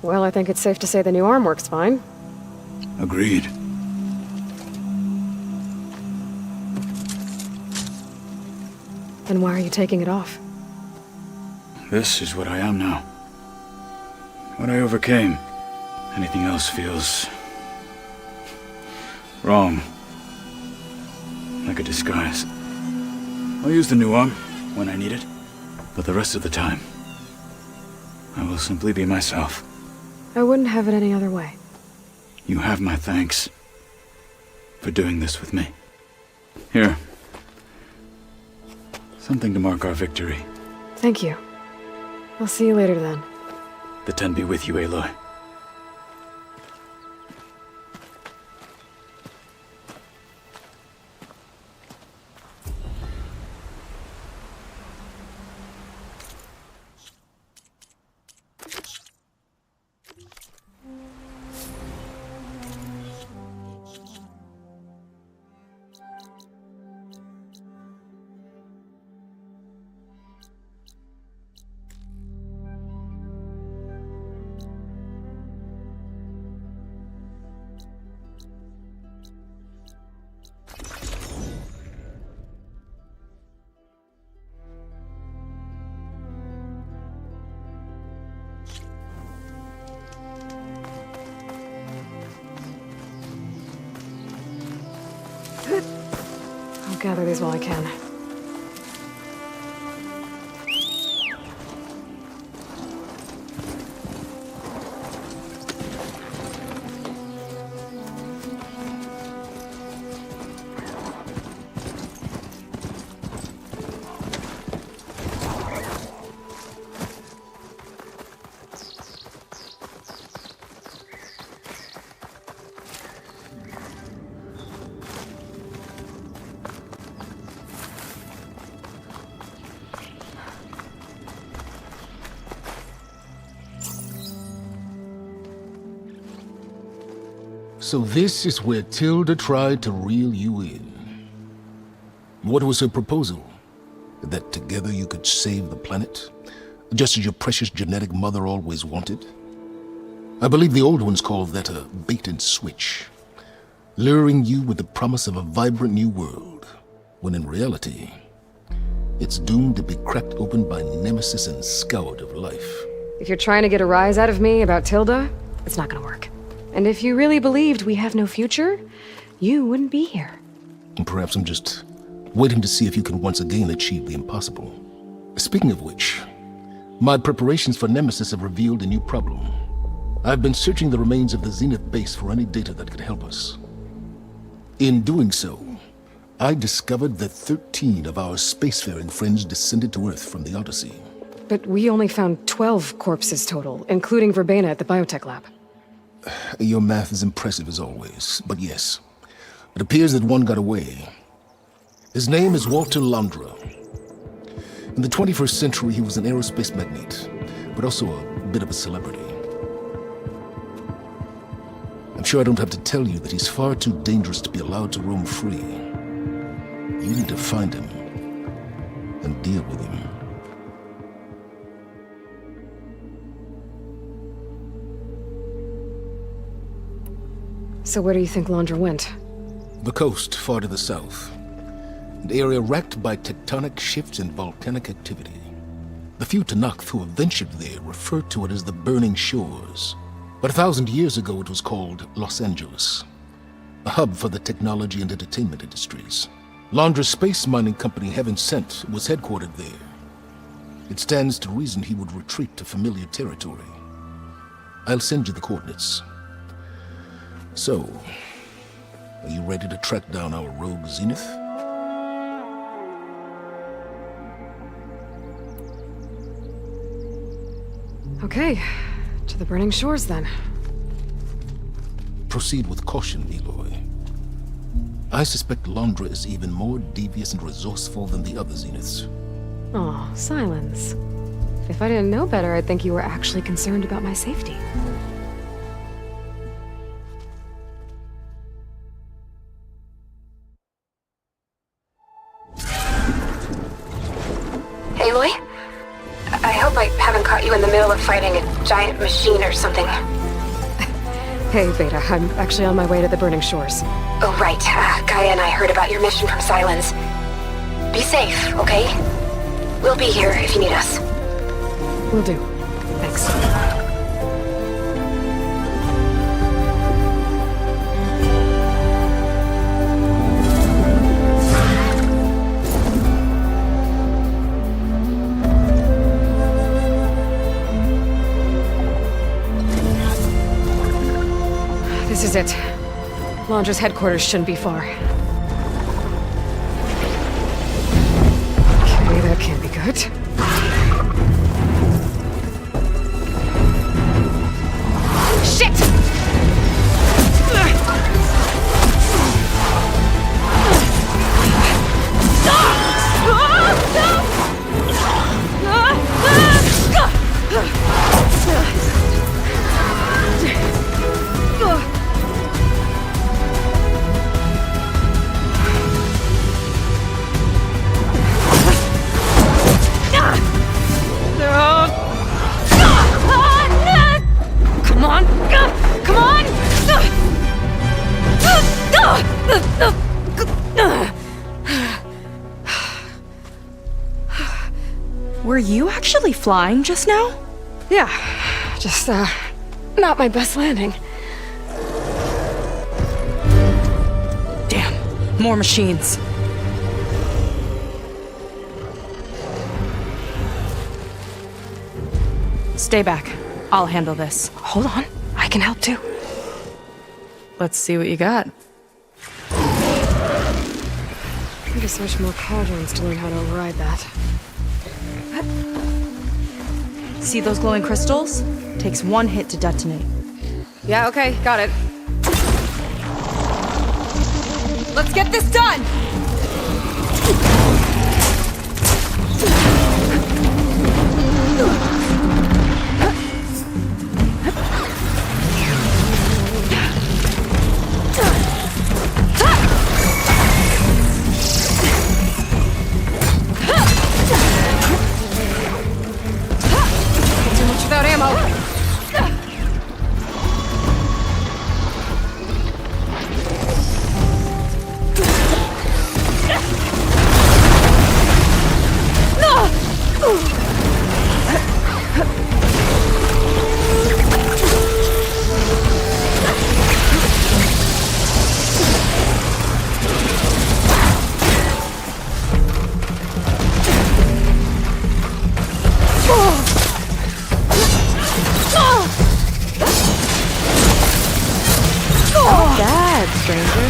Speaker 8: Well, I think it's safe to say the new arm works fine.
Speaker 14: Agreed.
Speaker 8: Then why are you taking it off?
Speaker 14: This is what I am now. What I overcame. Anything else feels... wrong. Like a disguise. I'll use the new arm when I need it, but the rest of the time, I will simply be myself.
Speaker 8: I wouldn't have it any other way.
Speaker 14: You have my thanks for doing this with me. Here. Something to mark our victory.
Speaker 8: Thank you. I'll see you later then.
Speaker 14: The 10 be with you, Aloy.
Speaker 8: I'll gather these while I can.
Speaker 17: So this is where Tilda tried to reel you in. What was her proposal? That together you could save the planet? Just as your precious genetic mother always wanted? I believe the old ones call that a bait and switch. Luring you with the promise of a vibrant new world, when in reality, it's doomed to be cracked open by nemesis and scoured of life.
Speaker 8: If you're trying to get a rise out of me about Tilda, it's not gonna work. And if you really believed we have no future, you wouldn't be here.
Speaker 17: And perhaps I'm just waiting to see if you can once again achieve the impossible. Speaking of which, my preparations for Nemesis have revealed a new problem. I've been searching the remains of the Zenith base for any data that could help us. In doing so, I discovered that 13 of our spacefaring friends descended to Earth from the Odyssey.
Speaker 8: But we only found 12 corpses total, including Verbena at the biotech lab.
Speaker 17: Your math is impressive as always, but yes, it appears that one got away. His name is Walter Landra. In the 21st century, he was an aerospace magnate, but also a bit of a celebrity. I'm sure I don't have to tell you that he's far too dangerous to be allowed to roam free. You need to find him and deal with him.
Speaker 8: So where do you think Londra went?
Speaker 17: The coast, far to the south. An area wrecked by tectonic shifts and volcanic activity. The few Tenakth who have ventured there refer to it as the Burning Shores. But 1,000 years ago it was called Los Angeles, a hub for the technology and entertainment industries. Londra's space mining company, Heaven Sent, was headquartered there. It stands to reason he would retreat to familiar territory. I'll send you the coordinates. So, are you ready to track down our rogue Zenith?
Speaker 8: Okay, to the Burning Shores then.
Speaker 17: Proceed with caution, Aloy. I suspect Londra is even more devious and resourceful than the other Zeniths.
Speaker 8: Oh, Silence. If I didn't know better, I'd think you were actually concerned about my safety.
Speaker 11: Aloy? I hope I haven't caught you in the middle of fighting a giant machine or something.
Speaker 8: Hey, Beta, I'm actually on my way to the Burning Shores.
Speaker 11: Oh, right. Gaia and I heard about your mission from Silence. Be safe, okay? We'll be here if you need us.
Speaker 8: Will do. Thanks. This is it. Londra's headquarters shouldn't be far. Okay, that can't be good. Shit! Come on! Come on!
Speaker 1: Were you actually flying just now?
Speaker 8: Yeah, just, not my best landing.
Speaker 1: Damn, more machines. Stay back. I'll handle this.
Speaker 8: Hold on, I can help too.
Speaker 1: Let's see what you got.
Speaker 8: Need to search more cauldrons to learn how to override that.
Speaker 1: See those glowing crystals? Takes one hit to detonate.
Speaker 8: Yeah, okay, got it.
Speaker 1: Let's get this done!
Speaker 8: Too much without ammo.
Speaker 1: Bad, stranger.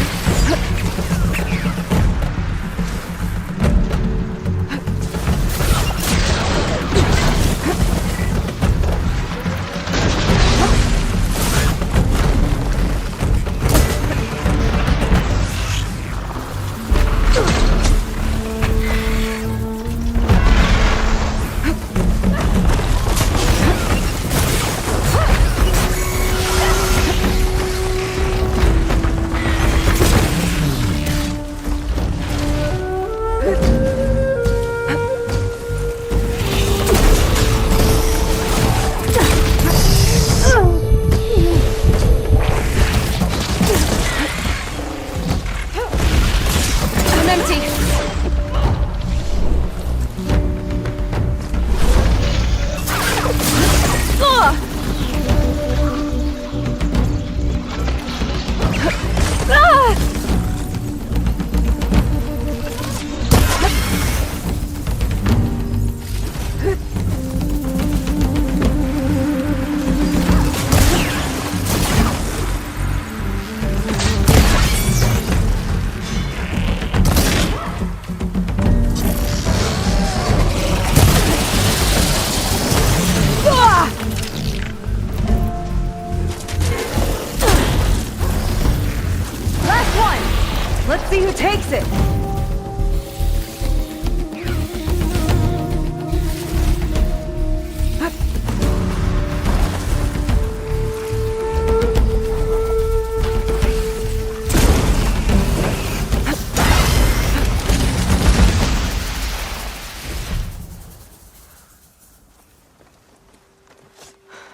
Speaker 6: Let's see who takes it!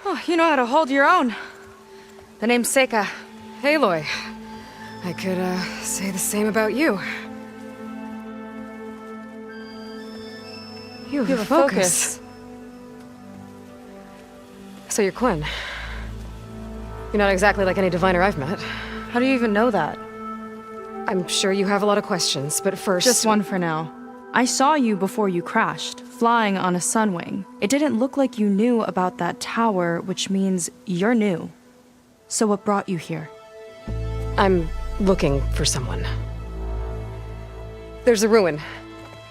Speaker 2: Oh, you know how to hold your own. The name's Seika.
Speaker 8: Aloy. I could, say the same about you. You have a focus. So you're Quinn. You're not exactly like any diviner I've met.
Speaker 2: How do you even know that?
Speaker 8: I'm sure you have a lot of questions, but first...
Speaker 2: Just one for now. I saw you before you crashed, flying on a sunwing. It didn't look like you knew about that tower, which means you're new. So what brought you here?
Speaker 8: I'm looking for someone. There's a ruin.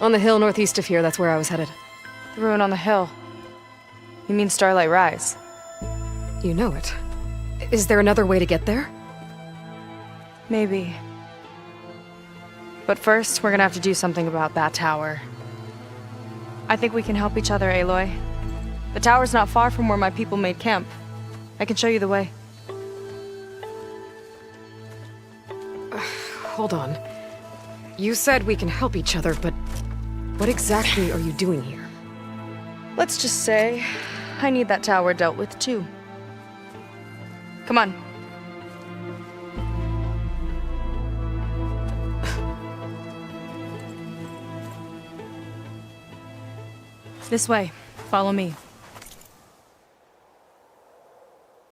Speaker 8: On the hill northeast of here, that's where I was headed.
Speaker 2: The ruin on the hill. You mean Starlight Rise?
Speaker 8: You know it. Is there another way to get there?
Speaker 2: Maybe. But first, we're gonna have to do something about that tower. I think we can help each other, Aloy. The tower's not far from where my people made camp. I can show you the way.
Speaker 8: Hold on. You said we can help each other, but what exactly are you doing here?
Speaker 2: Let's just say, I need that tower dealt with too. Come on. This way. Follow me.